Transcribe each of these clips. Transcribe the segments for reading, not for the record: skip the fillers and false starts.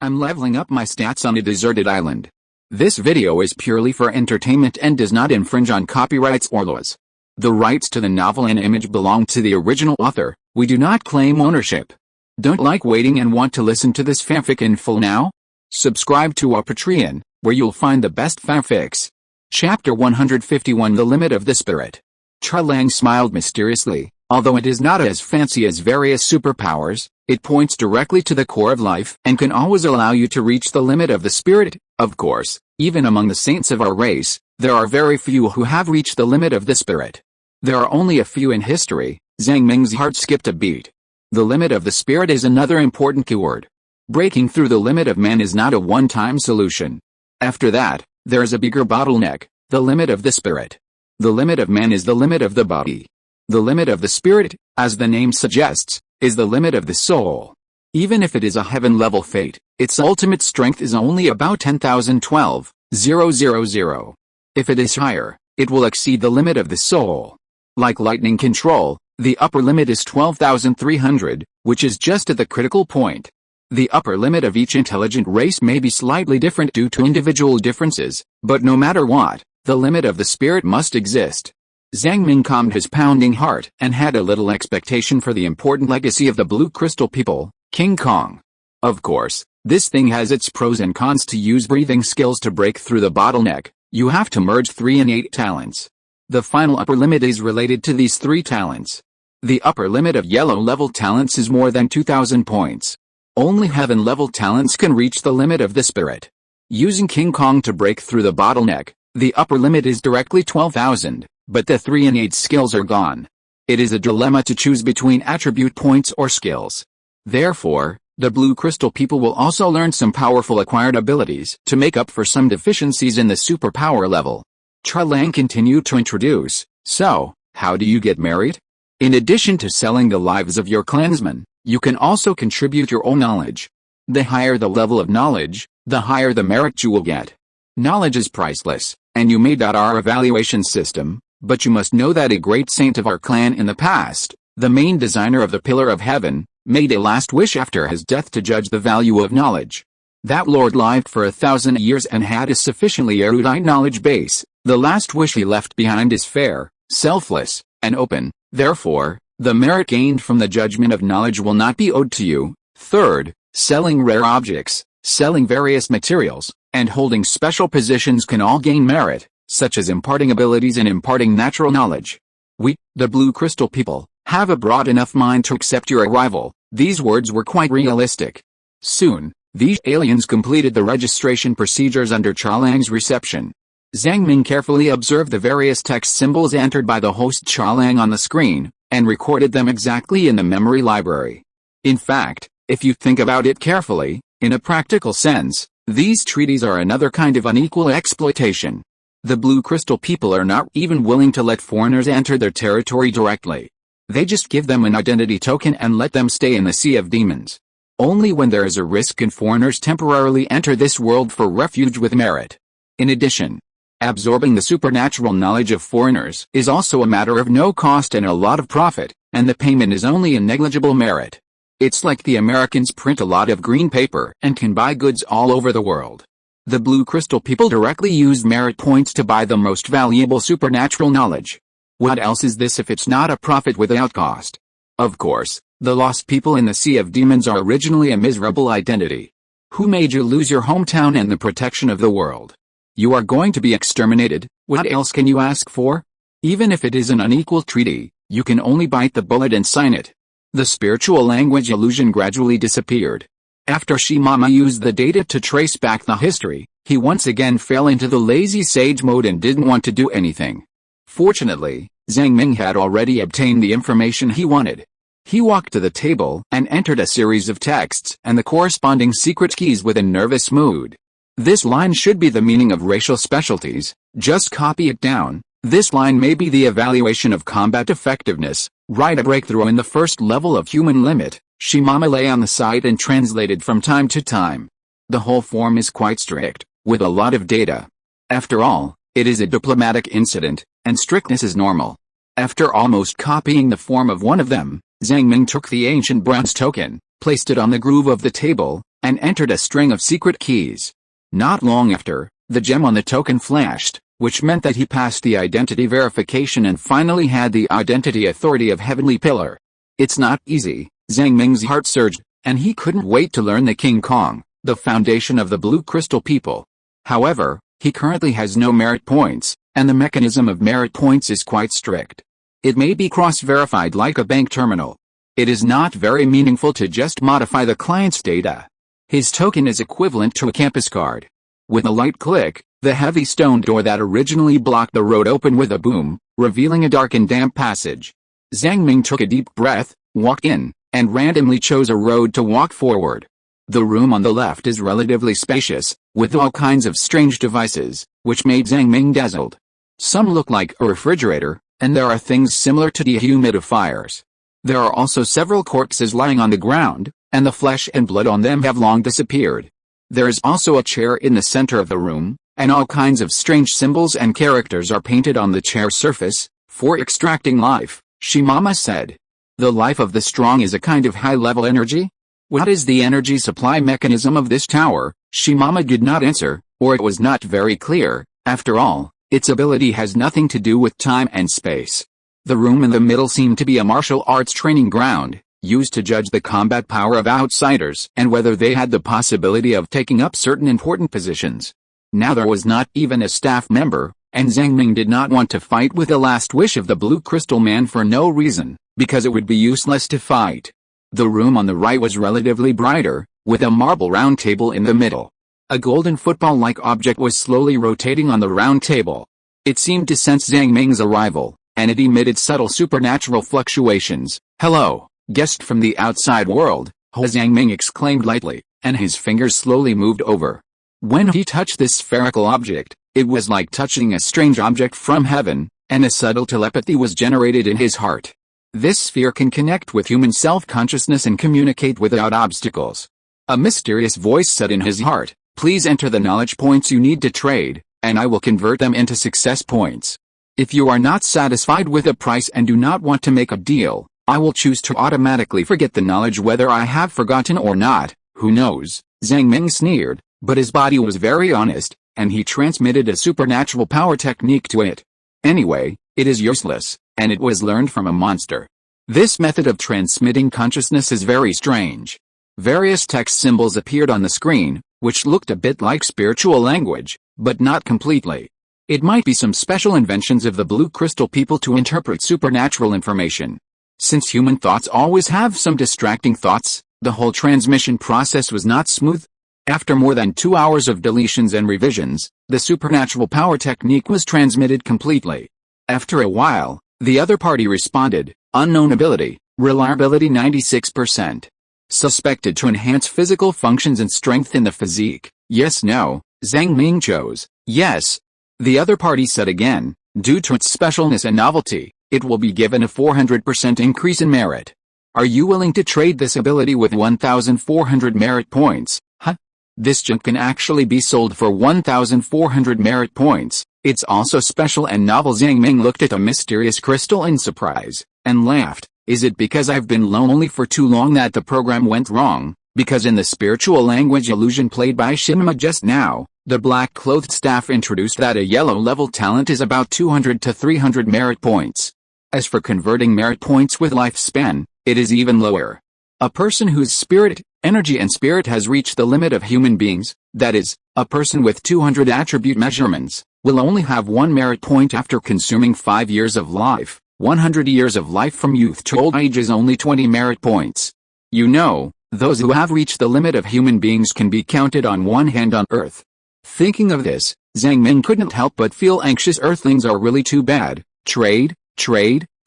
I'm leveling up my stats on a deserted island. This video is purely for entertainment and does not infringe on copyrights or laws. The rights to the novel and image belong to the original author. We do not claim ownership. Don't like waiting and want to listen to this fanfic in full now? Subscribe to our Patreon, where you'll find the best fanfics. Chapter 151 The Limit of the Spirit. Charlang smiled mysteriously. Although it is not as fancy as various superpowers, it points directly to the core of life and can always allow you to reach the limit of the spirit. Of course, even among the saints of our race, there are very few who have reached the limit of the spirit. There are only a few in history. Zhang Ming's heart skipped a beat. The limit of the spirit is another important keyword. Breaking through the limit of man is not a one-time solution. After that, there is a bigger bottleneck, the limit of the spirit. The limit of man is the limit of the body. The limit of the spirit, as the name suggests, is the limit of the soul. Even if it is a heaven-level fate, its ultimate strength is only about 10,012,000. If it is higher, it will exceed the limit of the soul. Like lightning control, the upper limit is 12,300, which is just at the critical point. The upper limit of each intelligent race may be slightly different due to individual differences, but no matter what, the limit of the spirit must exist. Zhang Ming calmed his pounding heart and had a little expectation for the important legacy of the Blue Crystal people, King Kong. Of course, this thing has its pros and cons. To use breathing skills to break through the bottleneck, you have to merge 3 and 8 talents. The final upper limit is related to these 3 talents. The upper limit of yellow-level talents is more than 2,000 points. Only heaven-level talents can reach the limit of the spirit. Using King Kong to break through the bottleneck, the upper limit is directly 12,000. But the 3 and 8 skills are gone. It is a dilemma to choose between attribute points or skills. Therefore, the Blue Crystal people will also learn some powerful acquired abilities to make up for some deficiencies in the superpower level. Charlang continued to introduce, so, how do you get married? In addition to selling the lives of your clansmen, you can also contribute your own knowledge. The higher the level of knowledge, the higher the merit you will get. Knowledge is priceless, and you made our evaluation system. But you must know that a great saint of our clan in the past, the main designer of the Pillar of Heaven, made a last wish after his death to judge the value of knowledge. That lord lived for 1,000 years and had a sufficiently erudite knowledge base. The last wish he left behind is fair, selfless, and open. Therefore, the merit gained from the judgment of knowledge will not be owed to you. Third, selling rare objects, selling various materials, and holding special positions can all gain merit, such as imparting abilities and imparting natural knowledge. We, the Blue Crystal people, have a broad enough mind to accept your arrival. These words were quite realistic. Soon, these aliens completed the registration procedures under Charlang's reception. Zhang Ming carefully observed the various text symbols entered by the host Charlang on the screen, and recorded them exactly in the memory library. In fact, if you think about it carefully, in a practical sense, these treaties are another kind of unequal exploitation. The Blue Crystal people are not even willing to let foreigners enter their territory directly. They just give them an identity token and let them stay in the Sea of Demons. Only when there is a risk can foreigners temporarily enter this world for refuge with merit. In addition, absorbing the supernatural knowledge of foreigners is also a matter of no cost and a lot of profit, and the payment is only a negligible merit. It's like the Americans print a lot of green paper and can buy goods all over the world. The Blue Crystal people directly use merit points to buy the most valuable supernatural knowledge. What else is this if it's not a profit without cost? Of course, the lost people in the Sea of Demons are originally a miserable identity. Who made you lose your hometown and the protection of the world? You are going to be exterminated. What else can you ask for? Even if it is an unequal treaty, you can only bite the bullet and sign it. The spiritual language illusion gradually disappeared. After Shimama used the data to trace back the history, he once again fell into the lazy sage mode and didn't want to do anything. Fortunately, Zhang Ming had already obtained the information he wanted. He walked to the table and entered a series of texts and the corresponding secret keys with a nervous mood. This line should be the meaning of racial specialties, just copy it down. This line may be the evaluation of combat effectiveness, write a breakthrough in the first level of human limit. Shimama lay on the side and translated from time to time. The whole form is quite strict, with a lot of data. After all, it is a diplomatic incident, and strictness is normal. After almost copying the form of one of them, Zhang Ming took the ancient bronze token, placed it on the groove of the table, and entered a string of secret keys. Not long after, the gem on the token flashed, which meant that he passed the identity verification and finally had the identity authority of Heavenly Pillar. It's not easy, Zhang Ming's heart surged, and he couldn't wait to learn the King Kong, the foundation of the Blue Crystal people. However, he currently has no merit points, and the mechanism of merit points is quite strict. It may be cross-verified like a bank terminal. It is not very meaningful to just modify the client's data. His token is equivalent to a campus card. With a light click, the heavy stone door that originally blocked the road opened with a boom, revealing a dark and damp passage. Zhang Ming took a deep breath, walked in, and randomly chose a road to walk forward. The room on the left is relatively spacious, with all kinds of strange devices, which made Zhang Ming dazzled. Some look like a refrigerator, and there are things similar to dehumidifiers. There are also several corpses lying on the ground, and the flesh and blood on them have long disappeared. There is also a chair in the center of the room, and all kinds of strange symbols and characters are painted on the chair's surface, for extracting life, Shimama said. The life of the strong is a kind of high-level energy? What is the energy supply mechanism of this tower? Shimama did not answer, or it was not very clear. After all, its ability has nothing to do with time and space. The room in the middle seemed to be a martial arts training ground, used to judge the combat power of outsiders and whether they had the possibility of taking up certain important positions. Now there was not even a staff member, and Zhang Ming did not want to fight with the last wish of the Blue Crystal Man for no reason, because it would be useless to fight. The room on the right was relatively brighter, with a marble round table in the middle. A golden football-like object was slowly rotating on the round table. It seemed to sense Zhang Ming's arrival, and it emitted subtle supernatural fluctuations. "Hello, guest from the outside world," Zhang Ming exclaimed lightly, and his fingers slowly moved over. When he touched this spherical object, it was like touching a strange object from heaven, and a subtle telepathy was generated in his heart. This sphere can connect with human self-consciousness and communicate without obstacles. A mysterious voice said in his heart, "Please enter the knowledge points you need to trade, and I will convert them into success points. If you are not satisfied with a price and do not want to make a deal, I will choose to automatically forget the knowledge whether I have forgotten or not. Who knows?" Zhang Ming sneered, but his body was very honest, and he transmitted a supernatural power technique to it. Anyway, it is useless, and it was learned from a monster. This method of transmitting consciousness is very strange. Various text symbols appeared on the screen, which looked a bit like spiritual language, but not completely. It might be some special inventions of the Blue Crystal people to interpret supernatural information. Since human thoughts always have some distracting thoughts, the whole transmission process was not smooth. After more than 2 hours of deletions and revisions, the supernatural power technique was transmitted completely. After a while, the other party responded, "Unknown ability, reliability 96%. Suspected to enhance physical functions and strengthen the physique, yes no." Zhang Ming chose, yes. The other party said again, "Due to its specialness and novelty, it will be given a 400% increase in merit. Are you willing to trade this ability with 1,400 merit points?" Huh? This junk can actually be sold for 1,400 merit points. It's also special and novel. Zhang Ming looked at the mysterious crystal in surprise, and laughed. Is it because I've been lonely for too long that the program went wrong? Because in the spiritual language illusion played by Shinma just now, the black-clothed staff introduced that a yellow-level talent is about 200 to 300 merit points. As for converting merit points with lifespan, it is even lower. A person whose spirit, energy and spirit has reached the limit of human beings, that is, a person with 200 attribute measurements, will only have 1 merit point after consuming 5 years of life. 100 years of life from youth to old age is only 20 merit points. You know, those who have reached the limit of human beings can be counted on one hand on Earth. Thinking of this, Zhang Ming couldn't help but feel anxious. Earthlings are really too bad. Trade.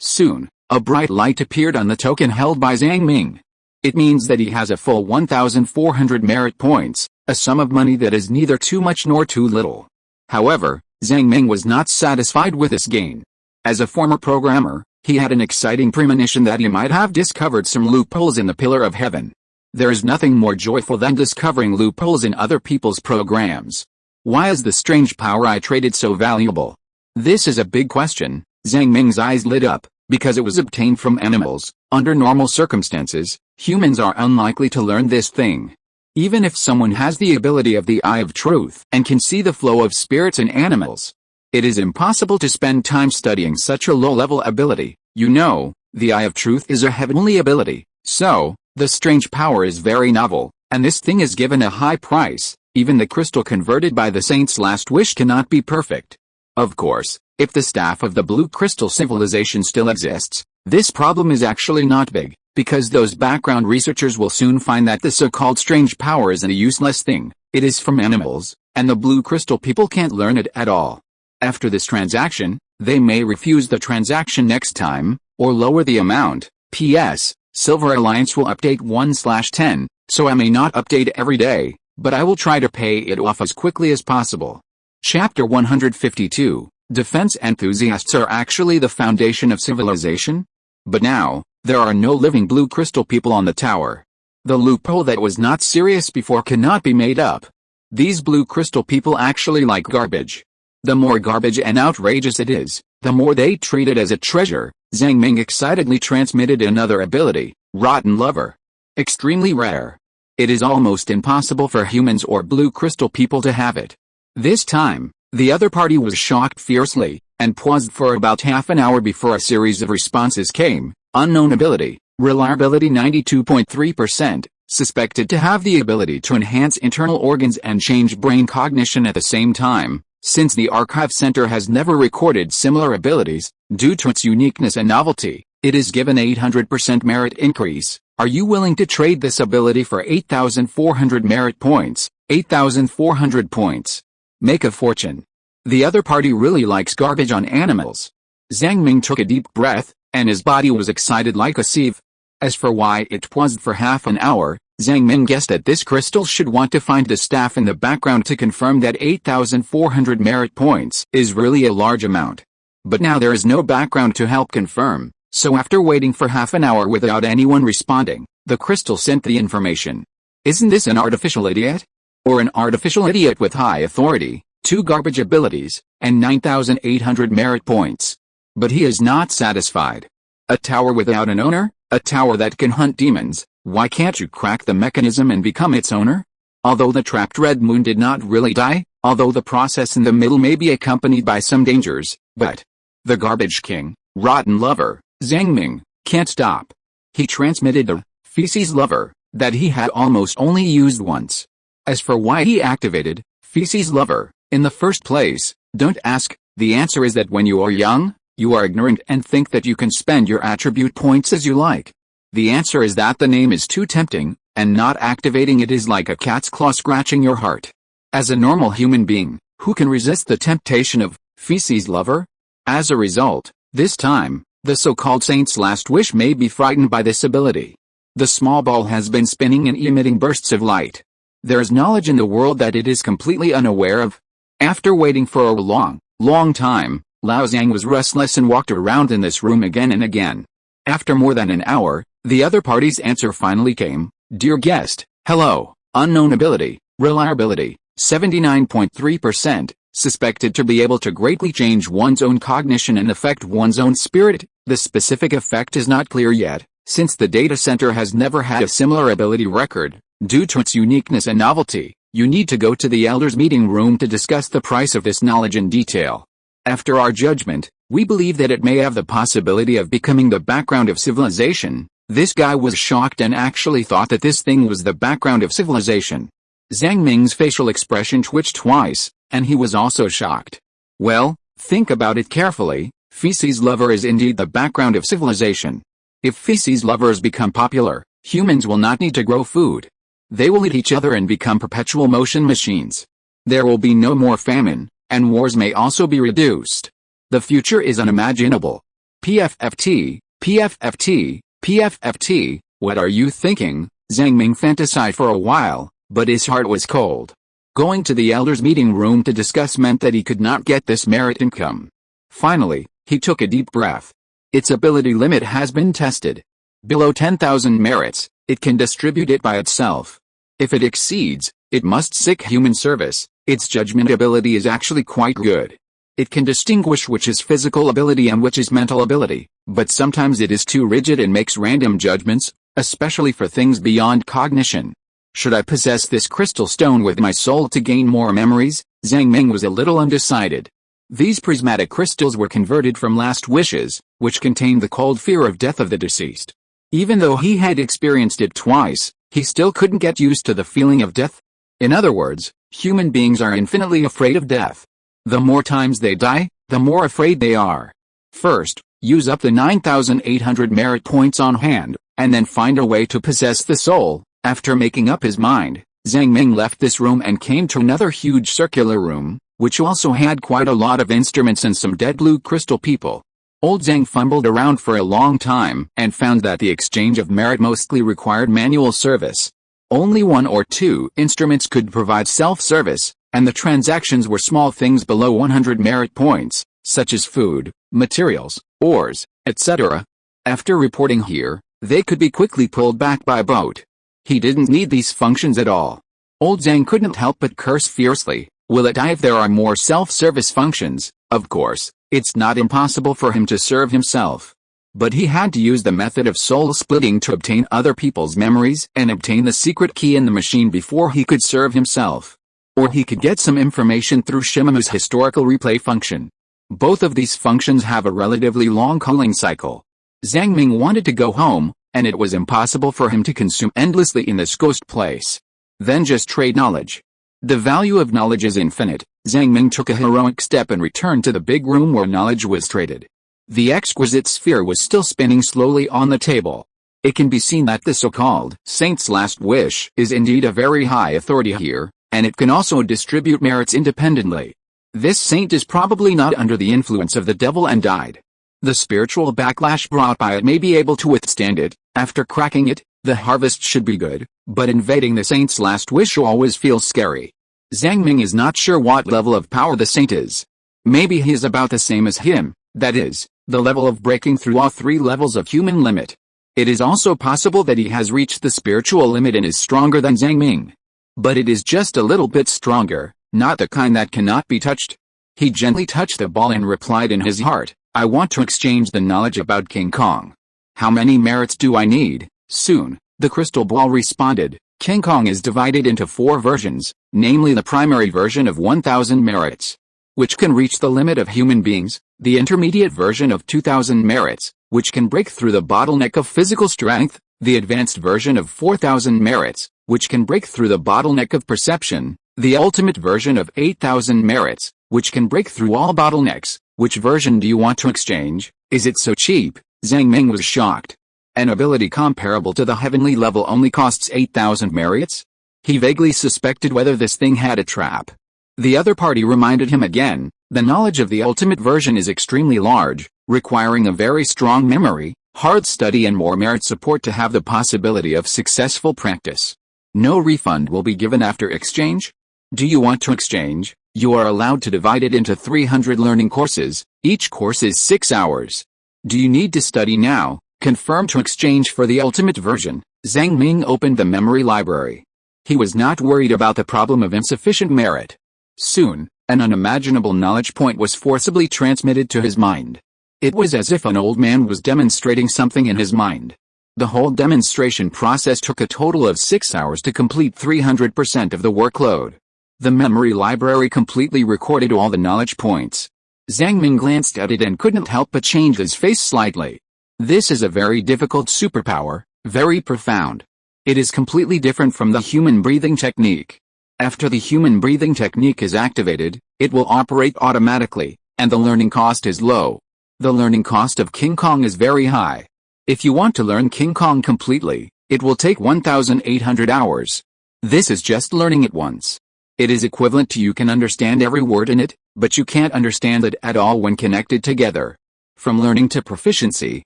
Soon, a bright light appeared on the token held by Zhang Ming. It means that he has a full 1,400 merit points, a sum of money that is neither too much nor too little. However, Zhang Ming was not satisfied with this gain. As a former programmer, he had an exciting premonition that he might have discovered some loopholes in the Pillar of Heaven. There is nothing more joyful than discovering loopholes in other people's programs. Why is the strange power I traded so valuable? This is a big question. Zhang Ming's eyes lit up, because it was obtained from animals. Under normal circumstances, humans are unlikely to learn this thing. Even if someone has the ability of the eye of truth and can see the flow of spirits in animals, it is impossible to spend time studying such a low-level ability. You know, the eye of truth is a heavenly ability, so, the strange power is very novel, and this thing is given a high price. Even the crystal converted by the saint's last wish cannot be perfect. Of course, if the staff of the blue crystal civilization still exists, this problem is actually not big, because those background researchers will soon find that the so-called strange power is a useless thing. It is from animals, and the blue crystal people can't learn it at all. After this transaction, they may refuse the transaction next time, or lower the amount. P.S. Silver Alliance will update 1/10, so I may not update every day, but I will try to pay it off as quickly as possible. Chapter 152. Defense enthusiasts are actually the foundation of civilization? But now, there are no living blue crystal people on the tower. The loophole that was not serious before cannot be made up. These blue crystal people actually like garbage. The more garbage and outrageous it is, the more they treat it as a treasure. Zhang Ming excitedly transmitted another ability, Rotten Lover. Extremely rare. It is almost impossible for humans or blue crystal people to have it. This time, the other party was shocked fiercely, and paused for about half an hour before a series of responses came. Unknown ability, reliability 92.3%, suspected to have the ability to enhance internal organs and change brain cognition at the same time. Since the Archive Center has never recorded similar abilities, due to its uniqueness and novelty, it is given 800% merit increase. Are you willing to trade this ability for 8,400 merit points? 8,400 points. Make a fortune. The other party really likes garbage on animals. Zhang Ming took a deep breath, and his body was excited like a sieve. As for why it paused for half an hour, Zhang Ming guessed that this crystal should want to find the staff in the background to confirm that 8,400 merit points is really a large amount. But now there is no background to help confirm, so after waiting for half an hour without anyone responding, the crystal sent the information. Isn't this an artificial idiot? Or an artificial idiot with high authority, 2 garbage abilities, and 9,800 merit points? But he is not satisfied. A tower without an owner? A tower that can hunt demons? Why can't you crack the mechanism and become its owner? Although the trapped red moon did not really die, although the process in the middle may be accompanied by some dangers, but the garbage king, Rotten Lover, Zhang Ming, can't stop. He transmitted the feces lover that he had almost only used once. As for why he activated feces lover in the first place, don't ask. The answer is that when you are young, you are ignorant and think that you can spend your attribute points as you like. The answer is that the name is too tempting, and not activating it is like a cat's claw scratching your heart. As a normal human being, who can resist the temptation of feces lover? As a result, this time, the so-called saint's last wish may be frightened by this ability. The small ball has been spinning and emitting bursts of light. There is knowledge in the world that it is completely unaware of. After waiting for a long time, Lao Zhang was restless and walked around in this room again and again. After more than an hour, the other party's answer finally came. Dear guest, hello, unknown ability, reliability, 79.3%, suspected to be able to greatly change one's own cognition and affect one's own spirit. The specific effect is not clear yet, since the data center has never had a similar ability record. Due to its uniqueness and novelty, you need to go to the elders' meeting room to discuss the price of this knowledge in detail. After our judgment, we believe that it may have the possibility of becoming the background of civilization. This guy was shocked and actually thought that this thing was the background of civilization. Zhang Ming's facial expression twitched twice, and he was also shocked. Well, think about it carefully. Feces lover is indeed the background of civilization. If feces lovers become popular, humans will not need to grow food. They will eat each other and become perpetual motion machines. There will be no more famine, and wars may also be reduced. The future is unimaginable. PFFT, PFFT, PFFT, what are you thinking? Zhang Ming fantasized for a while, but his heart was cold. Going to the elders' meeting room to discuss meant that he could not get this merit income. Finally, he took a deep breath. Its ability limit has been tested. Below 10,000 merits, it can distribute it by itself. If it exceeds, it must seek human service. Its judgment ability is actually quite good. It can distinguish which is physical ability and which is mental ability, but sometimes it is too rigid and makes random judgments, especially for things beyond cognition. Should I possess this crystal stone with my soul to gain more memories? Zhang Ming was a little undecided. These prismatic crystals were converted from last wishes, which contained the cold fear of death of the deceased. Even though he had experienced it twice, he still couldn't get used to the feeling of death. In other words, human beings are infinitely afraid of death. The more times they die, the more afraid they are. First, use up the 9,800 merit points on hand, and then find a way to possess the soul. After making up his mind, Zhang Ming left this room and came to another huge circular room, which also had quite a lot of instruments and some dead blue crystal people. Old Zhang fumbled around for a long time and found that the exchange of merit mostly required manual service. Only one or two instruments could provide self-service, and the transactions were small things below 100 merit points, such as food, materials, ores, etc. After reporting here, they could be quickly pulled back by boat. He didn't need these functions at all. Old Zhang couldn't help but curse fiercely. Will it die if there are more self-service functions? Of course, it's not impossible for him to serve himself. But he had to use the method of soul splitting to obtain other people's memories and obtain the secret key in the machine before he could serve himself. Or he could get some information through Shimamu's historical replay function. Both of these functions have a relatively long culling cycle. Zhang Ming wanted to go home, and it was impossible for him to consume endlessly in this ghost place. Then just trade knowledge. The value of knowledge is infinite. Zhang Ming took a heroic step and returned to the big room where knowledge was traded. The exquisite sphere was still spinning slowly on the table. It can be seen that the so-called saint's last wish is indeed a very high authority here, and it can also distribute merits independently. This saint is probably not under the influence of the devil and died. The spiritual backlash brought by it may be able to withstand it. After cracking it, the harvest should be good, but invading the saint's last wish always feels scary. Zhang Ming is not sure what level of power the saint is. Maybe he is about the same as him, that is, the level of breaking through all three levels of human limit. It is also possible that he has reached the spiritual limit and is stronger than Zhang Ming. But it is just a little bit stronger, not the kind that cannot be touched. He gently touched the ball and replied in his heart, I want to exchange the knowledge about King Kong. How many merits do I need? Soon, the crystal ball responded. King Kong is divided into 4 versions, namely the primary version of 1,000 merits, which can reach the limit of human beings, the intermediate version of 2,000 merits, which can break through the bottleneck of physical strength, the advanced version of 4,000 merits, which can break through the bottleneck of perception, the ultimate version of 8,000 merits, which can break through all bottlenecks. Which version do you want to exchange? Is it so cheap? Zhang Ming was shocked. An ability comparable to the heavenly level only costs 8,000 merits? He vaguely suspected whether this thing had a trap. The other party reminded him again, the knowledge of the ultimate version is extremely large, requiring a very strong memory, hard study and more merit support to have the possibility of successful practice. No refund will be given after exchange? Do you want to exchange? You are allowed to divide it into 300 learning courses, each course is 6 hours. Do you need to study now? Confirm to exchange for the ultimate version. Zhang Ming opened the memory library. He was not worried about the problem of insufficient merit. Soon, an unimaginable knowledge point was forcibly transmitted to his mind. It was as if an old man was demonstrating something in his mind. The whole demonstration process took a total of 6 hours to complete 300% of the workload. The memory library completely recorded all the knowledge points. Zhang Ming glanced at it and couldn't help but change his face slightly. This is a very difficult superpower, very profound. It is completely different from the human breathing technique. After the human breathing technique is activated, it will operate automatically, and the learning cost is low. The learning cost of King Kong is very high. If you want to learn King Kong completely, it will take 1,800 hours. This is just learning it once. It is equivalent to you can understand every word in it, but you can't understand it at all when connected together. From learning to proficiency,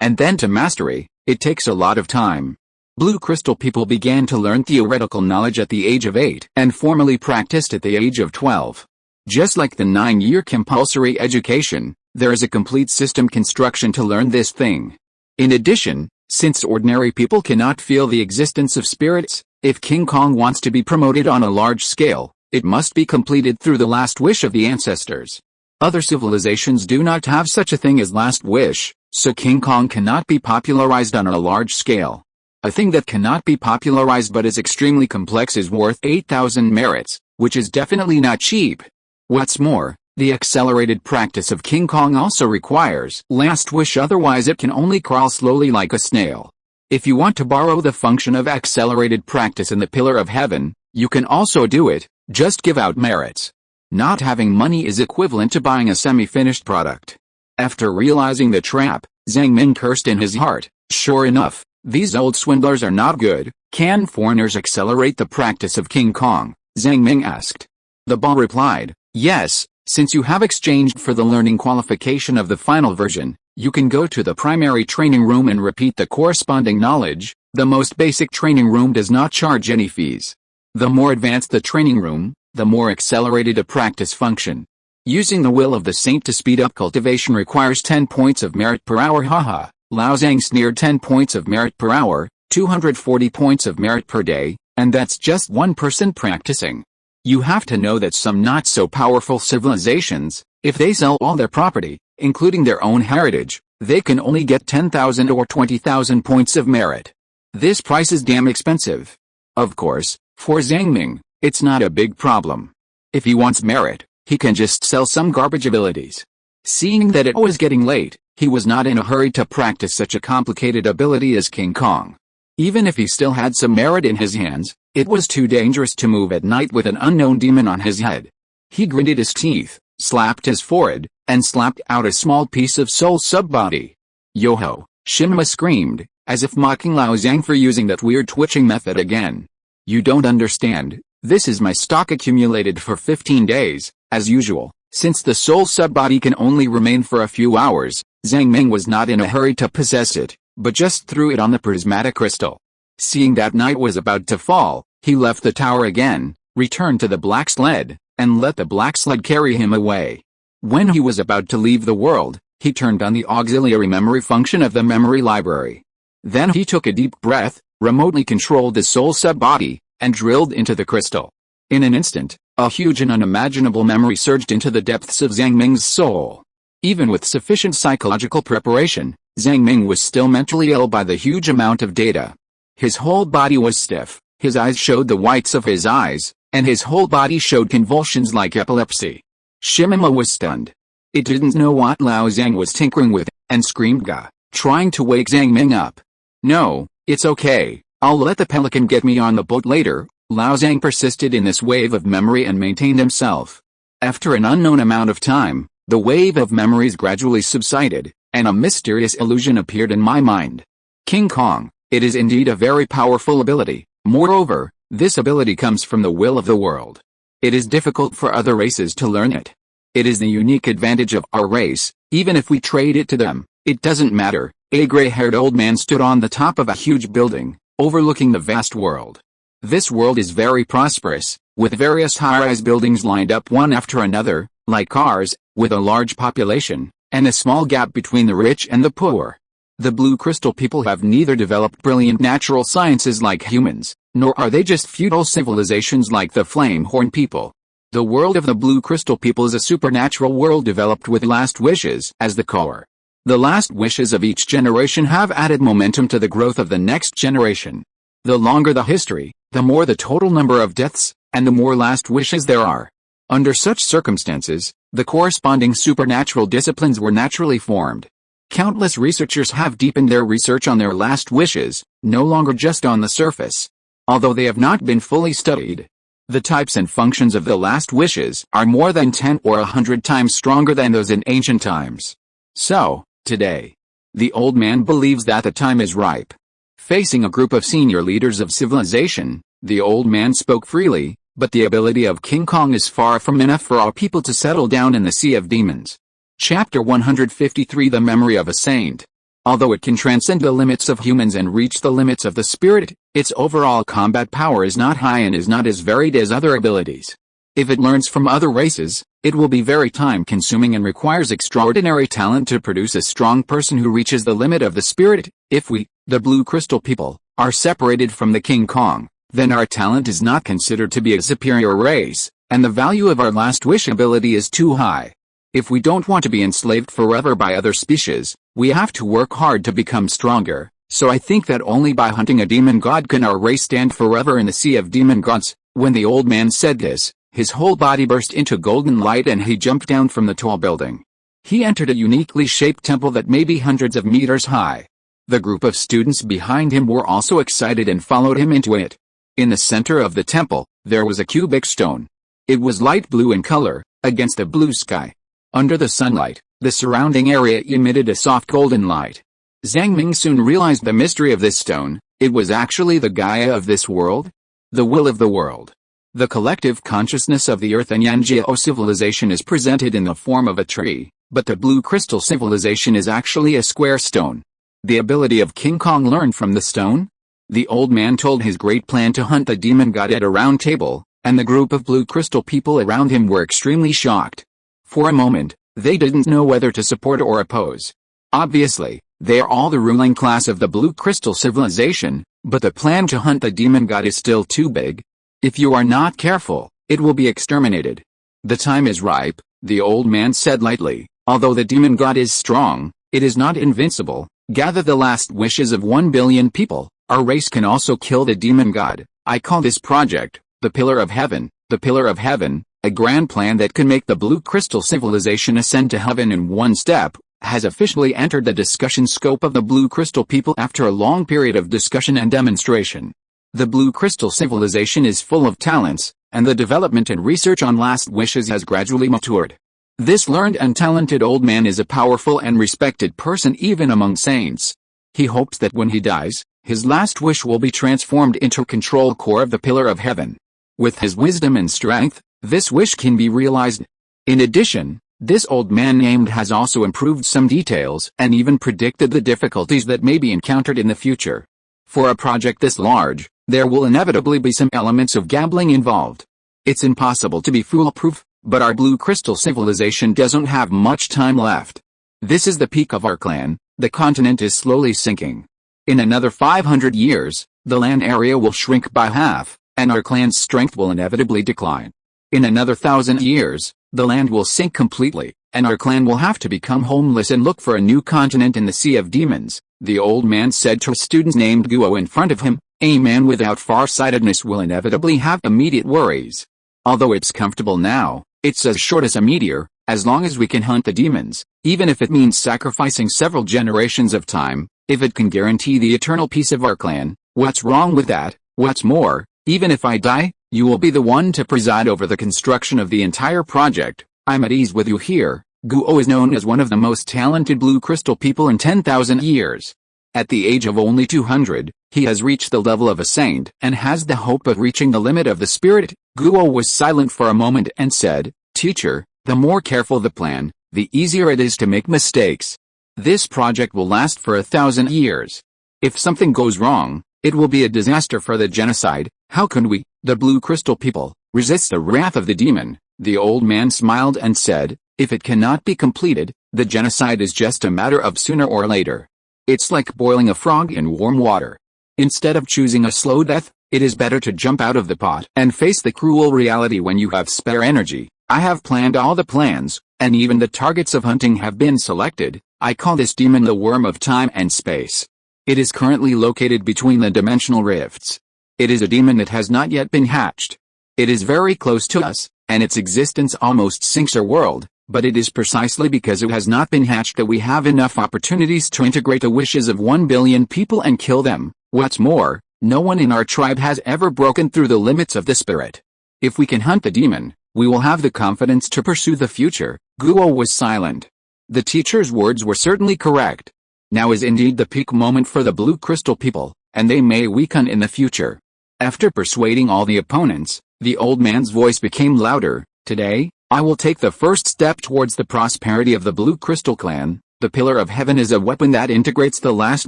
and then to mastery, it takes a lot of time. Blue crystal people began to learn theoretical knowledge at the age of 8 and formally practiced at the age of 12. Just like the 9-year compulsory education, there is a complete system construction to learn this thing. In addition, since ordinary people cannot feel the existence of spirits, if King Kong wants to be promoted on a large scale, it must be completed through the last wish of the ancestors. Other civilizations do not have such a thing as last wish, so King Kong cannot be popularized on a large scale. A thing that cannot be popularized but is extremely complex is worth 8,000 merits, which is definitely not cheap. What's more, the accelerated practice of King Kong also requires last wish, otherwise it can only crawl slowly like a snail. If you want to borrow the function of accelerated practice in the Pillar of Heaven, you can also do it, just give out merits. Not having money is equivalent to buying a semi-finished product. After realizing the trap, Zhang Ming cursed in his heart. Sure enough, these old swindlers are not good. Can foreigners accelerate the practice of King Kong? Zhang Ming asked. The bull replied, yes, since you have exchanged for the learning qualification of the final version, you can go to the primary training room and repeat the corresponding knowledge. The most basic training room does not charge any fees. The more advanced the training room, the more accelerated a practice function. Using the will of the saint to speed up cultivation requires 10 points of merit per hour. Haha, Lao Zhang sneered. 10 points of merit per hour, 240 points of merit per day, and that's just one person practicing. You have to know that some not so powerful civilizations, if they sell all their property, including their own heritage, they can only get 10,000 or 20,000 points of merit. This price is damn expensive. Of course, for Zhang Ming, it's not a big problem. If he wants merit, he can just sell some garbage abilities. Seeing that it was getting late, he was not in a hurry to practice such a complicated ability as King Kong. Even if he still had some merit in his hands, it was too dangerous to move at night with an unknown demon on his head. He gritted his teeth, slapped his forehead, and slapped out a small piece of soul sub-body. Yo-ho, Shinma screamed, as if mocking Lao Zhang for using that weird twitching method again. You don't understand, this is my stock accumulated for 15 days, as usual. Since the soul sub-body can only remain for a few hours, Zhang Ming was not in a hurry to possess it, but just threw it on the prismatic crystal. Seeing that night was about to fall, he left the tower again, returned to the black sled, and let the black sled carry him away. When he was about to leave the world, he turned on the auxiliary memory function of the memory library. Then he took a deep breath, remotely controlled the soul sub-body, and drilled into the crystal. In an instant, a huge and unimaginable memory surged into the depths of Zhang Ming's soul. Even with sufficient psychological preparation, Zhang Ming was still mentally ill by the huge amount of data. His whole body was stiff, his eyes showed the whites of his eyes, and his whole body showed convulsions like epilepsy. Shimima was stunned. It didn't know what Lao Zhang was tinkering with, and screamed "Ga," trying to wake Zhang Ming up. No, it's okay, I'll let the pelican get me on the boat later. Lao Zhang persisted in this wave of memory and maintained himself. After an unknown amount of time, the wave of memories gradually subsided, and a mysterious illusion appeared in my mind. King Kong, it is indeed a very powerful ability. Moreover, this ability comes from the will of the world. It is difficult for other races to learn it. It is the unique advantage of our race. Even if we trade it to them, it doesn't matter. A gray-haired old man stood on the top of a huge building, overlooking the vast world. This world is very prosperous, with various high-rise buildings lined up one after another, like cars, with a large population, and a small gap between the rich and the poor. The Blue Crystal people have neither developed brilliant natural sciences like humans, nor are they just feudal civilizations like the Flame Horn people. The world of the Blue Crystal people is a supernatural world developed with last wishes as the core. The last wishes of each generation have added momentum to the growth of the next generation. The longer the history, the more the total number of deaths, and the more last wishes there are. Under such circumstances, the corresponding supernatural disciplines were naturally formed. Countless researchers have deepened their research on their last wishes, no longer just on the surface. Although they have not been fully studied, the types and functions of the last wishes are more than 10 or 100 times stronger than those in ancient times. So, today, the old man believes that the time is ripe. Facing a group of senior leaders of civilization, the old man spoke freely, but the ability of King Kong is far from enough for our people to settle down in the sea of demons. Chapter 153 The Memory of a Saint. Although it can transcend the limits of humans and reach the limits of the spirit, its overall combat power is not high and is not as varied as other abilities. If it learns from other races, it will be very time-consuming and requires extraordinary talent to produce a strong person who reaches the limit of the spirit. If we, the Blue Crystal people, are separated from the King Kong, then our talent is not considered to be a superior race, and the value of our last wish ability is too high. If we don't want to be enslaved forever by other species, we have to work hard to become stronger, So I think that only by hunting a demon god can our race stand forever in the sea of demon gods." When the old man said this, his whole body burst into golden light and he jumped down from the tall building. He entered a uniquely shaped temple that may be hundreds of meters high. The group of students behind him were also excited and followed him into it. In the center of the temple, there was a cubic stone. It was light blue in color, against a blue sky. Under the sunlight, the surrounding area emitted a soft golden light. Zhang Ming soon realized the mystery of this stone. It was actually the Gaia of this world, the will of the world. The collective consciousness of the Earth and Yanjiao civilization is presented in the form of a tree, but the blue crystal civilization is actually a square stone. The ability of King Kong learned from the stone? The old man told his great plan to hunt the demon god at a round table, and the group of blue crystal people around him were extremely shocked. For a moment, they didn't know whether to support or oppose. Obviously, they are all the ruling class of the blue crystal civilization, but the plan to hunt the demon god is still too big. If you are not careful, it will be exterminated. The time is ripe, the old man said lightly. Although the demon god is strong, it is not invincible. Gather the last wishes of 1 billion people. Our race can also kill the demon god. I call this project, the Pillar of Heaven. The Pillar of Heaven, a grand plan that can make the blue crystal civilization ascend to heaven in one step, has officially entered the discussion scope of the blue crystal people after a long period of discussion and demonstration. The blue crystal civilization is full of talents, and the development and research on last wishes has gradually matured. This learned and talented old man is a powerful and respected person even among saints. He hopes that when he dies, his last wish will be transformed into control core of the Pillar of Heaven. With his wisdom and strength, this wish can be realized. In addition, this old man named has also improved some details and even predicted the difficulties that may be encountered in the future. For a project this large, there will inevitably be some elements of gambling involved. It's impossible to be foolproof, but our blue crystal civilization doesn't have much time left. This is the peak of our clan. The continent is slowly sinking. In another 500 years, the land area will shrink by half, and our clan's strength will inevitably decline. In another 1,000 years, the land will sink completely, and our clan will have to become homeless and look for a new continent in the Sea of Demons, the old man said to a student named Guo in front of him. A man without far-sightedness will inevitably have immediate worries. Although it's comfortable now, it's as short as a meteor. As long as we can hunt the demons, even if it means sacrificing several generations of time, if it can guarantee the eternal peace of our clan, what's wrong with that? What's more, even if I die, you will be the one to preside over the construction of the entire project. I'm at ease with you here. Guo is known as one of the most talented blue crystal people in 10,000 years. At the age of only 200, he has reached the level of a saint and has the hope of reaching the limit of the spirit. Guo was silent for a moment and said, "Teacher, the more careful the plan, the easier it is to make mistakes. This project will last for 1,000 years. If something goes wrong, it will be a disaster for the genocide. How can we, the blue crystal people, resist the wrath of the demon?" The old man smiled and said, "If it cannot be completed, the genocide is just a matter of sooner or later. It's like boiling a frog in warm water. Instead of choosing a slow death, it is better to jump out of the pot and face the cruel reality when you have spare energy. I have planned all the plans, and even the targets of hunting have been selected. I call this demon the worm of time and space. It is currently located between the dimensional rifts. It is a demon that has not yet been hatched. It is very close to us, and its existence almost sinks our world, but it is precisely because it has not been hatched that we have enough opportunities to integrate the wishes of 1 billion people and kill them. What's more, no one in our tribe has ever broken through the limits of the spirit. If we can hunt the demon, we will have the confidence to pursue the future." Guo was silent. The teacher's words were certainly correct. Now is indeed the peak moment for the blue crystal people, and they may weaken in the future. After persuading all the opponents, the old man's voice became louder. "Today, I will take the first step towards the prosperity of the blue crystal clan. The Pillar of Heaven is a weapon that integrates the last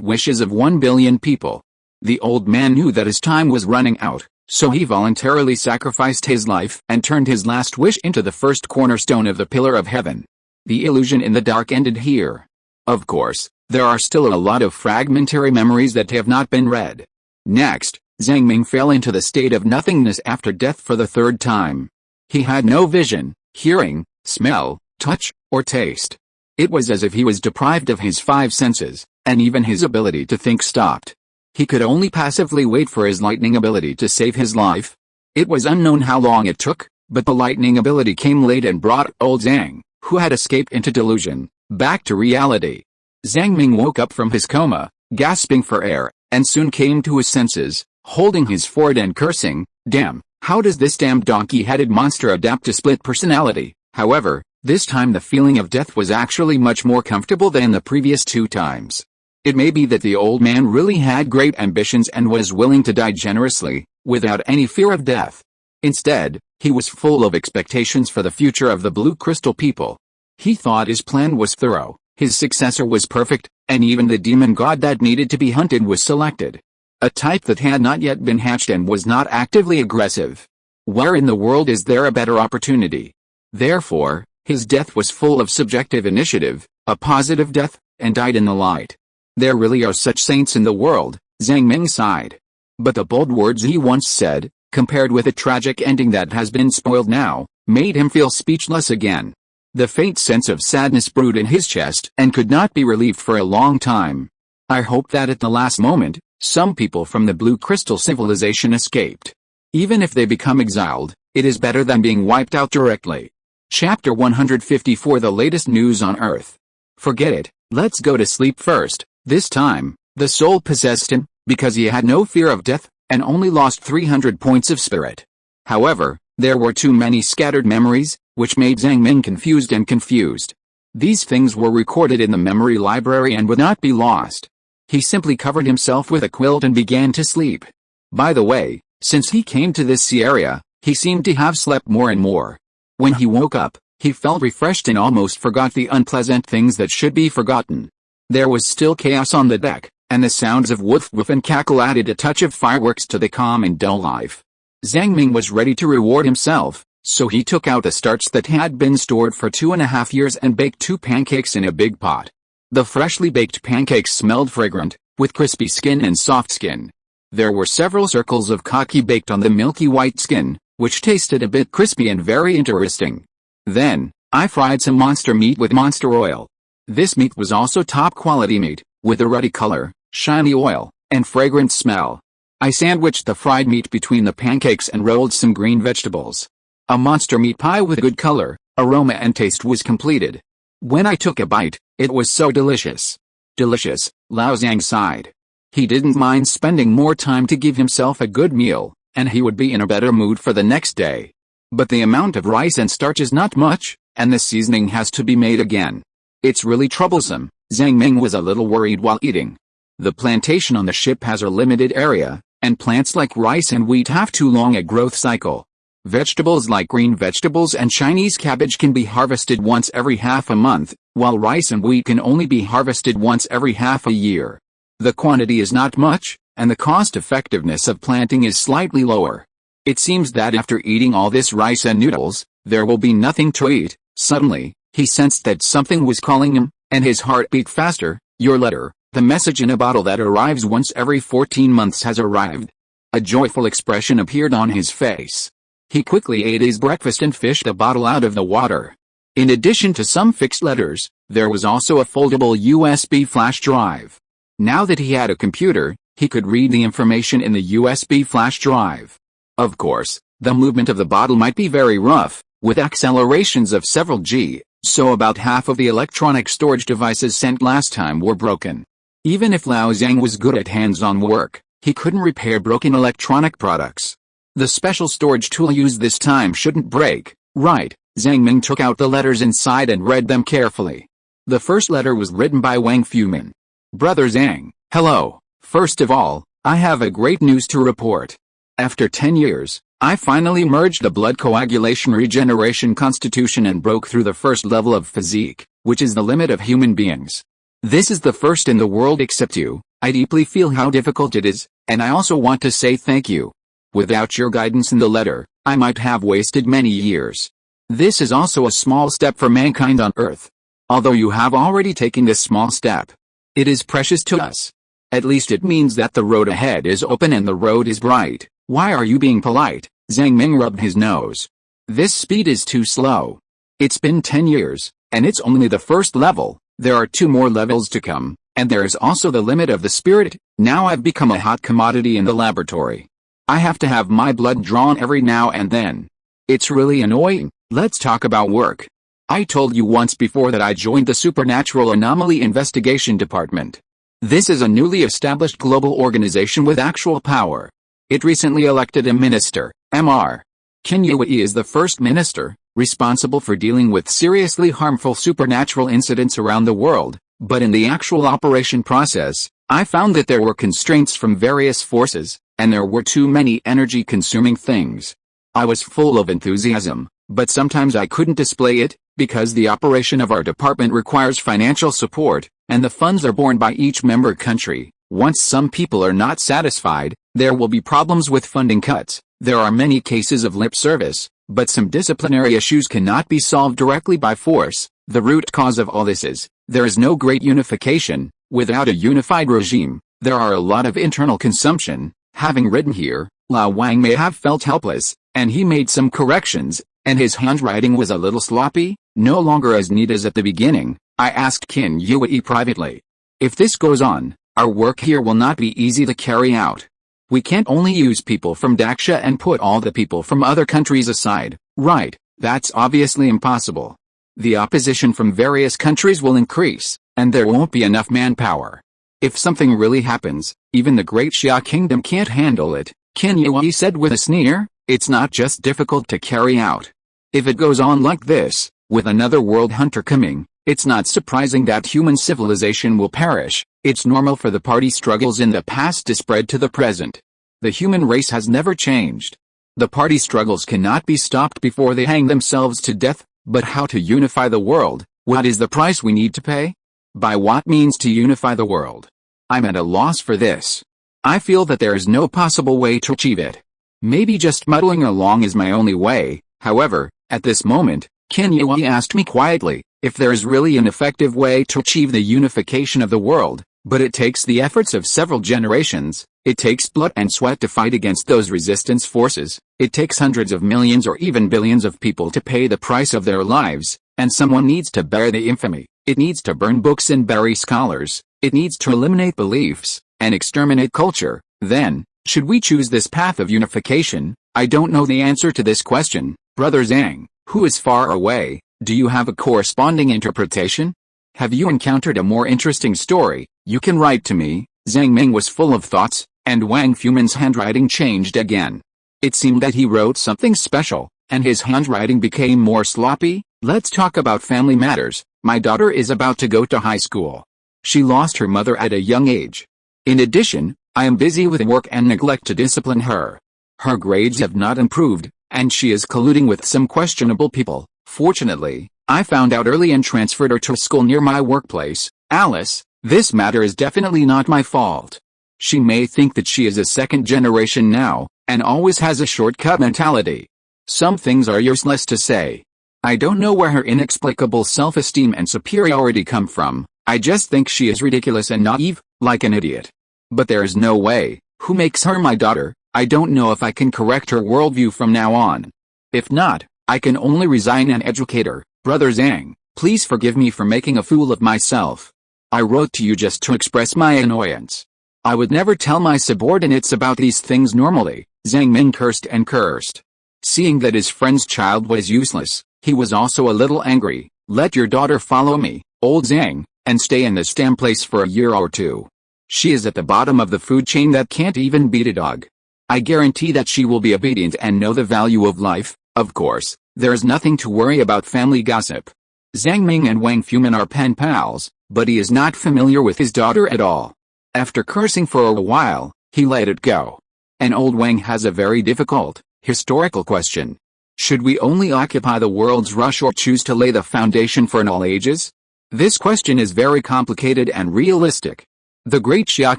wishes of 1 billion people." The old man knew that his time was running out, so he voluntarily sacrificed his life and turned his last wish into the first cornerstone of the Pillar of Heaven. The illusion in the dark ended here. Of course, there are still a lot of fragmentary memories that have not been read. Next, Zhang Ming fell into the state of nothingness after death for the third time. He had no vision, hearing, smell, touch, or taste. It was as if he was deprived of his 5 senses. and even his ability to think stopped. He could only passively wait for his lightning ability to save his life. It was unknown how long it took, but the lightning ability came late and brought old Zhang, who had escaped into delusion, back to reality. Zhang Ming woke up from his coma, gasping for air, and soon came to his senses, holding his forehead and cursing, "Damn, how does this damned donkey-headed monster adapt to split personality?" However, this time the feeling of death was actually much more comfortable than the previous 2 times. It may be that the old man really had great ambitions and was willing to die generously, without any fear of death. Instead, he was full of expectations for the future of the Blue Crystal people. He thought his plan was thorough, his successor was perfect, and even the demon god that needed to be hunted was selected. A type that had not yet been hatched and was not actively aggressive. Where in the world is there a better opportunity? Therefore, his death was full of subjective initiative, a positive death, and died in the light. There really are such saints in the world, Zhang Ming sighed. But the bold words he once said, compared with a tragic ending that has been spoiled now, made him feel speechless again. The faint sense of sadness brewed in his chest and could not be relieved for a long time. I hope that at the last moment, some people from the Blue Crystal civilization escaped. Even if they become exiled, it is better than being wiped out directly. Chapter 154 The latest news on Earth. Forget it, let's go to sleep first. This time, the soul possessed him, because he had no fear of death, and only lost 300 points of spirit. However, there were too many scattered memories, which made Zhang Ming confused. These things were recorded in the memory library and would not be lost. He simply covered himself with a quilt and began to sleep. By the way, since he came to this sea area, he seemed to have slept more and more. When he woke up, he felt refreshed and almost forgot the unpleasant things that should be forgotten. There was still chaos on the deck, and the sounds of woof woof and cackle added a touch of fireworks to the calm and dull life. Zhang Ming was ready to reward himself, so he took out the starch that had been stored for 2.5 years and baked 2 pancakes in a big pot. The freshly baked pancakes smelled fragrant, with crispy skin and soft skin. There were several circles of kaki baked on the milky white skin, which tasted a bit crispy and very interesting. Then, I fried some monster meat with monster oil. This meat was also top quality meat, with a ruddy color, shiny oil, and fragrant smell. I sandwiched the fried meat between the pancakes and rolled some green vegetables. A monster meat pie with good color, aroma and taste was completed. When I took a bite, it was so delicious. Delicious, Lao Zhang sighed. He didn't mind spending more time to give himself a good meal, and he would be in a better mood for the next day. But the amount of rice and starch is not much, and the seasoning has to be made again. It's really troublesome. Zhang Ming was a little worried while eating. The plantation on the ship has a limited area, and plants like rice and wheat have too long a growth cycle. Vegetables like green vegetables and Chinese cabbage can be harvested once every half a month, while rice and wheat can only be harvested once every half a year. The quantity is not much, and the cost-effectiveness of planting is slightly lower. It seems that after eating all this rice and noodles, there will be nothing to eat. Suddenly, he sensed that something was calling him, and his heart beat faster. Your letter, the message in a bottle that arrives once every 14 months has arrived. A joyful expression appeared on his face. He quickly ate his breakfast and fished the bottle out of the water. In addition to some fixed letters, there was also a foldable USB flash drive. Now that he had a computer, he could read the information in the USB flash drive. Of course, the movement of the bottle might be very rough, with accelerations of several G, so about half of the electronic storage devices sent last time were broken. Even if Lao Zhang was good at hands-on work, he couldn't repair broken electronic products. The special storage tool used this time shouldn't break, right? Zhang Ming took out the letters inside and read them carefully. The first letter was written by Wang Fumin. Brother Zhang, hello. First of all, I have a great news to report. After 10 years, I finally merged the blood coagulation regeneration constitution and broke through the first level of physique, which is the limit of human beings. This is the first in the world except you. I deeply feel how difficult it is, and I also want to say thank you. Without your guidance in the letter, I might have wasted many years. This is also a small step for mankind on Earth. Although you have already taken this small step, it is precious to us. At least it means that the road ahead is open and the road is bright. Why are you being polite? Zhang Ming rubbed his nose. This speed is too slow. It's been 10 years, and it's only the first level. There are 2 more levels to come. And there is also the limit of the spirit. Now I've become a hot commodity in the laboratory. I have to have my blood drawn every now and then. It's really annoying. Let's talk about work. I told you once before that I joined the Supernatural Anomaly Investigation Department. This is a newly established global organization with actual power. It recently elected a minister, Mr. Kinyui is the first minister, responsible for dealing with seriously harmful supernatural incidents around the world, but in the actual operation process, I found that there were constraints from various forces, and there were too many energy-consuming things. I was full of enthusiasm, but sometimes I couldn't display it, because the operation of our department requires financial support, and the funds are borne by each member country. Once some people are not satisfied, there will be problems with funding cuts. There are many cases of lip service, but some disciplinary issues cannot be solved directly by force. The root cause of all this is, there is no great unification. Without a unified regime, there are a lot of internal consumption. Having written here, Lao Wang may have felt helpless, and he made some corrections, and his handwriting was a little sloppy, no longer as neat as at the beginning. I asked Qin Yui privately. If this goes on, our work here will not be easy to carry out. We can't only use people from Daksha and put all the people from other countries aside, right? That's obviously impossible. The opposition from various countries will increase, and there won't be enough manpower. If something really happens, even the Great Xia Kingdom can't handle it, Qin Yui said with a sneer. It's not just difficult to carry out. If it goes on like this, with another world hunter coming, it's not surprising that human civilization will perish. It's normal for the party struggles in the past to spread to the present. The human race has never changed. The party struggles cannot be stopped before they hang themselves to death, but how to unify the world? What is the price we need to pay? By what means to unify the world? I'm at a loss for this. I feel that there is no possible way to achieve it. Maybe just muddling along is my only way. However, at this moment, Qin Yui asked me quietly, if there is really an effective way to achieve the unification of the world, but it takes the efforts of several generations, it takes blood and sweat to fight against those resistance forces, it takes hundreds of millions or even billions of people to pay the price of their lives, and someone needs to bear the infamy, it needs to burn books and bury scholars, it needs to eliminate beliefs, and exterminate culture. Then, should we choose this path of unification? I don't know the answer to this question. Brother Zhang, who is far away, do you have a corresponding interpretation? Have you encountered a more interesting story? You can write to me. Zhang Ming was full of thoughts, and Wang Fumin's handwriting changed again. It seemed that he wrote something special, and his handwriting became more sloppy. Let's talk about family matters. My daughter is about to go to high school. She lost her mother at a young age. In addition, I am busy with work and neglect to discipline her. Her grades have not improved, and she is colluding with some questionable people. Fortunately, I found out early and transferred her to a school near my workplace. Alice, this matter is definitely not my fault. She may think that she is a second generation now, and always has a shortcut mentality. Some things are useless to say. I don't know where her inexplicable self-esteem and superiority come from. I just think she is ridiculous and naive, like an idiot. But there is no way. Who makes her my daughter? I don't know if I can correct her worldview from now on. If not, I can only resign and educate her. Brother Zhang, please forgive me for making a fool of myself. I wrote to you just to express my annoyance. I would never tell my subordinates about these things normally. Zhang Ming cursed and cursed. Seeing that his friend's child was useless, he was also a little angry. Let your daughter follow me, old Zhang, and stay in this damn place for a year or two. She is at the bottom of the food chain that can't even beat a dog. I guarantee that she will be obedient and know the value of life. Of course, there is nothing to worry about family gossip. Zhang Ming and Wang Fumin are pen pals, but he is not familiar with his daughter at all. After cursing for a while, he let it go. And old Wang has a very difficult, historical question. Should we only occupy the world's rush or choose to lay the foundation for all ages? This question is very complicated and realistic. The Great Xia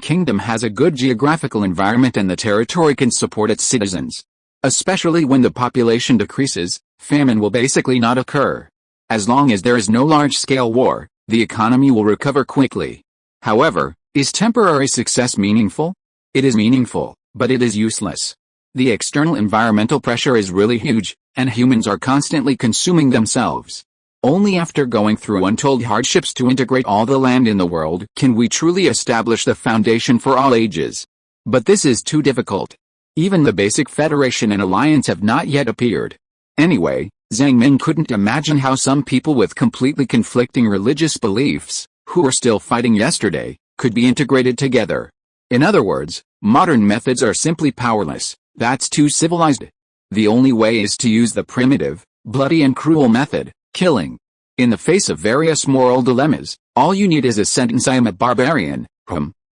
Kingdom has a good geographical environment and the territory can support its citizens. Especially when the population decreases, famine will basically not occur. As long as there is no large-scale war, the economy will recover quickly. However, is temporary success meaningful? It is meaningful, but it is useless. The external environmental pressure is really huge, and humans are constantly consuming themselves. Only after going through untold hardships to integrate all the land in the world can we truly establish the foundation for all ages. But this is too difficult. Even the basic federation and alliance have not yet appeared. Anyway, Zhang Ming couldn't imagine how some people with completely conflicting religious beliefs, who were still fighting yesterday, could be integrated together. In other words, modern methods are simply powerless. That's too civilized. The only way is to use the primitive, bloody and cruel method, killing. In the face of various moral dilemmas, all you need is a sentence: I am a barbarian.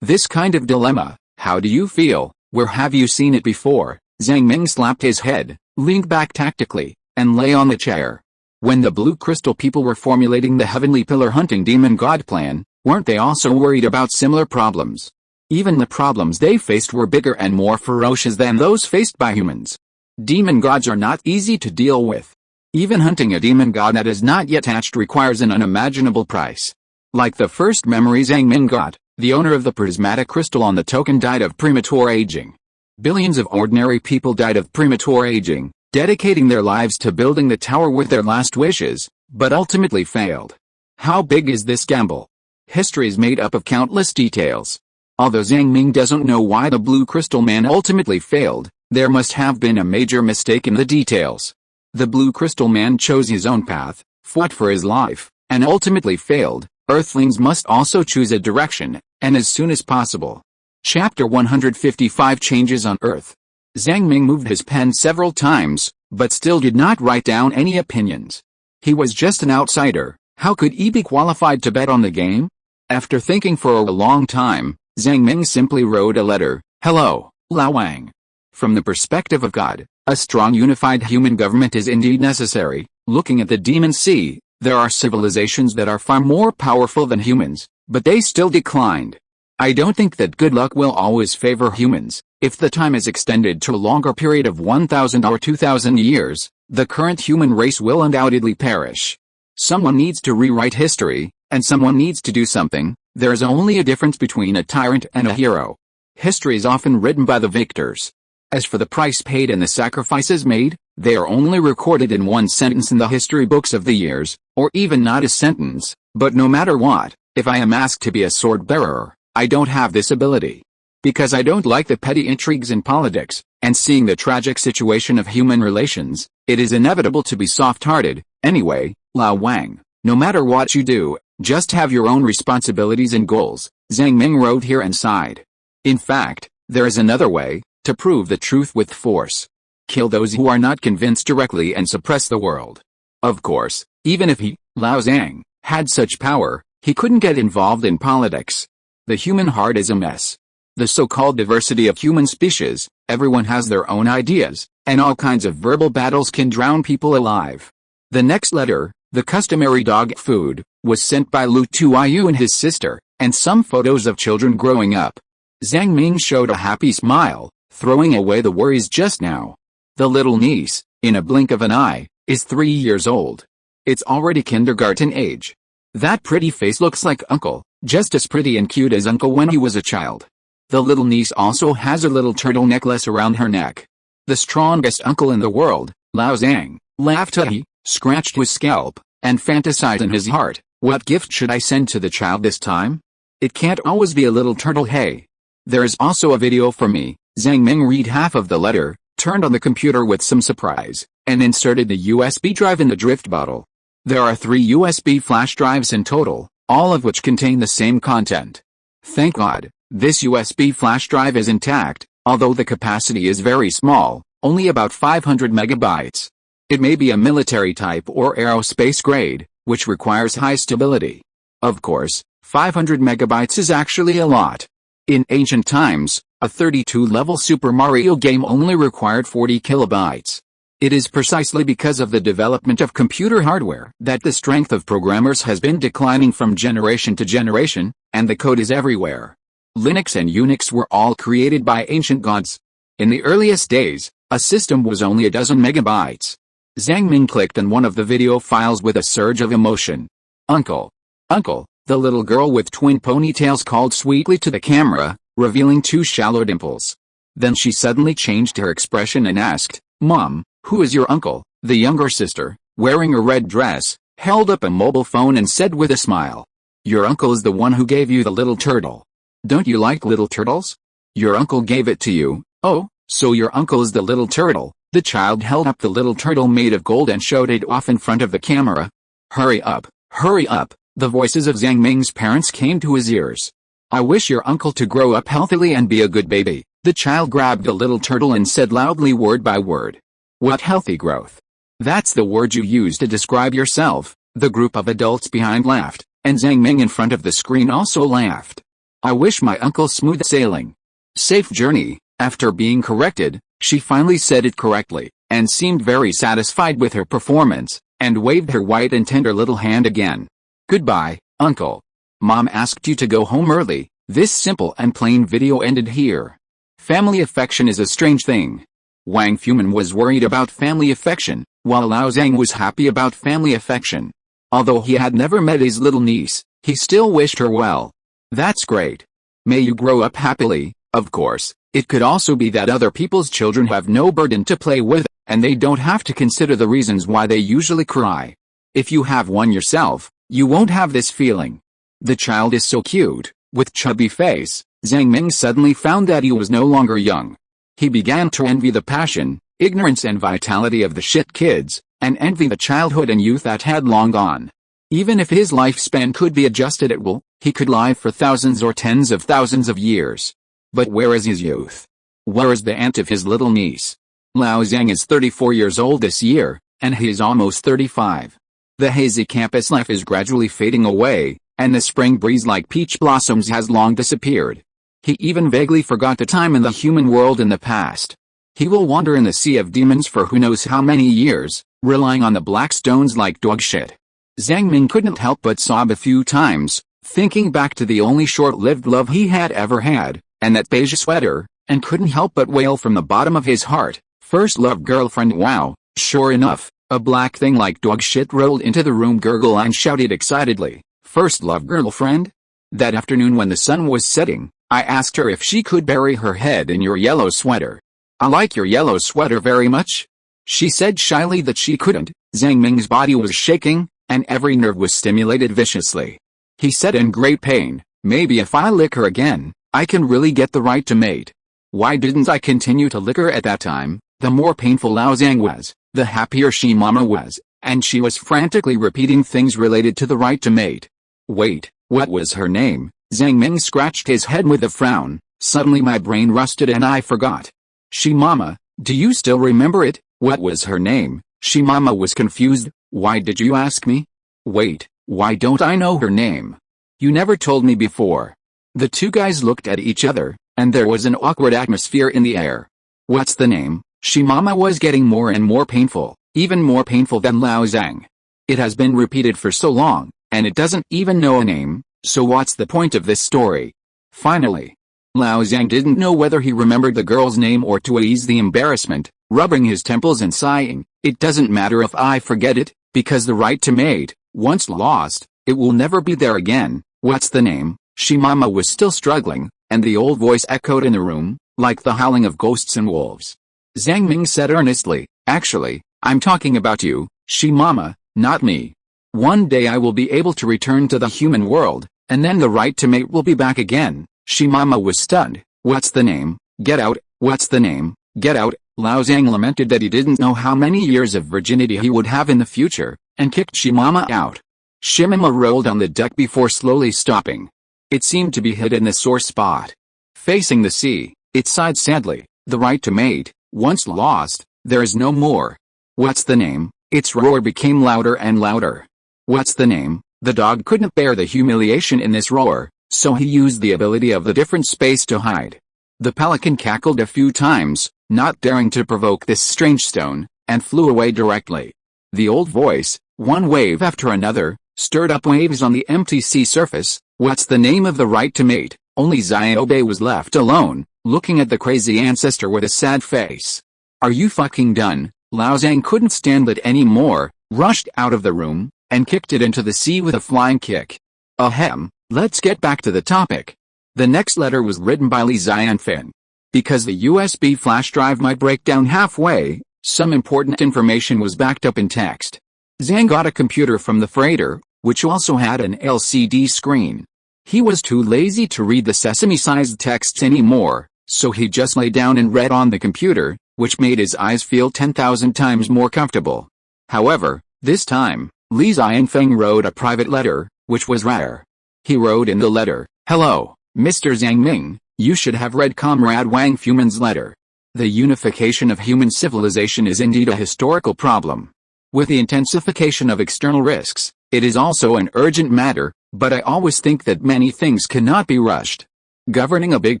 This kind of dilemma, how do you feel? Where have you seen it before? Zhang Ming slapped his head, leaned back tactically, and lay on the chair. When the Blue Crystal people were formulating the Heavenly Pillar hunting demon god plan, weren't they also worried about similar problems? Even the problems they faced were bigger and more ferocious than those faced by humans. Demon gods are not easy to deal with. Even hunting a demon god that is not yet hatched requires an unimaginable price. Like the first memory Zhang Ming got, the owner of the prismatic crystal on the token died of premature aging. Billions of ordinary people died of premature aging, dedicating their lives to building the tower with their last wishes, but ultimately failed. How big is this gamble? History is made up of countless details. Although Zhang Ming doesn't know why the Blue Crystal Man ultimately failed, there must have been a major mistake in the details. The Blue Crystal Man chose his own path, fought for his life, and ultimately failed. Earthlings must also choose a direction, and as soon as possible. Chapter 155 Changes on Earth. Zhang Ming moved his pen several times, but still did not write down any opinions. He was just an outsider. How could he be qualified to bet on the game? After thinking for a long time, Zhang Ming simply wrote a letter. Hello, Lao Wang. From the perspective of God, a strong unified human government is indeed necessary. Looking at the Demon Sea, there are civilizations that are far more powerful than humans, but they still declined. I don't think that good luck will always favor humans. If the time is extended to a longer period of 1,000 or 2,000 years, the current human race will undoubtedly perish. Someone needs to rewrite history, and someone needs to do something. There is only a difference between a tyrant and a hero. History is often written by the victors. As for the price paid and the sacrifices made, they are only recorded in one sentence in the history books of the years, or even not a sentence. But no matter what, if I am asked to be a sword bearer, I don't have this ability. Because I don't like the petty intrigues in politics, and seeing the tragic situation of human relations, it is inevitable to be soft-hearted. Anyway, Lao Wang, no matter what you do, just have your own responsibilities and goals, Zhang Ming wrote here and sighed. In fact, there is another way to prove the truth with force. Kill those who are not convinced directly and suppress the world. Of course, even if he, Lao Zhang, had such power, he couldn't get involved in politics. The human heart is a mess. The so-called diversity of human species, everyone has their own ideas, and all kinds of verbal battles can drown people alive. The next letter, the customary dog food, was sent by Lu Tuiyu and his sister, and some photos of children growing up. Zhang Ming showed a happy smile, throwing away the worries just now. The little niece, in a blink of an eye, is 3 years old. It's already kindergarten age. That pretty face looks like Uncle, just as pretty and cute as Uncle when he was a child. The little niece also has a little turtle necklace around her neck. The strongest uncle in the world, Lao Zhang, laughed. He scratched his scalp, and fantasized in his heart, what gift should I send to the child this time? It can't always be a little turtle, hey. There is also a video for me. Zhang Ming read half of the letter, turned on the computer with some surprise, and inserted the USB drive in the drift bottle. There are 3 USB flash drives in total, all of which contain the same content. Thank God, this USB flash drive is intact, although the capacity is very small, only about 500 megabytes. It may be a military type or aerospace grade, which requires high stability. Of course, 500 megabytes is actually a lot. In ancient times, a 32-level Super Mario game only required 40 kilobytes. It is precisely because of the development of computer hardware that the strength of programmers has been declining from generation to generation, and the code is everywhere. Linux and Unix were all created by ancient gods. In the earliest days, a system was only a dozen megabytes. Zhang Ming clicked on one of the video files with a surge of emotion. Uncle. Uncle, the little girl with twin ponytails called sweetly to the camera, revealing 2 shallow dimples. Then she suddenly changed her expression and asked, Mom, who is your uncle? The younger sister, wearing a red dress, held up a mobile phone and said with a smile, "Your uncle is the one who gave you the little turtle. Don't you like little turtles? Your uncle gave it to you." "Oh, so your uncle is the little turtle." The child held up the little turtle made of gold and showed it off in front of the camera. Hurry up, hurry up. The voices of Zhang Ming's parents came to his ears. "I wish your uncle to grow up healthily and be a good baby." The child grabbed the little turtle and said loudly word by word, "What healthy growth? That's the word you use to describe yourself." The group of adults behind laughed, and Zhang Ming in front of the screen also laughed. "I wish my uncle smooth sailing. Safe journey." After being corrected, she finally said it correctly, and seemed very satisfied with her performance, and waved her white and tender little hand again. "Goodbye, uncle. Mom asked you to go home early." This simple and plain video ended here. Family affection is a strange thing. Wang Fuman was worried about family affection, while Lao Zhang was happy about family affection. Although he had never met his little niece, he still wished her well. "That's great. May you grow up happily." Of course, it could also be that other people's children have no burden to play with, and they don't have to consider the reasons why they usually cry. If you have one yourself, you won't have this feeling. The child is so cute, with chubby face. Zhang Ming suddenly found that he was no longer young. He began to envy the passion, ignorance and vitality of the shit kids, and envy the childhood and youth that had long gone. Even if his lifespan could be adjusted at will, he could live for thousands or tens of thousands of years. But where is his youth? Where is the aunt of his little niece? Lao Zhang is 34 years old this year, and he is almost 35. The hazy campus life is gradually fading away, and the spring breeze like peach blossoms has long disappeared. He even vaguely forgot the time in the human world in the past. He will wander in the sea of demons for who knows how many years, relying on the black stones like dog shit. Zhang Ming couldn't help but sob a few times, thinking back to the only short-lived love he had ever had, and that beige sweater, and couldn't help but wail from the bottom of his heart, "First love girlfriend." Wow. Sure enough, a black thing like dog shit rolled into the room, gurgled and shouted excitedly, "First love girlfriend?" That afternoon when the sun was setting, I asked her if she could bury her head in your yellow sweater. "I like your yellow sweater very much." She said shyly that she couldn't. Zhang Ming's body was shaking, and every nerve was stimulated viciously. He said in great pain, "Maybe if I lick her again, I can really get the right to mate." Why didn't I continue to lick her at that time? The more painful Lao Zhang was, the happier she mama was, and she was frantically repeating things related to the right to mate. Wait, what was her name? Zhang Ming scratched his head with a frown. Suddenly my brain rusted and I forgot. She mama, do you still remember it? What was her name? She mama was confused. Why did you ask me? Wait, why don't I know her name? You never told me before. The two guys looked at each other, and there was an awkward atmosphere in the air. What's the name? She mama was getting more and more painful, even more painful than Lao Zhang. It has been repeated for so long, and it doesn't even know a name, so what's the point of this story? Finally, Lao Zhang didn't know whether he remembered the girl's name or to ease the embarrassment, rubbing his temples and sighing, "It doesn't matter if I forget it, because the right to mate, once lost, it will never be there again." What's the name? She mama was still struggling, and the old voice echoed in the room, like the howling of ghosts and wolves. Zhang Ming said earnestly, "Actually, I'm talking about you, she mama, not me. One day I will be able to return to the human world, and then the right to mate will be back again." She mama was stunned. What's the name? Get out. What's the name? Get out. Lao Zhang lamented that he didn't know how many years of virginity he would have in the future, and kicked she mama out. She mama rolled on the deck before slowly stopping. It seemed to be hit in the sore spot. Facing the sea, it sighed sadly. The right to mate, once lost, there is no more. What's the name? Its roar became louder and louder. What's the name? The dog couldn't bear the humiliation in this roar, so he used the ability of the different space to hide. The pelican cackled a few times, not daring to provoke this strange stone, and flew away directly. The old voice, one wave after another, stirred up waves on the empty sea surface. What's the name of the right to mate? Only Xiaobei was left alone, looking at the crazy ancestor with a sad face. Are you fucking done? Lao Zhang couldn't stand it anymore, rushed out of the room, and kicked it into the sea with a flying kick. Ahem, let's get back to the topic. The next letter was written by Li Xianfin. Because the USB flash drive might break down halfway, some important information was backed up in text. Zhang got a computer from the freighter, which also had an LCD screen. He was too lazy to read the sesame-sized texts anymore, so he just lay down and read on the computer, which made his eyes feel 10,000 times more comfortable. However, this time, Li Xianfeng wrote a private letter, which was rare. He wrote in the letter, "Hello, Mr. Zhang Ming, you should have read Comrade Wang Fumin's letter. The unification of human civilization is indeed a historical problem. With the intensification of external risks, it is also an urgent matter, but I always think that many things cannot be rushed. Governing a big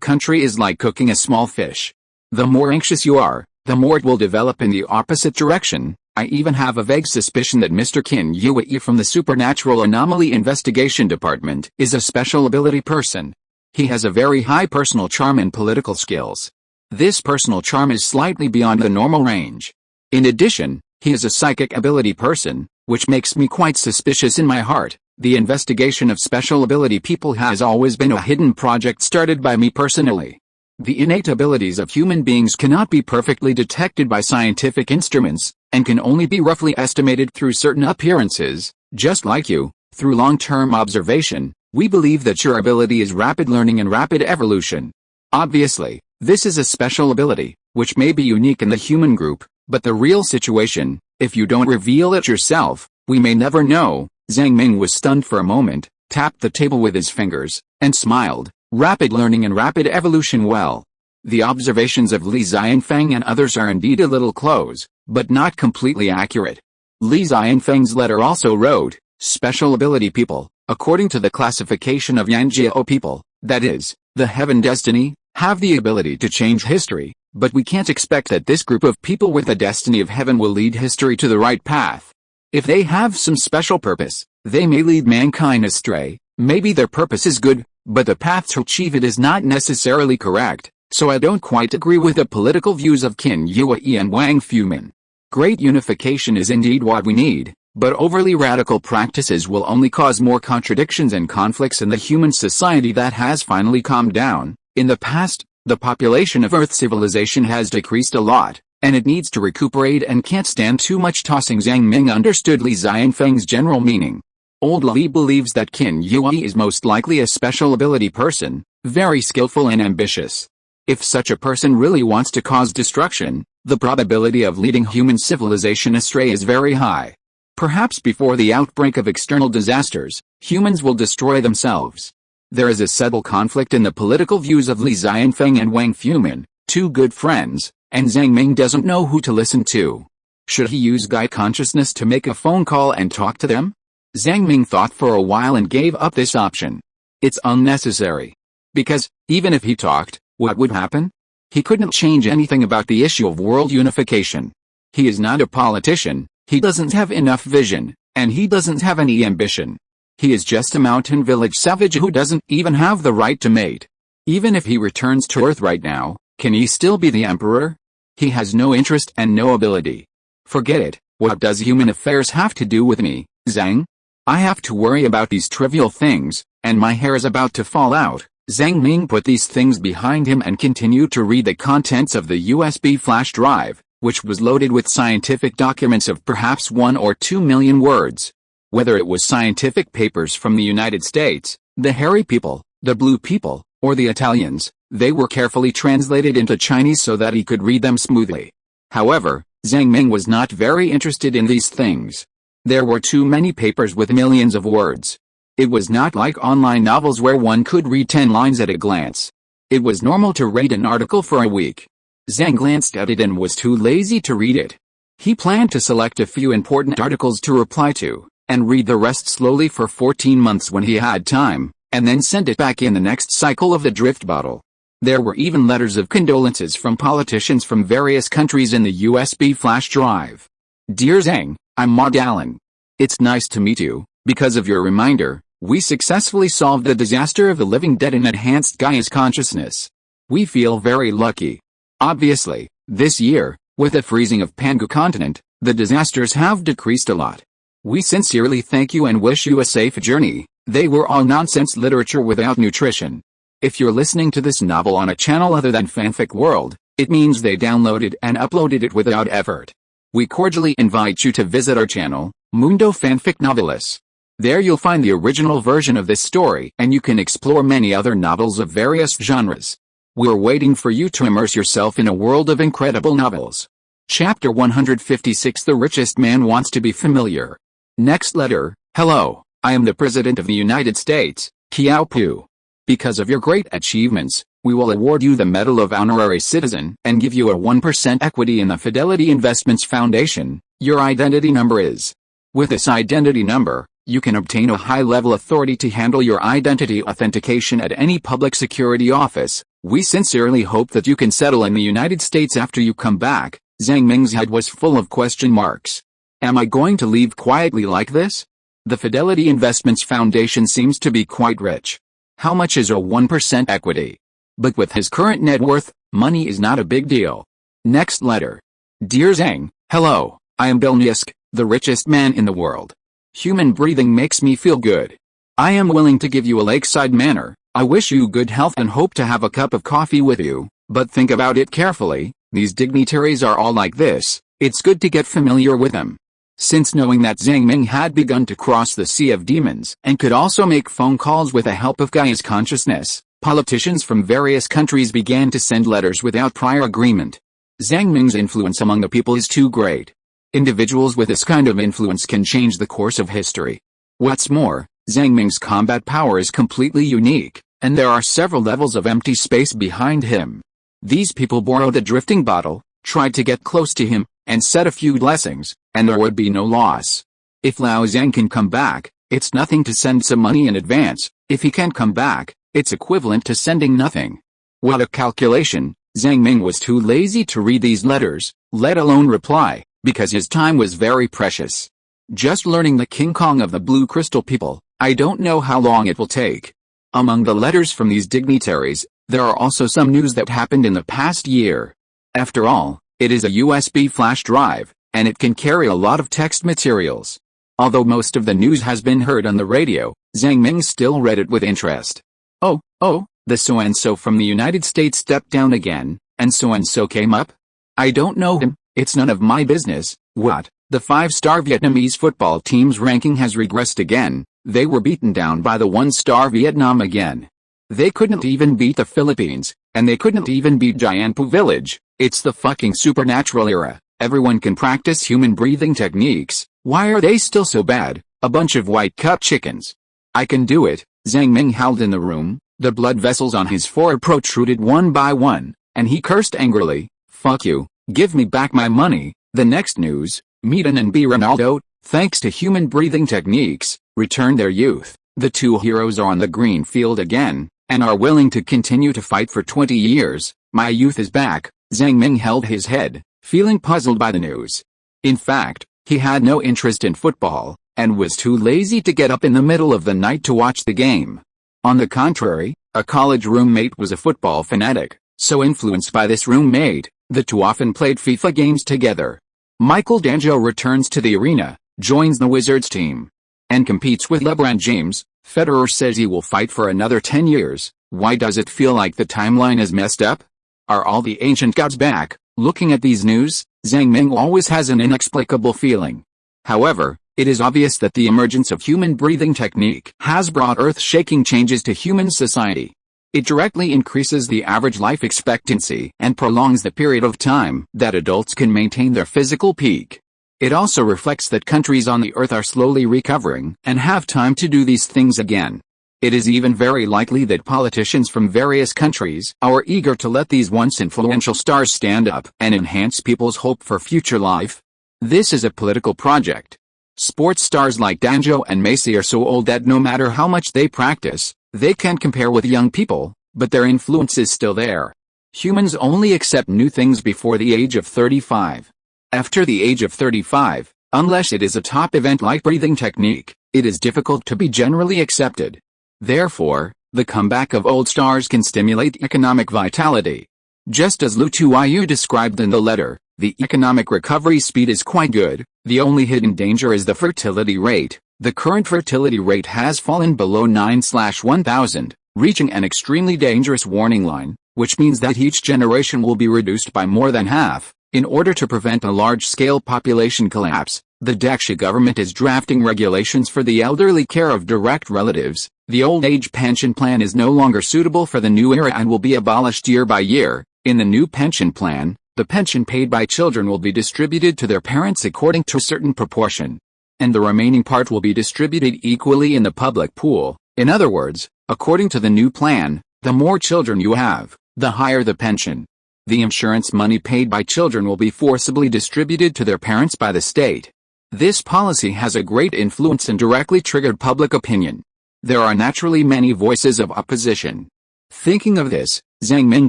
country is like cooking a small fish. The more anxious you are, the more it will develop in the opposite direction. I even have a vague suspicion that Mr. Qin Yue from the Supernatural Anomaly Investigation Department is a special ability person. He has a very high personal charm and political skills. This personal charm is slightly beyond the normal range. In addition, he is a psychic ability person, which makes me quite suspicious in my heart. The investigation of special ability people has always been a hidden project started by me personally. The innate abilities of human beings cannot be perfectly detected by scientific instruments, and can only be roughly estimated through certain appearances. Just like you, through long-term observation, we believe that your ability is rapid learning and rapid evolution. Obviously, this is a special ability, which may be unique in the human group, but the real situation, if you don't reveal it yourself, we may never know." Zhang Ming was stunned for a moment, tapped the table with his fingers, and smiled. Rapid learning and rapid evolution. Well, the observations of Li Xianfeng and others are indeed a little close, but not completely accurate. Li Xianfeng's letter also wrote, "Special ability people, according to the classification of Yanjiao people, that is, the heaven destiny, have the ability to change history, but we can't expect that this group of people with the destiny of heaven will lead history to the right path. If they have some special purpose, they may lead mankind astray. Maybe their purpose is good, but the path to achieve it is not necessarily correct, so I don't quite agree with the political views of Qin Yue and Wang Fumin. Great unification is indeed what we need, but overly radical practices will only cause more contradictions and conflicts in the human society that has finally calmed down. In the past, the population of Earth civilization has decreased a lot, and it needs to recuperate and can't stand too much tossing." Zhang Ming understood Li Xianfeng's general meaning. Old Li believes that Qin Yue is most likely a special ability person, very skillful and ambitious. If such a person really wants to cause destruction, the probability of leading human civilization astray is very high. Perhaps before the outbreak of external disasters, humans will destroy themselves. There is a subtle conflict in the political views of Li Xianfeng and Wang Fumin, two good friends, and Zhang Ming doesn't know who to listen to. Should he use Guy consciousness to make a phone call and talk to them? Zhang Ming thought for a while and gave up this option. It's unnecessary. Because, even if he talked, what would happen? He couldn't change anything about the issue of world unification. He is not a politician, he doesn't have enough vision, and he doesn't have any ambition. He is just a mountain village savage who doesn't even have the right to mate. Even if he returns to Earth right now, can he still be the emperor? He has no interest and no ability. Forget it. What does human affairs have to do with me, Zhang? I have to worry about these trivial things, and my hair is about to fall out. Zhang Ming put these things behind him and continued to read the contents of the USB flash drive, which was loaded with scientific documents of perhaps 1 or 2 million words. Whether it was scientific papers from the United States, the hairy people, the blue people, or the Italians, they were carefully translated into Chinese so that he could read them smoothly. However, Zhang Ming was not very interested in these things. There were too many papers with millions of words. It was not like online novels where one could read 10 lines at a glance. It was normal to read an article for a week. Zhang glanced at it and was too lazy to read it. He planned to select a few important articles to reply to, and read the rest slowly for 14 months when he had time, and then send it back in the next cycle of the drift bottle. There were even letters of condolences from politicians from various countries in the USB flash drive. Dear Zhang, I'm Maud Allen. It's nice to meet you. Because of your reminder, we successfully solved the disaster of the living dead and enhanced Gaia's consciousness. We feel very lucky. Obviously, this year, with the freezing of Pangu continent, the disasters have decreased a lot. We sincerely thank you and wish you a safe journey. They were all nonsense literature without nutrition. If you're listening to this novel on a channel other than Fanfic World, it means they downloaded and uploaded it without effort. We cordially invite you to visit our channel, Mundo Fanfic Novelis. There you'll find the original version of this story, and you can explore many other novels of various genres. We're waiting for you to immerse yourself in a world of incredible novels. Chapter 156. The richest man wants to be familiar. Next letter. Hello, I am the President of the United States, Kiao Pu. Because of your great achievements, we will award you the Medal of Honorary Citizen and give you a 1% equity in the Fidelity Investments Foundation. Your identity number is. With this identity number, you can obtain a high-level authority to handle your identity authentication at any public security office. We sincerely hope that you can settle in the United States after you come back. Zhang Ming's head was full of question marks. Am I going to leave quietly like this? The Fidelity Investments Foundation seems to be quite rich. How much is a 1% equity? But with his current net worth, money is not a big deal. Next letter. Dear Zhang, hello, I am Belnisk, the richest man in the world. Human breathing makes me feel good. I am willing to give you a lakeside manor. I wish you good health and hope to have a cup of coffee with you, but think about it carefully. These dignitaries are all like this. It's good to get familiar with them. Since knowing that Zhang Ming had begun to cross the sea of demons and could also make phone calls with the help of Gaia's consciousness, politicians from various countries began to send letters without prior agreement. Zhang Ming's influence among the people is too great. Individuals with this kind of influence can change the course of history. What's more, Zhang Ming's combat power is completely unique, and there are several levels of empty space behind him. These people borrowed a drifting bottle, tried to get close to him, and said a few blessings, and there would be no loss. If Lao Zhang can come back, it's nothing to send some money in advance. If he can't come back, it's equivalent to sending nothing. What a calculation! Zhang Ming was too lazy to read these letters, let alone reply, because his time was very precious. Just learning the King Kong of the Blue Crystal people, I don't know how long it will take. Among the letters from these dignitaries, there are also some news that happened in the past year. After all, it is a USB flash drive, and it can carry a lot of text materials. Although most of the news has been heard on the radio, Zhang Ming still read it with interest. Oh, the so-and-so from the United States stepped down again, and so-and-so came up? I don't know him, it's none of my business. What? The 5-star Vietnamese football team's ranking has regressed again. They were beaten down by the 1-star Vietnam again. They couldn't even beat the Philippines, and they couldn't even beat Jianpu Village. It's the fucking supernatural era. Everyone can practice human breathing techniques. Why are they still so bad? A bunch of white-cup chickens. I can do it. Zhang Ming howled in the room. The blood vessels on his forehead protruded one by one, and he cursed angrily. Fuck you. Give me back my money. The next news. Medan and B. Ronaldo, thanks to human breathing techniques, returned their youth. The two heroes are on the green field again, and are willing to continue to fight for 20 years. My youth is back. Zhang Ming held his head, feeling puzzled by the news. In fact, he had no interest in football, and was too lazy to get up in the middle of the night to watch the game. On the contrary, a college roommate was a football fanatic, so influenced by this roommate, the two often played FIFA games together. Michael D'Angelo returns to the arena, joins the Wizards team, and competes with LeBron James. Federer says he will fight for another 10 years. Why does it feel like the timeline is messed up? Are all the ancient gods back? Looking at these news, Zhang Ming always has an inexplicable feeling. However, it is obvious that the emergence of human breathing technique has brought earth-shaking changes to human society. It directly increases the average life expectancy and prolongs the period of time that adults can maintain their physical peak. It also reflects that countries on the earth are slowly recovering and have time to do these things again. It is even very likely that politicians from various countries are eager to let these once influential stars stand up and enhance people's hope for future life. This is a political project. Sports stars like D'Angelo and Messi are so old that no matter how much they practice, they can't compare with young people, but their influence is still there. Humans only accept new things before the age of 35. After the age of 35, unless it is a top event like breathing technique, it is difficult to be generally accepted. Therefore, the comeback of old stars can stimulate economic vitality. Just as Lu Tuiyu described in the letter, the economic recovery speed is quite good. The only hidden danger is the fertility rate. The current fertility rate has fallen below 9/1000, reaching an extremely dangerous warning line, which means that each generation will be reduced by more than half. In order to prevent a large-scale population collapse, The Daksha government is drafting regulations for the elderly care of direct relatives. The old age pension plan is no longer suitable for the new era and will be abolished year by year. In the new pension plan, the pension paid by children will be distributed to their parents according to a certain proportion, and the remaining part will be distributed equally in the public pool. In other words, according to the new plan, the more children you have, the higher the pension. The insurance money paid by children will be forcibly distributed to their parents by the state. This policy has a great influence and directly triggered public opinion. There are naturally many voices of opposition. Thinking of this, Zhang Ming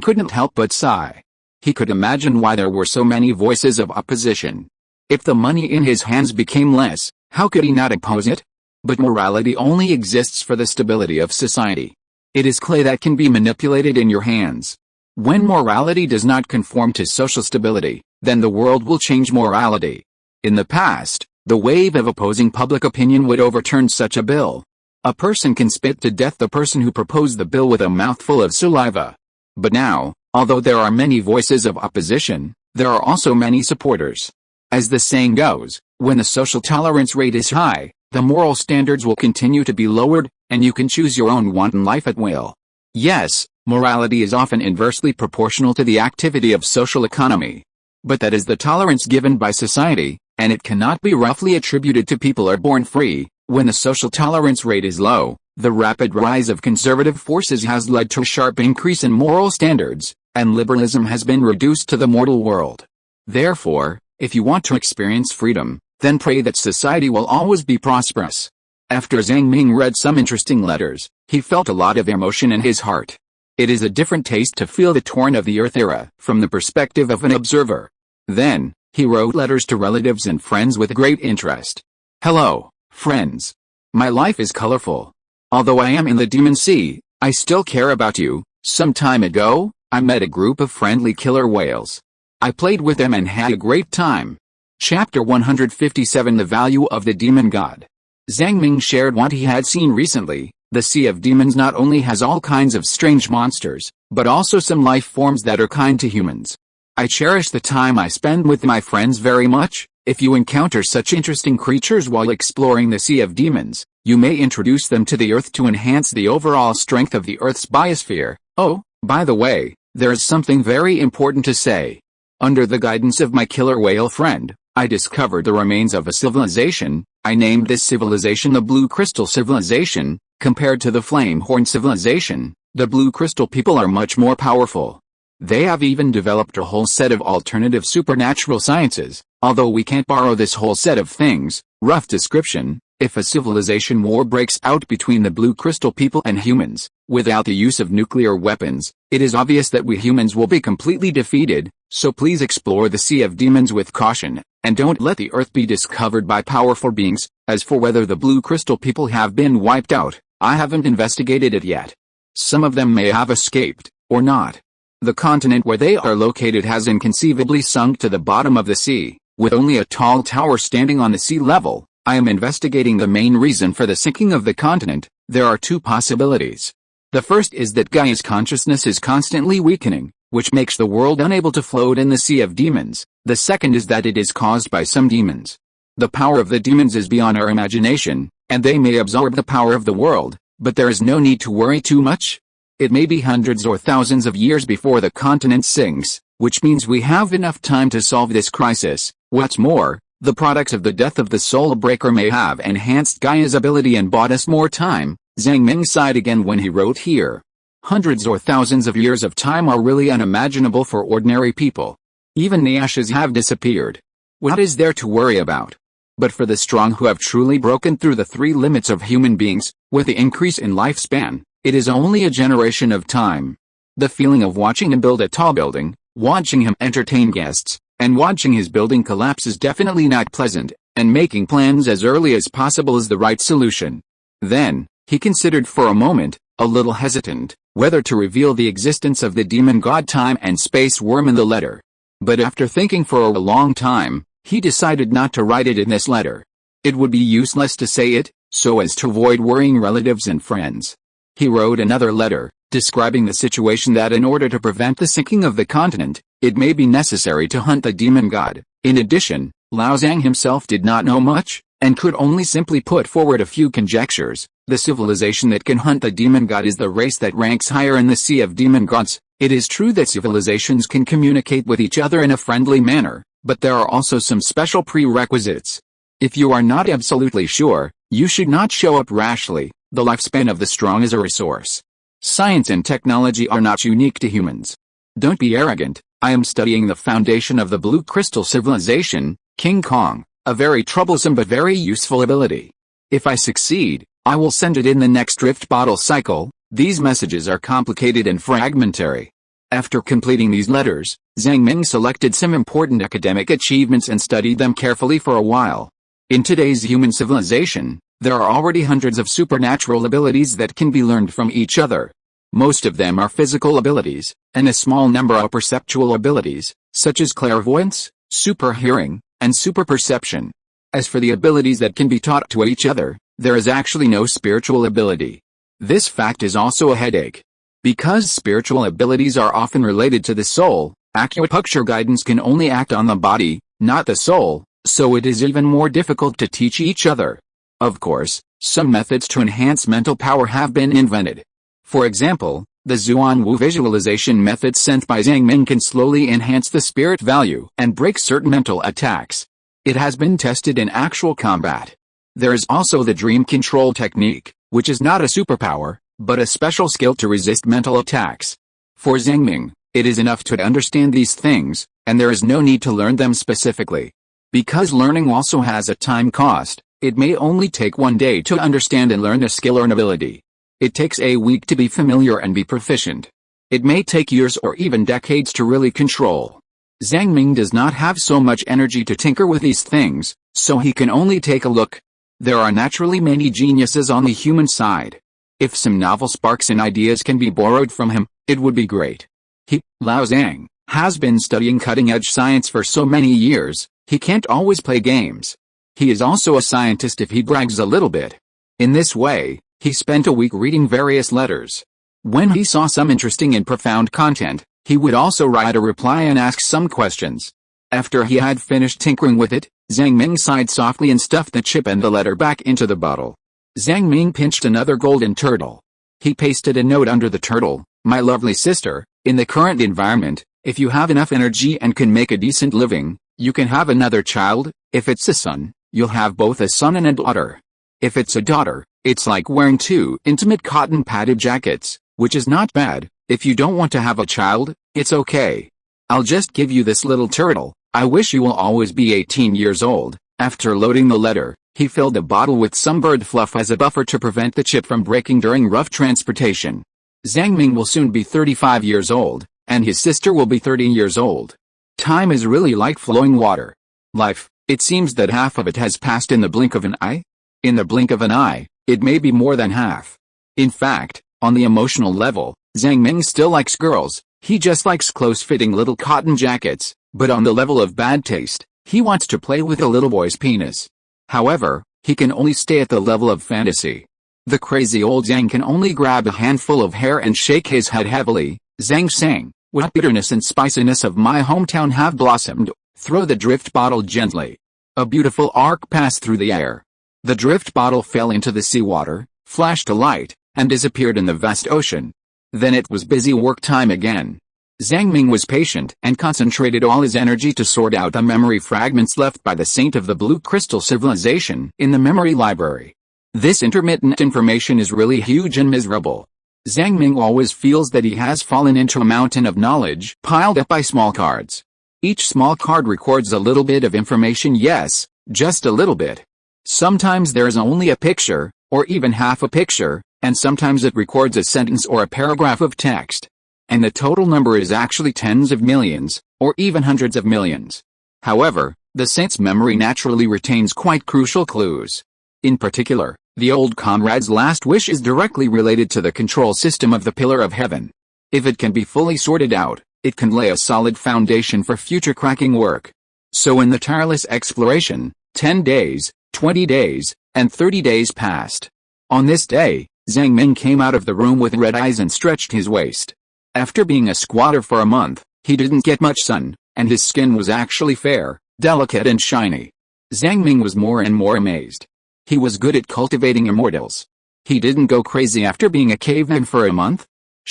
couldn't help but sigh. He could imagine why there were so many voices of opposition. If the money in his hands became less, how could he not oppose it? But morality only exists for the stability of society. It is clay that can be manipulated in your hands. When morality does not conform to social stability, then the world will change morality. In the past, the wave of opposing public opinion would overturn such a bill. A person can spit to death the person who proposed the bill with a mouthful of saliva. But now, although there are many voices of opposition, there are also many supporters. As the saying goes, when the social tolerance rate is high, the moral standards will continue to be lowered, and you can choose your own wanton life at will. Yes, morality is often inversely proportional to the activity of social economy. But that is the tolerance given by society, and it cannot be roughly attributed to people are born free. When the social tolerance rate is low, the rapid rise of conservative forces has led to a sharp increase in moral standards, and liberalism has been reduced to the mortal world. Therefore, if you want to experience freedom, then pray that society will always be prosperous. After Zhang Ming read some interesting letters, he felt a lot of emotion in his heart. It is a different taste to feel the torn of the earth era from the perspective of an observer. Then, he wrote letters to relatives and friends with great interest. Hello, friends. My life is colorful. Although I am in the demon sea, I still care about you. Some time ago, I met a group of friendly killer whales. I played with them and had a great time. Chapter 157 The Value of the Demon God. Zhang Ming shared what he had seen recently. The Sea of Demons not only has all kinds of strange monsters, but also some life forms that are kind to humans. I cherish the time I spend with my friends very much. If you encounter such interesting creatures while exploring the Sea of Demons, you may introduce them to the Earth to enhance the overall strength of the Earth's biosphere. Oh, by the way, there is something very important to say. Under the guidance of my killer whale friend, I discovered the remains of a civilization. I named this civilization the Blue Crystal Civilization. Compared to the Flame Horn Civilization, the Blue Crystal people are much more powerful. They have even developed a whole set of alternative supernatural sciences. Although we can't borrow this whole set of things, rough description, if a civilization war breaks out between the Blue Crystal people and humans, without the use of nuclear weapons, it is obvious that we humans will be completely defeated, so please explore the Sea of Demons with caution, and don't let the Earth be discovered by powerful beings. As for whether the Blue Crystal people have been wiped out, I haven't investigated it yet. Some of them may have escaped, or not. The continent where they are located has inconceivably sunk to the bottom of the sea, with only a tall tower standing on the sea level. I am investigating the main reason for the sinking of the continent. There are two possibilities. The first is that Gaia's consciousness is constantly weakening, which makes the world unable to float in the Sea of Demons. The second is that it is caused by some demons. The power of the demons is beyond our imagination, and they may absorb the power of the world, but there is no need to worry too much. It may be hundreds or thousands of years before the continent sinks, which means we have enough time to solve this crisis. What's more, the products of the death of the soul breaker may have enhanced Gaia's ability and bought us more time. Zhang Ming sighed again when he wrote here. Hundreds or thousands of years of time are really unimaginable for ordinary people. Even the ashes have disappeared. What is there to worry about? But for the strong who have truly broken through the three limits of human beings, with the increase in lifespan, it is only a generation of time. The feeling of watching him build a tall building, watching him entertain guests, and watching his building collapse is definitely not pleasant, and making plans as early as possible is the right solution. Then, he considered for a moment, a little hesitant, whether to reveal the existence of the demon god Time and Space Worm in the letter. But after thinking for a long time, he decided not to write it in this letter. It would be useless to say it, so as to avoid worrying relatives and friends. He wrote another letter, describing the situation that in order to prevent the sinking of the continent, it may be necessary to hunt the demon god. In addition, Lao Zhang himself did not know much, and could only simply put forward a few conjectures. The civilization that can hunt the demon god is the race that ranks higher in the sea of demon gods. It is true that civilizations can communicate with each other in a friendly manner, but there are also some special prerequisites. If you are not absolutely sure, you should not show up rashly. The lifespan of the strong is a resource. Science and technology are not unique to humans. Don't be arrogant. I am studying the foundation of the blue crystal civilization, King Kong, a very troublesome but very useful ability. If I succeed, I will send it in the next drift bottle cycle. These messages are complicated and fragmentary. After completing these letters, Zhang Ming selected some important academic achievements and studied them carefully for a while. In today's human civilization, there are already hundreds of supernatural abilities that can be learned from each other. Most of them are physical abilities, and a small number are perceptual abilities, such as clairvoyance, super hearing, and super perception. As for the abilities that can be taught to each other, there is actually no spiritual ability. This fact is also a headache. Because spiritual abilities are often related to the soul, acupuncture guidance can only act on the body, not the soul, so it is even more difficult to teach each other. Of course, some methods to enhance mental power have been invented. For example, the Zhuan Wu visualization method sent by Zhang Ming can slowly enhance the spirit value and break certain mental attacks. It has been tested in actual combat. There is also the dream control technique, which is not a superpower, but a special skill to resist mental attacks. For Zhang Ming, it is enough to understand these things, and there is no need to learn them specifically. Because learning also has a time cost, it may only take one day to understand and learn a skill or an ability. It takes a week to be familiar and be proficient. It may take years or even decades to really control. Zhang Ming does not have so much energy to tinker with these things, so he can only take a look. There are naturally many geniuses on the human side. If some novel sparks and ideas can be borrowed from him, it would be great. He, Lao Zhang, has been studying cutting-edge science for so many years, he can't always play games. He is also a scientist if he brags a little bit. In this way, he spent a week reading various letters. When he saw some interesting and profound content, he would also write a reply and ask some questions. After he had finished tinkering with it, Zhang Ming sighed softly and stuffed the chip and the letter back into the bottle. Zhang Ming pinched another golden turtle. He pasted a note under the turtle. My lovely sister, in the current environment, if you have enough energy and can make a decent living, you can have another child. If it's a son, you'll have both a son and a daughter. If it's a daughter, it's like wearing two intimate cotton padded jackets, which is not bad. If you don't want to have a child, it's okay. I'll just give you this little turtle. I wish you will always be 18 years old. After loading the letter, he filled the bottle with some bird fluff as a buffer to prevent the chip from breaking during rough transportation. Zhang Ming will soon be 35 years old, and his sister will be 30 years old. Time is really like flowing water. Life, it seems that half of it has passed in the blink of an eye. In the blink of an eye, it may be more than half. In fact, on the emotional level, Zhang Ming still likes girls. He just likes close-fitting little cotton jackets, but on the level of bad taste, he wants to play with a little boy's penis. However, he can only stay at the level of fantasy. The crazy old Zhang can only grab a handful of hair and shake his head heavily. Zhang sang, what bitterness and spiciness of my hometown have blossomed. Throw the drift bottle gently. A beautiful arc passed through the air. The drift bottle fell into the seawater, flashed a light, and disappeared in the vast ocean. Then it was busy work time again. Zhang Ming was patient and concentrated all his energy to sort out the memory fragments left by the saint of the blue crystal civilization in the memory library. This intermittent information is really huge and miserable. Zhang Ming always feels that he has fallen into a mountain of knowledge piled up by small cards. Each small card records a little bit of information, yes, just a little bit. Sometimes there is only a picture, or even half a picture, and sometimes it records a sentence or a paragraph of text. And the total number is actually tens of millions, or even hundreds of millions. However, the saint's memory naturally retains quite crucial clues. In particular, the old comrade's last wish is directly related to the control system of the Pillar of Heaven. If it can be fully sorted out, it can lay a solid foundation for future cracking work. So in the tireless exploration, 10 days, 20 days, and 30 days passed. On this day, Zhang Ming came out of the room with red eyes and stretched his waist. After being a squatter for a month, he didn't get much sun, and his skin was actually fair, delicate and shiny. Zhang Ming was more and more amazed. He was good at cultivating immortals. He didn't go crazy after being a caveman for a month?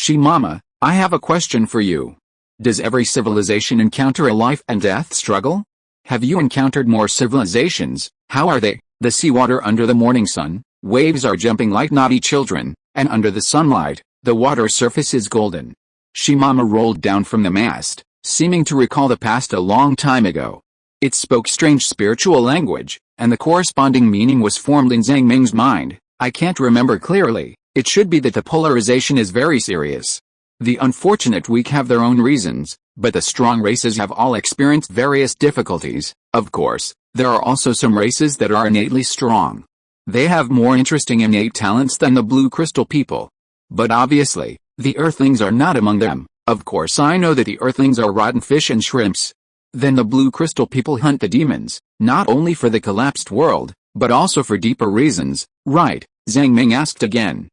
Mama, I have a question for you. Does every civilization encounter a life and death struggle? Have you encountered more civilizations? How are they? The seawater under the morning sun, waves are jumping like naughty children, and under the sunlight, the water surface is golden. Mama rolled down from the mast, seeming to recall the past a long time ago. It spoke strange spiritual language, and the corresponding meaning was formed in Zhang Ming's mind. I can't remember clearly. It should be that the polarization is very serious. The unfortunate weak have their own reasons, but the strong races have all experienced various difficulties. Of course, there are also some races that are innately strong. They have more interesting innate talents than the blue crystal people. But obviously, the earthlings are not among them. Of course I know that the earthlings are rotten fish and shrimps. Then the blue crystal people hunt the demons, not only for the collapsed world, but also for deeper reasons, right? Zhang Ming asked again.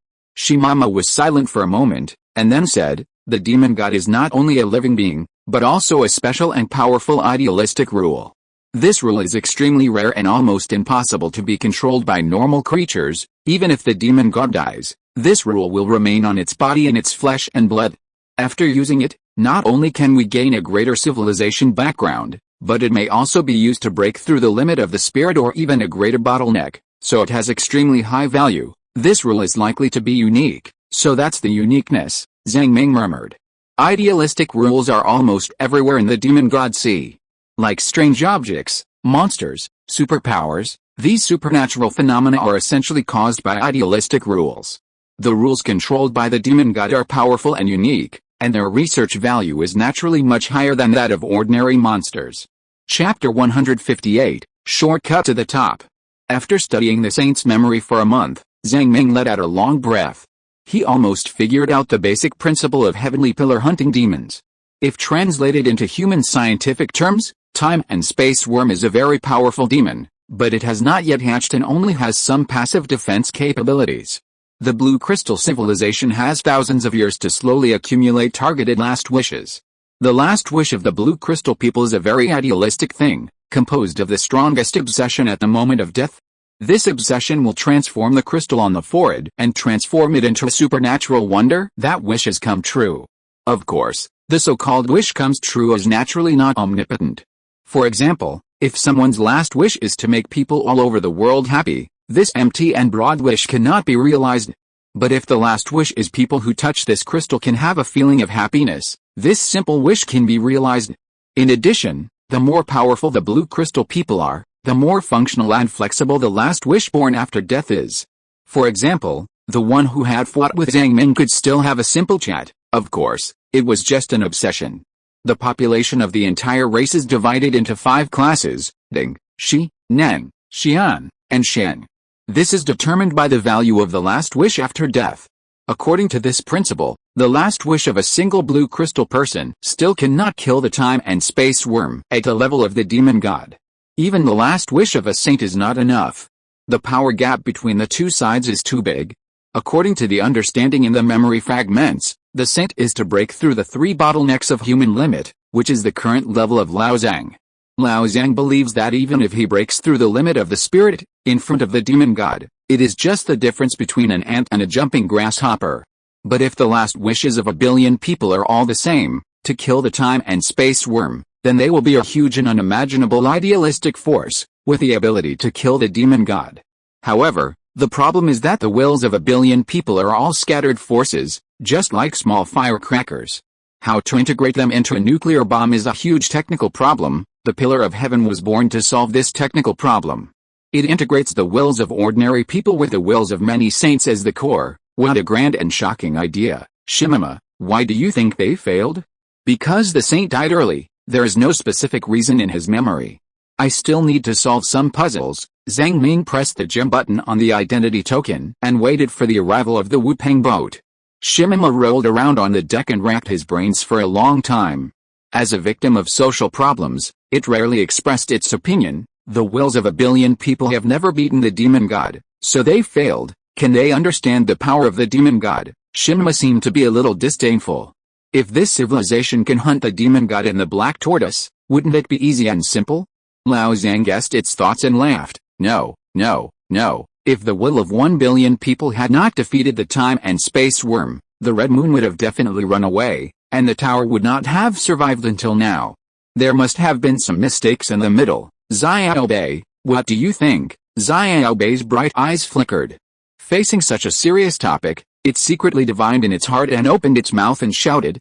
Mama was silent for a moment, and then said, the demon god is not only a living being, but also a special and powerful idealistic rule. This rule is extremely rare and almost impossible to be controlled by normal creatures. Even if the demon god dies, this rule will remain on its body and its flesh and blood. After using it, not only can we gain a greater civilization background, but it may also be used to break through the limit of the spirit or even a greater bottleneck, so it has extremely high value. This rule is likely to be unique, so that's the uniqueness, Zhang Ming murmured. Idealistic rules are almost everywhere in the demon god sea. Like strange objects, monsters, superpowers, these supernatural phenomena are essentially caused by idealistic rules. The rules controlled by the demon god are powerful and unique, and their research value is naturally much higher than that of ordinary monsters. Chapter 158, Shortcut to the Top. After studying the saint's memory for a month, Zhang Ming let out a long breath. He almost figured out the basic principle of heavenly pillar hunting demons. If translated into human scientific terms, time and space worm is a very powerful demon, but it has not yet hatched and only has some passive defense capabilities. The blue crystal civilization has thousands of years to slowly accumulate targeted last wishes. The last wish of the blue crystal people is a very idealistic thing, composed of the strongest obsession at the moment of death. This obsession will transform the crystal on the forehead and transform it into a supernatural wonder. That wish has come true. Of course, the so-called wish comes true is naturally not omnipotent. For example, if someone's last wish is to make people all over the world happy, this empty and broad wish cannot be realized. But if the last wish is people who touch this crystal can have a feeling of happiness, this simple wish can be realized. In addition, the more powerful the blue crystal people are, the more functional and flexible the last wish born after death is. For example, the one who had fought with Zhang Ming could still have a simple chat. Of course, it was just an obsession. The population of the entire race is divided into 5 classes: Ding, Shi, Neng, Xian, and Shen. This is determined by the value of the last wish after death. According to this principle, the last wish of a single blue crystal person still cannot kill the time and space worm at the level of the demon god. Even the last wish of a saint is not enough. The power gap between the two sides is too big. According to the understanding in the memory fragments, the saint is to break through the 3 bottlenecks of human limit, which is the current level of Lao Zhang. Lao Zhang believes that even if he breaks through the limit of the spirit, in front of the demon god, it is just the difference between an ant and a jumping grasshopper. But if the last wishes of 1 billion people are all the same, to kill the time and space worm, then they will be a huge and unimaginable idealistic force, with the ability to kill the demon god. However, the problem is that the wills of 1 billion people are all scattered forces, just like small firecrackers. How to integrate them into a nuclear bomb is a huge technical problem. The Pillar of Heaven was born to solve this technical problem. It integrates the wills of ordinary people with the wills of many saints as the core. What a grand and shocking idea. Mama, why do you think they failed? Because the saint died early. There is no specific reason in his memory. I still need to solve some puzzles. Zhang Ming pressed the gem button on the identity token and waited for the arrival of the Wu-Peng boat. Mama rolled around on the deck and racked his brains for a long time. As a victim of social problems, it rarely expressed its opinion. The wills of 1 billion people have never beaten the demon god, so they failed. Can they understand the power of the demon god? Mama seemed to be a little disdainful. If this civilization can hunt the demon god and the black tortoise, wouldn't it be easy and simple? Lao Zhang guessed its thoughts and laughed. No, no, no. If the will of 1 billion people had not defeated the time and space worm, the red moon would have definitely run away, and the tower would not have survived until now. There must have been some mistakes in the middle. Xiaobei, what do you think? Xiaobei's bright eyes flickered. Facing such a serious topic, it secretly divined in its heart and opened its mouth and shouted,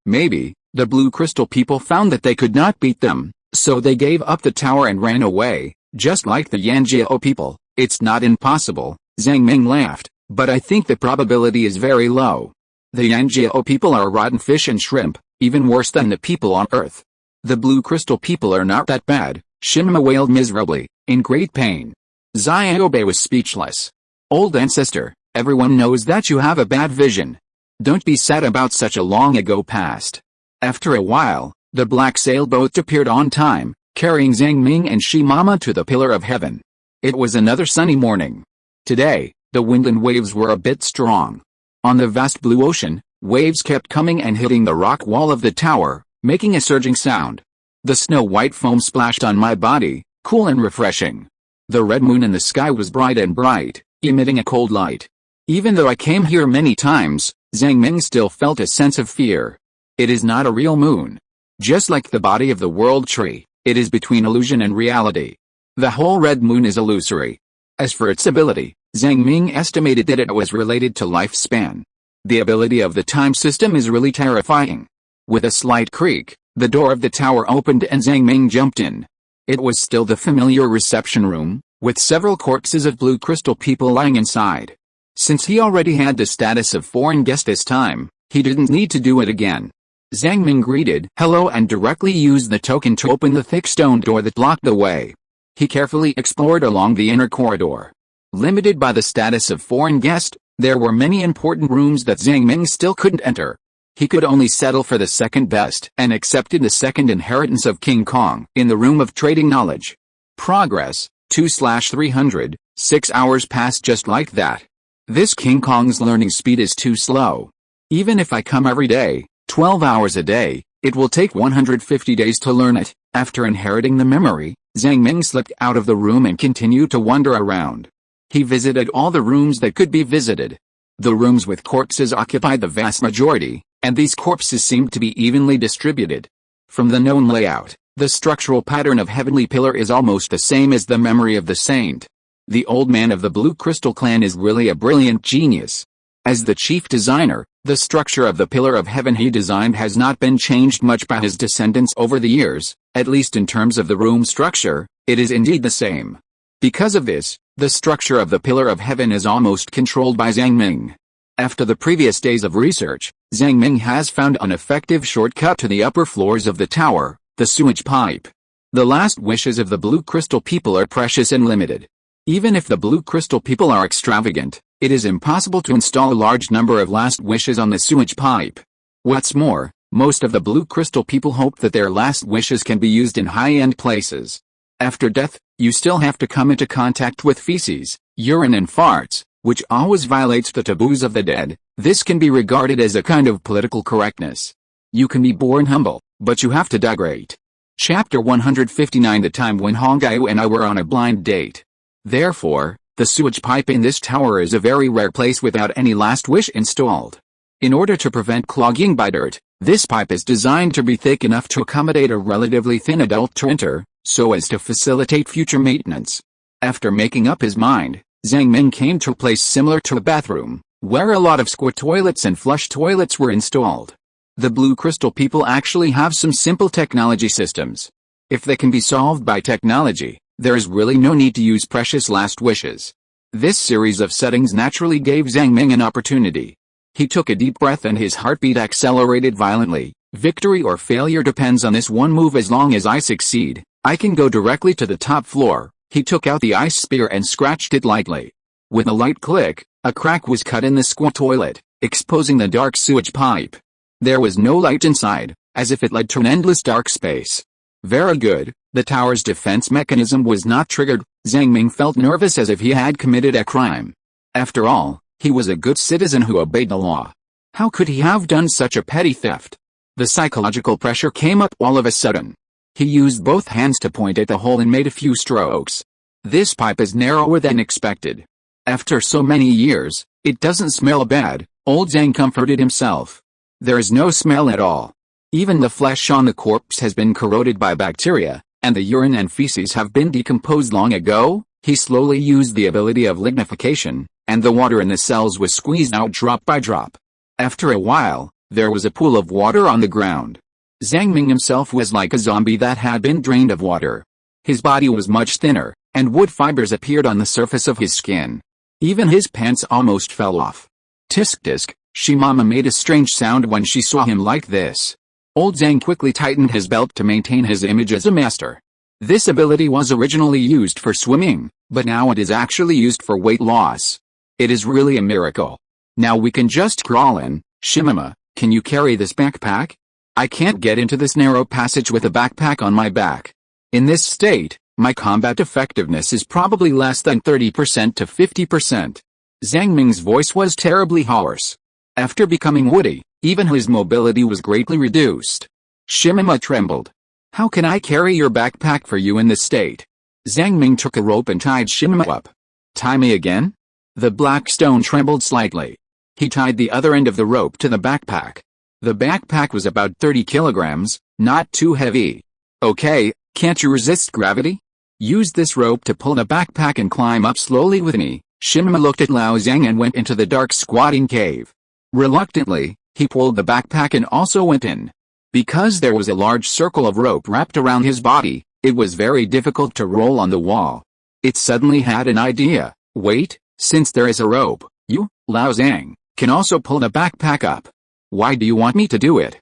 maybe. The blue crystal people found that they could not beat them, so they gave up the tower and ran away, just like the Yanjiao people. It's not impossible, Zhang Ming laughed, but I think the probability is very low. The Yanjiao people are rotten fish and shrimp, even worse than the people on Earth. The blue crystal people are not that bad, Shinma wailed miserably, in great pain. Xiaobei was speechless. Old ancestor, everyone knows that you have a bad vision. Don't be sad about such a long ago past. After a while, the black sailboat appeared on time, carrying Zhang Ming and Shimama to the Pillar of Heaven. It was another sunny morning. Today, the wind and waves were a bit strong. On the vast blue ocean, waves kept coming and hitting the rock wall of the tower, making a surging sound. The snow-white foam splashed on my body, cool and refreshing. The red moon in the sky was bright and bright, emitting a cold light. Even though I came here many times, Zhang Ming still felt a sense of fear. It is not a real moon. Just like the body of the world tree, it is between illusion and reality. The whole red moon is illusory. As for its ability, Zhang Ming estimated that it was related to lifespan. The ability of the time system is really terrifying. With a slight creak, the door of the tower opened and Zhang Ming jumped in. It was still the familiar reception room, with several corpses of blue crystal people lying inside. Since he already had the status of foreign guest this time, he didn't need to do it again. Zhang Ming greeted hello and directly used the token to open the thick stone door that blocked the way. He carefully explored along the inner corridor. Limited by the status of foreign guest, there were many important rooms that Zhang Ming still couldn't enter. He could only settle for the second best and accepted the second inheritance of King Kong in the room of trading knowledge. Progress, 2/300, 6 hours passed just like that. This King Kong's learning speed is too slow. Even if I come every day, 12 hours a day, it will take 150 days to learn it. After inheriting the memory, Zhang Ming slipped out of the room and continued to wander around. He visited all the rooms that could be visited. The rooms with corpses occupied the vast majority, and these corpses seemed to be evenly distributed. From the known layout, the structural pattern of Heavenly Pillar is almost the same as the memory of the saint. The old man of the Blue Crystal clan is really a brilliant genius. As the chief designer, the structure of the Pillar of Heaven he designed has not been changed much by his descendants over the years, at least in terms of the room structure, it is indeed the same. Because of this, the structure of the Pillar of Heaven is almost controlled by Zhang Ming. After the previous days of research, Zhang Ming has found an effective shortcut to the upper floors of the tower, the sewage pipe. The last wishes of the Blue Crystal people are precious and limited. Even if the Blue Crystal people are extravagant, it is impossible to install a large number of last wishes on the sewage pipe. What's more, most of the Blue Crystal people hope that their last wishes can be used in high-end places. After death, you still have to come into contact with feces, urine and farts, which always violates the taboos of the dead. This can be regarded as a kind of political correctness. You can be born humble, but you have to die great. Chapter 159 The time when Hongyu and I were on a blind date. Therefore, the sewage pipe in this tower is a very rare place without any last wish installed. In order to prevent clogging by dirt, this pipe is designed to be thick enough to accommodate a relatively thin adult to enter, so as to facilitate future maintenance. After making up his mind, Zhang Ming came to a place similar to a bathroom, where a lot of square toilets and flush toilets were installed. The Blue Crystal people actually have some simple technology systems. If they can be solved by technology, there is really no need to use precious last wishes. This series of settings naturally gave Zhang Ming an opportunity. He took a deep breath and his heartbeat accelerated violently. Victory or failure depends on this one move. As long as I succeed, I can go directly to the top floor. He took out the ice spear and scratched it lightly. With a light click, a crack was cut in the squat toilet, exposing the dark sewage pipe. There was no light inside, as if it led to an endless dark space. Very good, the tower's defense mechanism was not triggered. Zhang Ming felt nervous as if he had committed a crime. After all, he was a good citizen who obeyed the law. How could he have done such a petty theft? The psychological pressure came up all of a sudden. He used both hands to point at the hole and made a few strokes. This pipe is narrower than expected. After so many years, it doesn't smell bad, old Zhang comforted himself. There is no smell at all. Even the flesh on the corpse has been corroded by bacteria, and the urine and feces have been decomposed long ago. He slowly used the ability of lignification, and the water in the cells was squeezed out drop by drop. After a while, there was a pool of water on the ground. Zhang Ming himself was like a zombie that had been drained of water. His body was much thinner, and wood fibers appeared on the surface of his skin. Even his pants almost fell off. Tisk tisk, Shimama made a strange sound when she saw him like this. Old Zhang quickly tightened his belt to maintain his image as a master. This ability was originally used for swimming, but now it is actually used for weight loss. It is really a miracle. Now we can just crawl in. Shimama, can you carry this backpack? I can't get into this narrow passage with a backpack on my back. In this state, my combat effectiveness is probably less than 30% to 50%. Zhang Ming's voice was terribly hoarse. After becoming woody, even his mobility was greatly reduced. Shimama trembled. How can I carry your backpack for you in this state? Zhang Ming took a rope and tied Shimama up. Tie me again? The black stone trembled slightly. He tied the other end of the rope to the backpack. The backpack was about 30 kilograms, not too heavy. Okay, can't you resist gravity? Use this rope to pull the backpack and climb up slowly with me. Shimama looked at Lao Zhang and went into the dark squatting cave. Reluctantly, he pulled the backpack and also went in. Because there was a large circle of rope wrapped around his body, it was very difficult to roll on the wall. It suddenly had an idea. Wait, since there is a rope, you, Lao Zhang, can also pull the backpack up. Why do you want me to do it?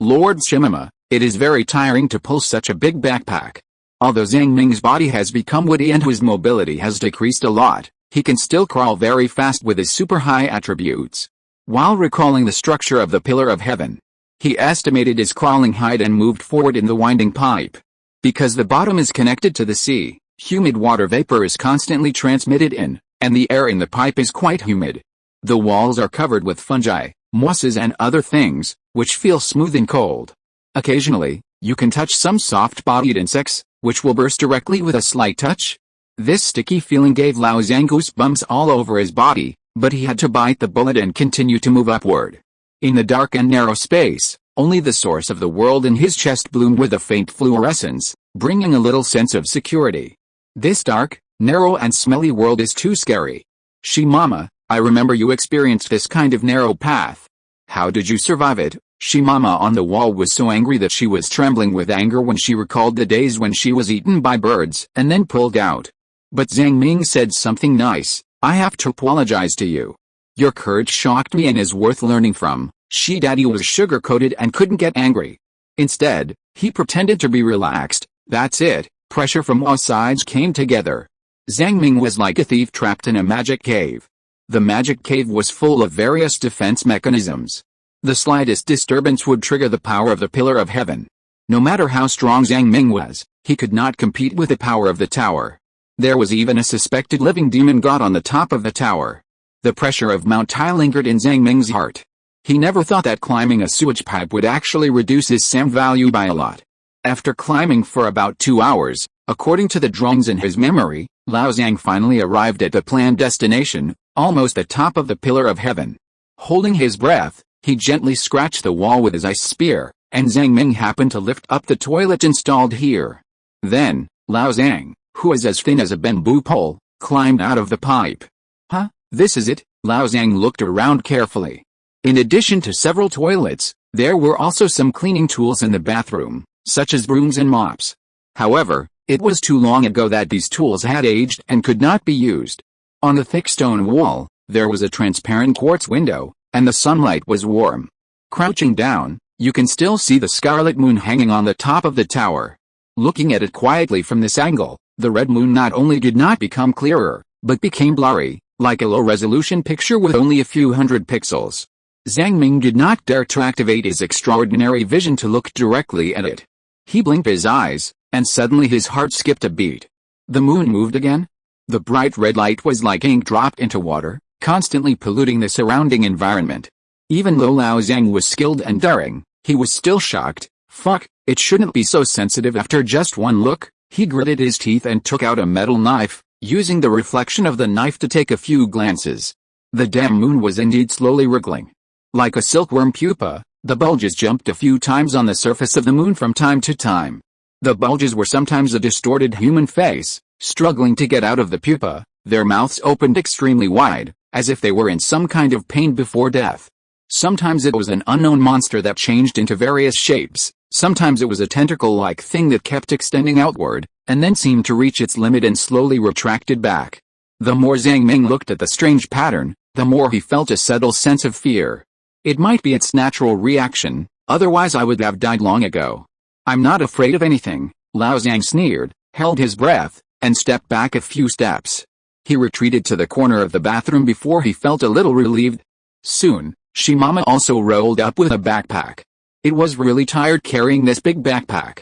Lord Shimama, it is very tiring to pull such a big backpack. Although Zhang Ming's body has become woody and his mobility has decreased a lot, he can still crawl very fast with his super high attributes. While recalling the structure of the Pillar of Heaven, he estimated his crawling height and moved forward in the winding pipe. Because the bottom is connected to the sea, humid water vapor is constantly transmitted in, and the air in the pipe is quite humid. The walls are covered with fungi, mosses and other things, which feel smooth and cold. Occasionally, you can touch some soft-bodied insects, which will burst directly with a slight touch. This sticky feeling gave Lao Zhang goosebumps all over his body, but he had to bite the bullet and continue to move upward. In the dark and narrow space, only the source of the world in his chest bloomed with a faint fluorescence, bringing a little sense of security. This dark, narrow and smelly world is too scary. Shimama, I remember you experienced this kind of narrow path. How did you survive it? Shimama on the wall was so angry that she was trembling with anger when she recalled the days when she was eaten by birds and then pulled out. But Zhang Ming said something nice. I have to apologize to you. Your courage shocked me and is worth learning from. She Daddy was sugar-coated and couldn't get angry. Instead, he pretended to be relaxed. That's it. Pressure from all sides came together. Zhang Ming was like a thief trapped in a magic cave. The magic cave was full of various defense mechanisms. The slightest disturbance would trigger the power of the Pillar of Heaven. No matter how strong Zhang Ming was, he could not compete with the power of the tower. There was even a suspected living demon god on the top of the tower. The pressure of Mount Tai lingered in Zhang Ming's heart. He never thought that climbing a sewage pipe would actually reduce his SAM value by a lot. After climbing for about 2 hours, according to the drawings in his memory, Lao Zhang finally arrived at the planned destination, almost the top of the Pillar of Heaven. Holding his breath, he gently scratched the wall with his ice spear, and Zhang Ming happened to lift up the toilet installed here. Then, Lao Zhang, who was as thin as a bamboo pole, climbed out of the pipe. Huh? This is it? Lao Zhang looked around carefully. In addition to several toilets, there were also some cleaning tools in the bathroom, such as brooms and mops. However, it was too long ago that these tools had aged and could not be used. On the thick stone wall, there was a transparent quartz window, and the sunlight was warm. Crouching down, you can still see the scarlet moon hanging on the top of the tower. Looking at it quietly from this angle, the red moon not only did not become clearer, but became blurry, like a low-resolution picture with only a few hundred pixels. Zhang Ming did not dare to activate his extraordinary vision to look directly at it. He blinked his eyes, and suddenly his heart skipped a beat. The moon moved again. The bright red light was like ink dropped into water, constantly polluting the surrounding environment. Even though Lao Zhang was skilled and daring, he was still shocked. Fuck, it shouldn't be so sensitive after just one look. He gritted his teeth and took out a metal knife, using the reflection of the knife to take a few glances. The damn moon was indeed slowly wriggling. Like a silkworm pupa, the bulges jumped a few times on the surface of the moon from time to time. The bulges were sometimes a distorted human face, struggling to get out of the pupa, their mouths opened extremely wide, as if they were in some kind of pain before death. Sometimes it was an unknown monster that changed into various shapes, sometimes it was a tentacle-like thing that kept extending outward, and then seemed to reach its limit and slowly retracted back. The more Zhang Ming looked at the strange pattern, the more he felt a subtle sense of fear. It might be its natural reaction, otherwise I would have died long ago. I'm not afraid of anything, Lao Zhang sneered, held his breath, and stepped back a few steps. He retreated to the corner of the bathroom before he felt a little relieved. Soon, Shimama also rolled up with a backpack. It was really tired carrying this big backpack.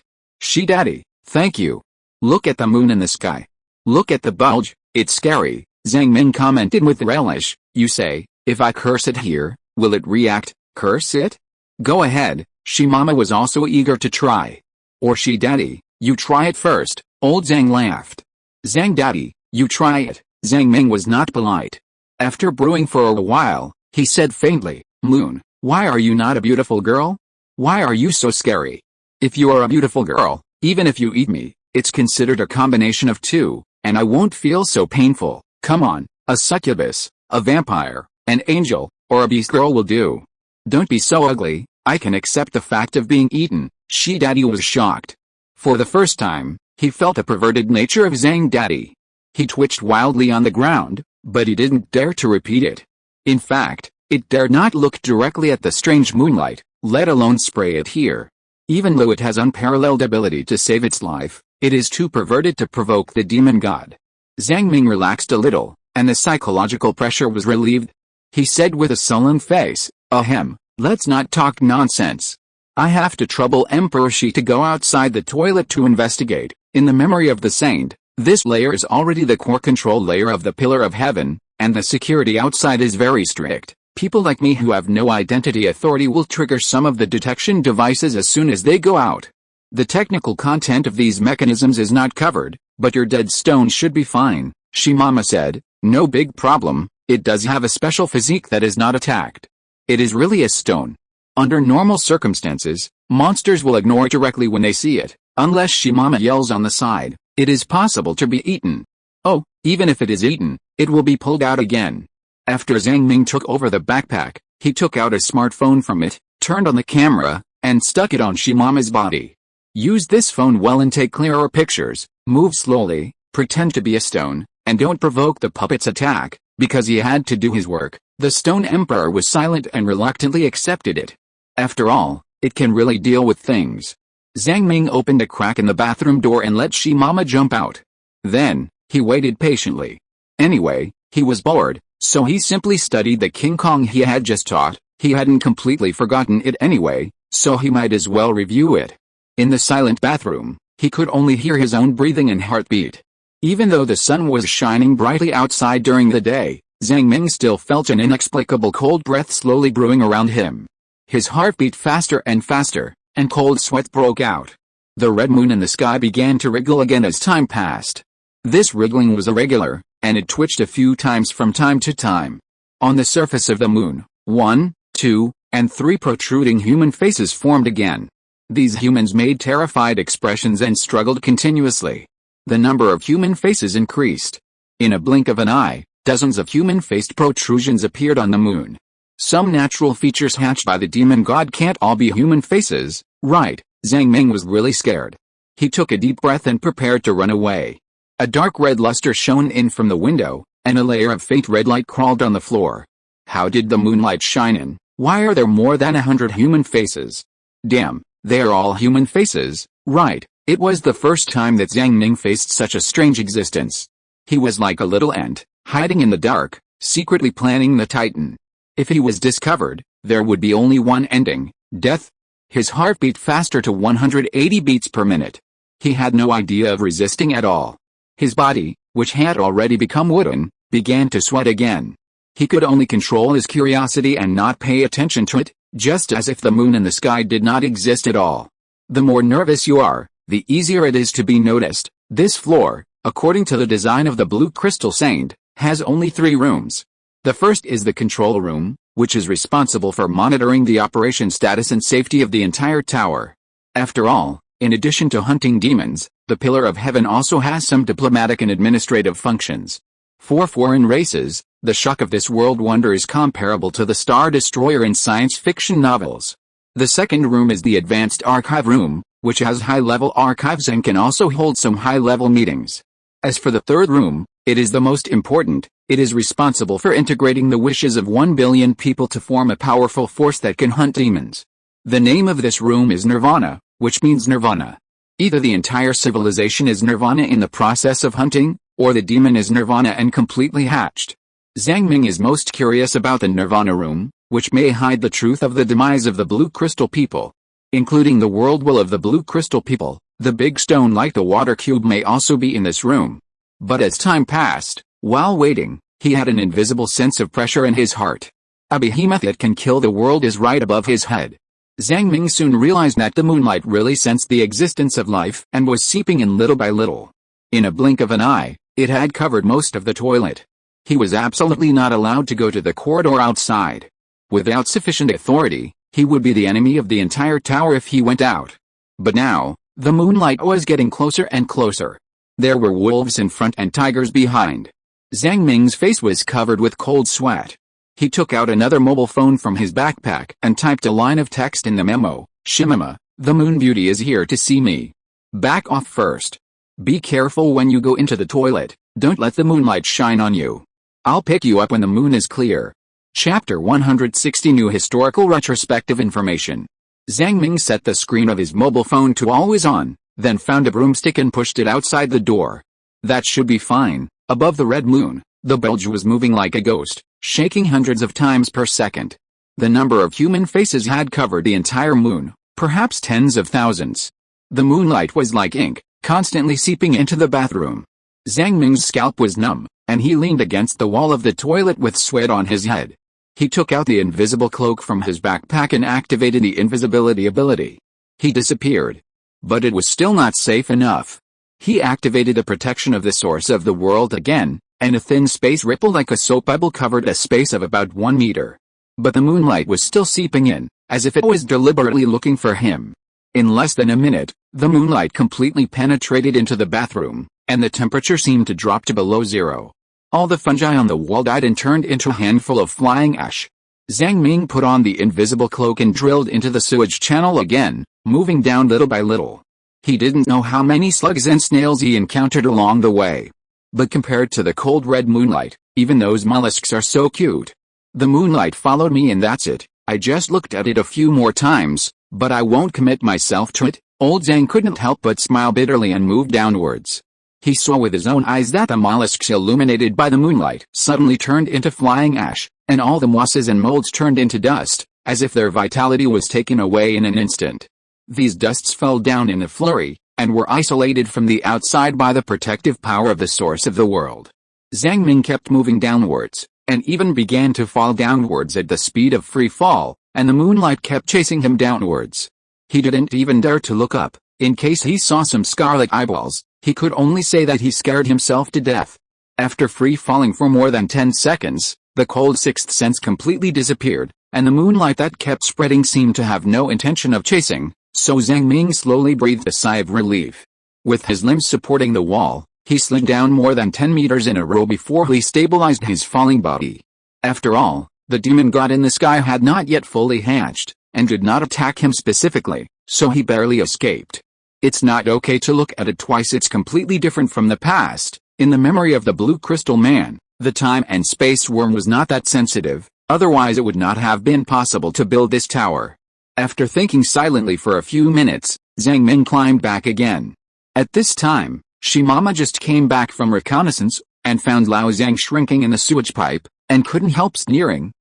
Daddy, thank you. Look at the moon in the sky. Look at the bulge, it's scary, Zhang Ming commented with relish. You say, if I curse it here, will it react? Curse it? Go ahead, Shimama was also eager to try. Or Daddy, you try it first, old Zhang laughed. Zhang Daddy, you try it, Zhang Ming was not polite. After brewing for a while, he said faintly, Moon, why are you not a beautiful girl? Why are you so scary? If you are a beautiful girl, even if you eat me, it's considered a combination of two, and I won't feel so painful. Come on, a succubus, a vampire, an angel, or a beast girl will do. Don't be so ugly, I can accept the fact of being eaten. Daddy was shocked. For the first time, he felt the perverted nature of Zhang Daddy. He twitched wildly on the ground, but he didn't dare to repeat it. In fact, it dared not look directly at the strange moonlight, let alone spray it here. Even though it has unparalleled ability to save its life, it is too perverted to provoke the demon god. Zhang Ming relaxed a little, and the psychological pressure was relieved. He said with a sullen face, Ahem, let's not talk nonsense. I have to trouble Emperor Shi to go outside the toilet to investigate. In the memory of the saint, this layer is already the core control layer of the Pillar of Heaven, and the security outside is very strict. People like me who have no identity authority will trigger some of the detection devices as soon as they go out. The technical content of these mechanisms is not covered, but your dead stone should be fine, Shimama said. No big problem, it does have a special physique that is not attacked. It is really a stone. Under normal circumstances, monsters will ignore it directly when they see it, unless Shimama yells on the side, it is possible to be eaten. Oh, even if it is eaten, it will be pulled out again. After Zhang Ming took over the backpack, he took out a smartphone from it, turned on the camera, and stuck it on Shimama's body. Use this phone well and take clearer pictures, move slowly, pretend to be a stone, and don't provoke the puppet's attack. Because he had to do his work, the Stone Emperor was silent and reluctantly accepted it. After all, it can really deal with things. Zhang Ming opened a crack in the bathroom door and let Shimama jump out. Then, he waited patiently. Anyway, he was bored, so he simply studied the King Kong he had just taught. He hadn't completely forgotten it anyway, so he might as well review it. In the silent bathroom, he could only hear his own breathing and heartbeat. Even though the sun was shining brightly outside during the day, Zhang Ming still felt an inexplicable cold breath slowly brewing around him. His heart beat faster and faster, and cold sweat broke out. The red moon in the sky began to wriggle again as time passed. This wriggling was irregular, and it twitched a few times from time to time. On the surface of the moon, 1, 2, and 3 protruding human faces formed again. These humans made terrified expressions and struggled continuously. The number of human faces increased. In a blink of an eye, dozens of human-faced protrusions appeared on the moon. Some natural features hatched by the demon god can't all be human faces, right? Zhang Ming was really scared. He took a deep breath and prepared to run away. A dark red luster shone in from the window, and a layer of faint red light crawled on the floor. How did the moonlight shine in? Why are there more than 100 human faces? Damn, they are all human faces, right? It was the first time that Zhang Ming faced such a strange existence. He was like a little ant, hiding in the dark, secretly planning the Titan. If he was discovered, there would be only one ending, death. His heart beat faster to 180 beats per minute. He had no idea of resisting at all. His body, which had already become wooden, began to sweat again. He could only control his curiosity and not pay attention to it, just as if the moon in the sky did not exist at all. The more nervous you are, the easier it is to be noticed. This floor, according to the design of the blue crystal saint, has only 3 rooms. The first is the control room, which is responsible for monitoring the operation status and safety of the entire tower. After all, in addition to hunting demons, the Pillar of Heaven also has some diplomatic and administrative functions. For foreign races, the shock of this world wonder is comparable to the Star Destroyer in science fiction novels. The second room is the Advanced Archive Room, which has high-level archives and can also hold some high-level meetings. As for the third room, it is the most important. It is responsible for integrating the wishes of 1 billion people to form a powerful force that can hunt demons. The name of this room is Nirvana, which means nirvana. Either the entire civilization is nirvana in the process of hunting, or the demon is nirvana and completely hatched. Zhang Ming is most curious about the Nirvana room, which may hide the truth of the demise of the Blue Crystal people. Including the world will of the Blue Crystal people, the big stone like the water cube may also be in this room. But as time passed, while waiting, he had an invisible sense of pressure in his heart. A behemoth that can kill the world is right above his head. Zhang Ming soon realized that the moonlight really sensed the existence of life and was seeping in little by little. In a blink of an eye, it had covered most of the toilet. He was absolutely not allowed to go to the corridor outside. Without sufficient authority, he would be the enemy of the entire tower if he went out. But now, the moonlight was getting closer and closer. There were wolves in front and tigers behind. Zhang Ming's face was covered with cold sweat. He took out another mobile phone from his backpack and typed a line of text in the memo. Shimama, the moon beauty is here to see me. Back off first. Be careful when you go into the toilet, don't let the moonlight shine on you. I'll pick you up when the moon is clear. Chapter 160 New Historical Retrospective Information. Zhang Ming set the screen of his mobile phone to always on, then found a broomstick and pushed it outside the door. That should be fine. Above the red moon, the bulge was moving like a ghost, shaking hundreds of times per second. The number of human faces had covered the entire moon, perhaps tens of thousands. The moonlight was like ink, constantly seeping into the bathroom. Zhang Ming's scalp was numb, and he leaned against the wall of the toilet with sweat on his head. He took out the invisible cloak from his backpack and activated the invisibility ability. He disappeared. But it was still not safe enough. He activated the protection of the source of the world again, and a thin space ripple like a soap bubble covered a space of about 1 meter. But the moonlight was still seeping in, as if it was deliberately looking for him. In less than a minute, the moonlight completely penetrated into the bathroom, and the temperature seemed to drop to below 0. All the fungi on the wall died and turned into a handful of flying ash. Zhang Ming put on the invisible cloak and drilled into the sewage channel again, moving down little by little. He didn't know how many slugs and snails he encountered along the way. But compared to the cold red moonlight, even those mollusks are so cute. The moonlight followed me and that's it. I just looked at it a few more times, but I won't commit myself to it. Old Zhang couldn't help but smile bitterly and move downwards. He saw with his own eyes that the mollusks illuminated by the moonlight suddenly turned into flying ash, and all the mosses and molds turned into dust, as if their vitality was taken away in an instant. These dusts fell down in a flurry, and were isolated from the outside by the protective power of the source of the world. Zhang Ming kept moving downwards, and even began to fall downwards at the speed of free fall, and the moonlight kept chasing him downwards. He didn't even dare to look up, in case he saw some scarlet eyeballs. He could only say that he scared himself to death. After free falling for more than 10 seconds, the cold sixth sense completely disappeared, and the moonlight that kept spreading seemed to have no intention of chasing, so Zhang Ming slowly breathed a sigh of relief. With his limbs supporting the wall, he slid down more than 10 meters in a row before he stabilized his falling body. After all, the demon god in the sky had not yet fully hatched, and did not attack him specifically, so he barely escaped. It's not okay to look at it twice. It's completely different from the past. In the memory of the Blue Crystal Man, the time and space worm was not that sensitive, otherwise it would not have been possible to build this tower. After thinking silently for a few minutes, Zhang Ming climbed back again. At this time, Shimama just came back from reconnaissance, and found Lao Zhang shrinking in the sewage pipe, and couldn't help sneering.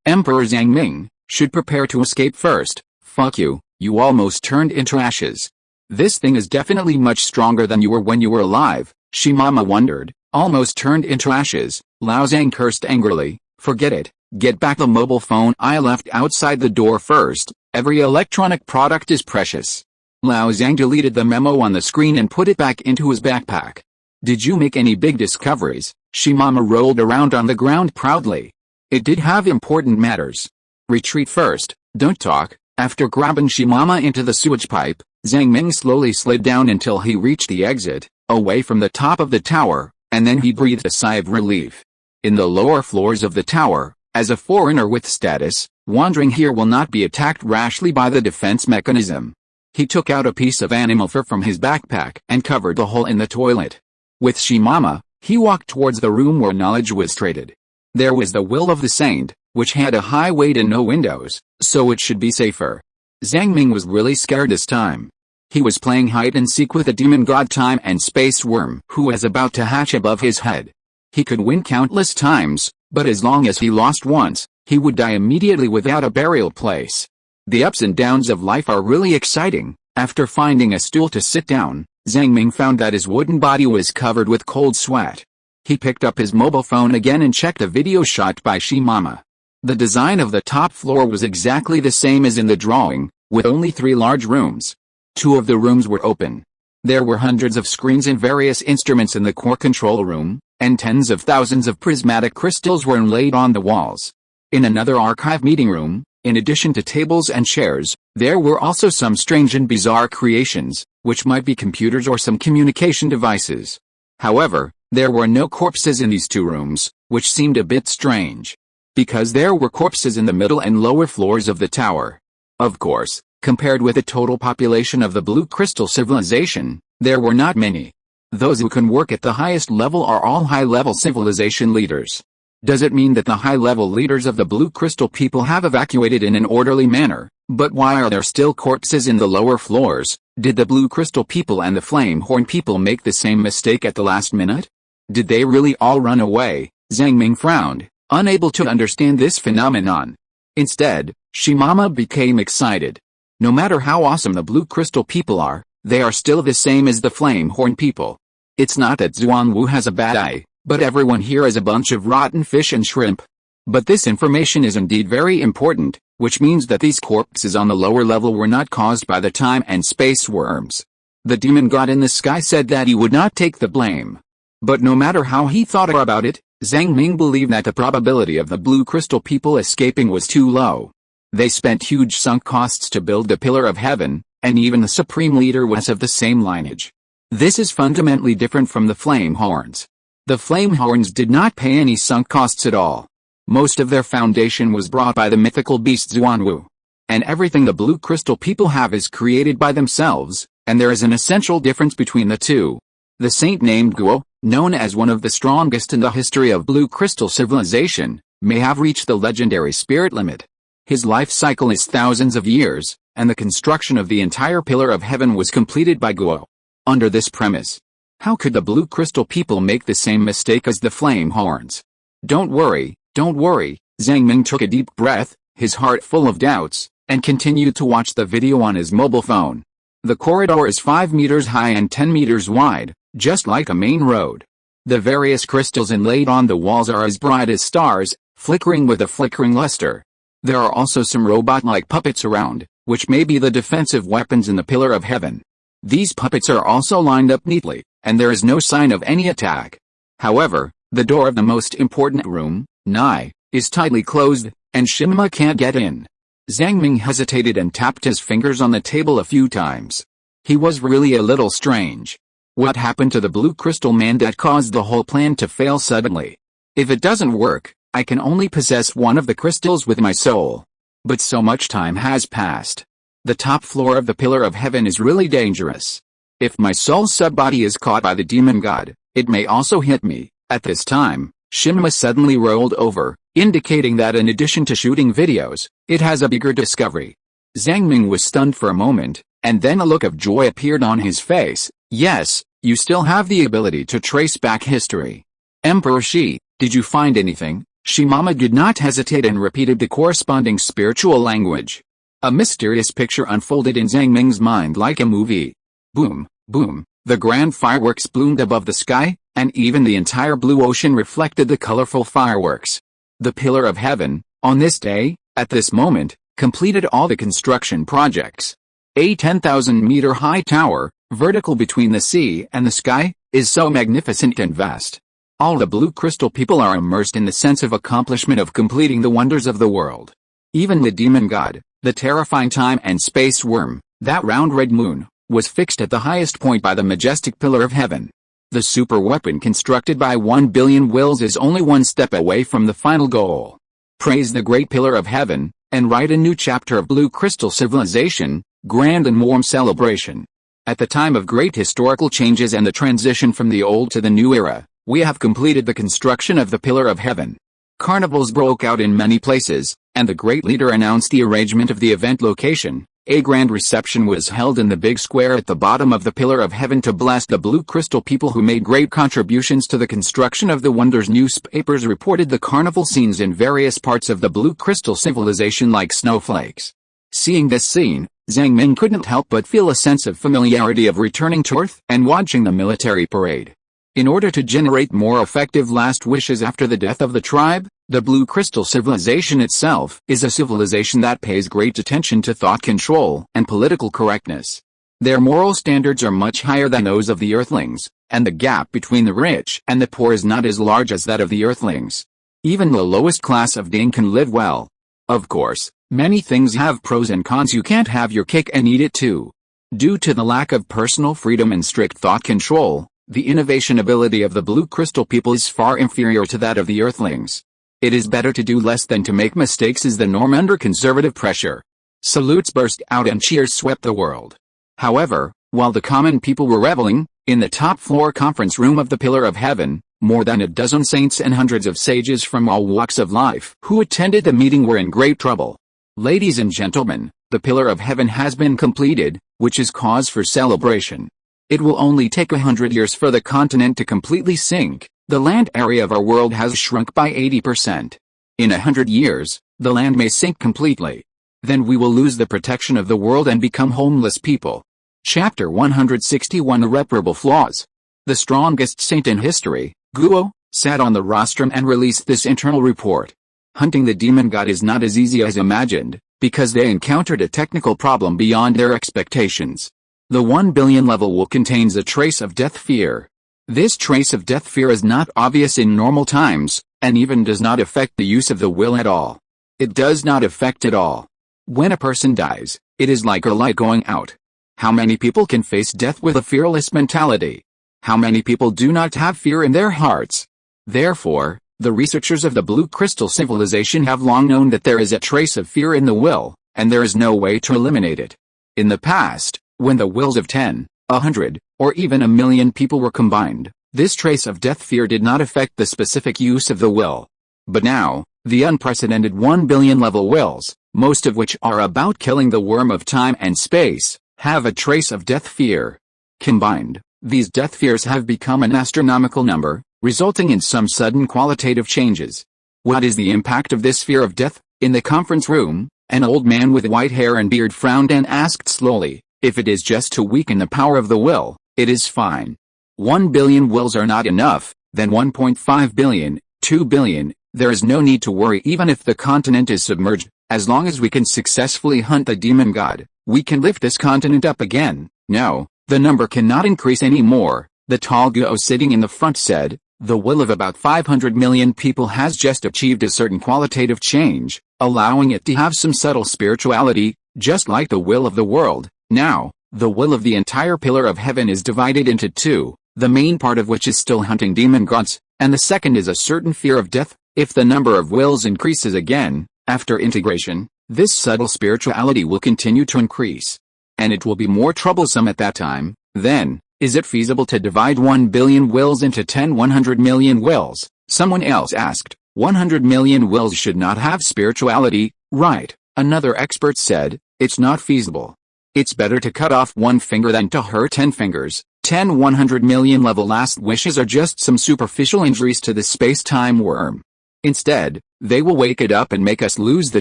Emperor Zhang Ming, should prepare to escape first. Fuck you, you almost turned into ashes. This thing is definitely much stronger than you were when you were alive, Shimama wondered. Almost turned into ashes, Lao Zhang cursed angrily. Forget it, get back the mobile phone I left outside the door first. Every electronic product is precious. Lao Zhang deleted the memo on the screen and put it back into his backpack. Did you make any big discoveries? Shimama rolled around on the ground proudly. It did have important matters. Retreat first, don't talk. After grabbing Shimama into the sewage pipe, Zhang Ming slowly slid down until he reached the exit, away from the top of the tower, and then he breathed a sigh of relief. In the lower floors of the tower, as a foreigner with status, wandering here will not be attacked rashly by the defense mechanism. He took out a piece of animal fur from his backpack and covered the hole in the toilet. With Shimama, he walked towards the room where knowledge was traded. There was the Will of the Saint, which had a high weight and no windows, so it should be safer. Zhang Ming was really scared this time. He was playing hide-and-seek with a demon god time and space worm who was about to hatch above his head. He could win countless times, but as long as he lost once, he would die immediately without a burial place. The ups and downs of life are really exciting. After finding a stool to sit down, Zhang Ming found that his wooden body was covered with cold sweat. He picked up his mobile phone again and checked a video shot by Shimama. The design of the top floor was exactly the same as in the drawing, with only 3 large rooms. 2 of the rooms were open. There were hundreds of screens and various instruments in the core control room, and tens of thousands of prismatic crystals were inlaid on the walls. In another archive meeting room, in addition to tables and chairs, there were also some strange and bizarre creations, which might be computers or some communication devices. However, there were no corpses in these 2 rooms, which seemed a bit strange. Because there were corpses in the middle and lower floors of the tower. Of course, compared with the total population of the Blue Crystal civilization, there were not many. Those who can work at the highest level are all high-level civilization leaders. Does it mean that the high-level leaders of the Blue Crystal people have evacuated in an orderly manner? But why are there still corpses in the lower floors? Did the Blue Crystal people and the Flame Horn people make the same mistake at the last minute? Did they really all run away? Zhang Ming frowned, unable to understand this phenomenon. Instead, Shimama became excited. No matter how awesome the Blue Crystal people are, they are still the same as the Flame Horn people. It's not that Zuanwu has a bad eye, but everyone here is a bunch of rotten fish and shrimp. But this information is indeed very important, which means that these corpses on the lower level were not caused by the time and space worms. The demon god in the sky said that he would not take the blame. But no matter how he thought about it, Zhang Ming believed that the probability of the Blue Crystal people escaping was too low. They spent huge sunk costs to build the Pillar of Heaven, and even the Supreme Leader was of the same lineage. This is fundamentally different from the Flame Horns. The Flame Horns did not pay any sunk costs at all. Most of their foundation was brought by the mythical beast Zuanwu. And everything the Blue Crystal people have is created by themselves, and there is an essential difference between the two. The saint named Guo, known as one of the strongest in the history of Blue Crystal civilization, may have reached the legendary spirit limit. His life cycle is thousands of years, and the construction of the entire Pillar of Heaven was completed by Guo. Under this premise, how could the Blue Crystal people make the same mistake as the Flame Horns? Don't worry, Zhang Ming took a deep breath, his heart full of doubts, and continued to watch the video on his mobile phone. The corridor is 5 meters high and 10 meters wide, just like a main road. The various crystals inlaid on the walls are as bright as stars, flickering with a flickering luster. There are also some robot-like puppets around, which may be the defensive weapons in the Pillar of Heaven. These puppets are also lined up neatly, and there is no sign of any attack. However, the door of the most important room, Nai, is tightly closed, and Shimama can't get in. Zhang Ming hesitated and tapped his fingers on the table a few times. He was really a little strange. What happened to the Blue Crystal man that caused the whole plan to fail suddenly? If it doesn't work, I can only possess one of the crystals with my soul. But so much time has passed. The top floor of the Pillar of Heaven is really dangerous. If my soul subbody is caught by the demon god, it may also hit me. At this time, Shimama suddenly rolled over, indicating that in addition to shooting videos, it has a bigger discovery. Zhang Ming was stunned for a moment, and then a look of joy appeared on his face. Yes, you still have the ability to trace back history. Emperor Shi, did you find anything? Shimama did not hesitate and repeated the corresponding spiritual language. A mysterious picture unfolded in Zhang Ming's mind like a movie. Boom, boom, the grand fireworks bloomed above the sky, and even the entire blue ocean reflected the colorful fireworks. The Pillar of Heaven, on this day, at this moment, completed all the construction projects. A 10,000-meter-high tower, vertical between the sea and the sky, is so magnificent and vast. All the blue crystal people are immersed in the sense of accomplishment of completing the wonders of the world. Even the demon god, the terrifying time and space worm, that round red moon, was fixed at the highest point by the majestic pillar of heaven. The super weapon constructed by 1 billion wills is only one step away from the final goal. Praise the great pillar of heaven, and write a new chapter of blue crystal civilization, grand and warm celebration. At the time of great historical changes and the transition from the old to the new era, we have completed the construction of the pillar of heaven. Carnivals broke out in many places, and the great leader announced the arrangement of the event location. A grand reception was held in the big square at the bottom of the pillar of heaven to bless the blue crystal people who made great contributions to the construction of the wonders. Newspapers reported the carnival scenes in various parts of the blue crystal civilization like snowflakes. Seeing this scene, Zhang Ming couldn't help but feel a sense of familiarity of returning to Earth and watching the military parade. In order to generate more effective last wishes after the death of the tribe, the blue crystal civilization itself is a civilization that pays great attention to thought control and political correctness. Their moral standards are much higher than those of the Earthlings, and the gap between the rich and the poor is not as large as that of the Earthlings. Even the lowest class of Ding can live well. Of course, many things have pros and cons. You can't have your cake and eat it too. Due to the lack of personal freedom and strict thought control, the innovation ability of the blue crystal people is far inferior to that of the Earthlings. It is better to do less than to make mistakes is the norm under conservative pressure. Salutes burst out and cheers swept the world. However, while the common people were reveling, in the top floor conference room of the Pillar of Heaven, more than a dozen saints and hundreds of sages from all walks of life who attended the meeting were in great trouble. Ladies and gentlemen, the Pillar of Heaven has been completed, which is cause for celebration. It will only take 100 years for the continent to completely sink. The land area of our world has shrunk by 80%. In 100 years, the land may sink completely. Then we will lose the protection of the world and become homeless people. Chapter 161 Irreparable Flaws. The strongest saint in history, Guo, sat on the rostrum and released this internal report. Hunting the demon god is not as easy as imagined, because they encountered a technical problem beyond their expectations. The 1 billion level will contains a trace of death fear. This trace of death fear is not obvious in normal times, and even does not affect the use of the will at all. It does not affect at all. When a person dies, it is like a light going out. How many people can face death with a fearless mentality? How many people do not have fear in their hearts? Therefore, the researchers of the Blue Crystal Civilization have long known that there is a trace of fear in the will, and there is no way to eliminate it. In the past, when the wills of 10, 100, or even 1,000,000 people were combined, this trace of death fear did not affect the specific use of the will. But now, the unprecedented 1 billion level wills, most of which are about killing the worm of time and space, have a trace of death fear. Combined, these death fears have become an astronomical number, resulting in some sudden qualitative changes. What is the impact of this fear of death? In the conference room, an old man with white hair and beard frowned and asked slowly, if it is just to weaken the power of the will, it is fine. 1 billion wills are not enough, then 1.5 billion, 2 billion, there is no need to worry even if the continent is submerged. As long as we can successfully hunt the demon god, we can lift this continent up again. No, the number cannot increase any more, the tall Guo sitting in the front said. The will of about 500 million people has just achieved a certain qualitative change, allowing it to have some subtle spirituality, just like the will of the world. Now, the will of the entire Pillar of Heaven is divided into two, the main part of which is still hunting demon gods, and the second is a certain fear of death. If the number of wills increases again, after integration, this subtle spirituality will continue to increase. And it will be more troublesome at that time. Then, is it feasible to divide 1 billion wills into 100 million wills? Someone else asked. 100 million wills should not have spirituality, right? Another expert said, it's not feasible. It's better to cut off one finger than to hurt 10 fingers. 100 million level last wishes are just some superficial injuries to the space-time worm. Instead, they will wake it up and make us lose the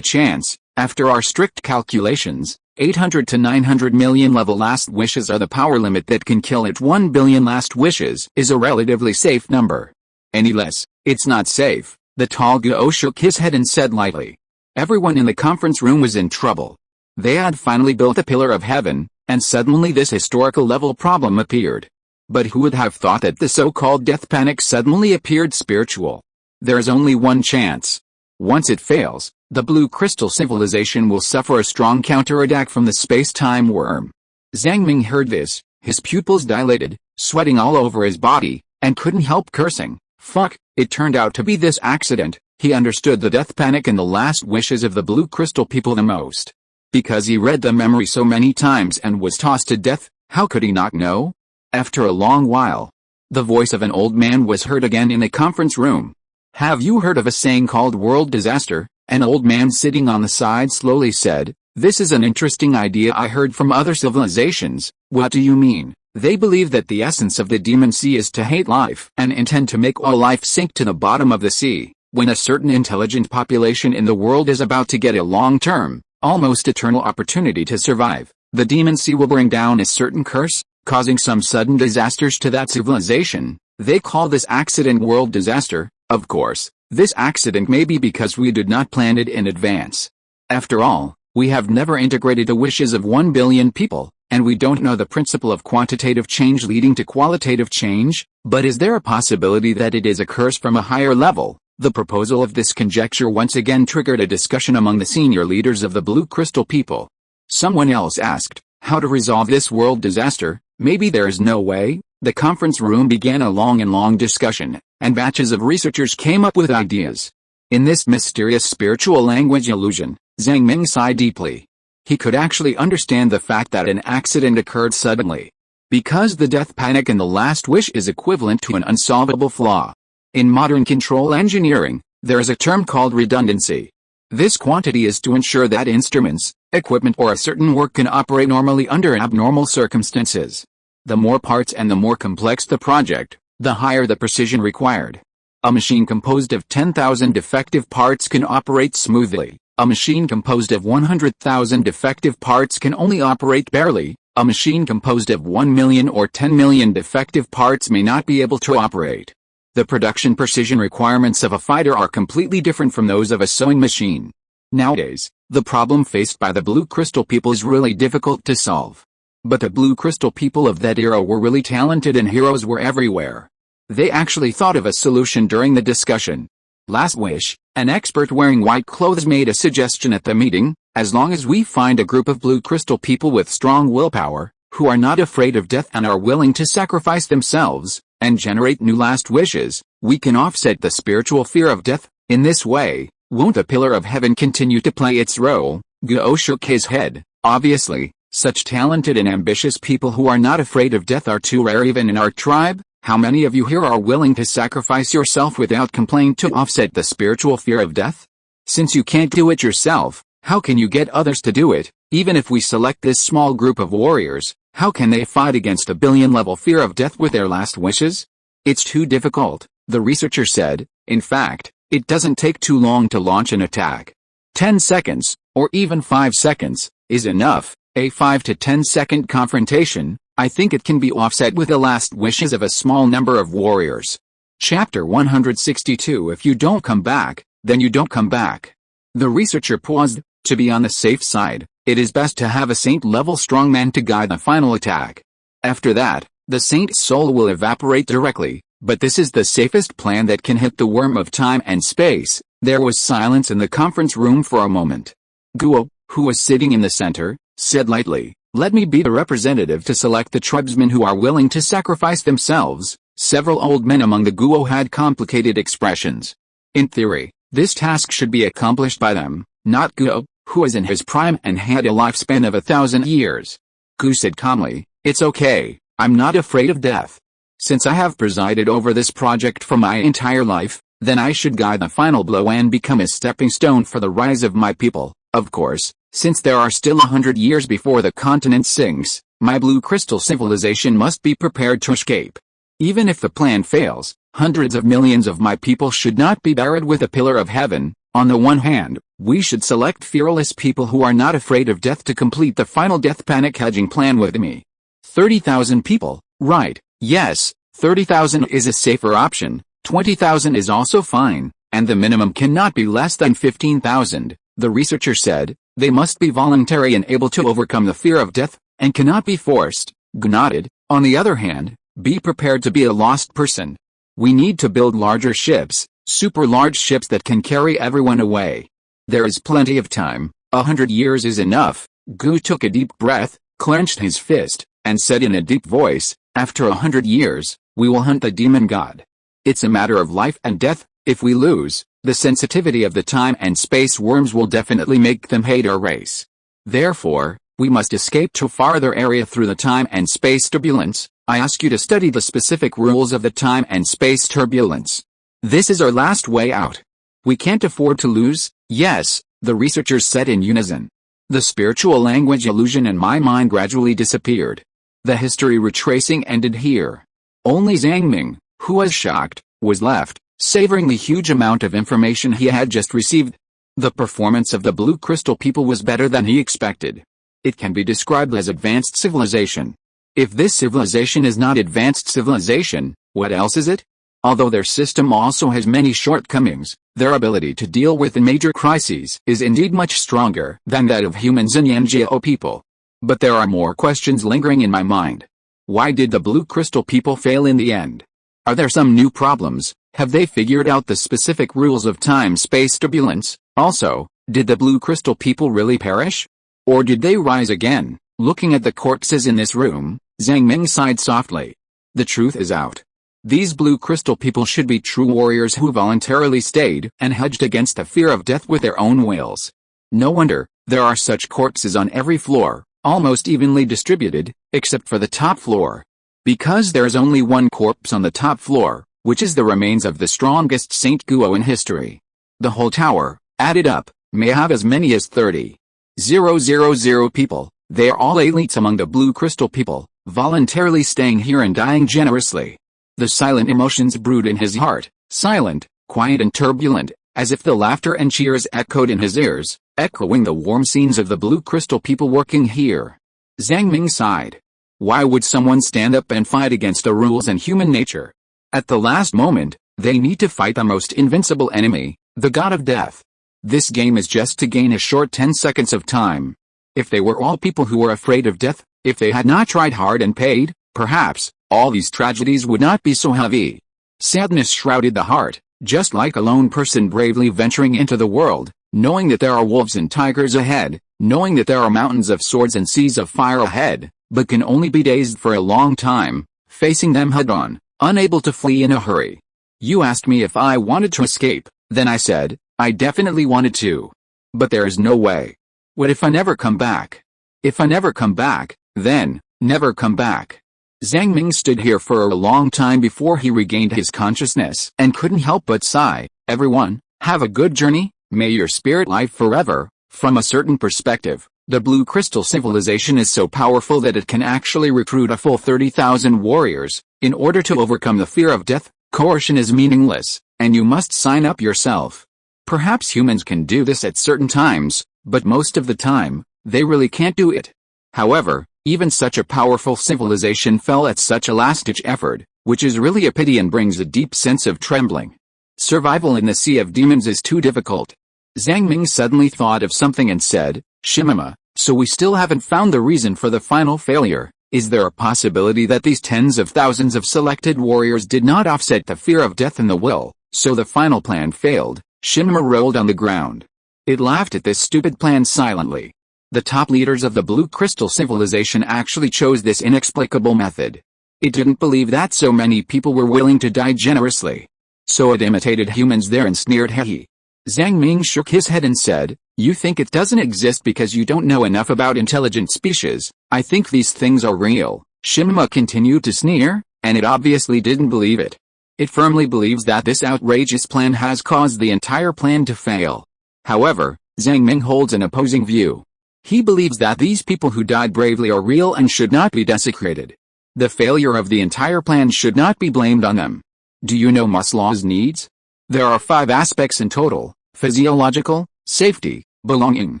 chance. After our strict calculations, 800 to 900 million level last wishes are the power limit that can kill it. 1 billion last wishes is a relatively safe number. Any less, it's not safe. The tall Guo shook his head and said lightly. Everyone in the conference room was in trouble. They had finally built the pillar of heaven, and suddenly this historical level problem appeared. But who would have thought that the so-called death panic suddenly appeared spiritual? There is only one chance. Once it fails, the blue crystal civilization will suffer a strong counterattack from the space-time worm. Zhang Ming heard this, his pupils dilated, sweating all over his body, and couldn't help cursing. Fuck, it turned out to be this accident. He understood the death panic and the last wishes of the blue crystal people the most. Because he read the memory so many times and was tossed to death, how could he not know? After a long while, the voice of an old man was heard again in the conference room. Have you heard of a saying called world disaster? An old man sitting on the side slowly said, this is an interesting idea I heard from other civilizations. What do you mean? They believe that the essence of the demon sea is to hate life and intend to make all life sink to the bottom of the sea. When a certain intelligent population in the world is about to get a long-term, almost eternal opportunity to survive, the demon sea will bring down a certain curse, causing some sudden disasters to that civilization. They call this accident world disaster. Of course, this accident may be because we did not plan it in advance. After all, we have never integrated the wishes of 1 billion people, and we don't know the principle of quantitative change leading to qualitative change. But is there a possibility that it is a curse from a higher level? The proposal of this conjecture once again triggered a discussion among the senior leaders of the blue crystal people. Someone else asked, how to resolve this world disaster? Maybe there is no way? The conference room began a long discussion, and batches of researchers came up with ideas. In this mysterious spiritual language illusion, Zhang Ming sighed deeply. He could actually understand the fact that an accident occurred suddenly. Because the death panic in the last wish is equivalent to an unsolvable flaw. In modern control engineering, there is a term called redundancy. This quantity is to ensure that instruments, equipment or a certain work can operate normally under abnormal circumstances. The more parts and the more complex the project, the higher the precision required. A machine composed of 10,000 defective parts can operate smoothly. A machine composed of 100,000 defective parts can only operate barely. A machine composed of 1 million or 10 million defective parts may not be able to operate. The production precision requirements of a fighter are completely different from those of a sewing machine. Nowadays, the problem faced by the blue crystal people is really difficult to solve. But the blue crystal people of that era were really talented and heroes were everywhere. They actually thought of a solution during the discussion. Last wish, an expert wearing white clothes made a suggestion at the meeting. As long as we find a group of blue crystal people with strong willpower, who are not afraid of death and are willing to sacrifice themselves, and generate new last wishes, we can offset the spiritual fear of death. In this way, won't the pillar of heaven continue to play its role? Guo shook his head. Obviously, such talented and ambitious people who are not afraid of death are too rare even in our tribe. How many of you here are willing to sacrifice yourself without complaint to offset the spiritual fear of death? Since you can't do it yourself, how can you get others to do it? Even if we select this small group of warriors, how can they fight against a billion-level fear of death with their last wishes? It's too difficult, the researcher said. In fact, it doesn't take too long to launch an attack. 10 seconds, or even 5 seconds, is enough. A 5 to 10 second confrontation, I think it can be offset with the last wishes of a small number of warriors. Chapter 162. If you don't come back, then you don't come back. The researcher paused. To be on the safe side, it is best to have a saint-level strongman to guide the final attack. After that, the saint's soul will evaporate directly, but this is the safest plan that can hit the worm of time and space. There was silence in the conference room for a moment. Guo, who was sitting in the center, said lightly, let me be the representative to select the tribesmen who are willing to sacrifice themselves. Several old men among the Guo had complicated expressions. In theory, this task should be accomplished by them, not Guo, who is in his prime and had a lifespan of 1,000 years. Guo said calmly, it's okay, I'm not afraid of death. Since I have presided over this project for my entire life, then I should guide the final blow and become a stepping stone for the rise of my people. Of course, since there are still 100 years before the continent sinks, my blue crystal civilization must be prepared to escape. Even if the plan fails, hundreds of millions of my people should not be buried with a pillar of heaven. On the one hand, we should select fearless people who are not afraid of death to complete the final death panic hedging plan with me. 30,000 people, right, yes, 30,000 is a safer option, 20,000 is also fine, and the minimum cannot be less than 15,000, the researcher said. They must be voluntary and able to overcome the fear of death, and cannot be forced. Gnotted, on the other hand, be prepared to be a lost person. We need to build larger ships, super large ships that can carry everyone away. There is plenty of time, 100 years is enough. Gu took a deep breath, clenched his fist, and said in a deep voice, after 100 years, we will hunt the demon god. It's a matter of life and death. If we lose, the sensitivity of the time and space worms will definitely make them hate our race. Therefore, we must escape to a farther area through the time and space turbulence. I ask you to study the specific rules of the time and space turbulence. This is our last way out. We can't afford to lose. Yes, the researchers said in unison. The spiritual language illusion in my mind gradually disappeared. The history retracing ended here. Only Zhang Ming, who was shocked, was left, savoring the huge amount of information he had just received. The performance of the Blue Crystal people was better than he expected. It can be described as advanced civilization. If this civilization is not advanced civilization, what else is it? Although their system also has many shortcomings, their ability to deal with major crises is indeed much stronger than that of humans and Yanjiao people. But there are more questions lingering in my mind. Why did the Blue Crystal people fail in the end? Are there some new problems? Have they figured out the specific rules of time-space turbulence? Also, did the Blue Crystal people really perish? Or did they rise again? Looking at the corpses in this room, Zhang Ming sighed softly. The truth is out. These Blue Crystal people should be true warriors who voluntarily stayed and hedged against the fear of death with their own wills. No wonder, there are such corpses on every floor, almost evenly distributed, except for the top floor. Because there is only one corpse on the top floor, which is the remains of the strongest Saint Guo in history. The whole tower, added up, may have as many as 30,000 people. They are all elites among the Blue Crystal people, voluntarily staying here and dying generously. The silent emotions brewed in his heart, silent, quiet and turbulent, as if the laughter and cheers echoed in his ears, echoing the warm scenes of the Blue Crystal people working here. Zhang Ming sighed. Why would someone stand up and fight against the rules and human nature? At the last moment, they need to fight the most invincible enemy, the god of death. This game is just to gain a short 10 seconds of time. If they were all people who were afraid of death, if they had not tried hard and paid, perhaps, all these tragedies would not be so heavy. Sadness shrouded the heart, just like a lone person bravely venturing into the world, knowing that there are wolves and tigers ahead, knowing that there are mountains of swords and seas of fire ahead, but can only be dazed for a long time, facing them head-on, unable to flee in a hurry. You asked me if I wanted to escape, then I said, I definitely wanted to. But there is no way. What if I never come back? If I never come back, then, never come back. Zhang Ming stood here for a long time before he regained his consciousness and couldn't help but sigh. Everyone, have a good journey, may your spirit live forever. From a certain perspective, the Blue Crystal civilization is so powerful that it can actually recruit a full 30,000 warriors. In order to overcome the fear of death, coercion is meaningless, and you must sign up yourself. Perhaps humans can do this at certain times, but most of the time, they really can't do it. However, even such a powerful civilization fell at such a last-ditch effort, which is really a pity and brings a deep sense of trembling. Survival in the Sea of Demons is too difficult. Zhang Ming suddenly thought of something and said, Shimima, so we still haven't found the reason for the final failure. Is there a possibility that these tens of thousands of selected warriors did not offset the fear of death in the will, so the final plan failed? Shimima rolled on the ground. It laughed at this stupid plan silently. The top leaders of the Blue Crystal civilization actually chose this inexplicable method. It didn't believe that so many people were willing to die generously. So it imitated humans there and sneered hehe. Zhang Ming shook his head and said, you think it doesn't exist because you don't know enough about intelligent species. I think these things are real. Shimima continued to sneer, and it obviously didn't believe it. It firmly believes that this outrageous plan has caused the entire plan to fail. However, Zhang Ming holds an opposing view. He believes that these people who died bravely are real and should not be desecrated. The failure of the entire plan should not be blamed on them. Do you know Maslow's needs? There are 5 aspects in total: physiological, safety, belonging,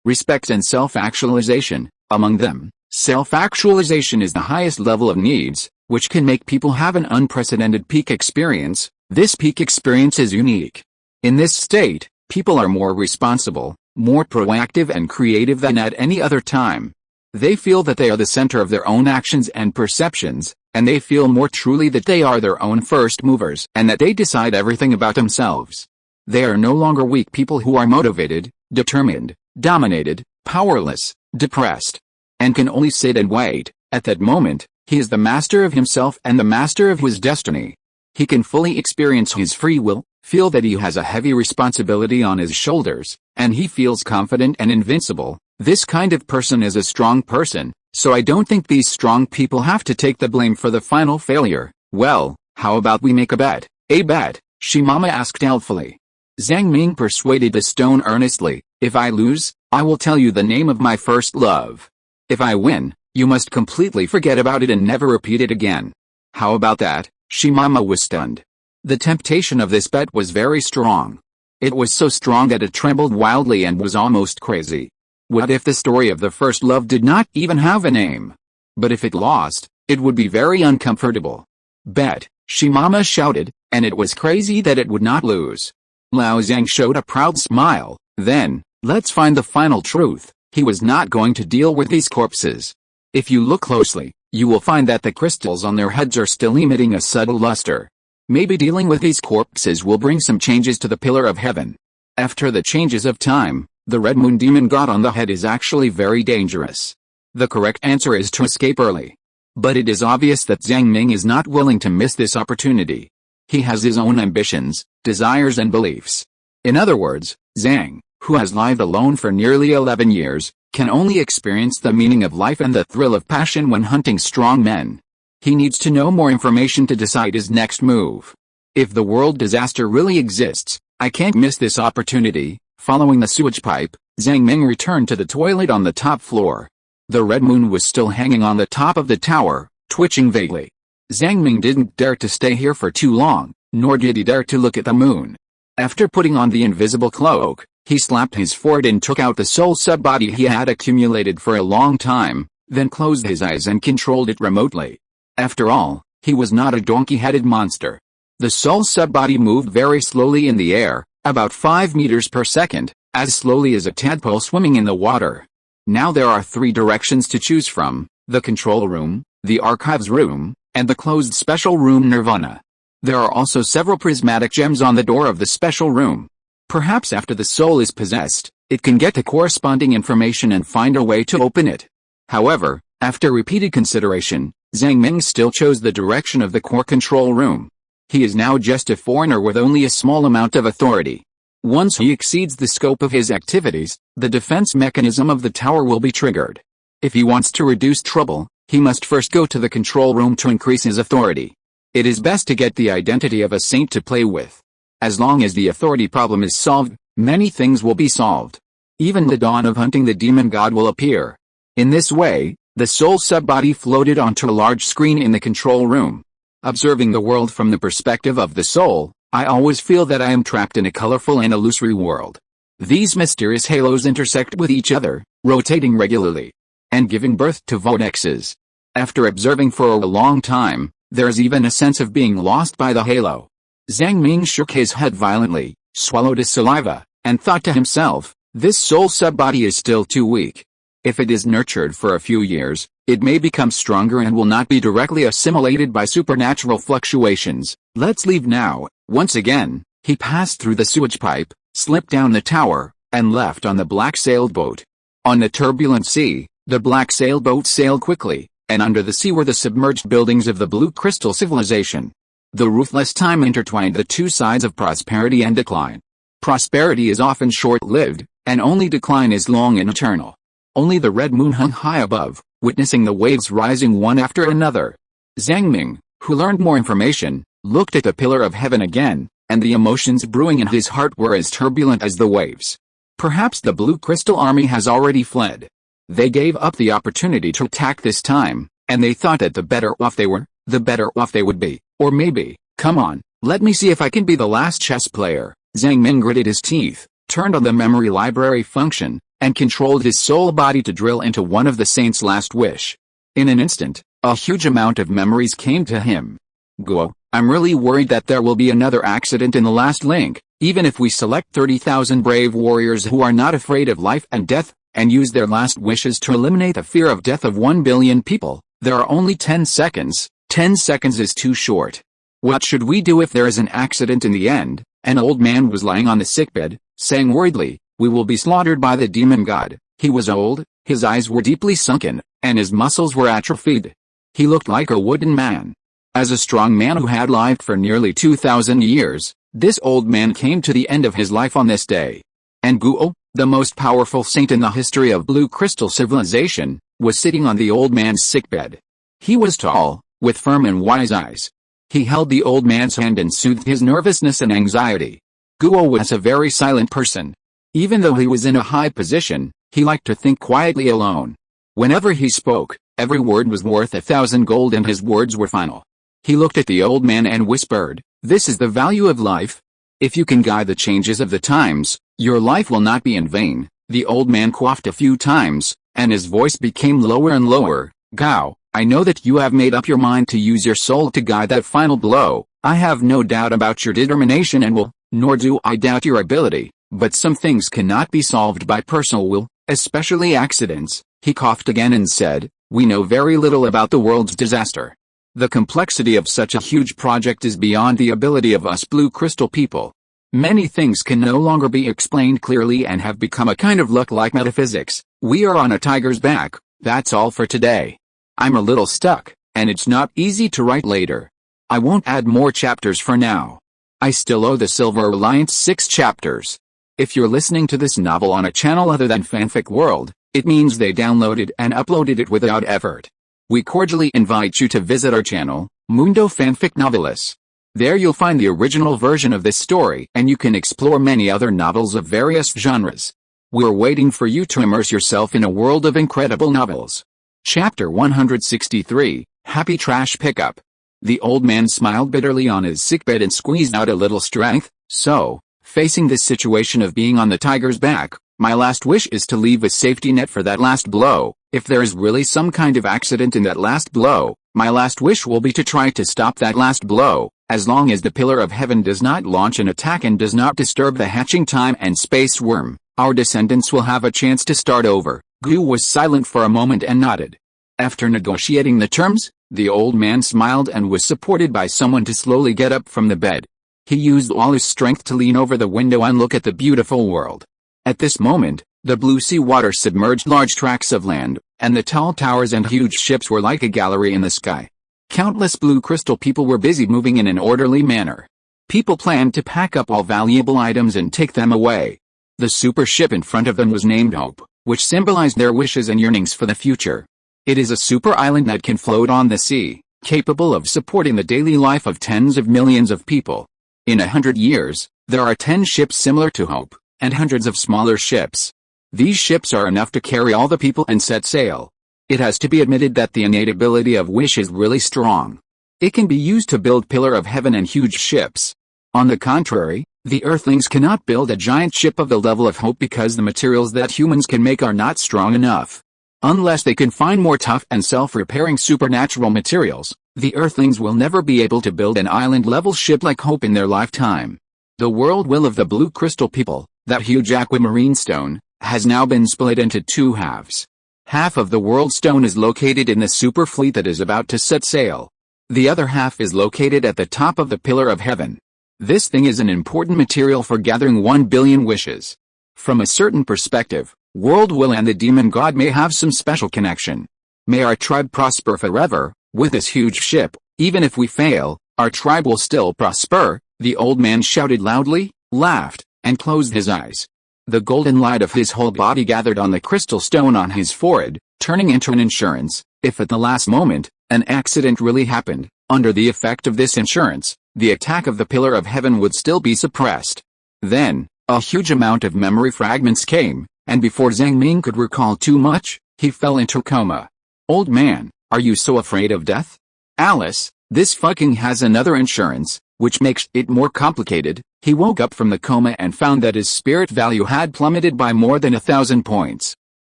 respect and self-actualization. Among them, self-actualization is the highest level of needs, which can make people have an unprecedented peak experience. This peak experience is unique. In this state, people are more responsible, more proactive and creative than at any other time. They feel that they are the center of their own actions and perceptions, and they feel more truly that they are their own first movers and that they decide everything about themselves. They are no longer weak people who are motivated, determined, dominated, powerless, depressed, and can only sit and wait. At that moment, he is the master of himself and the master of his destiny. He can fully experience his free will, feel that he has a heavy responsibility on his shoulders, and he feels confident and invincible. This kind of person is a strong person, so I don't think these strong people have to take the blame for the final failure. Well, how about we make a bet? A bet? Shimama asked doubtfully. Zhang Ming persuaded the stone earnestly. If I lose, I will tell you the name of my first love. If I win, you must completely forget about it and never repeat it again. How about that? Shimama was stunned. The temptation of this bet was very strong. It was so strong that it trembled wildly and was almost crazy. What if the story of the first love did not even have a name? But if it lost, it would be very uncomfortable. Bet, Shimama shouted, and it was crazy that it would not lose. Lao Zhang showed a proud smile. Then, let's find the final truth. He was not going to deal with these corpses. If you look closely, you will find that the crystals on their heads are still emitting a subtle luster. Maybe dealing with these corpses will bring some changes to the pillar of heaven. After the changes of time, the red moon demon god on the head is actually very dangerous. The correct answer is to escape early. But it is obvious that Zhang Ming is not willing to miss this opportunity. He has his own ambitions, desires and beliefs. In other words, Zhang, who has lived alone for nearly 11 years, can only experience the meaning of life and the thrill of passion when hunting strong men. He needs to know more information to decide his next move. If the world disaster really exists, I can't miss this opportunity. Following the sewage pipe, Zhang Ming returned to the toilet on the top floor. The red moon was still hanging on the top of the tower, twitching vaguely. Zhang Ming didn't dare to stay here for too long, nor did he dare to look at the moon. After putting on the invisible cloak, he slapped his forehead and took out the soul sub-body he had accumulated for a long time, then closed his eyes and controlled it remotely. After all, he was not a donkey-headed monster. The soul sub-body moved very slowly in the air, about 5 meters per second, as slowly as a tadpole swimming in the water. Now there are 3 directions to choose from: the control room, the archives room, and the closed special room Nirvana. There are also several prismatic gems on the door of the special room. Perhaps after the soul is possessed, it can get the corresponding information and find a way to open it. However, after repeated consideration, Zhang Ming still chose the direction of the core control room. He is now just a foreigner with only a small amount of authority. Once he exceeds the scope of his activities, the defense mechanism of the tower will be triggered. If he wants to reduce trouble, he must first go to the control room to increase his authority. It is best to get the identity of a saint to play with. As long as the authority problem is solved, many things will be solved. Even the dawn of hunting the demon god will appear. In this way, the soul sub-body floated onto a large screen in the control room. Observing the world from the perspective of the soul, I always feel that I am trapped in a colorful and illusory world. These mysterious halos intersect with each other, rotating regularly, and giving birth to vortexes. After observing for a long time, there is even a sense of being lost by the halo. Zhang Ming shook his head violently, swallowed his saliva, and thought to himself, this soul sub-body is still too weak. If it is nurtured for a few years, it may become stronger and will not be directly assimilated by supernatural fluctuations. Let's leave now. Once again, he passed through the sewage pipe, slipped down the tower, and left on the black sailboat. On the turbulent sea, the black sailboat sailed quickly, and under the sea were the submerged buildings of the Blue Crystal civilization. The ruthless time intertwined the two sides of prosperity and decline. Prosperity is often short-lived, and only decline is long and eternal. Only the red moon hung high above, witnessing the waves rising one after another. Zhang Ming, who learned more information, looked at the pillar of heaven again, and the emotions brewing in his heart were as turbulent as the waves. Perhaps the Blue Crystal army has already fled. They gave up the opportunity to attack this time, and they thought that the better off they were, the better off they would be. Or maybe, come on, let me see if I can be the last chess player. Zhang Ming gritted his teeth, turned on the memory library function, and controlled his soul body to drill into one of the saint's last wish. In an instant, a huge amount of memories came to him. Go, I'm really worried that there will be another accident in the last link. Even if we select 30,000 brave warriors who are not afraid of life and death, and use their last wishes to eliminate the fear of death of 1 billion people, there are only 10 seconds. 10 seconds is too short. What should we do if there is an accident in the end? An old man was lying on the sickbed, saying worriedly, "We will be slaughtered by the demon god." He was old, his eyes were deeply sunken, and his muscles were atrophied. He looked like a wooden man. As a strong man who had lived for nearly 2,000 years, this old man came to the end of his life on this day. And Guo, the most powerful saint in the history of Blue Crystal civilization, was sitting on the old man's sickbed. He was tall, with firm and wise eyes. He held the old man's hand and soothed his nervousness and anxiety. Guo was a very silent person. Even though he was in a high position, he liked to think quietly alone. Whenever he spoke, every word was worth 1,000 gold and his words were final. He looked at the old man and whispered, "This is the value of life. If you can guide the changes of the times, your life will not be in vain." The old man coughed a few times, and his voice became lower and lower. "Gao, I know that you have made up your mind to use your soul to guide that final blow. I have no doubt about your determination and will, nor do I doubt your ability, but some things cannot be solved by personal will, especially accidents." He coughed again and said, "We know very little about the world's disaster. The complexity of such a huge project is beyond the ability of us Blue Crystal people. Many things can no longer be explained clearly and have become a kind of luck like metaphysics. We are on a tiger's back. That's all for today. I'm a little stuck, and it's not easy to write later. I won't add more chapters for now. I still owe the Silver Alliance 6 chapters. If you're listening to this novel on a channel other than Fanfic World, it means they downloaded and uploaded it without effort. We cordially invite you to visit our channel, Mundo Fanfic Novelis. There you'll find the original version of this story and you can explore many other novels of various genres. We're waiting for you to immerse yourself in a world of incredible novels. Chapter 163, Happy Trash Pickup. The old man smiled bitterly on his sickbed and squeezed out a little strength. "So, facing this situation of being on the tiger's back, my last wish is to leave a safety net for that last blow. If there is really some kind of accident in that last blow, my last wish will be to try to stop that last blow. As long as the Pillar of Heaven does not launch an attack and does not disturb the hatching time and space worm, our descendants will have a chance to start over." Gu was silent for a moment and nodded. After negotiating the terms, the old man smiled and was supported by someone to slowly get up from the bed. He used all his strength to lean over the window and look at the beautiful world. At this moment, the blue sea water submerged large tracts of land, and the tall towers and huge ships were like a gallery in the sky. Countless Blue Crystal people were busy moving in an orderly manner. People planned to pack up all valuable items and take them away. The super ship in front of them was named Hope, which symbolized their wishes and yearnings for the future. It is a super island that can float on the sea, capable of supporting the daily life of tens of millions of people. In 100 years, there are 10 ships similar to Hope, and hundreds of smaller ships. These ships are enough to carry all the people and set sail. It has to be admitted that the innate ability of wish is really strong. It can be used to build Pillar of Heaven and huge ships. On the contrary, the Earthlings cannot build a giant ship of the level of Hope because the materials that humans can make are not strong enough. Unless they can find more tough and self-repairing supernatural materials, the Earthlings will never be able to build an island-level ship like Hope in their lifetime. The world will of the Blue Crystal people, that huge aquamarine stone, has now been split into 2 halves. Half of the world stone is located in the super fleet that is about to set sail. The other half is located at the top of the Pillar of Heaven. This thing is an important material for gathering 1 billion wishes. From a certain perspective, World Will and the Demon God may have some special connection. May our tribe prosper forever. With this huge ship, even if we fail, our tribe will still prosper. The old man shouted loudly, laughed, and closed his eyes. The golden light of his whole body gathered on the crystal stone on his forehead, turning into an insurance. If at the last moment, an accident really happened, under the effect of this insurance, the attack of the Pillar of Heaven would still be suppressed. Then, a huge amount of memory fragments came, and before Zhang Ming could recall too much, he fell into coma. "Old man, are you so afraid of death?" "Alice, this fucking has another insurance, which makes it more complicated." He woke up from the coma and found that his spirit value had plummeted by more than 1,000 points.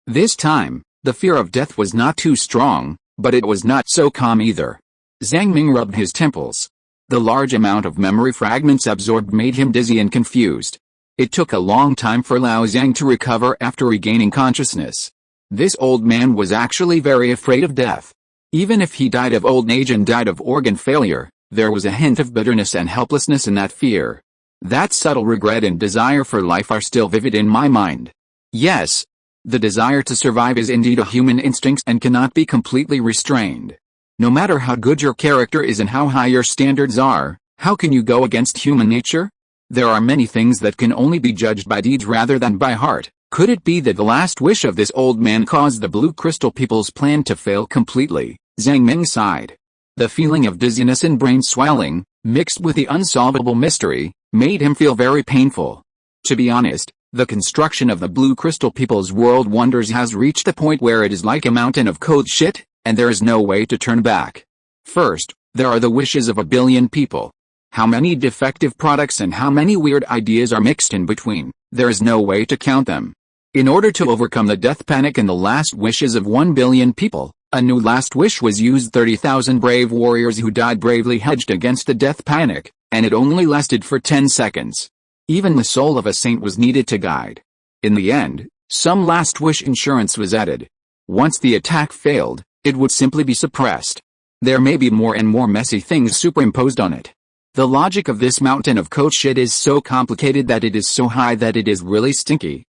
This time, the fear of death was not too strong, but it was not so calm either. Zhang Ming rubbed his temples. The large amount of memory fragments absorbed made him dizzy and confused. It took a long time for Lao Zhang to recover after regaining consciousness. This old man was actually very afraid of death. Even if he died of old age and died of organ failure, there was a hint of bitterness and helplessness in that fear. That subtle regret and desire for life are still vivid in my mind. Yes, the desire to survive is indeed a human instinct and cannot be completely restrained. No matter how good your character is and how high your standards are, how can you go against human nature? There are many things that can only be judged by deeds rather than by heart. Could it be that the last wish of this old man caused the Blue Crystal people's plan to fail completely? Zhang Ming sighed. The feeling of dizziness and brain swelling, mixed with the unsolvable mystery, made him feel very painful. To be honest, the construction of the Blue Crystal people's world wonders has reached the point where it is like a mountain of code shit, and there is no way to turn back. First, there are the wishes of a billion people. How many defective products and how many weird ideas are mixed in between, there is no way to count them. In order to overcome the death panic and the last wishes of 1 billion people, a new last wish was used. 30,000 brave warriors who died bravely hedged against the death panic, and it only lasted for 10 seconds. Even the soul of a saint was needed to guide. In the end, some last wish insurance was added. Once the attack failed, it would simply be suppressed. There may be more and more messy things superimposed on it. The logic of this mountain of code shit is so complicated that it is so high that it is really stinky.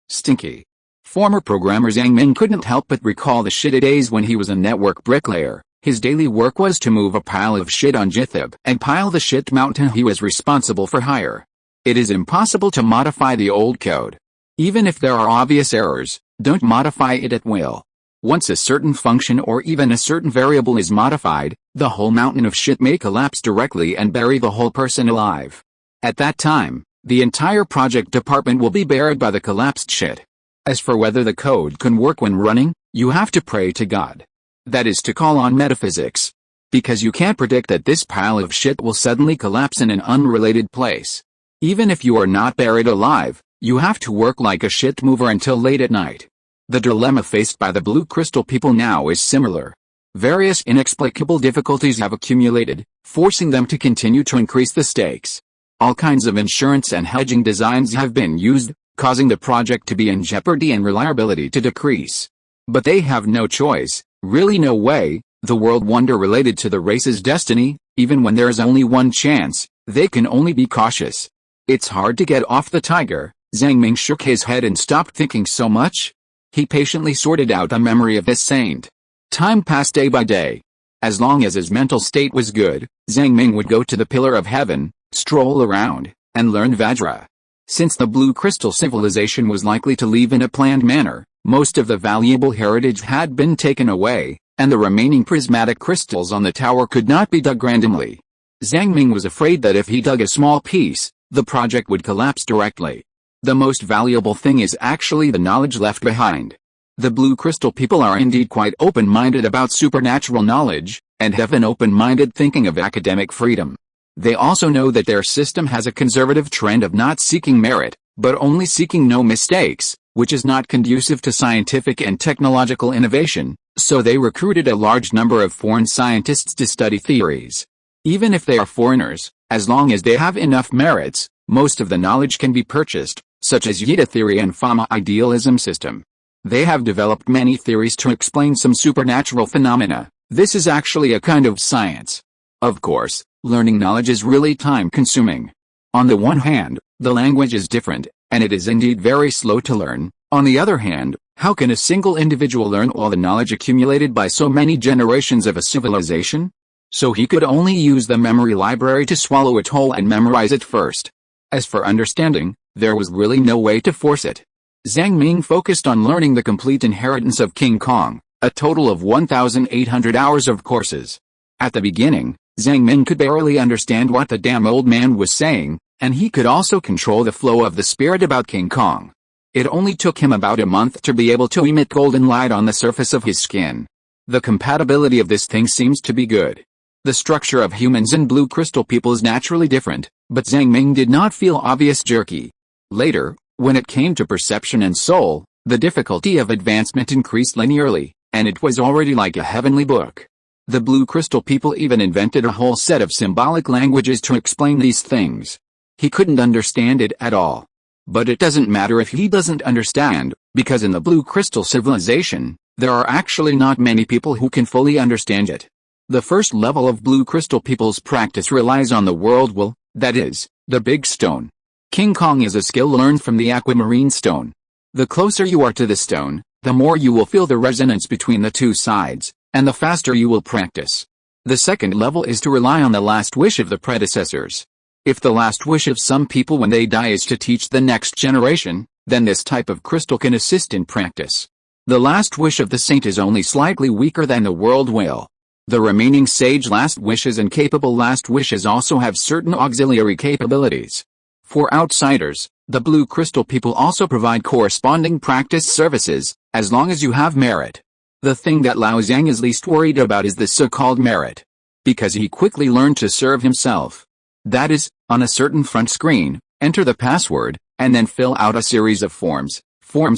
Former programmer Zhang Ming couldn't help but recall the shitty days when he was a network bricklayer. His daily work was to move a pile of shit on Jithib and pile the shit mountain he was responsible for higher. It is impossible to modify the old code. Even if there are obvious errors, don't modify it at will. Once a certain function or even a certain variable is modified, the whole mountain of shit may collapse directly and bury the whole person alive. At that time, the entire project department will be buried by the collapsed shit. As for whether the code can work when running, you have to pray to God. That is to call on metaphysics. Because you can't predict that this pile of shit will suddenly collapse in an unrelated place. Even if you are not buried alive, you have to work like a shit mover until late at night. The dilemma faced by the Blue Crystal people now is similar. Various inexplicable difficulties have accumulated, forcing them to continue to increase the stakes. All kinds of insurance and hedging designs have been used, causing the project to be in jeopardy and reliability to decrease. But they have no choice, really no way. The world wonder related to the race's destiny, even when there is only one chance, they can only be cautious. It's hard to get off the tiger. Zhang Ming shook his head and stopped thinking so much. He patiently sorted out the memory of this saint. Time passed day by day. As long as his mental state was good, Zhang Ming would go to the Pillar of Heaven, stroll around, and learn Vajra. Since the Blue Crystal civilization was likely to leave in a planned manner, most of the valuable heritage had been taken away, and the remaining prismatic crystals on the tower could not be dug randomly. Zhang Ming was afraid that if he dug a small piece, the project would collapse directly. The most valuable thing is actually the knowledge left behind. The Blue Crystal people are indeed quite open-minded about supernatural knowledge, and have an open-minded thinking of academic freedom. They also know that their system has a conservative trend of not seeking merit, but only seeking no mistakes, which is not conducive to scientific and technological innovation, so they recruited a large number of foreign scientists to study theories. Even if they are foreigners, as long as they have enough merits, most of the knowledge can be purchased, such as Yida theory and Fama idealism system. They have developed many theories to explain some supernatural phenomena. This is actually a kind of science. Of course, learning knowledge is really time-consuming. On the one hand, the language is different, and it is indeed very slow to learn. On the other hand, how can a single individual learn all the knowledge accumulated by so many generations of a civilization? So he could only use the memory library to swallow it whole and memorize it first. As for understanding, there was really no way to force it. Zhang Ming focused on learning the complete inheritance of King Kong, a total of 1,800 hours of courses. At the beginning, Zhang Ming could barely understand what the damn old man was saying, and he could also control the flow of the spirit about King Kong. It only took him about a month to be able to emit golden light on the surface of his skin. The compatibility of this thing seems to be good. The structure of humans and Blue Crystal people is naturally different, but Zhang Ming did not feel obvious jerky. Later, when it came to perception and soul, the difficulty of advancement increased linearly, and it was already like a heavenly book. The blue crystal people even invented a whole set of symbolic languages to explain these things. He couldn't understand it at all. But it doesn't matter if he doesn't understand, because in the blue crystal civilization, there are actually not many people who can fully understand it. The first level of blue crystal people's practice relies on the world will, that is, the big stone. King Kong is a skill learned from the aquamarine stone. The closer you are to the stone, the more you will feel the resonance between the two sides, and the faster you will practice. The second level is to rely on the last wish of the predecessors. If the last wish of some people when they die is to teach the next generation, then this type of crystal can assist in practice. The last wish of the saint is only slightly weaker than the world will. The remaining sage last wishes and capable last wishes also have certain auxiliary capabilities. For outsiders, the blue crystal people also provide corresponding practice services, as long as you have merit. The thing that Lao Zhang is least worried about is the so-called merit. Because he quickly learned to serve himself. That is, on a certain front screen, enter the password, and then fill out a series of forms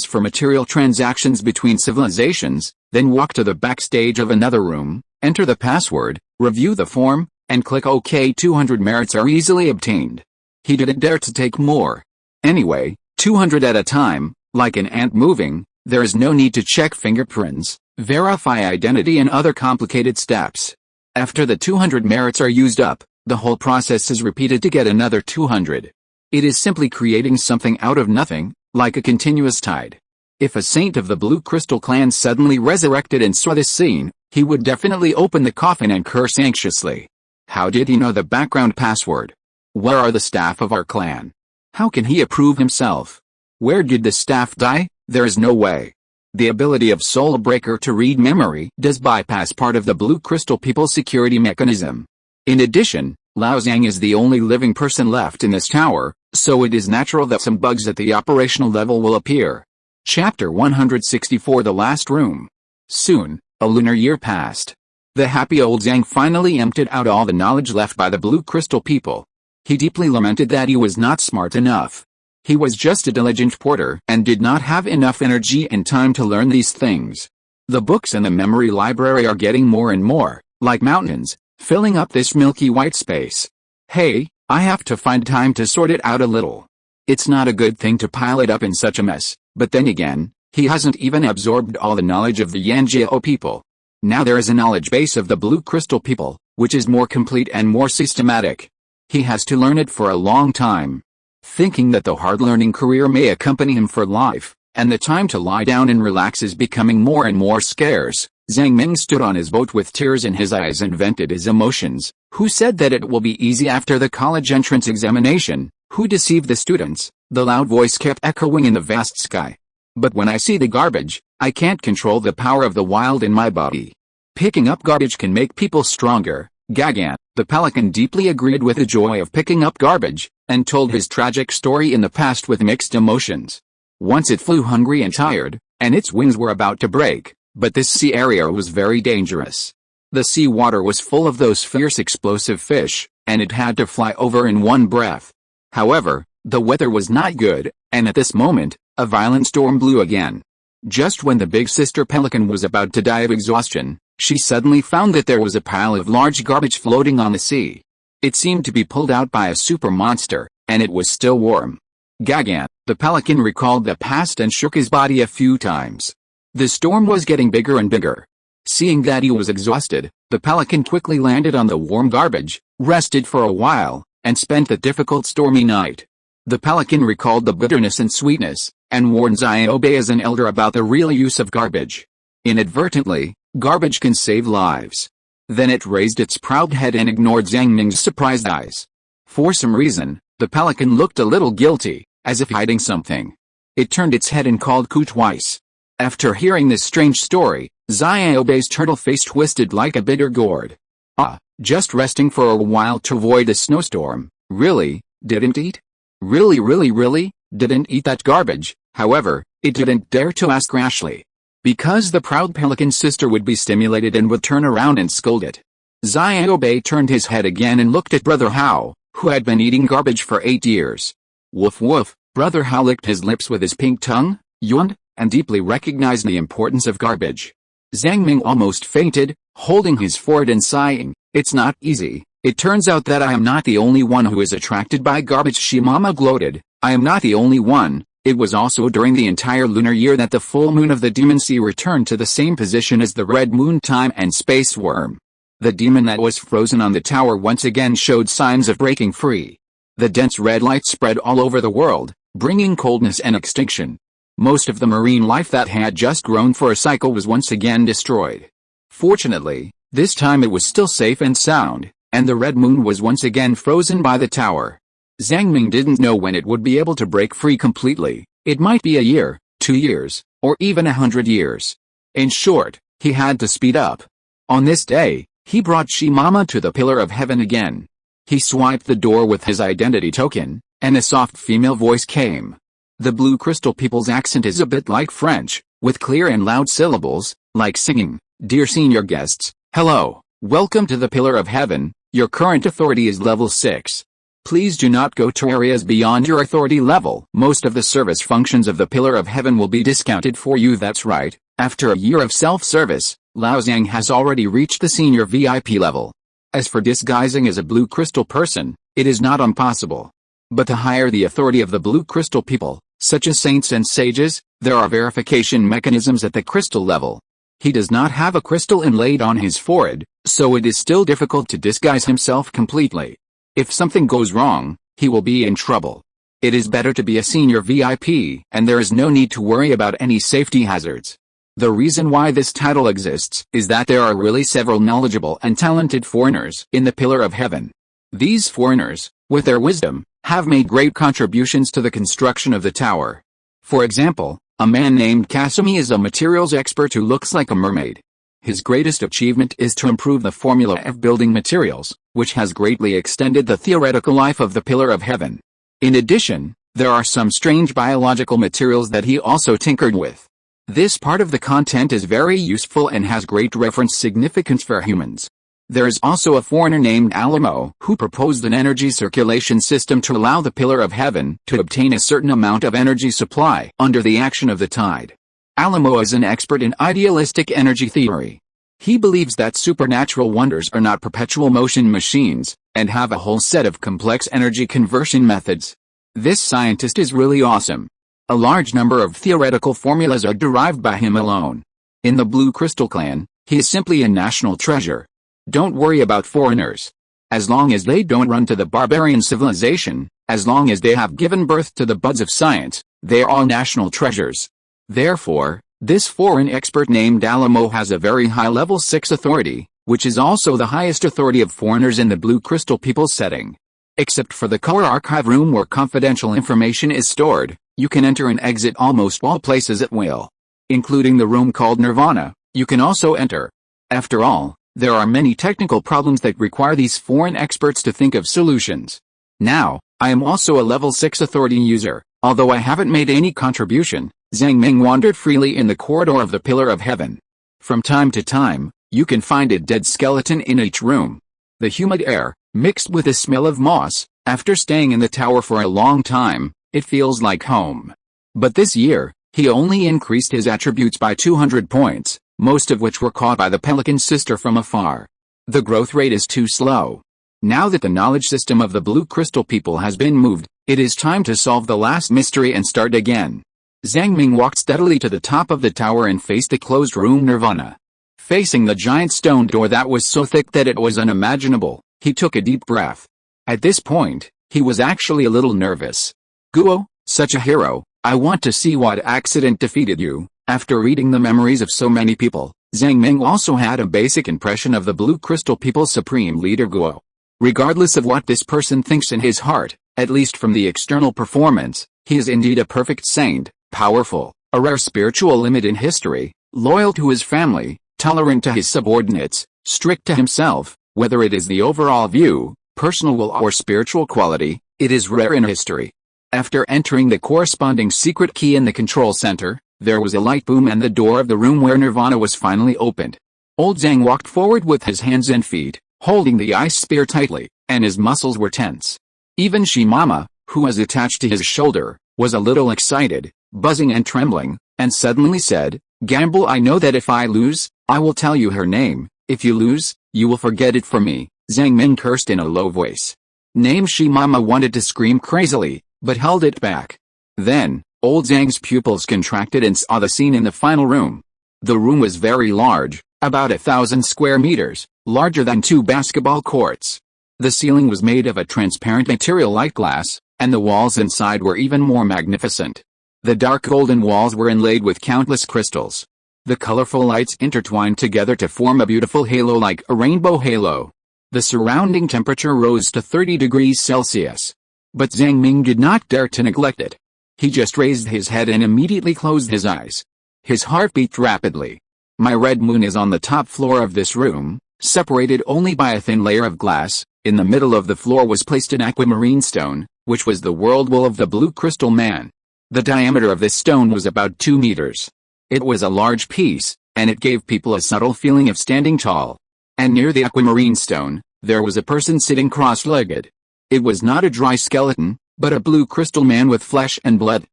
for material transactions between civilizations, then walk to the backstage of another room, enter the password, review the form, and click OK. 200 merits are easily obtained. He didn't dare to take more. Anyway, 200 at a time, like an ant moving, there is no need to check fingerprints, verify identity and other complicated steps. After the 200 merits are used up, the whole process is repeated to get another 200. It is simply creating something out of nothing, like a continuous tide. If a saint of the Blue Crystal clan suddenly resurrected and saw this scene, he would definitely open the coffin and curse anxiously. How did he know the background password? Where are the staff of our clan? How can he approve himself? Where did the staff die? There is no way. The ability of Soul Breaker to read memory does bypass part of the Blue Crystal people's security mechanism. In addition, Lao Zhang is the only living person left in this tower, so it is natural that some bugs at the operational level will appear. Chapter 164 The Last Room. Soon, a lunar year passed. The happy old Zhang finally emptied out all the knowledge left by the Blue Crystal people. He deeply lamented that he was not smart enough. He was just a diligent porter and did not have enough energy and time to learn these things. The books in the memory library are getting more and more, like mountains, filling up this milky white space. Hey, I have to find time to sort it out a little. It's not a good thing to pile it up in such a mess, but then again, he hasn't even absorbed all the knowledge of the Yanjiao people. Now there is a knowledge base of the Blue Crystal people, which is more complete and more systematic. He has to learn it for a long time. Thinking that the hard learning career may accompany him for life, and the time to lie down and relax is becoming more and more scarce, Zhang Ming stood on his boat with tears in his eyes and vented his emotions. Who said that it will be easy after the college entrance examination? Who deceived the students? The loud voice kept echoing in the vast sky. But when I see the garbage, I can't control the power of the wild in my body. Picking up garbage can make people stronger. Gagan, the pelican, deeply agreed with the joy of picking up garbage, and told his tragic story in the past with mixed emotions. Once it flew hungry and tired, and its wings were about to break, but this sea area was very dangerous. The sea water was full of those fierce explosive fish, and it had to fly over in one breath. However, the weather was not good, and at this moment, a violent storm blew again. Just when the big sister pelican was about to die of exhaustion, she suddenly found that there was a pile of large garbage floating on the sea. It seemed to be pulled out by a super monster, and it was still warm. Gagan, the pelican, recalled the past and shook his body a few times. The storm was getting bigger and bigger. Seeing that he was exhausted, the pelican quickly landed on the warm garbage, rested for a while, and spent the difficult stormy night. The pelican recalled the bitterness and sweetness, and warned Xiaobei as an elder about the real use of garbage. Inadvertently, garbage can save lives. Then it raised its proud head and ignored Zhang Ming's surprised eyes. For some reason, the pelican looked a little guilty, as if hiding something. It turned its head and called Ku twice. After hearing this strange story, Xiaobei's turtle face twisted like a bitter gourd. Ah, just resting for a while to avoid a snowstorm. Really? Didn't eat? Really? Didn't eat that garbage. However, it didn't dare to ask rashly. Because the proud pelican's sister would be stimulated and would turn around and scold it. Xiaobei turned his head again and looked at Brother Hao, who had been eating garbage for 8 years. Woof woof, Brother Hao licked his lips with his pink tongue, yawned, and deeply recognized the importance of garbage. Zhang Ming almost fainted, holding his forehead and sighing. It's not easy. It turns out that I am not the only one who is attracted by garbage, Shimama gloated. I am not the only one. It was also during the entire lunar year that the full moon of the demon sea returned to the same position as the red moon time and space worm. The demon that was frozen on the tower once again showed signs of breaking free. The dense red light spread all over the world, bringing coldness and extinction. Most of the marine life that had just grown for a cycle was once again destroyed. Fortunately, this time it was still safe and sound, and the red moon was once again frozen by the tower. Zhang Ming didn't know when it would be able to break free completely. It might be a year, 2 years, or even 100 years. In short, he had to speed up. On this day, he brought Shimama to the Pillar of Heaven again. He swiped the door with his identity token, and a soft female voice came. The Blue Crystal people's accent is a bit like French, with clear and loud syllables, like singing. Dear senior guests, hello, welcome to the Pillar of Heaven. Your current authority is level 6. Please do not go to areas beyond your authority level. Most of the service functions of the Pillar of Heaven will be discounted for you. That's right. After a year of self-service, Lao Zhang has already reached the senior VIP level. As for disguising as a Blue Crystal person, it is not impossible. But the higher the authority of the Blue Crystal people, such as saints and sages, there are verification mechanisms at the crystal level. He does not have a crystal inlaid on his forehead, so it is still difficult to disguise himself completely. If something goes wrong, he will be in trouble. It is better to be a senior VIP, and there is no need to worry about any safety hazards. The reason why this title exists is that there are really several knowledgeable and talented foreigners in the Pillar of Heaven. These foreigners, with their wisdom, have made great contributions to the construction of the tower. For example, a man named Kasumi is a materials expert who looks like a mermaid. His greatest achievement is to improve the formula of building materials, which has greatly extended the theoretical life of the Pillar of Heaven. In addition, there are some strange biological materials that he also tinkered with. This part of the content is very useful and has great reference significance for humans. There is also a foreigner named Alamo who proposed an energy circulation system to allow the Pillar of Heaven to obtain a certain amount of energy supply under the action of the tide. Alamo is an expert in idealistic energy theory. He believes that supernatural wonders are not perpetual motion machines, and have a whole set of complex energy conversion methods. This scientist is really awesome. A large number of theoretical formulas are derived by him alone. In the Blue Crystal Clan, he is simply a national treasure. Don't worry about foreigners. As long as they don't run to the barbarian civilization, as long as they have given birth to the buds of science, they are all national treasures. Therefore, this foreign expert named Alamo has a very high level 6 authority, which is also the highest authority of foreigners in the Blue Crystal people setting. Except for the core archive room where confidential information is stored, you can enter and exit almost all places at will. Including the room called Nirvana, you can also enter. After all, there are many technical problems that require these foreign experts to think of solutions. Now, I am also a level 6 authority user, although I haven't made any contribution. Zhang Ming wandered freely in the corridor of the Pillar of Heaven. From time to time, you can find a dead skeleton in each room. The humid air, mixed with the smell of moss, after staying in the tower for a long time, it feels like home. But this year, he only increased his attributes by 200 points, most of which were caught by the Pelican Sister from afar. The growth rate is too slow. Now that the knowledge system of the Blue Crystal people has been moved, it is time to solve the last mystery and start again. Zhang Ming walked steadily to the top of the tower and faced the closed room Nirvana. Facing the giant stone door that was so thick that it was unimaginable, he took a deep breath. At this point, he was actually a little nervous. Guo, such a hero, I want to see what accident defeated you. After reading the memories of so many people, Zhang Ming also had a basic impression of the Blue Crystal people's supreme leader Guo. Regardless of what this person thinks in his heart, at least from the external performance, he is indeed a perfect saint, powerful, a rare spiritual limit in history, loyal to his family, tolerant to his subordinates, strict to himself. Whether it is the overall view, personal will or spiritual quality, it is rare in history. After entering the corresponding secret key in the control center, there was a light boom and the door of the room where Nirvana was finally opened. Old Zhang walked forward with his hands and feet, holding the ice spear tightly, and his muscles were tense. Even Shimama, who was attached to his shoulder, was a little excited, buzzing and trembling, and suddenly said, "Gamble, I know that if I lose, I will tell you her name. If you lose, you will forget it for me, Zhang Ming cursed in a low voice. Name Shimama wanted to scream crazily, but held it back. Then, old Zhang's pupils contracted and saw the scene in the final room. The room was very large, about 1,000 square meters, larger than 2 basketball courts. The ceiling was made of a transparent material like glass, and the walls inside were even more magnificent. The dark golden walls were inlaid with countless crystals. The colorful lights intertwined together to form a beautiful halo like a rainbow halo. The surrounding temperature rose to 30 degrees Celsius. But Zhang Ming did not dare to neglect it. He just raised his head and immediately closed his eyes. His heart beat rapidly. My red moon is on the top floor of this room, separated only by a thin layer of glass. In the middle of the floor was placed an aquamarine stone, which was the world wool of the blue crystal man. The diameter of this stone was about 2 meters. It was a large piece, and it gave people a subtle feeling of standing tall. And near the aquamarine stone, there was a person sitting cross-legged. It was not a dry skeleton, but a blue crystal man with flesh and blood.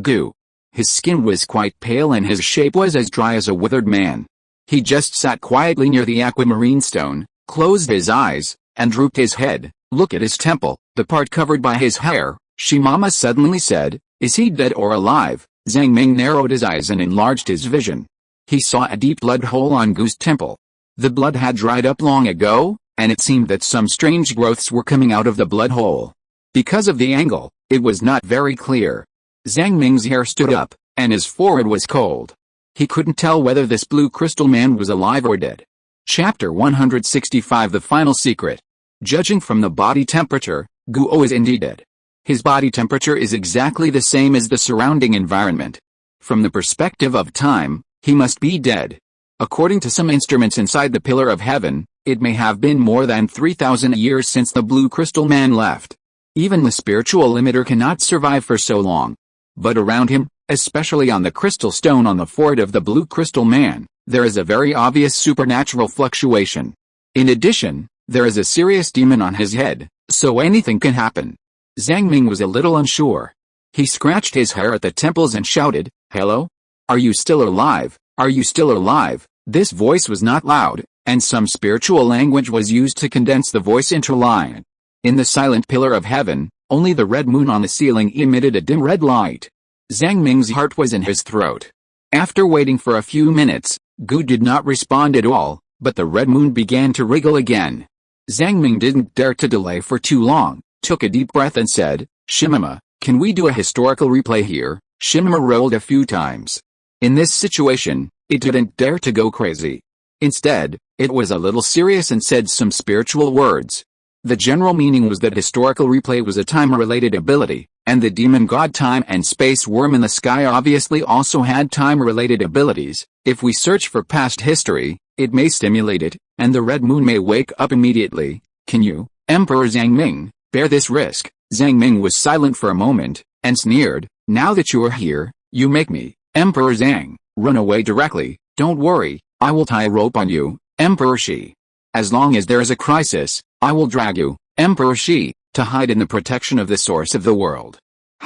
Goo. His skin was quite pale and his shape was as dry as a withered man. He just sat quietly near the aquamarine stone, closed his eyes, and drooped his head. Look at his temple, the part covered by his hair, Shimama suddenly said. Is he dead or alive? Zhang Ming narrowed his eyes and enlarged his vision. He saw a deep blood hole on Gu's temple. The blood had dried up long ago, and it seemed that some strange growths were coming out of the blood hole. Because of the angle, it was not very clear. Zhang Ming's hair stood up, and his forehead was cold. He couldn't tell whether this blue crystal man was alive or dead. Chapter 165 The Final Secret. Judging from the body temperature, Guo is indeed dead. His body temperature is exactly the same as the surrounding environment. From the perspective of time, he must be dead. According to some instruments inside the Pillar of Heaven, it may have been more than 3,000 years since the blue crystal man left. Even the spiritual limiter cannot survive for so long. But around him, especially on the crystal stone on the forehead of the blue crystal man, there is a very obvious supernatural fluctuation. In addition, there is a serious demon on his head, so anything can happen. Zhang Ming was a little unsure. He scratched his hair at the temples and shouted, "Hello? Are you still alive? Are you still alive?" This voice was not loud, and some spiritual language was used to condense the voice into line. In the silent Pillar of Heaven, only the red moon on the ceiling emitted a dim red light. Zhang Ming's heart was in his throat. After waiting for a few minutes, Gu did not respond at all, but the red moon began to wriggle again. Zhang Ming didn't dare to delay for too long, took a deep breath and said, "Shimama, can we do a historical replay here?" Shimama rolled a few times. In this situation, it didn't dare to go crazy. Instead, it was a little serious and said some spiritual words. The general meaning was that historical replay was a time-related ability, and the demon god Time and Space Worm in the sky obviously also had time-related abilities. If we search for past history, it may stimulate it, and the red moon may wake up immediately. Can you, Emperor Zhang Ming, bear this risk? Zhang Ming was silent for a moment, and sneered, "Now that you are here, you make me, Emperor Zhang, run away directly. Don't worry, I will tie a rope on you, Emperor Shi. As long as there is a crisis, I will drag you, Emperor Shi, to hide in the protection of the source of the world."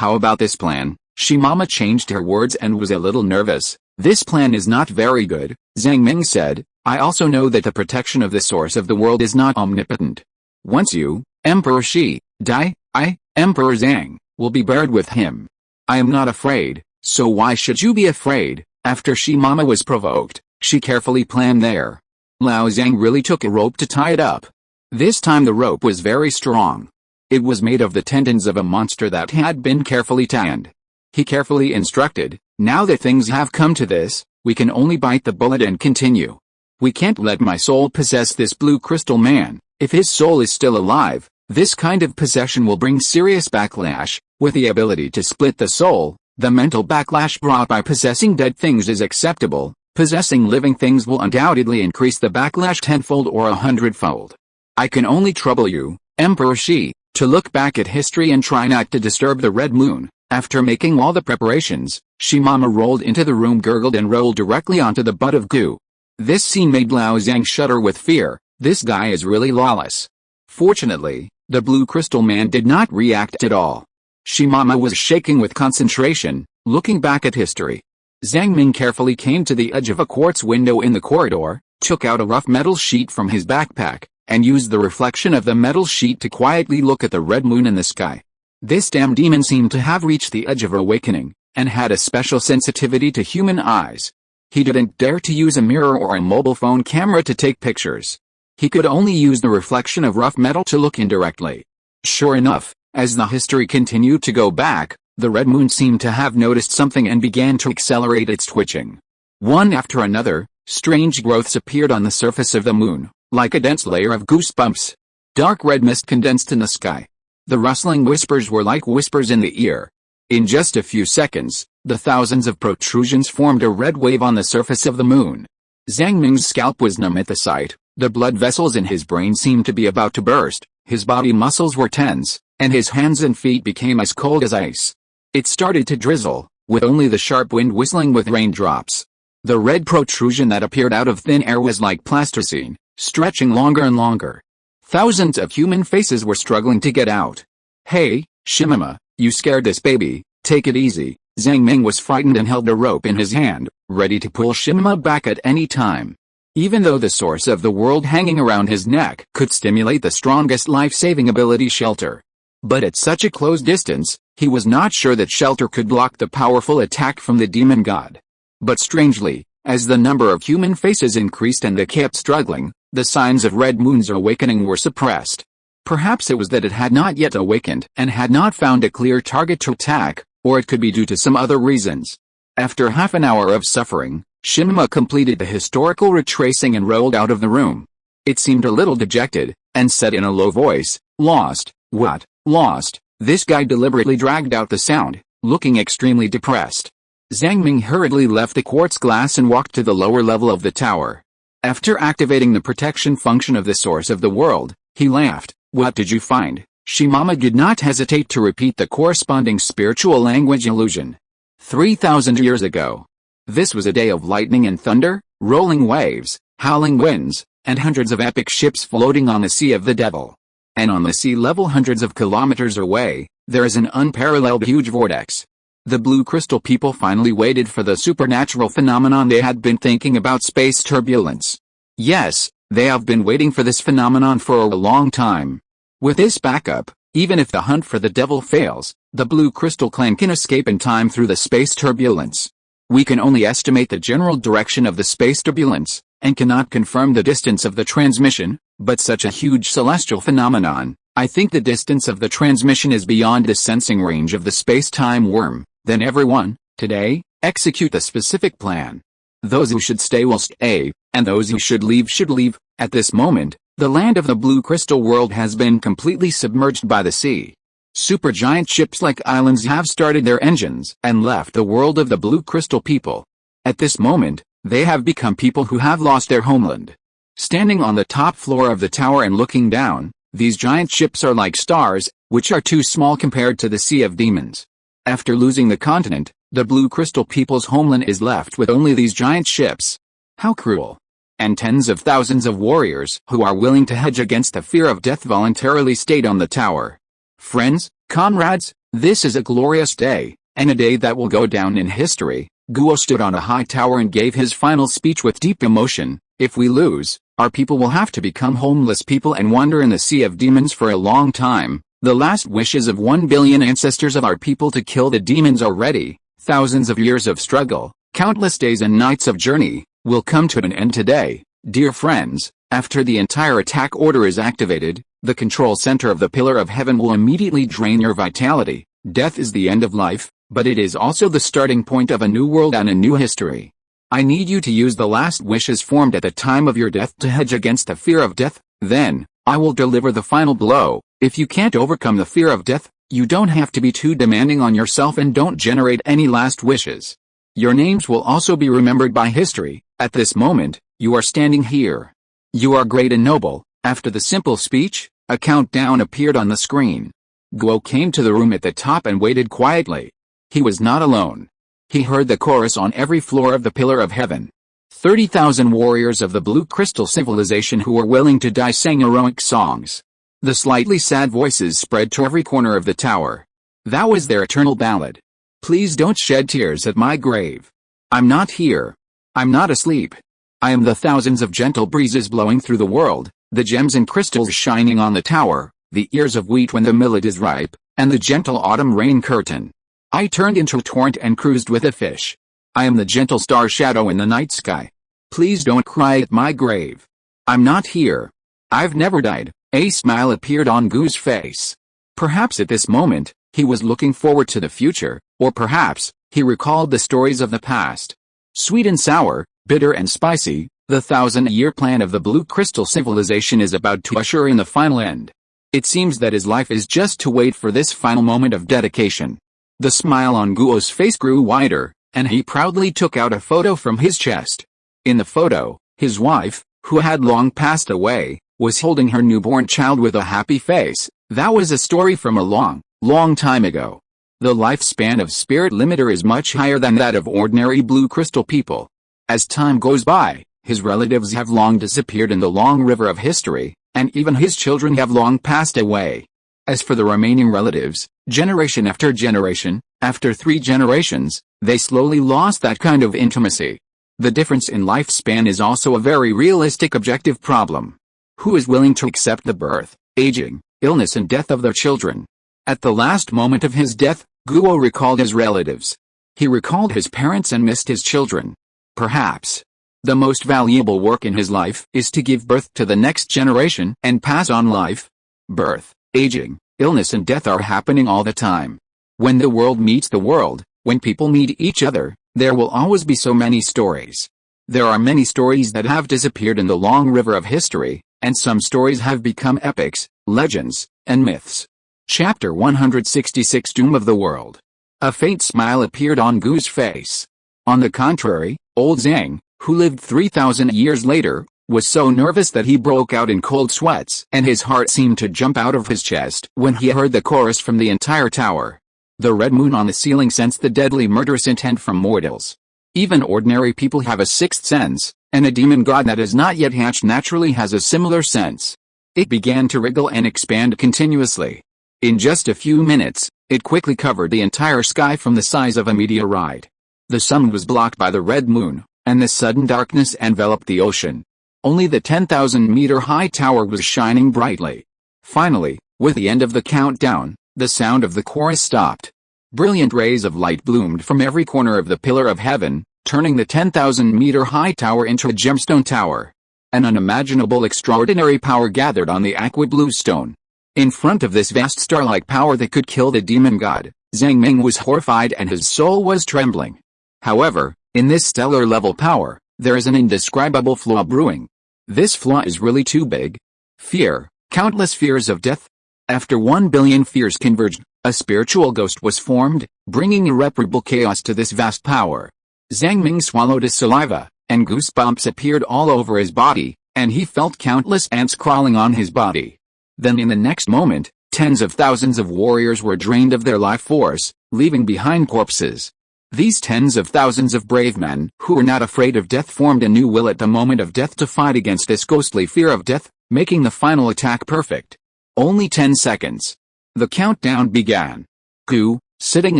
How about this plan? Shimama changed her words and was a little nervous. "This plan is not very good," Zhang Ming said. "I also know that the protection of the source of the world is not omnipotent. Once you, Emperor Shi, die, I, Emperor Zhang, will be buried with him. I am not afraid, so why should you be afraid?" After Shimama was provoked, she carefully planned there. Lao Zhang really took a rope to tie it up. This time the rope was very strong. It was made of the tendons of a monster that had been carefully tanned. He carefully instructed, "Now that things have come to this, we can only bite the bullet and continue. We can't let my soul possess this blue crystal man. If his soul is still alive, this kind of possession will bring serious backlash. With the ability to split the soul, the mental backlash brought by possessing dead things is acceptable. Possessing living things will undoubtedly increase the backlash tenfold or 100-fold. I can only trouble you, Emperor Shi, to look back at history and try not to disturb the red moon." After making all the preparations, Shimama rolled into the room, gurgled and rolled directly onto the butt of Gu. This scene made Lao Zhang shudder with fear. This guy is really lawless. Fortunately, the blue crystal man did not react at all. Shimama was shaking with concentration, looking back at history. Zhang Ming carefully came to the edge of a quartz window in the corridor, took out a rough metal sheet from his backpack, and used the reflection of the metal sheet to quietly look at the red moon in the sky. This damn demon seemed to have reached the edge of awakening, and had a special sensitivity to human eyes. He didn't dare to use a mirror or a mobile phone camera to take pictures. He could only use the reflection of rough metal to look indirectly. Sure enough, as the history continued to go back, the red moon seemed to have noticed something and began to accelerate its twitching. One after another, strange growths appeared on the surface of the moon, like a dense layer of goosebumps. Dark red mist condensed in the sky. The rustling whispers were like whispers in the ear. In just a few seconds, the thousands of protrusions formed a red wave on the surface of the moon. Zhang Ming's scalp was numb at the sight, the blood vessels in his brain seemed to be about to burst, his body muscles were tense, and his hands and feet became as cold as ice. It started to drizzle, with only the sharp wind whistling with raindrops. The red protrusion that appeared out of thin air was like plasticine, stretching longer and longer. Thousands of human faces were struggling to get out. "Hey, Shimima, you scared this baby, take it easy." Zhang Ming was frightened and held a rope in his hand, ready to pull Shimima back at any time. Even though the source of the world hanging around his neck could stimulate the strongest life-saving ability shelter. But at such a close distance, he was not sure that shelter could block the powerful attack from the demon god. But strangely, as the number of human faces increased and they kept struggling, the signs of Red Moon's awakening were suppressed. Perhaps it was that it had not yet awakened and had not found a clear target to attack, or it could be due to some other reasons. After half an hour of suffering, Shimima completed the historical retracing and rolled out of the room. It seemed a little dejected, and said in a low voice, "Lost, what, lost?" This guy deliberately dragged out the sound, looking extremely depressed. Zhang Ming hurriedly left the quartz glass and walked to the lower level of the tower. After activating the protection function of the source of the world, he laughed. "What did you find?" Shimama did not hesitate to repeat the corresponding spiritual language illusion. 3,000 years ago. This was a day of lightning and thunder, rolling waves, howling winds, and hundreds of epic ships floating on the Sea of the Devil. And on the sea level hundreds of kilometers away, there is an unparalleled huge vortex. The Blue Crystal people finally waited for the supernatural phenomenon they had been thinking about: space turbulence. Yes, they have been waiting for this phenomenon for a long time. With this backup, even if the hunt for the devil fails, the Blue Crystal clan can escape in time through the space turbulence. We can only estimate the general direction of the space turbulence, and cannot confirm the distance of the transmission, but such a huge celestial phenomenon, I think the distance of the transmission is beyond the sensing range of the space-time worm. Then everyone, today, execute the specific plan. Those who should stay will stay, and those who should leave should leave. At this moment, the land of the Blue Crystal world has been completely submerged by the sea. Supergiant ships like islands have started their engines and left the world of the Blue Crystal people. At this moment, they have become people who have lost their homeland. Standing on the top floor of the tower and looking down, these giant ships are like stars, which are too small compared to the Sea of Demons. After losing the continent, the Blue Crystal people's homeland is left with only these giant ships. How cruel. And tens of thousands of warriors who are willing to hedge against the fear of death voluntarily stayed on the tower. Friends, comrades, this is a glorious day, and a day that will go down in history. Guo stood on a high tower and gave his final speech with deep emotion. If we lose, our people will have to become homeless people and wander in the Sea of Demons for a long time. The last wishes of 1 billion ancestors of our people to kill the demons are ready. Thousands of years of struggle, countless days and nights of journey, will come to an end today. Dear friends, after the entire attack order is activated, the control center of the Pillar of Heaven will immediately drain your vitality. Death is the end of life, but it is also the starting point of a new world and a new history. I need you to use the last wishes formed at the time of your death to hedge against the fear of death. Then, I will deliver the final blow. If you can't overcome the fear of death, you don't have to be too demanding on yourself and don't generate any last wishes. Your names will also be remembered by history. At this moment, you are standing here. You are great and noble. After the simple speech, a countdown appeared on the screen. Guo came to the room at the top and waited quietly. He was not alone. He heard the chorus on every floor of the Pillar of Heaven. 30,000 warriors of the Blue Crystal civilization who were willing to die sang heroic songs. The slightly sad voices spread to every corner of the tower. That was their eternal ballad. Please don't shed tears at my grave. I'm not here. I'm not asleep. I am the thousands of gentle breezes blowing through the world, the gems and crystals shining on the tower, the ears of wheat when the millet is ripe, and the gentle autumn rain curtain. I turned into a torrent and cruised with a fish. I am the gentle star shadow in the night sky. Please don't cry at my grave. I'm not here. I've never died. A smile appeared on Gu's face. Perhaps at this moment, he was looking forward to the future, or perhaps, he recalled the stories of the past. Sweet and sour, bitter and spicy, the 1,000-year plan of the blue crystal civilization is about to usher in the final end. It seems that his life is just to wait for this final moment of dedication. The smile on Guo's face grew wider, and he proudly took out a photo from his chest. In the photo, his wife, who had long passed away, was holding her newborn child with a happy face. That was a story from a long, long time ago. The lifespan of Spirit Limiter is much higher than that of ordinary blue crystal people. As time goes by, his relatives have long disappeared in the long river of history, and even his children have long passed away. As for the remaining relatives, generation after generation, after 3 generations, they slowly lost that kind of intimacy. The difference in lifespan is also a very realistic objective problem. Who is willing to accept the birth, aging, illness and death of their children? At the last moment of his death, Guo recalled his relatives. He recalled his parents and missed his children. Perhaps the most valuable work in his life is to give birth to the next generation and pass on life. Birth, aging, illness and death are happening all the time. When the world meets the world, when people meet each other, there will always be so many stories. There are many stories that have disappeared in the long river of history, and some stories have become epics, legends, and myths. Chapter 166 Doom of the World. A faint smile appeared on Gu's face. On the contrary, old Zhang, who lived 3,000 years later, was so nervous that he broke out in cold sweats, and his heart seemed to jump out of his chest when he heard the chorus from the entire tower. The red moon on the ceiling sensed the deadly murderous intent from mortals. Even ordinary people have a sixth sense, and a demon god that has not yet hatched naturally has a similar sense. It began to wriggle and expand continuously. In just a few minutes, it quickly covered the entire sky from the size of a meteorite. The sun was blocked by the red moon, and the sudden darkness enveloped the ocean. Only the 10,000-meter-high tower was shining brightly. Finally, with the end of the countdown, the sound of the chorus stopped. Brilliant rays of light bloomed from every corner of the pillar of heaven, turning the 10,000-meter-high tower into a gemstone tower. An unimaginable extraordinary power gathered on the aqua blue stone. In front of this vast star-like power that could kill the demon god, Zhang Ming was horrified and his soul was trembling. However, in this stellar-level power, there is an indescribable flaw brewing. This flaw is really too big. Fear, countless fears of death. After 1 billion fears converged, a spiritual ghost was formed, bringing irreparable chaos to this vast power. Zhang Ming swallowed his saliva, and goosebumps appeared all over his body, and he felt countless ants crawling on his body. Then in the next moment, tens of thousands of warriors were drained of their life force, leaving behind corpses. These tens of thousands of brave men, who were not afraid of death, formed a new will at the moment of death to fight against this ghostly fear of death, making the final attack perfect. Only 10 seconds. The countdown began. Gu, sitting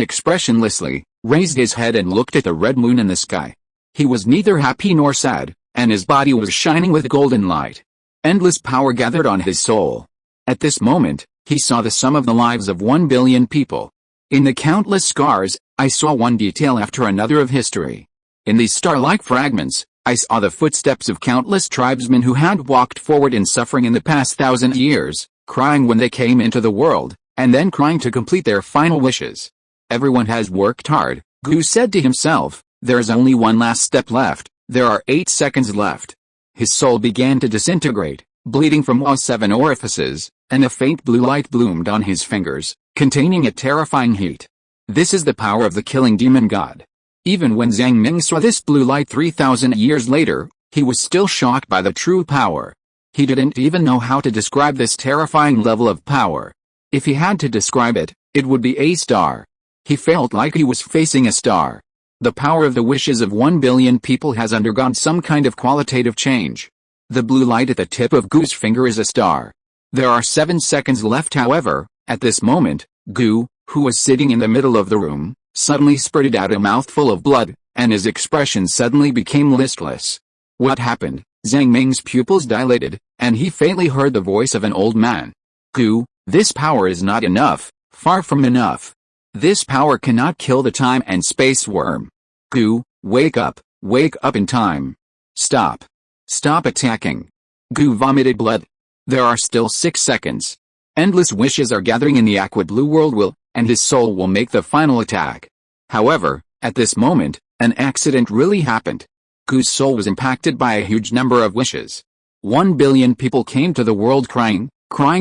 expressionlessly, raised his head and looked at the red moon in the sky. He was neither happy nor sad, and his body was shining with golden light. Endless power gathered on his soul. At this moment, he saw the sum of the lives of 1 billion people. In the countless scars, I saw one detail after another of history. In these star-like fragments, I saw the footsteps of countless tribesmen who had walked forward in suffering in the past 1,000 years, crying when they came into the world, and then crying to complete their final wishes. Everyone has worked hard, Gu said to himself. There is only one last step left. There are 8 seconds left. His soul began to disintegrate, bleeding from all 7 orifices, and a faint blue light bloomed on his fingers, containing a terrifying heat. This is the power of the killing demon god. Even when Zhang Ming saw this blue light 3,000 years later, he was still shocked by the true power. He didn't even know how to describe this terrifying level of power. If he had to describe it, it would be a star. He felt like he was facing a star. The power of the wishes of 1 billion people has undergone some kind of qualitative change. The blue light at the tip of Gu's finger is a star. There are 7 seconds left. However, at this moment, Gu, who was sitting in the middle of the room, suddenly spurted out a mouthful of blood. and his expression suddenly became listless. What happened? Zhang Ming's pupils dilated, and he faintly heard the voice of an old man. Gu, this power is not enough, far from enough. This power cannot kill the time and space worm. Gu, wake up in time. Stop. Stop attacking. Gu vomited blood. There are still 6 seconds. Endless wishes are gathering in the aqua blue world will, and his soul will make the final attack. However, at this moment, an accident really happened. Gu's soul was impacted by a huge number of wishes. 1 billion people came to the world crying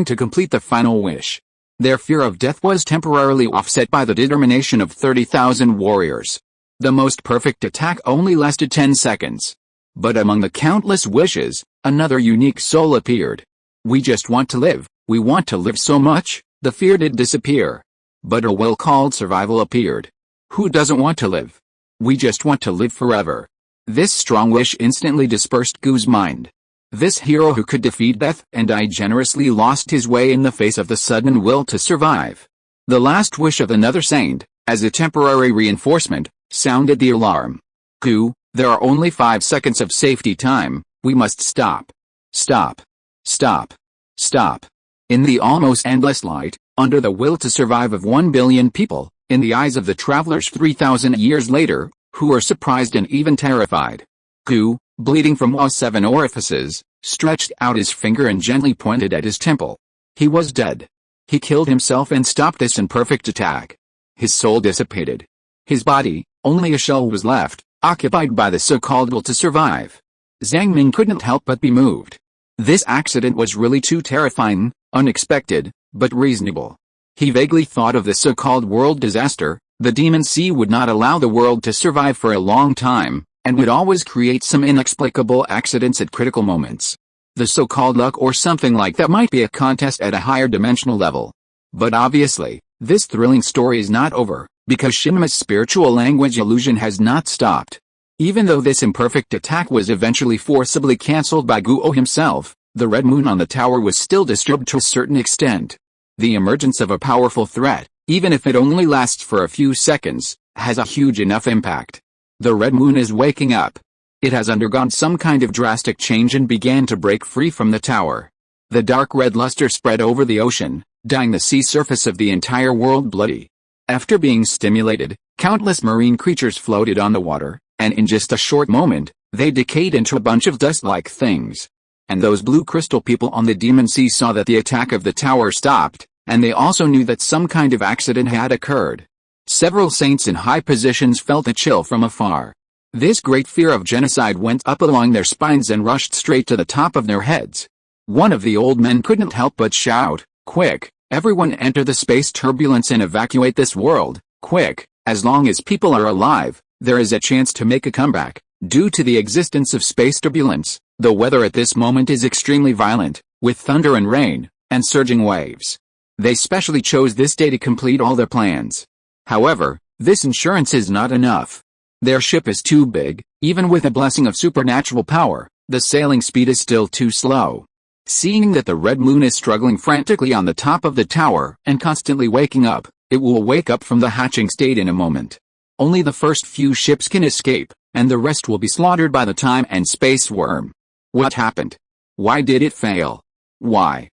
to complete the final wish. Their fear of death was temporarily offset by the determination of 30,000 warriors. The most perfect attack only lasted 10 seconds. But among the countless wishes, another unique soul appeared. We just want to live, we want to live so much, the fear did disappear. But a will called survival appeared. Who doesn't want to live? We just want to live forever. This strong wish instantly dispersed Gu's mind. This hero who could defeat death and die generously lost his way in the face of the sudden will to survive. The last wish of another saint, as a temporary reinforcement, sounded the alarm. Gu, there are only 5 seconds of safety time, we must stop. Stop. Stop. Stop. In the almost endless light, under the will to survive of 1 billion people, in the eyes of the travelers 3,000 years later, who were surprised and even terrified. Gu, bleeding from all 7 orifices, stretched out his finger and gently pointed at his temple. He was dead. He killed himself and stopped this imperfect attack. His soul dissipated. His body, only a shell was left, occupied by the so-called will to survive. Zhang Ming couldn't help but be moved. This accident was really too terrifying, unexpected, but reasonable. He vaguely thought of the so-called world disaster. The demon sea would not allow the world to survive for a long time, and would always create some inexplicable accidents at critical moments. The so-called luck or something like that might be a contest at a higher dimensional level. But obviously, this thrilling story is not over, because Shinma's spiritual language illusion has not stopped. Even though this imperfect attack was eventually forcibly cancelled by Guo himself, the red moon on the tower was still disturbed to a certain extent. The emergence of a powerful threat, even if it only lasts for a few seconds, has a huge enough impact. The red moon is waking up. It has undergone some kind of drastic change and began to break free from the tower. The dark red luster spread over the ocean, dyeing the sea surface of the entire world bloody. After being stimulated, countless marine creatures floated on the water, and in just a short moment, they decayed into a bunch of dust-like things. And those blue crystal people on the demon sea saw that the attack of the tower stopped, and they also knew that some kind of accident had occurred. Several saints in high positions felt a chill from afar. This great fear of genocide went up along their spines and rushed straight to the top of their heads. One of the old men couldn't help but shout, "Quick, everyone enter the space turbulence and evacuate this world, quick, as long as people are alive, there is a chance to make a comeback. Due to the existence of space turbulence, the weather at this moment is extremely violent, with thunder and rain, and surging waves." They specially chose this day to complete all their plans. However, this insurance is not enough. Their ship is too big, even with a blessing of supernatural power, the sailing speed is still too slow. Seeing that the red moon is struggling frantically on the top of the tower and constantly waking up, it will wake up from the hatching state in a moment. Only the first few ships can escape, and the rest will be slaughtered by the time and space worm. What happened? Why did it fail? Why?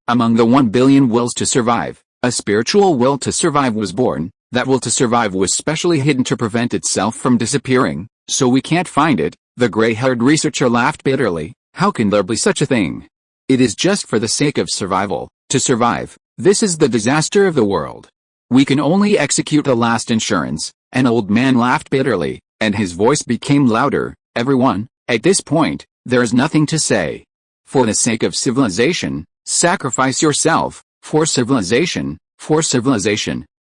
Among the 1 billion wills to survive, a spiritual will to survive was born. That will to survive was specially hidden to prevent itself from disappearing, so we can't find it. The gray-haired researcher laughed bitterly. How can there be such a thing? It is just for the sake of survival, to survive. This is the disaster of the world. We can only execute the last insurance. An old man laughed bitterly, and his voice became louder. Everyone, at this point, there is nothing to say. For the sake of civilization, sacrifice yourself, for civilization,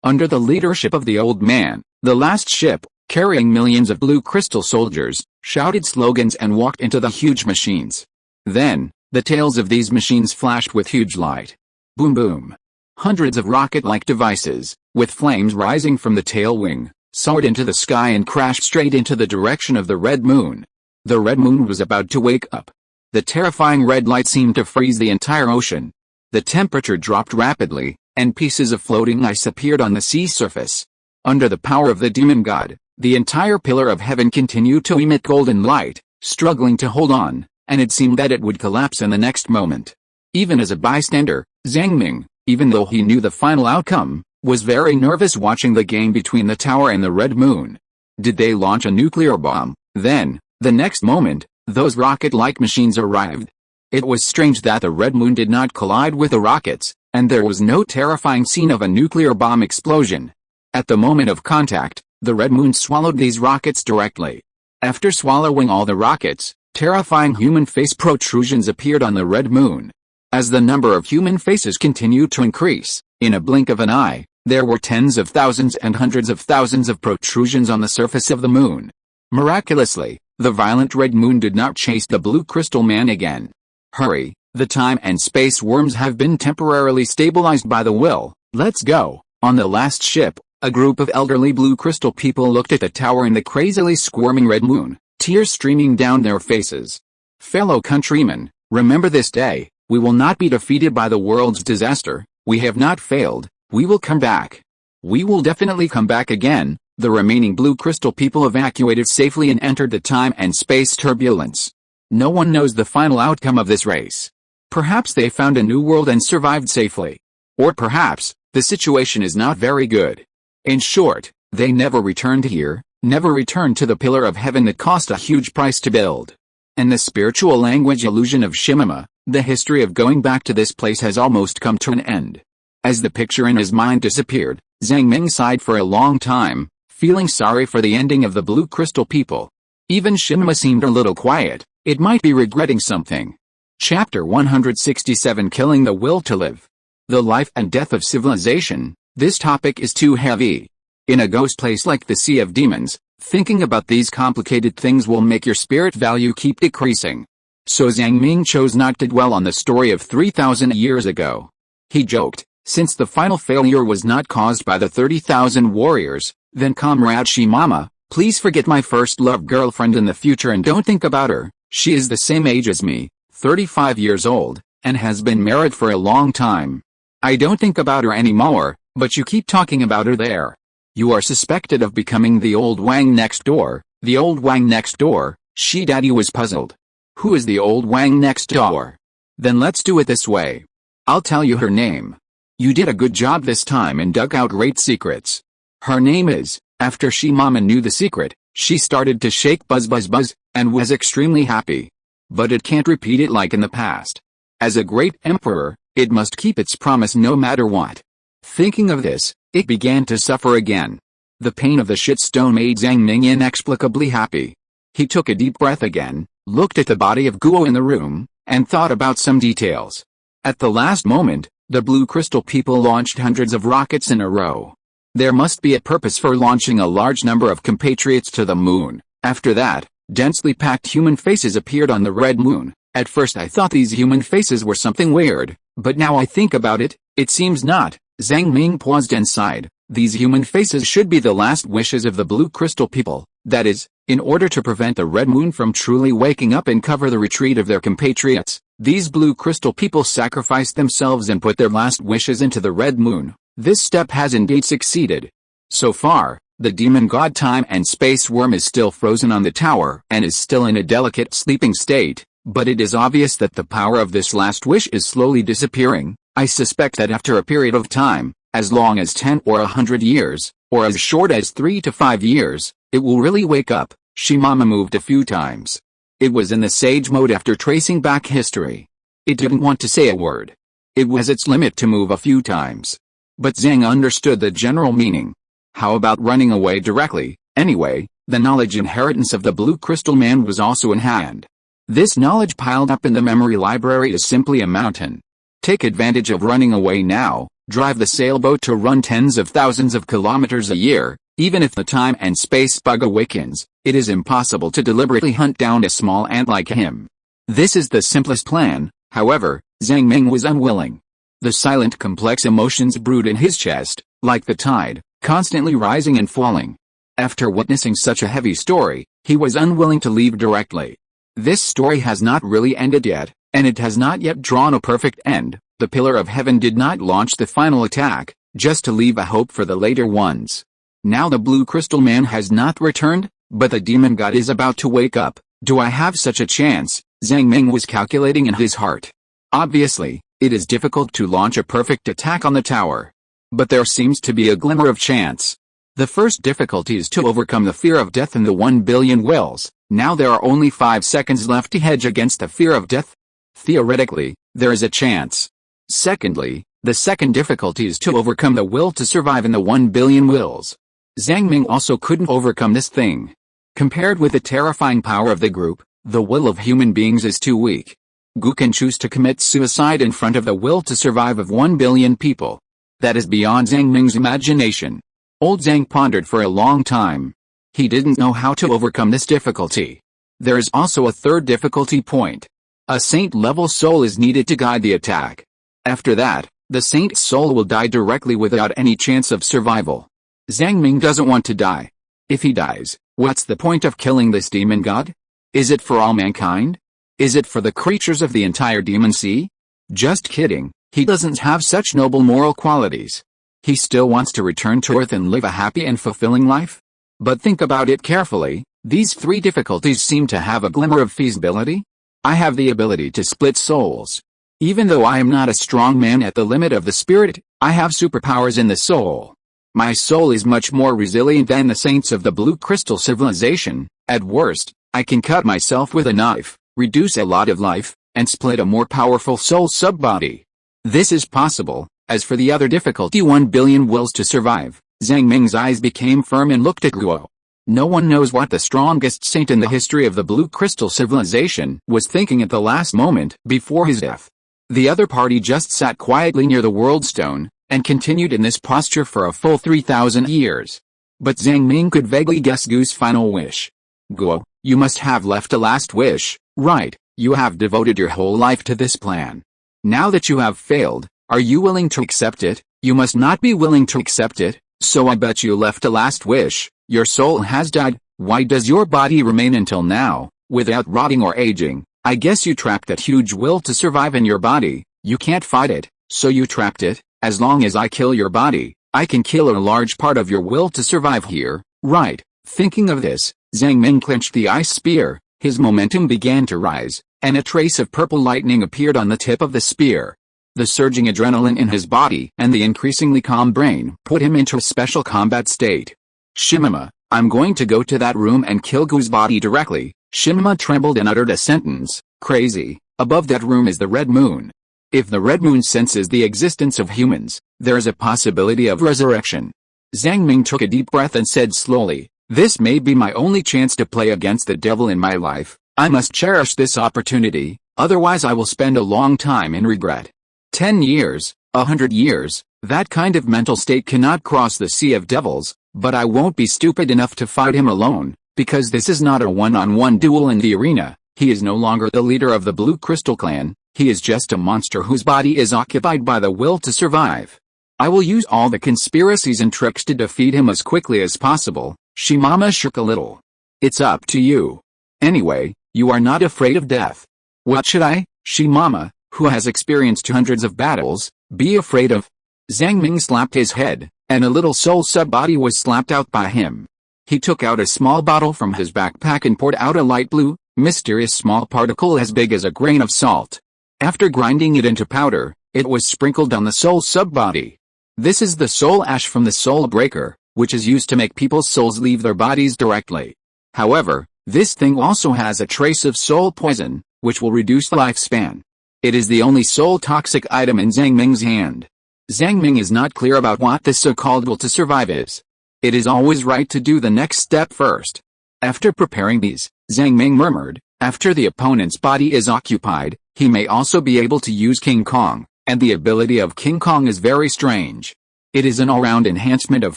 under the leadership of the old man, the last ship, carrying millions of blue crystal soldiers, shouted slogans and walked into the huge machines. Then, the tails of these machines flashed with huge light. Boom boom. Hundreds of rocket-like devices, with flames rising from the tail wing, soared into the sky and crashed straight into the direction of the red moon. The red moon was about to wake up. The terrifying red light seemed to freeze the entire ocean. The temperature dropped rapidly, and pieces of floating ice appeared on the sea surface. Under the power of the demon god, The entire pillar of heaven continued to emit golden light, struggling to hold on, and it seemed that it would collapse in the next moment. Even as a bystander, Zhang Ming, even though he knew the final outcome, was very nervous watching the game between the tower and the red moon. Did they launch a nuclear bomb? Then, the next moment, those rocket-like machines arrived. It was strange that the red moon did not collide with the rockets, and there was no terrifying scene of a nuclear bomb explosion. At the moment of contact, the red moon swallowed these rockets directly. After swallowing all the rockets, terrifying human face protrusions appeared on the red moon. As the number of human faces continued to increase, in a blink of an eye, there were tens of thousands and hundreds of thousands of protrusions on the surface of the moon. Miraculously, the violent red moon did not chase the blue crystal man again. Hurry, the time and space worms have been temporarily stabilized by the will. Let's go. On the last ship, a group of elderly blue crystal people looked at the tower and the crazily squirming red moon, tears streaming down their faces. Fellow countrymen, remember this day. We will not be defeated by the world's disaster. We have not failed. We will come back. We will definitely come back again. The remaining blue crystal people evacuated safely and entered the time and space turbulence. No one knows the final outcome of this race. Perhaps they found a new world and survived safely. Or perhaps, the situation is not very good. In short, they never returned here, never returned to the pillar of heaven that cost a huge price to build. In the spiritual language illusion of Shimama, the history of going back to this place has almost come to an end. As the picture in his mind disappeared, Zhang Ming sighed for a long time, feeling sorry for the ending of the blue crystal people. Even Shimama seemed a little quiet. It might be regretting something. Chapter 167 Killing the Will to Live. The Life and Death of Civilization. This topic is too heavy. In a ghost place like the Sea of Demons, thinking about these complicated things will make your spirit value keep decreasing. So Zhang Ming chose not to dwell on the story of 3,000 years ago. He joked, since the final failure was not caused by the 30,000 warriors, then Comrade Shimama, please forget my first love girlfriend in the future and don't think about her. She is the same age as me, 35 years old, and has been married for a long time. I don't think about her anymore, but you keep talking about her there. You are suspected of becoming the old Wang next door. The old Wang next door, she daddy was puzzled. Who is the old Wang next door? Then let's do it this way. I'll tell you her name. You did a good job this time and dug out great secrets. Her name is, after Shimama knew the secret, she started to shake buzz buzz buzz, and was extremely happy. But it can't repeat it like in the past. As a great emperor, it must keep its promise no matter what. Thinking of this, it began to suffer again. The pain of the shitstone made Zhang Ming inexplicably happy. He took a deep breath again, looked at the body of Guo in the room, and thought about some details. At the last moment, the blue crystal people launched hundreds of rockets in a row. There must be a purpose for launching a large number of compatriots to the moon. After that, densely packed human faces appeared on the red moon. At first I thought these human faces were something weird, but now I think about it, it seems not. Zhang Ming paused and sighed. These human faces should be the last wishes of the blue crystal people. That is, in order to prevent the red moon from truly waking up and cover the retreat of their compatriots, these blue crystal people sacrificed themselves and put their last wishes into the red moon. This step has indeed succeeded. So far, the demon god time and space worm is still frozen on the tower and is still in a delicate sleeping state, but it is obvious that the power of this last wish is slowly disappearing. I suspect that after a period of time, as long as 10 or 100 years, or as short as 3 to 5 years, it will really wake up. Shimama moved a few times. It was in the sage mode after tracing back history. It didn't want to say a word. It was its limit to move a few times. But Zhang understood the general meaning. How about running away directly? Anyway, the knowledge inheritance of the blue crystal man was also in hand. This knowledge piled up in the memory library is simply a mountain. Take advantage of running away now, drive the sailboat to run tens of thousands of kilometers a year. Even if the time and space bug awakens, it is impossible to deliberately hunt down a small ant like him. This is the simplest plan. However, Zhang Ming was unwilling. The silent complex emotions brewed in his chest, like the tide, constantly rising and falling. After witnessing such a heavy story, he was unwilling to leave directly. This story has not really ended yet, and it has not yet drawn a perfect end. The Pillar of Heaven did not launch the final attack, just to leave a hope for the later ones. Now the blue crystal man has not returned, but the demon god is about to wake up. Do I have such a chance? Zhang Ming was calculating in his heart. Obviously, it is difficult to launch a perfect attack on the tower. But there seems to be a glimmer of chance. The first difficulty is to overcome the fear of death in the 1 billion wills. Now there are only 5 seconds left to hedge against the fear of death. Theoretically, there is a chance. Secondly, the second difficulty is to overcome the will to survive in the 1 billion wills. Zhang Ming also couldn't overcome this thing. Compared with the terrifying power of the group, the will of human beings is too weak. Gu can choose to commit suicide in front of the will to survive of 1 billion people. That is beyond Zhang Ming's imagination. Old Zhang pondered for a long time. He didn't know how to overcome this difficulty. There is also a third difficulty point. A saint-level soul is needed to guide the attack. After that, the saint's soul will die directly without any chance of survival. Zhang Ming doesn't want to die. If he dies, what's the point of killing this demon god? Is it for all mankind? Is it for the creatures of the entire demon sea? Just kidding, he doesn't have such noble moral qualities. He still wants to return to Earth and live a happy and fulfilling life? But think about it carefully, these 3 difficulties seem to have a glimmer of feasibility. I have the ability to split souls. Even though I am not a strong man at the limit of the spirit, I have superpowers in the soul. My soul is much more resilient than the saints of the blue crystal civilization. At worst, I can cut myself with a knife, reduce a lot of life, and split a more powerful soul subbody. This is possible. As for the other difficulty, 1 billion wills to survive, Zhang Ming's eyes became firm and looked at Guo. No one knows what the strongest saint in the history of the blue crystal civilization was thinking at the last moment before his death. The other party just sat quietly near the world stone, and continued in this posture for a full 3,000 years. But Zhang Ming could vaguely guess Gu's final wish. Guo, you must have left a last wish, right? You have devoted your whole life to this plan. Now that you have failed, are you willing to accept it? You must not be willing to accept it, so I bet you left a last wish. Your soul has died. Why does your body remain until now, without rotting or aging? I guess you trapped that huge will to survive in your body. You can't fight it, so you trapped it. As long as I kill your body, I can kill a large part of your will to survive here, right? Thinking of this, Zhang Ming clenched the ice spear. His momentum began to rise, and a trace of purple lightning appeared on the tip of the spear. The surging adrenaline in his body and the increasingly calm brain put him into a special combat state. Shimama, I'm going to go to that room and kill Gu's body directly. Shimama trembled and uttered a sentence. Crazy, above that room is the red moon. If the red moon senses the existence of humans, there is a possibility of resurrection. Zhang Ming took a deep breath and said slowly, this may be my only chance to play against the devil in my life. I must cherish this opportunity, otherwise I will spend a long time in regret. 10 years, 100 years, that kind of mental state cannot cross the sea of devils, but I won't be stupid enough to fight him alone, because this is not a one-on-one duel in the arena. He is no longer the leader of the Blue Crystal Clan, he is just a monster whose body is occupied by the will to survive. I will use all the conspiracies and tricks to defeat him as quickly as possible. Shimama shook a little. It's up to you. Anyway, you are not afraid of death. What should I, Shimama, who has experienced hundreds of battles, be afraid of? Zhang Ming slapped his head, and a little soul sub-body was slapped out by him. He took out a small bottle from his backpack and poured out a light blue, mysterious small particle as big as a grain of salt. After grinding it into powder, it was sprinkled on the soul sub-body. This is the soul ash from the soul breaker, which is used to make people's souls leave their bodies directly. However, this thing also has a trace of soul poison, which will reduce the lifespan. It is the only soul toxic item in Zhang Ming's hand. Zhang Ming is not clear about what this so-called will to survive is. It is always right to do the next step first. After preparing these, Zhang Ming murmured, after the opponent's body is occupied, he may also be able to use King Kong, and the ability of King Kong is very strange. It is an all-round enhancement of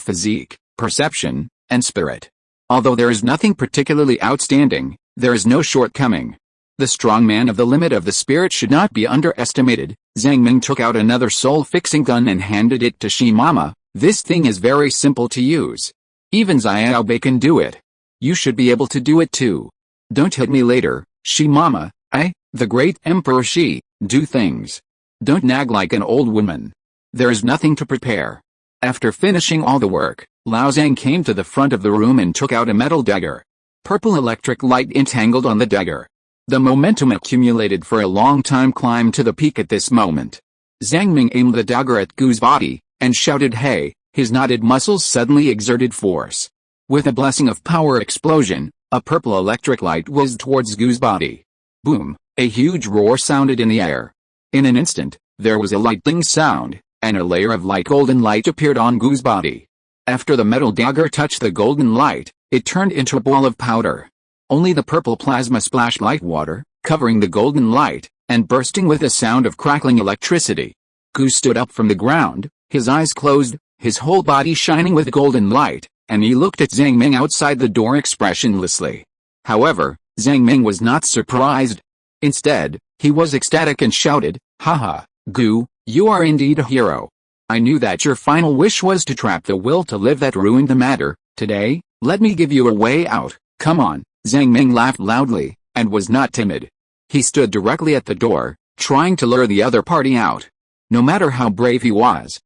physique, perception, and spirit. Although there is nothing particularly outstanding, there is no shortcoming. The strong man of the limit of the spirit should not be underestimated. Zhang Ming took out another soul-fixing gun and handed it to Shimama. This thing is very simple to use. Even Xiaobei can do it. You should be able to do it too. Don't hit me later, Shimama. I, the great Emperor Shi, do things. Don't nag like an old woman. There is nothing to prepare. After finishing all the work, Lao Zhang came to the front of the room and took out a metal dagger. Purple electric light entangled on the dagger. The momentum accumulated for a long time climbed to the peak at this moment. Zhang Ming aimed the dagger at Gu's body, and shouted hey, his knotted muscles suddenly exerted force. With a blessing of power explosion, a purple electric light whizzed towards Gu's body. Boom, a huge roar sounded in the air. In an instant, there was a lightning sound, and a layer of light golden light appeared on Gu's body. After the metal dagger touched the golden light, it turned into a ball of powder. Only the purple plasma splashed light water, covering the golden light, and bursting with a sound of crackling electricity. Gu stood up from the ground, his eyes closed, his whole body shining with golden light, and he looked at Zhang Ming outside the door expressionlessly. However, Zhang Ming was not surprised. Instead, he was ecstatic and shouted, haha, Gu, you are indeed a hero. I knew that your final wish was to trap the will to live that ruined the matter. Today, let me give you a way out. Come on. Zhang Ming laughed loudly, and was not timid. He stood directly at the door, trying to lure the other party out. No matter how brave he was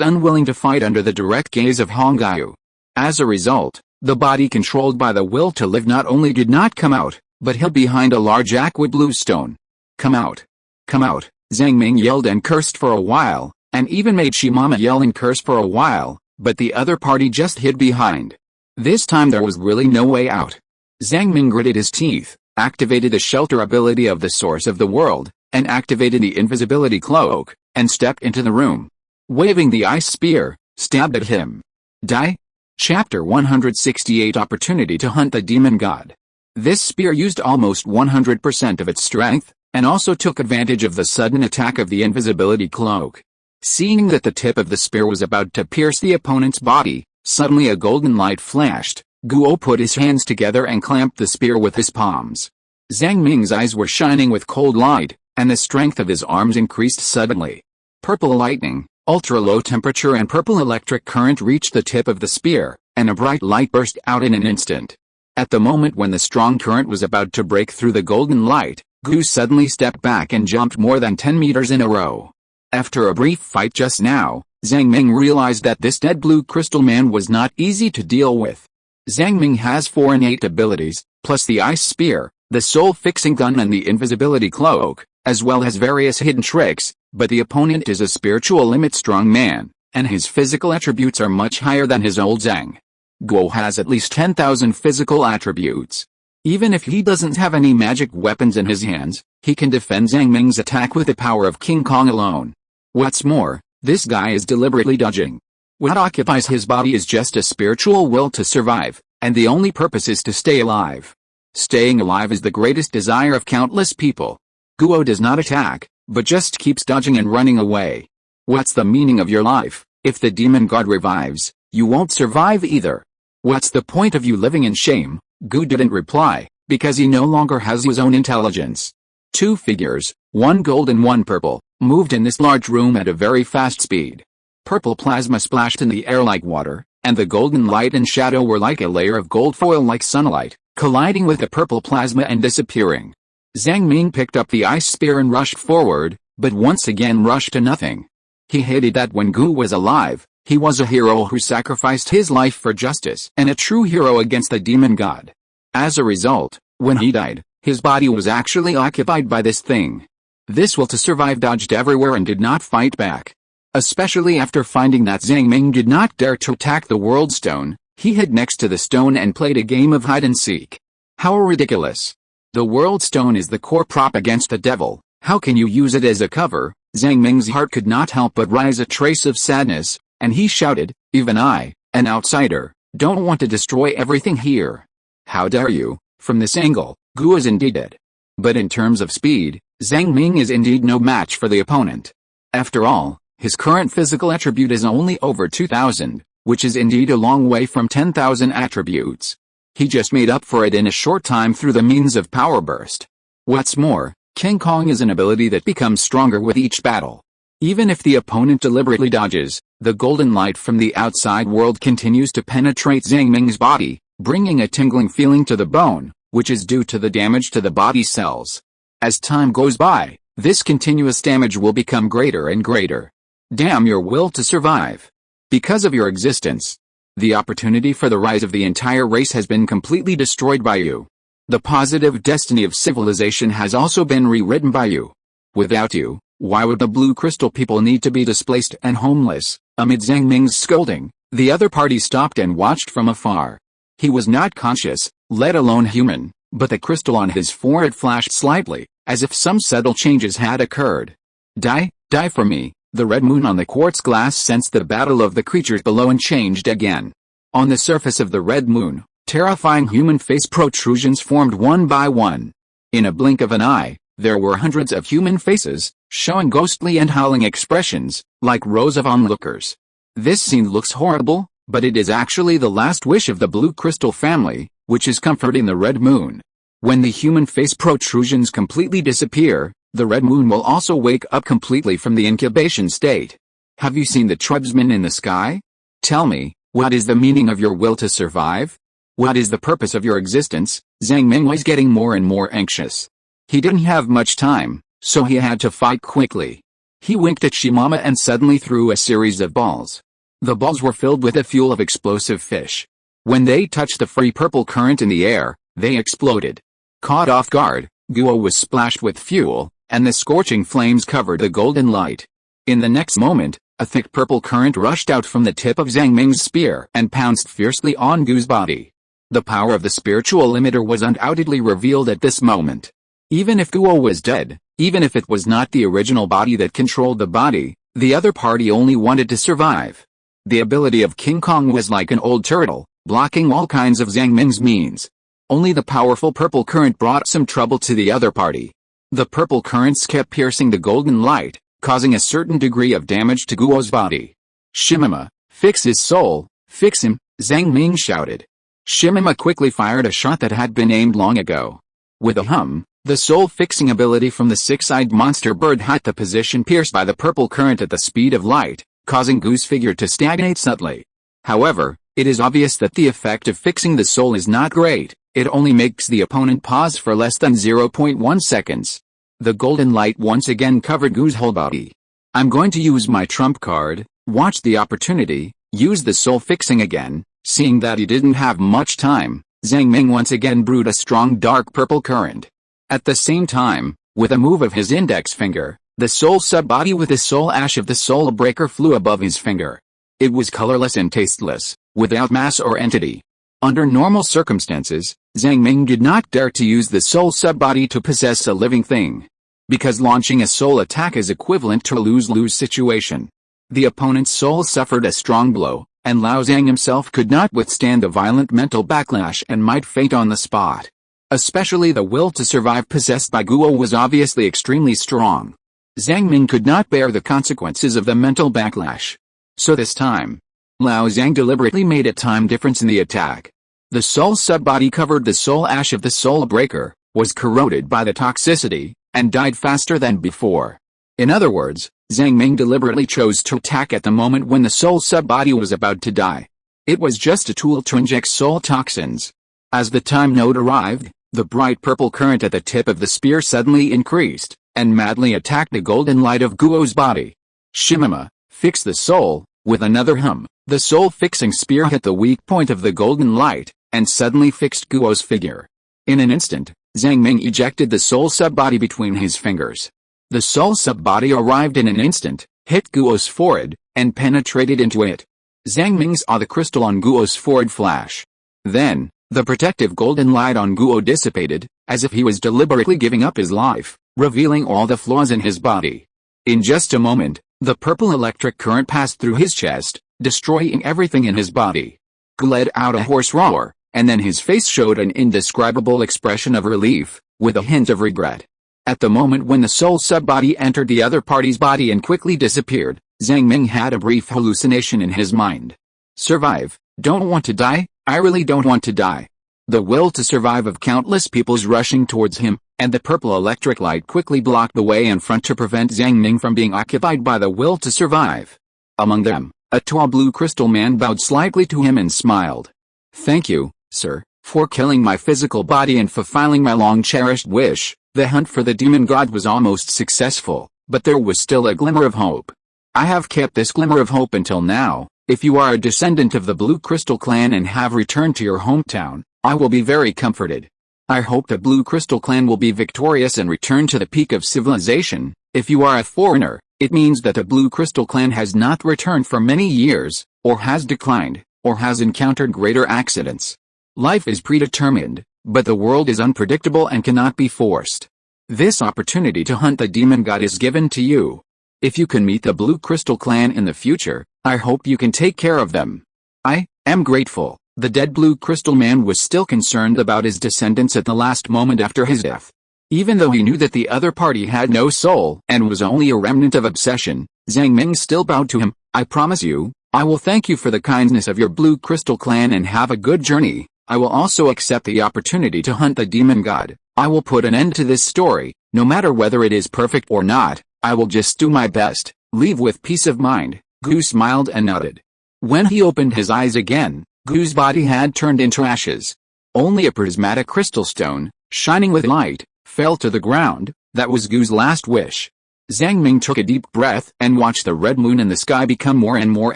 unwilling to fight under the direct gaze of Hong Gaiu. As a result, the body controlled by the will to live not only did not come out, but hid behind a large aqua blue stone. Come out. Come out, Zhang Ming yelled and cursed for a while, and even made Shimama yell and curse for a while, but the other party just hid behind. This time there was really no way out. Zhang Ming gritted his teeth, activated the shelter ability of the source of the world, and activated the invisibility cloak, and stepped into the room. Waving the ice spear, stabbed at him. Die? Chapter 168 Opportunity to hunt the demon god. This spear used almost 100% of its strength, and also took advantage of the sudden attack of the invisibility cloak. Seeing that the tip of the spear was about to pierce the opponent's body, suddenly a golden light flashed. Guo put his hands together and clamped the spear with his palms. Zhang Ming's eyes were shining with cold light, and the strength of his arms increased suddenly. Purple lightning, ultra-low temperature and purple electric current reached the tip of the spear, and a bright light burst out in an instant. At the moment when the strong current was about to break through the golden light, Gu suddenly stepped back and jumped more than 10 meters in a row. After a brief fight just now, Zhang Ming realized that this dead blue crystal man was not easy to deal with. Zhang Ming has 4 innate abilities, plus the ice spear, the soul-fixing gun and the invisibility cloak, as well as various hidden tricks, but the opponent is a spiritual limit strong man, and his physical attributes are much higher than his old Zhang. Guo has at least 10,000 physical attributes. Even if he doesn't have any magic weapons in his hands, he can defend Zhang Ming's attack with the power of King Kong alone. What's more, this guy is deliberately dodging. What occupies his body is just a spiritual will to survive, and the only purpose is to stay alive. Staying alive is the greatest desire of countless people. Guo does not attack, but just keeps dodging and running away. What's the meaning of your life? If the demon god revives, you won't survive either. What's the point of you living in shame? Gu didn't reply, because he no longer has his own intelligence. 2 figures, one gold and one purple, moved in this large room at a very fast speed. Purple plasma splashed in the air like water, and the golden light and shadow were like a layer of gold foil like sunlight, colliding with the purple plasma and disappearing. Zhang Ming picked up the ice spear and rushed forward, but once again rushed to nothing. He hated that when Gu was alive, he was a hero who sacrificed his life for justice and a true hero against the demon god. As a result, when he died, his body was actually occupied by this thing. This will to survive dodged everywhere and did not fight back. Especially after finding that Zhang Ming did not dare to attack the world stone, he hid next to the stone and played a game of hide-and-seek. How ridiculous. The world stone is the core prop against the devil, how can you use it as a cover? Zhang Ming's heart could not help but rise a trace of sadness, and he shouted, even I, an outsider, don't want to destroy everything here. How dare you? From this angle, Gu is indeed dead. But in terms of speed, Zhang Ming is indeed no match for the opponent. After all, his current physical attribute is only over 2,000, which is indeed a long way from 10,000 attributes. He just made up for it in a short time through the means of power burst. What's more, King Kong is an ability that becomes stronger with each battle. Even if the opponent deliberately dodges, the golden light from the outside world continues to penetrate Zhang Ming's body, bringing a tingling feeling to the bone, which is due to the damage to the body cells. As time goes by, this continuous damage will become greater and greater. Damn your will to survive. Because of your existence. The opportunity for the rise of the entire race has been completely destroyed by you. The positive destiny of civilization has also been rewritten by you. Without you, why would the blue crystal people need to be displaced and homeless? Amid Zhang Ming's scolding, the other party stopped and watched from afar. He was not conscious, let alone human, but the crystal on his forehead flashed slightly, as if some subtle changes had occurred. Die for me. The red moon on the quartz glass sensed the battle of the creatures below and changed again. On the surface of the red moon, terrifying human face protrusions formed one by one. In a blink of an eye, there were hundreds of human faces, showing ghostly and howling expressions, like rows of onlookers. This scene looks horrible, but it is actually the last wish of the blue crystal family, which is comforting the red moon. When the human face protrusions completely disappear, the red moon will also wake up completely from the incubation state. Have you seen the tribesmen in the sky? Tell me, what is the meaning of your will to survive? What is the purpose of your existence? Zhang Ming was getting more and more anxious. He didn't have much time, so he had to fight quickly. He winked at Shimama and suddenly threw a series of balls. The balls were filled with the fuel of explosive fish. When they touched the free purple current in the air, they exploded. Caught off guard, Guo was splashed with fuel, and the scorching flames covered the golden light. In the next moment, a thick purple current rushed out from the tip of Zhang Ming's spear and pounced fiercely on Guo's body. The power of the spiritual limiter was undoubtedly revealed at this moment. Even if Guo was dead, even if it was not the original body that controlled the body, the other party only wanted to survive. The ability of King Kong was like an old turtle, blocking all kinds of Zhang Ming's means. Only the powerful purple current brought some trouble to the other party. The purple currents kept piercing the golden light, causing a certain degree of damage to Guo's body. Shimama, fix his soul, fix him, Zhang Ming shouted. Shimama quickly fired a shot that had been aimed long ago. With a hum, the soul-fixing ability from the six-eyed monster bird hit the position pierced by the purple current at the speed of light, causing Guo's figure to stagnate subtly. However, it is obvious that the effect of fixing the soul is not great. It only makes the opponent pause for less than 0.1 seconds. The golden light once again covered Guo's whole body. I'm going to use my trump card, watch the opportunity, use the soul fixing again. Seeing that he didn't have much time, Zhang Ming once again brewed a strong dark purple current. At the same time, with a move of his index finger, the soul sub-body with the soul ash of the soul breaker flew above his finger. It was colorless and tasteless, without mass or entity. Under normal circumstances, Zhang Ming did not dare to use the soul sub-body to possess a living thing. Because launching a soul attack is equivalent to a lose-lose situation. The opponent's soul suffered a strong blow, and Lao Zhang himself could not withstand the violent mental backlash and might faint on the spot. Especially the will to survive possessed by Guo was obviously extremely strong. Zhang Ming could not bear the consequences of the mental backlash. So this time, Lao Zhang deliberately made a time difference in the attack. The soul sub-body covered the soul ash of the soul breaker, was corroded by the toxicity, and died faster than before. In other words, Zhang Ming deliberately chose to attack at the moment when the soul sub-body was about to die. It was just a tool to inject soul toxins. As the time node arrived, the bright purple current at the tip of the spear suddenly increased, and madly attacked the golden light of Guo's body. Shimama, fix the soul. With another hum, the soul-fixing spear hit the weak point of the golden light, and suddenly fixed Guo's figure. In an instant, Zhang Ming ejected the soul sub-body between his fingers. The soul sub-body arrived in an instant, hit Guo's forehead, and penetrated into it. Zhang Ming saw the crystal on Guo's forehead flash. Then, the protective golden light on Guo dissipated, as if he was deliberately giving up his life, revealing all the flaws in his body. In just a moment, the purple electric current passed through his chest, destroying everything in his body. Guo let out a hoarse roar, and then his face showed an indescribable expression of relief, with a hint of regret. At the moment when the soul sub-body entered the other party's body and quickly disappeared, Zhang Ming had a brief hallucination in his mind. Survive, don't want to die, I really don't want to die. The will to survive of countless peoples rushing towards him, and the purple electric light quickly blocked the way in front to prevent Zhang Ming from being occupied by the will to survive. Among them, a tall blue crystal man bowed slightly to him and smiled. Thank you, sir, for killing my physical body and fulfilling my long-cherished wish. The hunt for the demon god was almost successful, but there was still a glimmer of hope. I have kept this glimmer of hope until now, If you are a descendant of the Blue Crystal clan and have returned to your hometown, I will be very comforted. I hope the Blue Crystal clan will be victorious and return to the peak of civilization. If you are a foreigner, it means that the Blue Crystal clan has not returned for many years, or has declined, or has encountered greater accidents. Life is predetermined, but the world is unpredictable and cannot be forced. This opportunity to hunt the demon god is given to you. If you can meet the Blue Crystal clan in the future, I hope you can take care of them. I am grateful. The dead Blue Crystal man was still concerned about his descendants at the last moment after his death. Even though he knew that the other party had no soul and was only a remnant of obsession, Zhang Ming still bowed to him. I promise you, I will thank you for the kindness of your Blue Crystal clan and have a good journey. I will also accept the opportunity to hunt the demon god. I will put an end to this story, no matter whether it is perfect or not. I will just do my best. Leave with peace of mind. Gu smiled and nodded. When he opened his eyes again, Gu's body had turned into ashes. Only a prismatic crystal stone, shining with light, fell to the ground. That was Gu's last wish. Zhang Ming took a deep breath and watched the red moon in the sky become more and more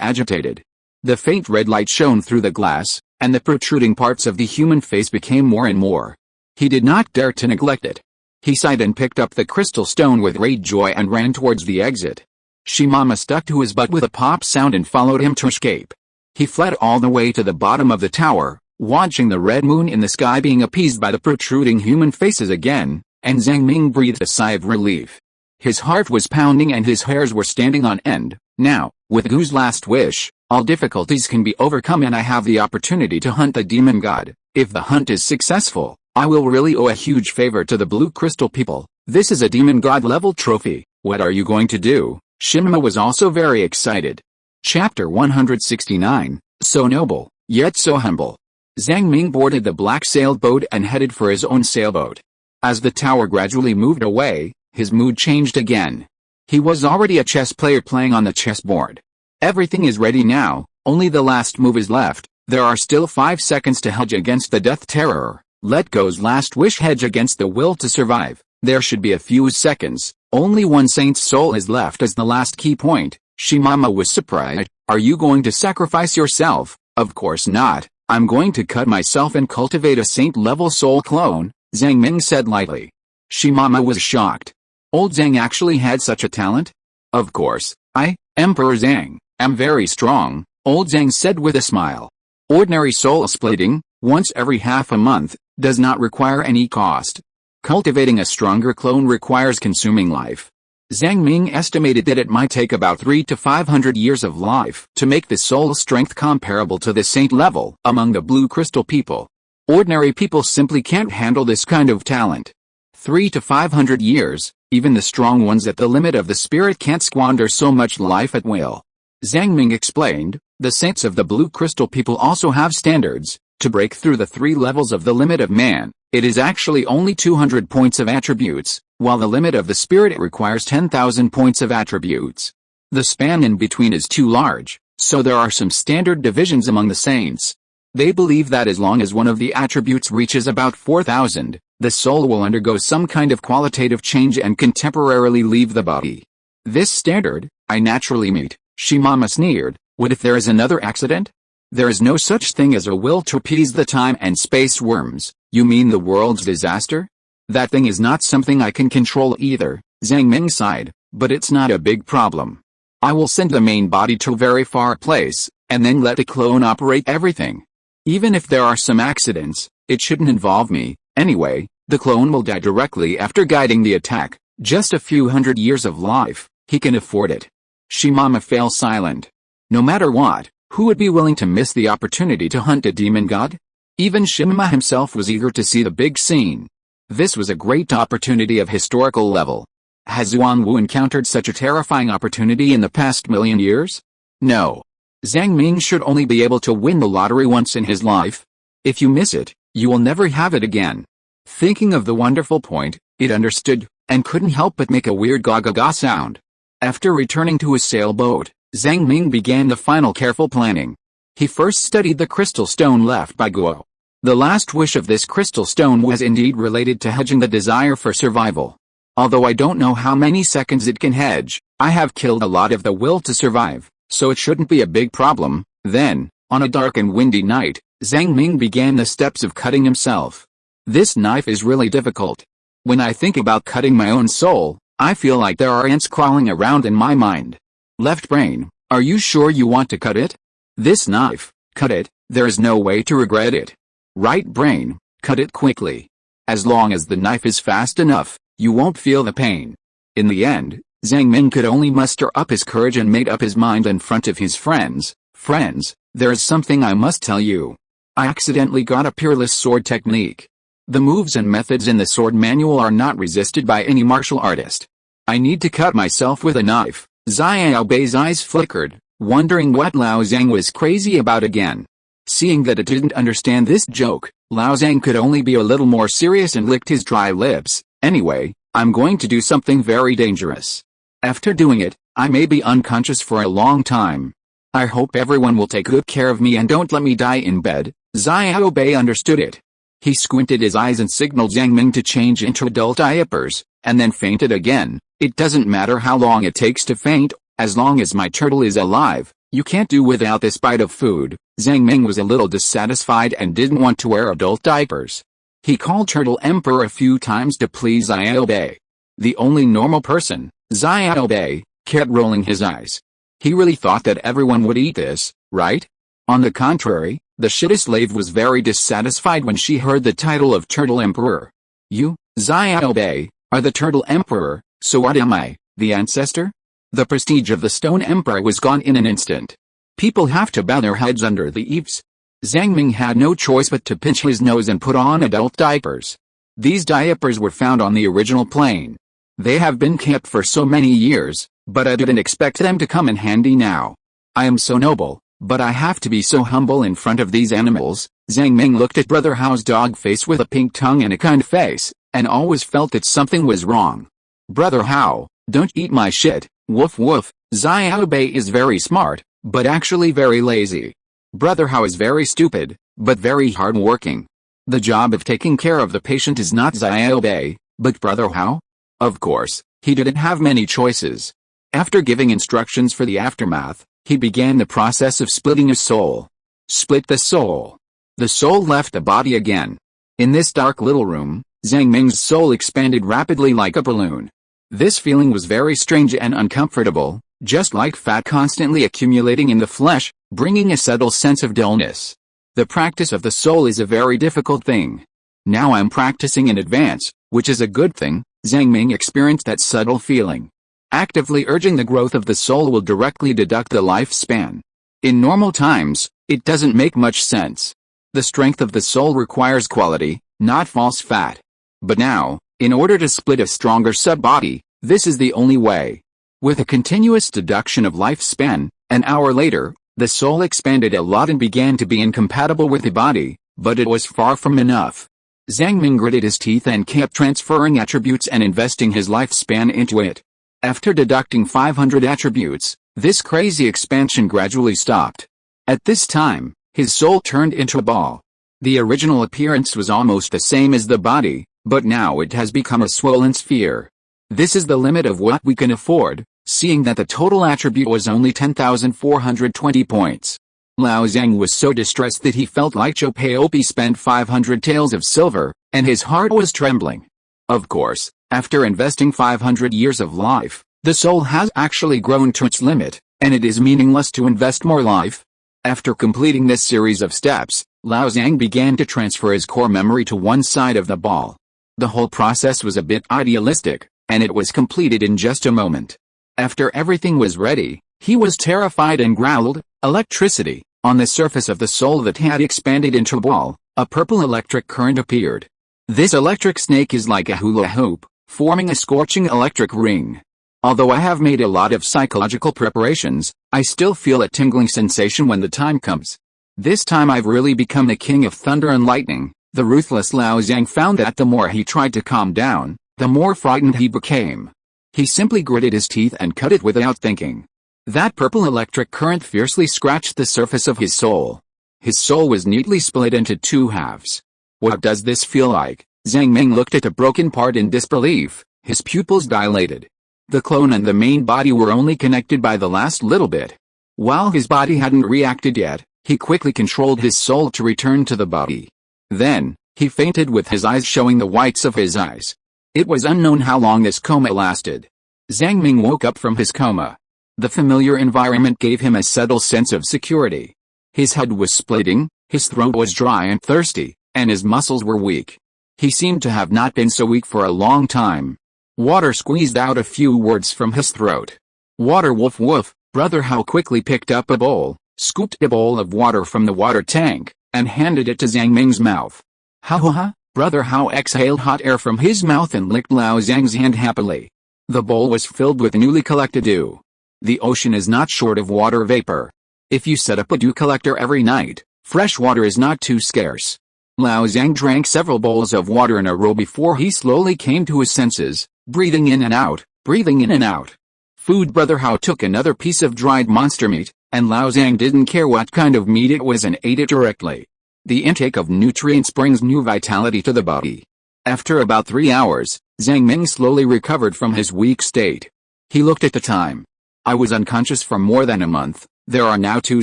agitated. The faint red light shone through the glass, and the protruding parts of the human face became more and more. He did not dare to neglect it. He sighed and picked up the crystal stone with great joy and ran towards the exit. Shimama stuck to his butt with a pop sound and followed him to escape. He fled all the way to the bottom of the tower, watching the red moon in the sky being appeased by the protruding human faces again, and Zhang Ming breathed a sigh of relief. His heart was pounding and his hairs were standing on end. Now, with Gu's last wish, all difficulties can be overcome and I have the opportunity to hunt the demon god. If the hunt is successful, I will really owe a huge favor to the Blue Crystal people. This is a demon god level trophy. What are you going to do? Shimama was also very excited. Chapter 169, So noble, yet so humble. Zhang Ming boarded the black sailboat and headed for his own sailboat. As the tower gradually moved away, his mood changed again. He was already a chess player playing on the chessboard. Everything is ready now, only the last move is left. There are still 5 seconds to hedge against the death terror. Let go's last wish hedge against the will to survive. There should be a few seconds. Only one saint's soul is left as the last key point. Shimama was surprised. Are you going to sacrifice yourself? Of course not. I'm going to cut myself and cultivate a saint-level soul clone, Zhang Ming said lightly. Shimama was shocked. Old Zhang actually had such a talent? Of course, I, Emperor Zhang, am very strong, old Zhang said with a smile. Ordinary soul splitting, once every half a month, does not require any cost. Cultivating a stronger clone requires consuming life. Zhang Ming estimated that it might take about 300 to 500 years of life to make the soul strength comparable to the saint level among the Blue Crystal people. Ordinary people simply can't handle this kind of talent. 300 to 500 years, even the strong ones at the limit of the spirit can't squander so much life at will. Zhang Ming explained, the saints of the Blue Crystal people also have standards. To break through the 3 levels of the limit of man, it is actually only 200 points of attributes, while the limit of the spirit requires 10,000 points of attributes. The span in between is too large, so there are some standard divisions among the saints. They believe that as long as one of the attributes reaches about 4,000, the soul will undergo some kind of qualitative change and can temporarily leave the body. This standard, I naturally meet, Shimama sneered. What if there is another accident? There is no such thing as a will to appease the time and space worms. You mean the world's disaster? That thing is not something I can control either, Zhang Ming sighed, but it's not a big problem. I will send the main body to a very far place, and then let the clone operate everything. Even if there are some accidents, it shouldn't involve me. Anyway, the clone will die directly after guiding the attack. Just a few hundred years of life, he can afford it. Shimama fell silent. No matter what, who would be willing to miss the opportunity to hunt a demon god? Even Shimama himself was eager to see the big scene. This was a great opportunity of historical level. Has Yuan Wu encountered such a terrifying opportunity in the past million years? No. Zhang Ming should only be able to win the lottery once in his life. If you miss it, you will never have it again. Thinking of the wonderful point, it understood, and couldn't help but make a weird ga-ga-ga sound. After returning to his sailboat, Zhang Ming began the final careful planning. He first studied the crystal stone left by Guo. The last wish of this crystal stone was indeed related to hedging the desire for survival. Although I don't know how many seconds it can hedge, I have killed a lot of the will to survive. so it shouldn't be a big problem. Then, on a dark and windy night, Zhang Ming began the steps of cutting himself. This knife is really difficult. When I think about cutting my own soul, I feel like there are ants crawling around in my mind. Left brain, are you sure you want to cut it? This knife, cut it, there is no way to regret it. Right brain, cut it quickly. As long as the knife is fast enough, you won't feel the pain. In the end, Zhang Ming could only muster up his courage and made up his mind in front of his friends. Friends, there is something I must tell you. I accidentally got a peerless sword technique. The moves and methods in the sword manual are not resisted by any martial artist. I need to cut myself with a knife. Xiao Bei's eyes flickered, wondering what Lao Zhang was crazy about again. Seeing that it didn't understand this joke, Lao Zhang could only be a little more serious and licked his dry lips. Anyway, I'm going to do something very dangerous. After doing it, I may be unconscious for a long time. I hope everyone will take good care of me and don't let me die in bed. Xiao Bei understood it. He squinted his eyes and signaled Zhang Ming to change into adult diapers, and then fainted again. It doesn't matter how long it takes to faint, as long as my turtle is alive. You can't do without this bite of food. Zhang Ming was a little dissatisfied and didn't want to wear adult diapers. He called Turtle Emperor a few times to please Xiao Bei. The only normal person, Xiao Bei, kept rolling his eyes. He really thought that everyone would eat this, right? On the contrary, the shitty slave was very dissatisfied when she heard the title of Turtle Emperor. You, Xiao Bei, are the Turtle Emperor, so what am I, the ancestor? The prestige of the Stone Emperor was gone in an instant. People have to bow their heads under the eaves. Zhang Ming had no choice but to pinch his nose and put on adult diapers. These diapers were found on the original plane. They have been kept for so many years, but I didn't expect them to come in handy now. I am so noble, but I have to be so humble in front of these animals. Zhang Ming looked at Brother Hao's dog face with a pink tongue and a kind face, and always felt that something was wrong. Brother Hao, don't eat my shit, woof woof. Xiao Bei is very smart, but actually very lazy. Brother Hao is very stupid, but very hard-working. The job of taking care of the patient is not Xiao Bei, but Brother Hao? Of course, he didn't have many choices. After giving instructions for the aftermath, he began the process of splitting his soul. Split the soul. The soul left the body again. In this dark little room, Zhang Ming's soul expanded rapidly like a balloon. This feeling was very strange and uncomfortable, just like fat constantly accumulating in the flesh, bringing a subtle sense of dullness. The practice of the soul is a very difficult thing. Now I'm practicing in advance, which is a good thing. Zhang Ming experienced that subtle feeling. Actively urging the growth of the soul will directly deduct the lifespan. In normal times, it doesn't make much sense. The strength of the soul requires quality, not false fat. But now, in order to split a stronger sub-body, this is the only way. With a continuous deduction of lifespan, an hour later, the soul expanded a lot and began to be incompatible with the body, but it was far from enough. Zhang Ming gritted his teeth and kept transferring attributes and investing his lifespan into it. After deducting 500 attributes, this crazy expansion gradually stopped. At this time, his soul turned into a ball. The original appearance was almost the same as the body, but now it has become a swollen sphere. This is the limit of what we can afford, seeing that the total attribute was only 10,420 points. Lao Zhang was so distressed that he felt like Chow Pei spent 500 taels of silver, and his heart was trembling. Of course, after investing 500 years of life, the soul has actually grown to its limit, and it is meaningless to invest more life. After completing this series of steps, Lao Zhang began to transfer his core memory to one side of the ball. The whole process was a bit idealistic, and it was completed in just a moment. After everything was ready, he was terrified and growled, "Electricity!" On the surface of the soul that had expanded into a ball, a purple electric current appeared. This electric snake is like a hula hoop, forming a scorching electric ring. Although I have made a lot of psychological preparations, I still feel a tingling sensation when the time comes. This time I've really become the king of thunder and lightning. The ruthless Lao Zhang found that the more he tried to calm down, the more frightened he became. He simply gritted his teeth and cut it without thinking. That purple electric current fiercely scratched the surface of his soul. His soul was neatly split into two halves. What does this feel like? Zhang Ming looked at the broken part in disbelief, his pupils dilated. The clone and the main body were only connected by the last little bit. While his body hadn't reacted yet, he quickly controlled his soul to return to the body. Then, he fainted with his eyes showing the whites of his eyes. It was unknown how long this coma lasted. Zhang Ming woke up from his coma. The familiar environment gave him a subtle sense of security. His head was splitting, his throat was dry and thirsty, and his muscles were weak. He seemed to have not been so weak for a long time. Water squeezed out a few words from his throat. Water woof woof. Brother Hao quickly picked up a bowl, scooped a bowl of water from the water tank, and handed it to Zhang Ming's mouth. Ha ha ha! Brother Hao exhaled hot air from his mouth and licked Lao Zhang's hand happily. The bowl was filled with newly collected dew. The ocean is not short of water vapor. If you set up a dew collector every night, fresh water is not too scarce. Lao Zhang drank several bowls of water in a row before he slowly came to his senses, breathing in and out, breathing in and out. Food. Brother Hao took another piece of dried monster meat, and Lao Zhang didn't care what kind of meat it was and ate it directly. The intake of nutrients brings new vitality to the body. After about 3 hours, Zhang Ming slowly recovered from his weak state. He looked at the time. I was unconscious for more than a month. There are now 2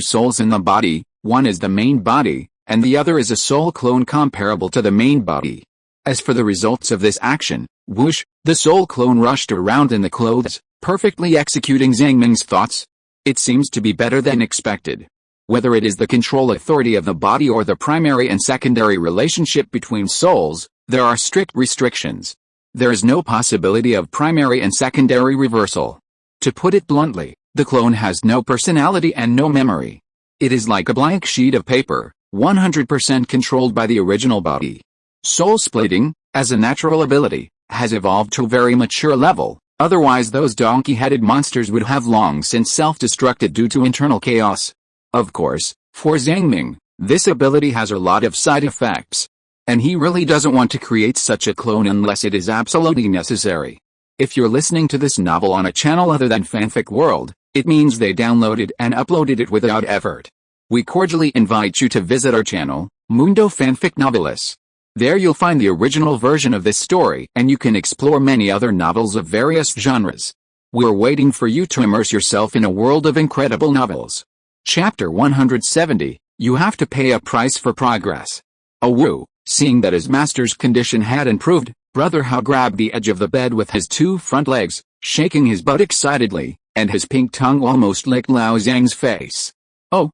souls in the body, one is the main body, and the other is a soul clone comparable to the main body. As for the results of this action, whoosh, the soul clone rushed around in the clothes, perfectly executing Zhang Ming's thoughts. It seems to be better than expected. Whether it is the control authority of the body or the primary and secondary relationship between souls, there are strict restrictions. There is no possibility of primary and secondary reversal. To put it bluntly, the clone has no personality and no memory. It is like a blank sheet of paper, 100% controlled by the original body. Soul splitting, as a natural ability, has evolved to a very mature level, otherwise those donkey-headed monsters would have long since self-destructed due to internal chaos. Of course, for Zhang Ming, this ability has a lot of side effects. And he really doesn't want to create such a clone unless it is absolutely necessary. If you're listening to this novel on a channel other than Fanfic World, it means they downloaded and uploaded it without effort. We cordially invite you to visit our channel, Mundo Fanfic Novelis. There you'll find the original version of this story and you can explore many other novels of various genres. We're waiting for you to immerse yourself in a world of incredible novels. Chapter 170, You Have to Pay a Price for Progress. Oh woo, seeing that his master's condition had improved, Brother Hao grabbed the edge of the bed with his 2 front legs, shaking his butt excitedly, and his pink tongue almost licked Lao Zhang's face. Oh,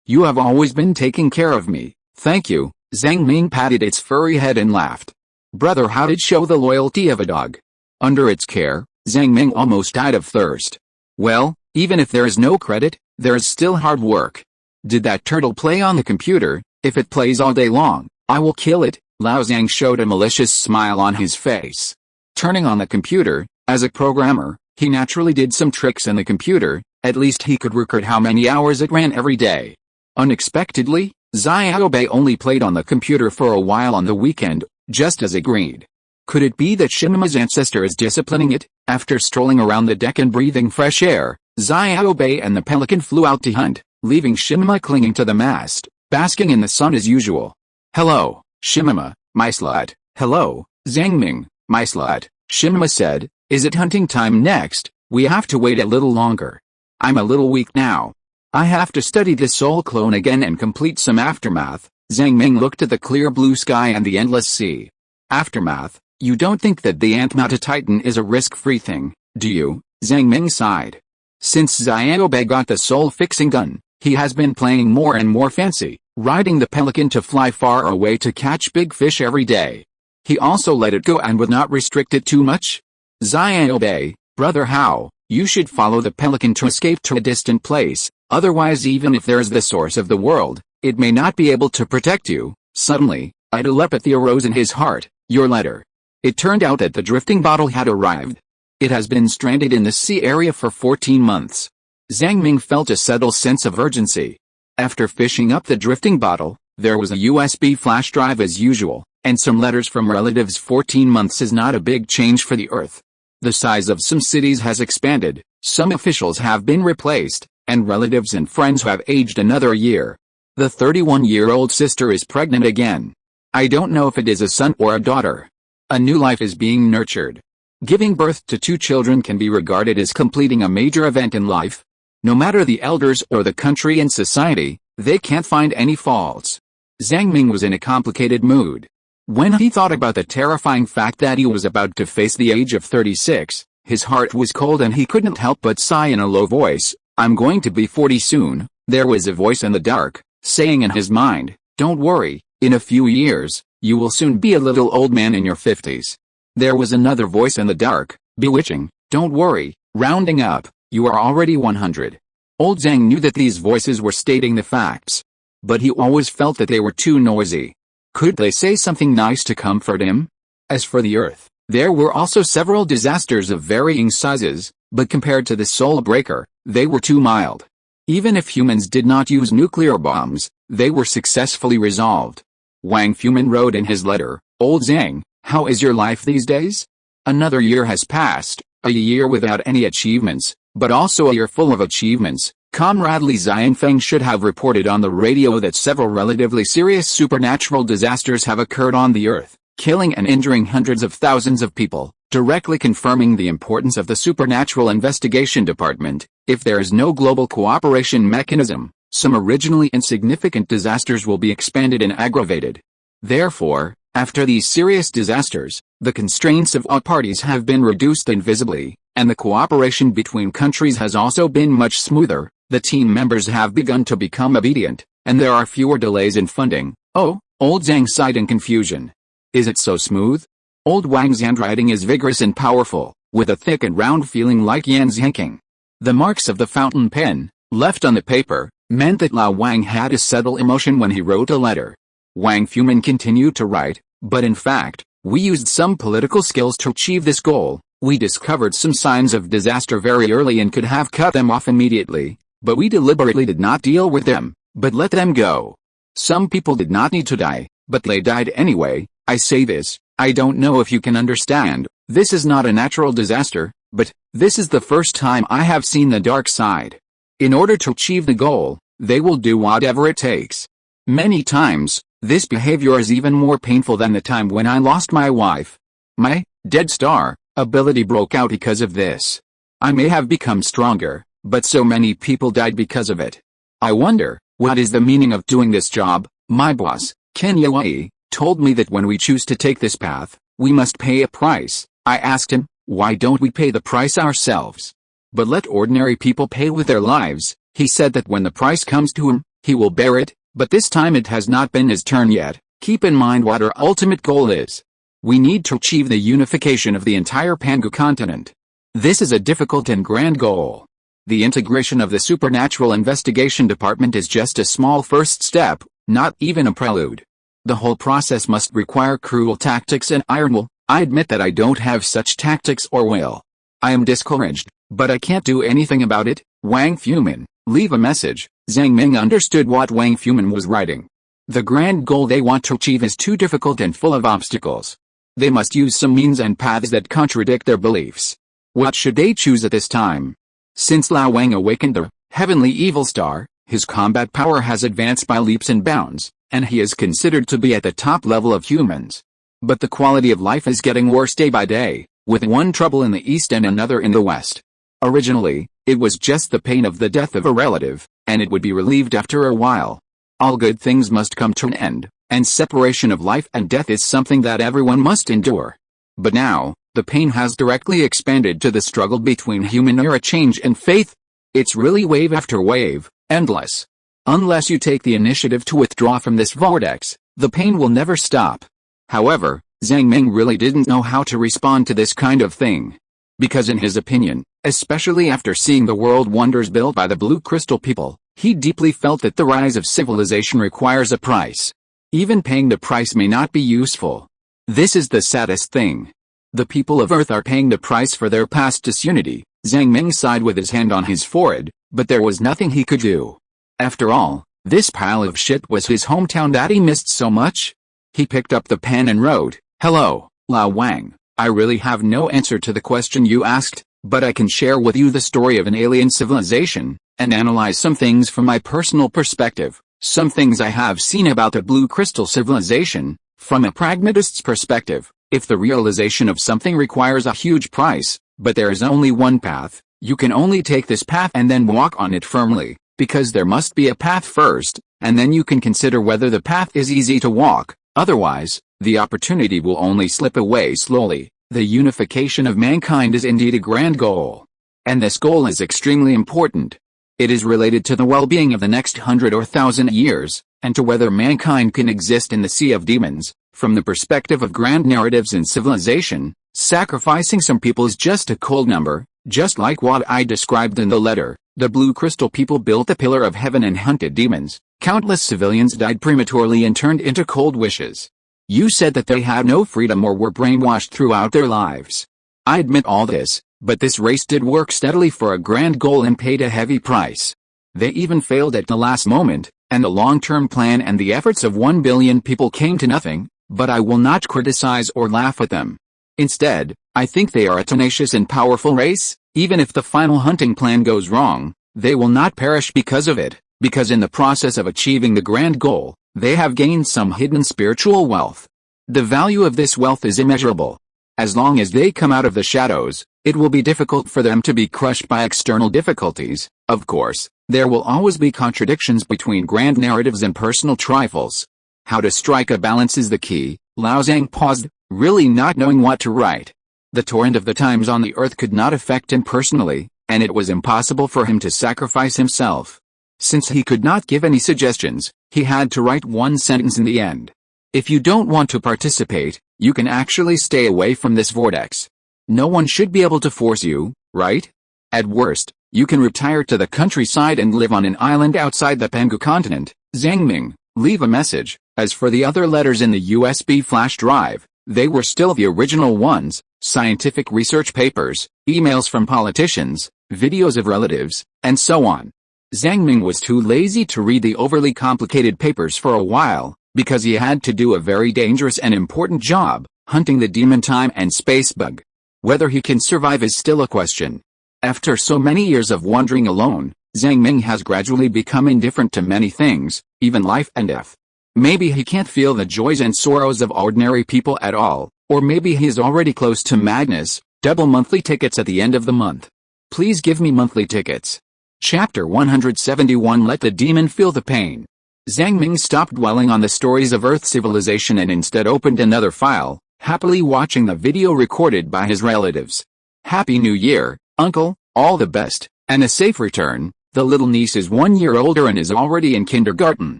you have always been taking care of me, thank you. Zhang Ming patted its furry head and laughed. Brother Hao did show the loyalty of a dog. Under its care, Zhang Ming almost died of thirst. Well, even if there is no credit, there is still hard work. Did that turtle play on the computer? If it plays all day long, I will kill it. Lao Zhang showed a malicious smile on his face. Turning on the computer, as a programmer, he naturally did some tricks in the computer, at least he could record how many hours it ran every day. Unexpectedly, Xiaobei only played on the computer for a while on the weekend, just as agreed. Could it be that Shinima's ancestor is disciplining it? After strolling around the deck and breathing fresh air, Xiaobei and the pelican flew out to hunt, leaving Shinima clinging to the mast, basking in the sun as usual. Hello, Shinima, my slut. Hello, Zhang Ming, my slut. Shinima said, is it hunting time next? We have to wait a little longer. I'm a little weak now. I have to study this soul clone again and complete some aftermath. Zhang Ming looked at the clear blue sky and the endless sea. Aftermath? You don't think that the Antmata Titan is a risk-free thing, do you? Zhang Ming sighed. Since Xiaobei got the soul-fixing gun, he has been playing more and more fancy, riding the pelican to fly far away to catch big fish every day. He also let it go and would not restrict it too much. Xiaobei, Brother Hao, you should follow the pelican to escape to a distant place, otherwise even if there is the source of the world, it may not be able to protect you. Suddenly, a telepathy arose in his heart, your letter. It turned out that the drifting bottle had arrived. It has been stranded in the sea area for 14 months. Zhang Ming felt a subtle sense of urgency. After fishing up the drifting bottle, there was a USB flash drive as usual, and some letters from relatives. 14 months is not a big change for the Earth. The size of some cities has expanded, some officials have been replaced, and relatives and friends have aged another year. The 31-year-old sister is pregnant again. I don't know if it is a son or a daughter. A new life is being nurtured. Giving birth to 2 children can be regarded as completing a major event in life. No matter the elders or the country and society, they can't find any faults. Zhang Ming was in a complicated mood. When he thought about the terrifying fact that he was about to face the age of 36, his heart was cold and he couldn't help but sigh in a low voice. I'm going to be 40 soon. There was a voice in the dark, saying in his mind, don't worry, in a few years, you will soon be a little old man in your 50s. There was another voice in the dark, bewitching, don't worry, rounding up, you are already 100. Old Zhang knew that these voices were stating the facts. But he always felt that they were too noisy. Could they say something nice to comfort him? As for the earth, there were also several disasters of varying sizes, but compared to the soul breaker, they were too mild. Even if humans did not use nuclear bombs, they were successfully resolved. Wang Fumin wrote in his letter, Old Zhang, how is your life these days? Another year has passed, a year without any achievements, but also a year full of achievements. Comrade Li Xianfeng should have reported on the radio that several relatively serious supernatural disasters have occurred on the Earth, killing and injuring hundreds of thousands of people, directly confirming the importance of the Supernatural Investigation Department. If there is no global cooperation mechanism, some originally insignificant disasters will be expanded and aggravated. Therefore, after these serious disasters, the constraints of all parties have been reduced invisibly, and the cooperation between countries has also been much smoother. The team members have begun to become obedient, and there are fewer delays in funding. Oh, Old Zhang sighed in confusion. Is it so smooth? Old Wang's handwriting is vigorous and powerful, with a thick and round feeling like Yan's yanking. The marks of the fountain pen, left on the paper, meant that Lao Wang had a subtle emotion when he wrote a letter. Wang Fumin continued to write, but in fact, we used some political skills to achieve this goal. We discovered some signs of disaster very early and could have cut them off immediately. But we deliberately did not deal with them, but let them go. Some people did not need to die, but they died anyway. I say this, I don't know if you can understand, this is not a natural disaster, but this is the first time I have seen the dark side. In order to achieve the goal, they will do whatever it takes. Many times, this behavior is even more painful than the time when I lost my wife. My dead star ability broke out because of this. I may have become stronger, but so many people died because of it. I wonder, what is the meaning of doing this job? My boss, Ken Yawai, told me that when we choose to take this path, we must pay a price. I asked him, why don't we pay the price ourselves? But let ordinary people pay with their lives. He said that when the price comes to him, he will bear it, but this time it has not been his turn yet. Keep in mind what our ultimate goal is. We need to achieve the unification of the entire Pangu continent. This is a difficult and grand goal. The integration of the Supernatural Investigation Department is just a small first step, not even a prelude. The whole process must require cruel tactics and iron will. I admit that I don't have such tactics or will. I am discouraged, but I can't do anything about it. Wang Fumin, leave a message. Zhang Ming understood what Wang Fumin was writing. The grand goal they want to achieve is too difficult and full of obstacles. They must use some means and paths that contradict their beliefs. What should they choose at this time? Since Lao Wang awakened the heavenly evil star, his combat power has advanced by leaps and bounds, and he is considered to be at the top level of humans. But the quality of life is getting worse day by day, with one trouble in the east and another in the west. Originally, it was just the pain of the death of a relative, and it would be relieved after a while. All good things must come to an end, and separation of life and death is something that everyone must endure. But now, the pain has directly expanded to the struggle between human era change and faith. It's really wave after wave, endless. Unless you take the initiative to withdraw from this vortex, the pain will never stop. However, Zhang Ming really didn't know how to respond to this kind of thing. Because in his opinion, especially after seeing the world wonders built by the Blue Crystal people, he deeply felt that the rise of civilization requires a price. Even paying the price may not be useful. This is the saddest thing. The people of Earth are paying the price for their past disunity. Zhang Ming sighed with his hand on his forehead, but there was nothing he could do. After all, this pile of shit was his hometown that he missed so much. He picked up the pen and wrote, Hello, Lao Wang. I really have no answer to the question you asked, but I can share with you the story of an alien civilization, and analyze some things from my personal perspective. Some things I have seen about the Blue Crystal civilization, from a pragmatist's perspective. If the realization of something requires a huge price, but there is only one path, You can only take this path and then walk on it firmly, because there must be a path first, and then you can consider whether the path is easy to walk. Otherwise, the opportunity will only slip away slowly. The unification of mankind is indeed a grand goal. And this goal is extremely important. It is related to the well-being of the next 100 or 1,000 years, and to whether mankind can exist in the sea of demons. From the perspective of grand narratives in civilization, sacrificing some people is just a cold number, just like what I described in the letter. The Blue Crystal people built the Pillar of Heaven and hunted demons. Countless civilians died prematurely and turned into cold wishes. You said that they had no freedom or were brainwashed throughout their lives. I admit all this, but this race did work steadily for a grand goal and paid a heavy price. They even failed at the last moment, and the long-term plan and the efforts of 1 billion people came to nothing, but I will not criticize or laugh at them. Instead, I think they are a tenacious and powerful race. Even if the final hunting plan goes wrong, they will not perish because of it, because in the process of achieving the grand goal, they have gained some hidden spiritual wealth. The value of this wealth is immeasurable. As long as they come out of the shadows, it will be difficult for them to be crushed by external difficulties. Of course, there will always be contradictions between grand narratives and personal trifles. How to strike a balance is the key. Lao Zhang paused, really not knowing what to write. The torrent of the times on the earth could not affect him personally, and it was impossible for him to sacrifice himself. Since he could not give any suggestions, he had to write one sentence in the end. If you don't want to participate, you can actually stay away from this vortex. No one should be able to force you, right? At worst, you can retire to the countryside and live on an island outside the Pengu continent. Zhang Ming, leave a message. As for the other letters in the USB flash drive, they were still the original ones. Scientific research papers, emails from politicians, videos of relatives, and so on. Zhang Ming was too lazy to read the overly complicated papers for a while, because he had to do a very dangerous and important job, hunting the demon time and space bug. Whether he can survive is still a question. After so many years of wandering alone, Zhang Ming has gradually become indifferent to many things, even life and death. Maybe he can't feel the joys and sorrows of ordinary people at all. Or maybe he is already close to madness. Double monthly tickets at the end of the month. Please give me monthly tickets. Chapter 171. Let the demon feel the pain. Zhang Ming stopped dwelling on the stories of Earth civilization and instead opened another file, happily watching the video recorded by his relatives. Happy New Year, Uncle, all the best, and a safe return. The little niece is 1 year older and is already in kindergarten.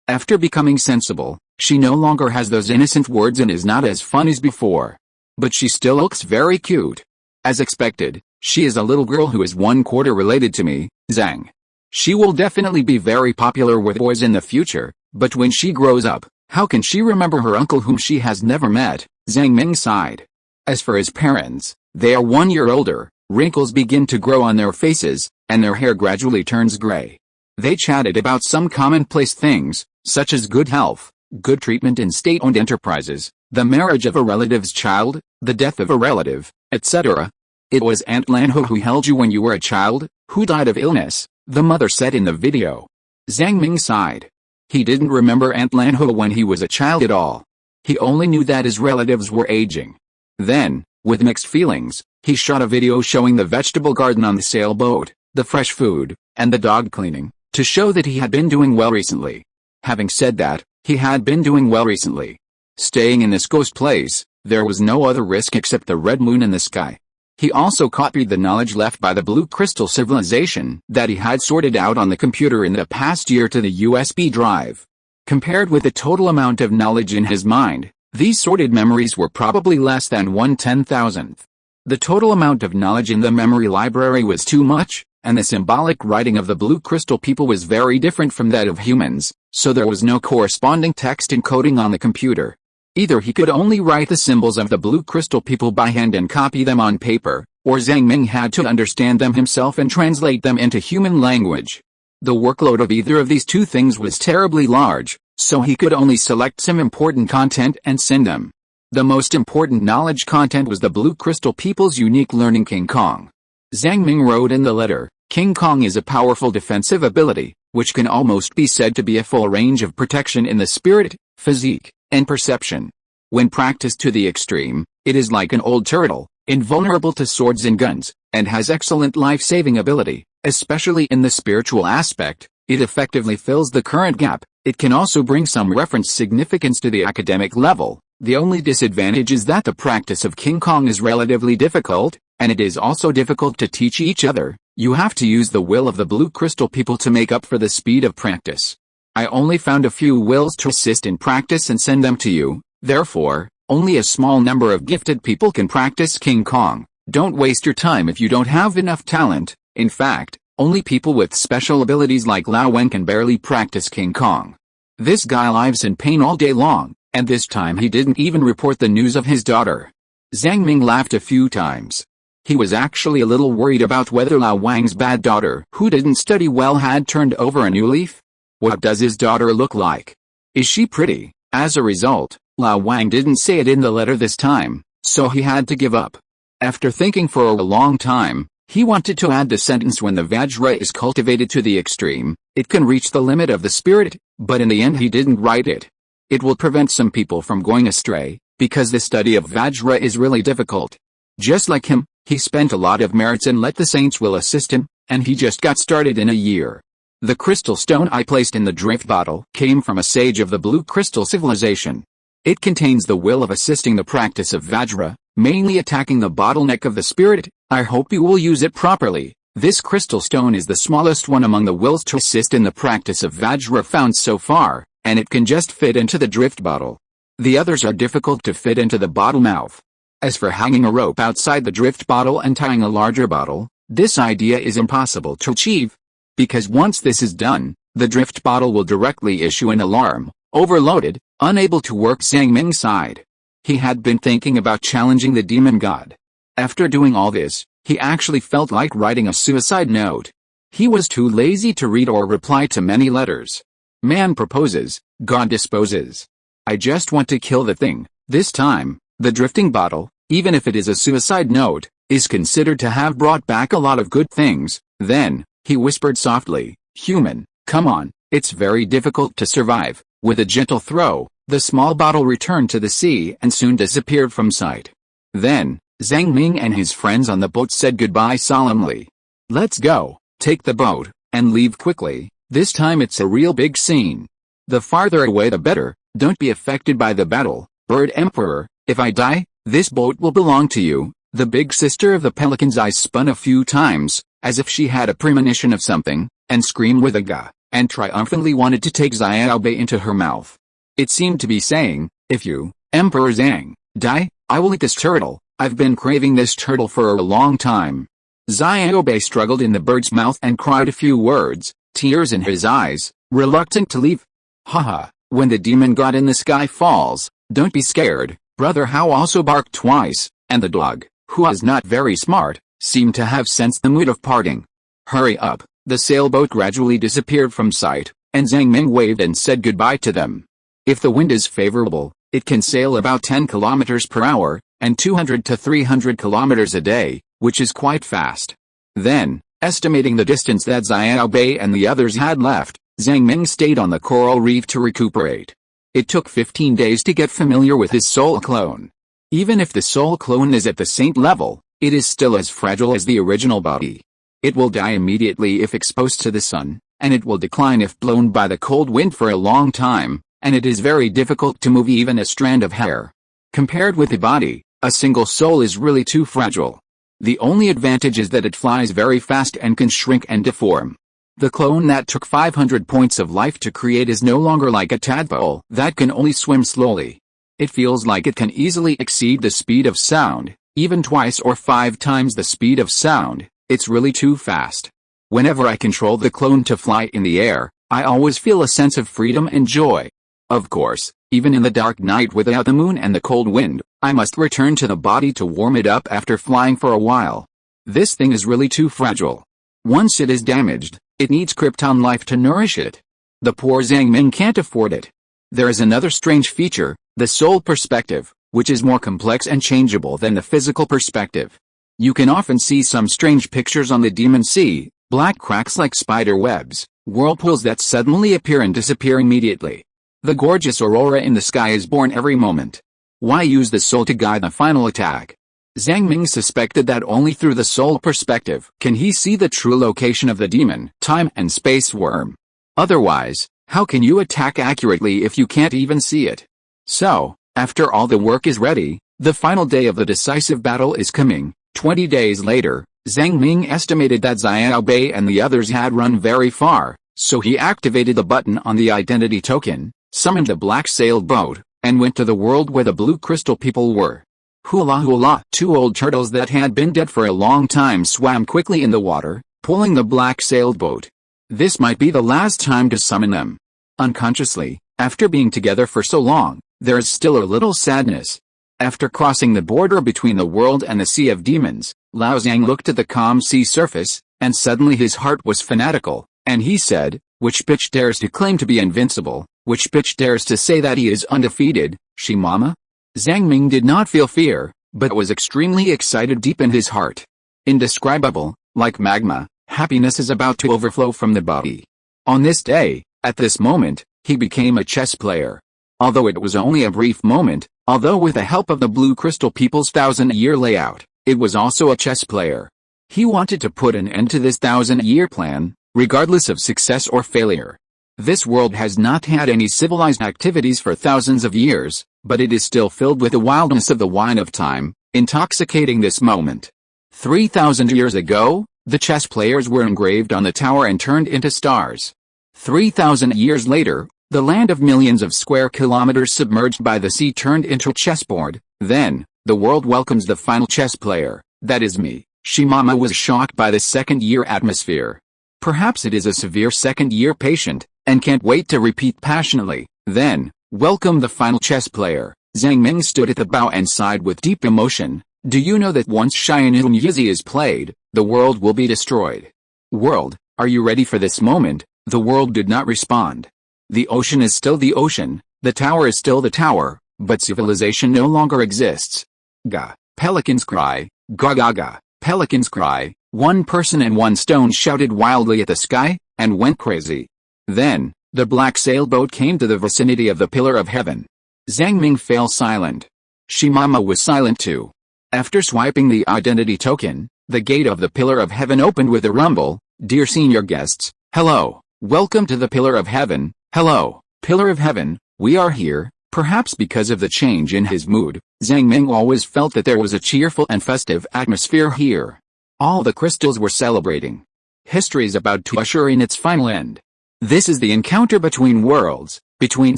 After becoming sensible, she no longer has those innocent words and is not as fun as before. But she still looks very cute. As expected, she is a little girl who is 1/4 related to me, Zhang. She will definitely be very popular with boys in the future, but when she grows up, how can she remember her uncle whom she has never met? Zhang Ming sighed. As for his parents, they are 1 year older, wrinkles begin to grow on their faces, and their hair gradually turns gray. They chatted about some commonplace things, such as good health, good treatment in state-owned enterprises, the marriage of a relative's child, the death of a relative, etc. It was Aunt Lanho who held you when you were a child, who died of illness, the mother said in the video. Zhang Ming sighed. He didn't remember Aunt Lanho when he was a child at all. He only knew that his relatives were aging. Then, with mixed feelings, he shot a video showing the vegetable garden on the sailboat, the fresh food, and the dog cleaning, to show that he had been doing well recently. Having said that, he had been doing well recently. Staying in this ghost place, there was no other risk except the red moon in the sky. He also copied the knowledge left by the Blue Crystal civilization that he had sorted out on the computer in the past year to the USB drive. Compared with the total amount of knowledge in his mind, these sorted memories were probably less than 1/10,000th. The total amount of knowledge in the memory library was too much, and the symbolic writing of the Blue Crystal people was very different from that of humans, so there was no corresponding text encoding on the computer. Either he could only write the symbols of the Blue Crystal people by hand and copy them on paper, or Zhang Ming had to understand them himself and translate them into human language. The workload of either of these two things was terribly large, so he could only select some important content and send them. The most important knowledge content was the Blue Crystal people's unique learning King Kong. Zhang Ming wrote in the letter, King Kong is a powerful defensive ability, which can almost be said to be a full range of protection in the spirit, physique, and perception. When practiced to the extreme, it is like an old turtle, invulnerable to swords and guns, and has excellent life-saving ability, especially in the spiritual aspect. It effectively fills the current gap. It can also bring some reference significance to the academic level. The only disadvantage is that the practice of King Kong is relatively difficult, and it is also difficult to teach each other. You have to use the will of the blue crystal people to make up for the speed of practice. I only found a few wills to assist in practice and send them to you. Therefore, only a small number of gifted people can practice King Kong. Don't waste your time if you don't have enough talent. In fact, only people with special abilities like Lao Wen can barely practice King Kong. This guy lives in pain all day long, and this time he didn't even report the news of his daughter. Zhang Ming laughed a few times. He was actually a little worried about whether Lao Wang's bad daughter, who didn't study well, had turned over a new leaf. What does his daughter look like? Is she pretty? As a result, Lao Wang didn't say it in the letter this time, so he had to give up. After thinking for a long time, he wanted to add the sentence, when the Vajra is cultivated to the extreme, it can reach the limit of the spirit, but in the end he didn't write it. It will prevent some people from going astray, because the study of Vajra is really difficult. Just like him, he spent a lot of merits and let the saints will assist him, and he just got started in a year. The crystal stone I placed in the drift bottle came from a sage of the blue crystal civilization. It contains the will of assisting the practice of Vajra, mainly attacking the bottleneck of the spirit. I hope you will use it properly. This crystal stone is the smallest one among the wills to assist in the practice of Vajra found so far, and it can just fit into the drift bottle. The others are difficult to fit into the bottle mouth. As for hanging a rope outside the drift bottle and tying a larger bottle, this idea is impossible to achieve. Because once this is done, the drift bottle will directly issue an alarm. Overloaded, unable to work. Zhang Ming sighed. He had been thinking about challenging the demon god. After doing all this, he actually felt like writing a suicide note. He was too lazy to read or reply to many letters. Man proposes, God disposes. I just want to kill the thing. This time, the drifting bottle, even if it is a suicide note, is considered to have brought back a lot of good things. Then, he whispered softly, "Human, come on, it's very difficult to survive." With a gentle throw, the small bottle returned to the sea and soon disappeared from sight. Then, Zhang Ming and his friends on the boat said goodbye solemnly. "Let's go, take the boat, and leave quickly. This time it's a real big scene. The farther away the better. Don't be affected by the battle, Bird Emperor. If I die, this boat will belong to you." The big sister of the pelican's eyes spun a few times, as if she had a premonition of something, and screamed with a ga, and triumphantly wanted to take Xiaobei into her mouth. It seemed to be saying, "If you, Emperor Zhang, die, I will eat this turtle. I've been craving this turtle for a long time." Xiaobei struggled in the bird's mouth and cried a few words, tears in his eyes, reluctant to leave. Haha, when the demon god in the sky falls, don't be scared. Brother Hao also barked twice, and the dog, who was not very smart, seemed to have sensed the mood of parting. "Hurry up." The sailboat gradually disappeared from sight, and Zhang Ming waved and said goodbye to them. If the wind is favorable, it can sail about 10 kilometers per hour, and 200 to 300 kilometers a day, which is quite fast. Then, estimating the distance that Xiaobei and the others had left, Zhang Ming stayed on the coral reef to recuperate. It took 15 days to get familiar with his soul clone. Even if the soul clone is at the saint level, it is still as fragile as the original body. It will die immediately if exposed to the sun, and it will decline if blown by the cold wind for a long time, and it is very difficult to move even a strand of hair. Compared with the body, a single soul is really too fragile. The only advantage is that it flies very fast and can shrink and deform. The clone that took 500 points of life to create is no longer like a tadpole that can only swim slowly. It feels like it can easily exceed the speed of sound, even twice or 5 times the speed of sound. It's really too fast. Whenever I control the clone to fly in the air, I always feel a sense of freedom and joy. Of course, even in the dark night without the moon and the cold wind, I must return to the body to warm it up after flying for a while. This thing is really too fragile. Once it is damaged, it needs Krypton life to nourish it. The poor Zhang Ming can't afford it. There is another strange feature, the soul perspective, which is more complex and changeable than the physical perspective. You can often see some strange pictures on the demon sea, black cracks like spider webs, whirlpools that suddenly appear and disappear immediately. The gorgeous aurora in the sky is born every moment. Why use the soul to guide the final attack? Zhang Ming suspected that only through the soul perspective can he see the true location of the demon, time and space worm. Otherwise, how can you attack accurately if you can't even see it? So, after all the work is ready, the final day of the decisive battle is coming. 20 days later, Zhang Ming estimated that Xiao Bei and the others had run very far, so he activated the button on the identity token, summoned the black sailboat, and went to the world where the blue crystal people were. Hula hula, two old turtles that had been dead for a long time swam quickly in the water, pulling the black sailboat. This might be the last time to summon them. Unconsciously, after being together for so long, there is still a little sadness. After crossing the border between the world and the sea of demons, Lao Zhang looked at the calm sea surface, and suddenly his heart was fanatical, and he said, "Which bitch dares to claim to be invincible? Which bitch dares to say that he is undefeated, Shimama?" Zhang Ming did not feel fear, but was extremely excited deep in his heart. Indescribable, like magma, happiness is about to overflow from the body. On this day, at this moment, he became a chess player. Although it was only a brief moment, although with the help of the blue crystal people's 1,000-year layout, it was also a chess player. He wanted to put an end to this 1,000-year plan, regardless of success or failure. This world has not had any civilized activities for thousands of years, but it is still filled with the wildness of the wine of time, intoxicating this moment. 3,000 years ago, the chess players were engraved on the tower and turned into stars. 3,000 years later, the land of millions of square kilometers submerged by the sea turned into a chessboard. Then, the world welcomes the final chess player, that is me. Shimama was shocked by the second-year atmosphere. Perhaps it is a severe second-year patient, and can't wait to repeat passionately. Then, welcome the final chess player. Zhang Ming stood at the bow and sighed with deep emotion. Do you know that once Xianun Yizi is played, the world will be destroyed? World, are you ready for this moment? The world did not respond. The ocean is still the ocean, the tower is still the tower, but civilization no longer exists. Ga, pelicans cry, ga ga ga, pelicans cry. One person and one stone shouted wildly at the sky, and went crazy. Then, the black sailboat came to the vicinity of the Pillar of Heaven. Zhang Ming fell silent. Shimama was silent too. After swiping the identity token, the gate of the Pillar of Heaven opened with a rumble. Dear senior guests, hello, welcome to the Pillar of Heaven. Hello, Pillar of Heaven, we are here. Perhaps because of the change in his mood, Zhang Ming always felt that there was a cheerful and festive atmosphere here. All the crystals were celebrating. History is about to usher in its final end. This is the encounter between worlds, between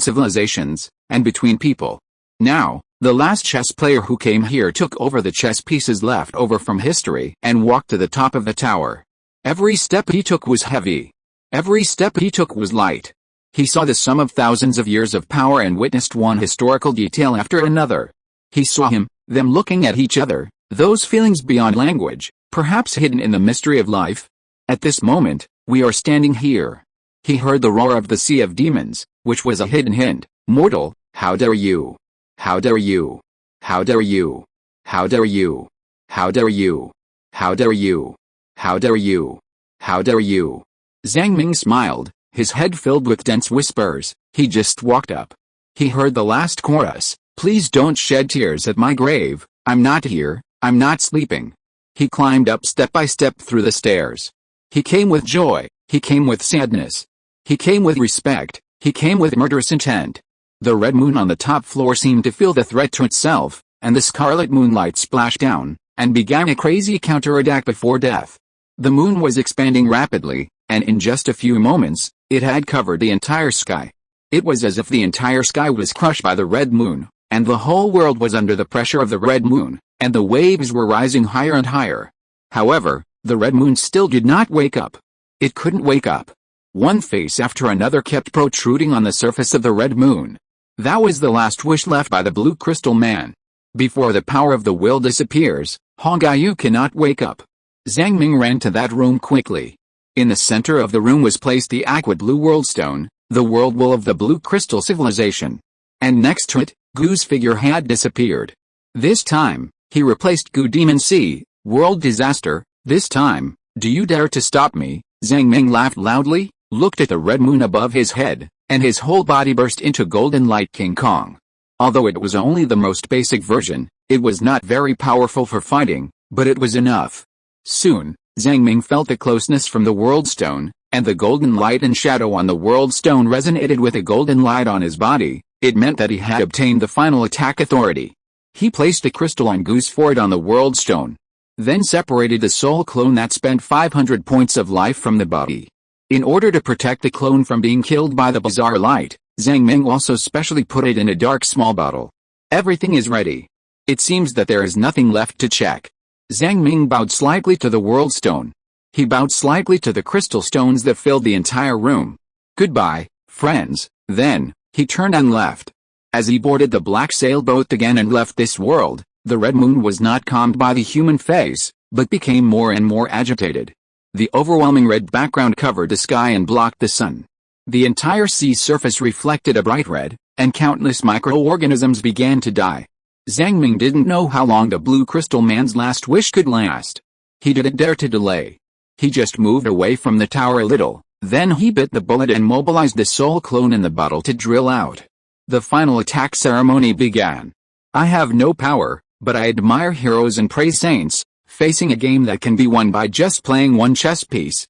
civilizations, and between people. Now, the last chess player who came here took over the chess pieces left over from history and walked to the top of the tower. Every step he took was heavy. Every step he took was light. He saw the sum of thousands of years of power and witnessed one historical detail after another. He saw them looking at each other, those feelings beyond language, perhaps hidden in the mystery of life. At this moment, we are standing here. He heard the roar of the sea of demons, which was a hidden hint. Mortal, how dare you? How dare you? How dare you? How dare you? How dare you? How dare you? How dare you? How dare you? Zhang Ming smiled, his head filled with dense whispers. He just walked up. He heard the last chorus. Please don't shed tears at my grave. I'm not here. I'm not sleeping. He climbed up step by step through the stairs. He came with joy. He came with sadness. He came with respect. He came with murderous intent. The red moon on the top floor seemed to feel the threat to itself, and the scarlet moonlight splashed down, and began a crazy counterattack before death. The moon was expanding rapidly, and in just a few moments, it had covered the entire sky. It was as if the entire sky was crushed by the red moon, and the whole world was under the pressure of the red moon, and the waves were rising higher and higher. However, the red moon still did not wake up. It couldn't wake up. One face after another kept protruding on the surface of the red moon. That was the last wish left by the blue crystal man. Before the power of the will disappears, Hongaiyu cannot wake up. Zhang Ming ran to that room quickly. In the center of the room was placed the aqua blue world stone, the world will of the blue crystal civilization. And next to it, Gu's figure had disappeared. This time, he replaced Gu Demon Sea, world disaster. This time, do you dare to stop me? Zhang Ming laughed loudly, looked at the red moon above his head, and his whole body burst into golden light. King Kong. Although it was only the most basic version, It was not very powerful for fighting, but it was enough. Soon, Zhang Ming felt the closeness from the world stone, and the golden light and shadow on the world stone resonated with a golden light on his body. It meant that he had obtained the final attack authority. He placed a crystalline goose fort on the world stone, then separated the soul clone that spent 500 points of life from the body. In order to protect the clone from being killed by the bizarre light, Zhang Ming also specially put it in a dark small bottle. Everything is ready. It seems that there is nothing left to check. Zhang Ming bowed slightly to the world stone. He bowed slightly to the crystal stones that filled the entire room. Goodbye, friends. Then, he turned and left. As he boarded the black sailboat again and left this world, the red moon was not calmed by the human face, but became more and more agitated. The overwhelming red background covered the sky and blocked the sun. The entire sea surface reflected a bright red, and countless microorganisms began to die. Zhang Ming didn't know how long the blue crystal man's last wish could last. He didn't dare to delay. He just moved away from the tower a little, then he bit the bullet and mobilized the soul clone in the bottle to drill out. The final attack ceremony began. I have no power, but I admire heroes and praise saints. Facing a game that can be won by just playing one chess piece.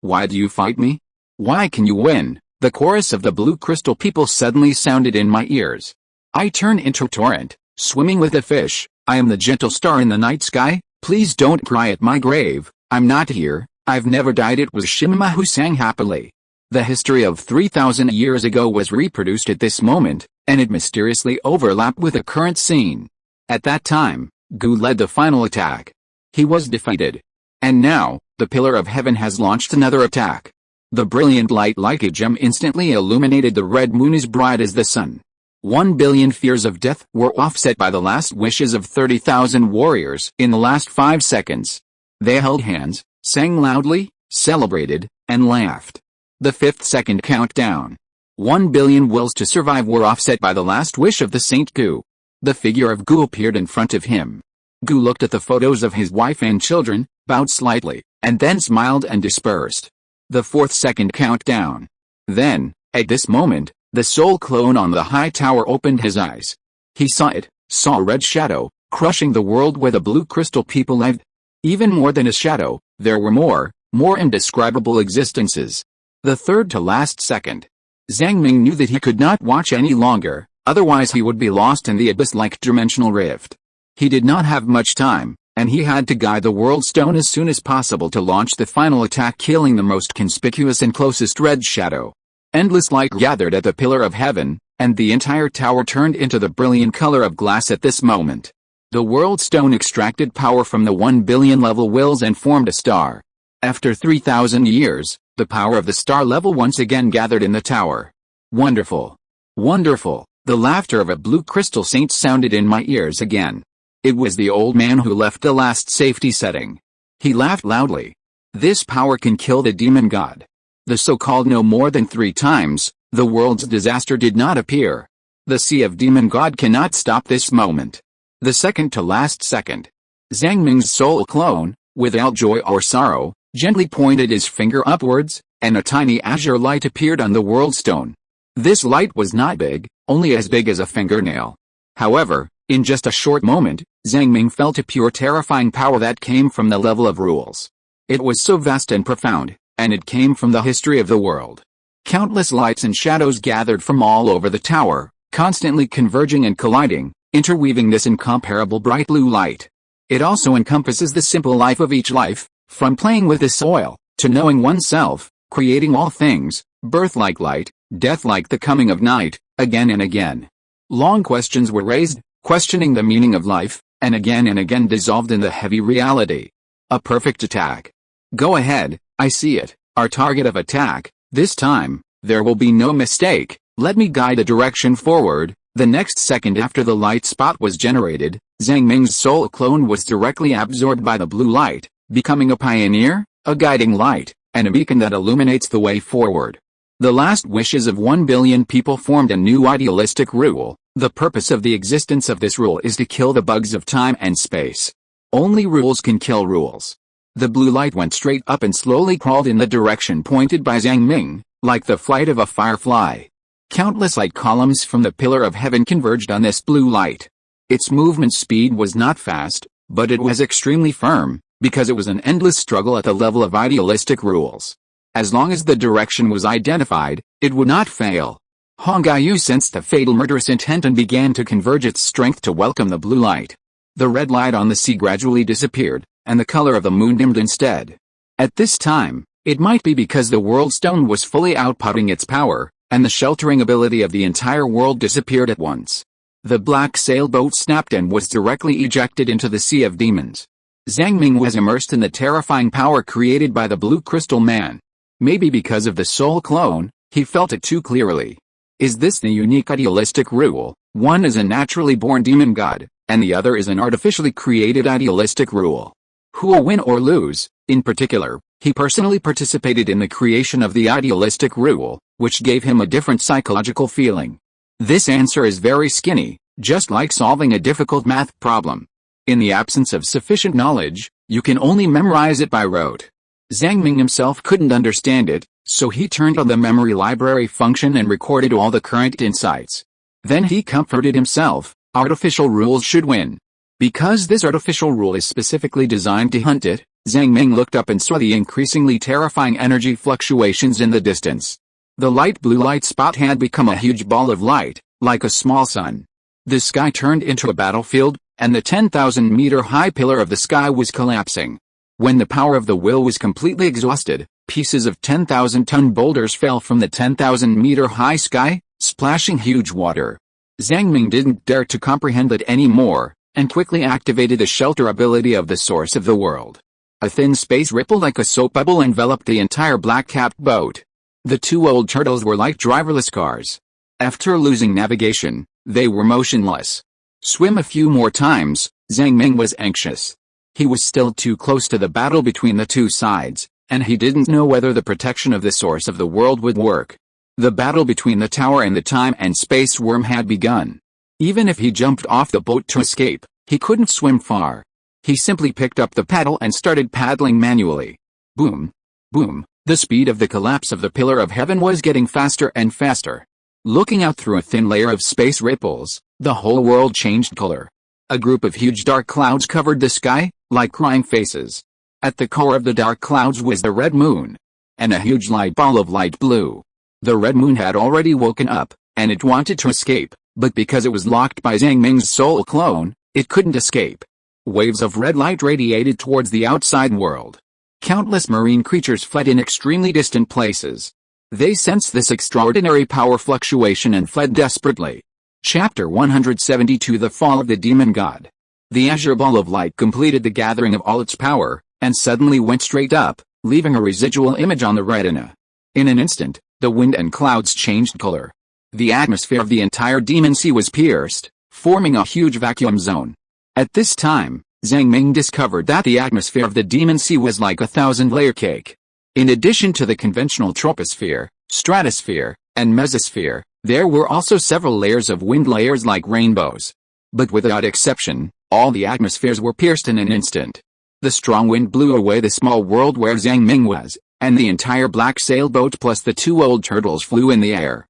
Why do you fight me? Why can you win? The chorus of the blue crystal people suddenly sounded in my ears. I turn into a torrent, swimming with a fish. I am the gentle star in the night sky. Please don't cry at my grave. I'm not here. I've never died. It was Shimima who sang happily. The history of 3,000 years ago was reproduced at this moment, and it mysteriously overlapped with the current scene. At that time, Gu led the final attack. He was defeated. And now, the Pillar of Heaven has launched another attack. The brilliant light like a gem instantly illuminated the red moon as bright as the sun. 1 billion fears of death were offset by the last wishes of 30,000 warriors in the last 5 seconds. They held hands, sang loudly, celebrated, and laughed. The 5th second countdown. 1 billion wills to survive were offset by the last wish of the Saint Gu. The figure of Gu appeared in front of him. Gu looked at the photos of his wife and children, bowed slightly, and then smiled and dispersed. The 4th second countdown. Then, at this moment, the soul clone on the high tower opened his eyes. He saw a red shadow, crushing the world where the blue crystal people lived. Even more than a shadow, there were more indescribable existences. The 3rd to last second. Zhang Ming knew that he could not watch any longer, otherwise he would be lost in the abyss like dimensional rift. He did not have much time, and he had to guide the world stone as soon as possible to launch the final attack, killing the most conspicuous and closest red shadow. Endless light gathered at the Pillar of Heaven, and the entire tower turned into the brilliant color of glass at this moment. The world stone extracted power from the 1 billion level wills and formed a star. After 3,000 years, the power of the star level once again gathered in the tower. Wonderful! Wonderful! The laughter of a blue crystal saint sounded in my ears again. It was the old man who left the last safety setting. He laughed loudly. This power can kill the demon god. The so-called no more than 3 times, the world's disaster did not appear. The sea of demon god cannot stop this moment. The 2nd to last second. Zhang Ming's soul clone, without joy or sorrow, gently pointed his finger upwards, and a tiny azure light appeared on the world stone. This light was not big, only as big as a fingernail. However, in just a short moment, Zhang Ming felt a pure terrifying power that came from the level of rules. It was so vast and profound, and it came from the history of the world. Countless lights and shadows gathered from all over the tower, constantly converging and colliding, interweaving this incomparable bright blue light. It also encompasses the simple life of each life, from playing with the soil, to knowing oneself, creating all things, birth like light, death like the coming of night, again and again. Long questions were raised, questioning the meaning of life, and again dissolved in the heavy reality. A perfect attack. Go ahead, I see it, our target of attack. This time, there will be no mistake. Let me guide a direction forward. The next second after the light spot was generated, Zhang Ming's soul clone was directly absorbed by the blue light, becoming a pioneer, a guiding light, and a beacon that illuminates the way forward. The last wishes of 1 billion people formed a new idealistic rule. The purpose of the existence of this rule is to kill the bugs of time and space. Only rules can kill rules. The blue light went straight up and slowly crawled in the direction pointed by Zhang Ming, like the flight of a firefly. Countless light columns from the Pillar of Heaven converged on this blue light. Its movement speed was not fast, but it was extremely firm, because it was an endless struggle at the level of idealistic rules. As long as the direction was identified, it would not fail. Hongyu sensed the fatal murderous intent and began to converge its strength to welcome the blue light. The red light on the sea gradually disappeared, and the color of the moon dimmed instead. At this time, it might be because the world stone was fully outputting its power, and the sheltering ability of the entire world disappeared at once. The black sailboat snapped and was directly ejected into the sea of demons. Zhang Ming was immersed in the terrifying power created by the blue crystal man. Maybe because of the soul clone, he felt it too clearly. Is this the unique idealistic rule? One is a naturally born demon god, and the other is an artificially created idealistic rule. Who will win or lose? In particular, he personally participated in the creation of the idealistic rule, which gave him a different psychological feeling. This answer is very skinny, just like solving a difficult math problem. In the absence of sufficient knowledge, you can only memorize it by rote. Zhang Ming himself couldn't understand it, so he turned on the memory library function and recorded all the current insights. Then he comforted himself, artificial rules should win. Because this artificial rule is specifically designed to hunt it, Zhang Ming looked up and saw the increasingly terrifying energy fluctuations in the distance. The light blue light spot had become a huge ball of light, like a small sun. The sky turned into a battlefield, and the 10,000-meter-high pillar of the sky was collapsing. When the power of the will was completely exhausted, pieces of 10,000-ton boulders fell from the 10,000-meter-high sky, splashing huge water. Zhang Ming didn't dare to comprehend it anymore, and quickly activated the shelter ability of the source of the world. A thin space ripple like a soap bubble enveloped the entire black-capped boat. The two old turtles were like driverless cars. After losing navigation, they were motionless. Swim a few more times, Zhang Ming was anxious. He was still too close to the battle between the two sides, and he didn't know whether the protection of the source of the world would work. The battle between the tower and the time and space worm had begun. Even if he jumped off the boat to escape, he couldn't swim far. He simply picked up the paddle and started paddling manually. Boom! Boom! The speed of the collapse of the pillar of heaven was getting faster and faster. Looking out through a thin layer of space ripples, the whole world changed color. A group of huge dark clouds covered the sky, like crying faces. At the core of the dark clouds was the red moon, and a huge light ball of light blue. The red moon had already woken up, and it wanted to escape, but because it was locked by Zhang Ming's soul clone, it couldn't escape. Waves of red light radiated towards the outside world. Countless marine creatures fled in extremely distant places. They sensed this extraordinary power fluctuation and fled desperately. Chapter 172 The Fall of the Demon God. The azure ball of light completed the gathering of all its power, and suddenly went straight up, leaving a residual image on the retina. In an instant, the wind and clouds changed color. The atmosphere of the entire demon sea was pierced, forming a huge vacuum zone. At this time, Zhang Ming discovered that the atmosphere of the demon sea was like a 1,000-layer cake. In addition to the conventional troposphere, stratosphere, and mesosphere, there were also several layers of wind layers like rainbows. But without exception, all the atmospheres were pierced in an instant. The strong wind blew away the small world where Zhang Ming was, and the entire black sailboat plus the two old turtles flew in the air.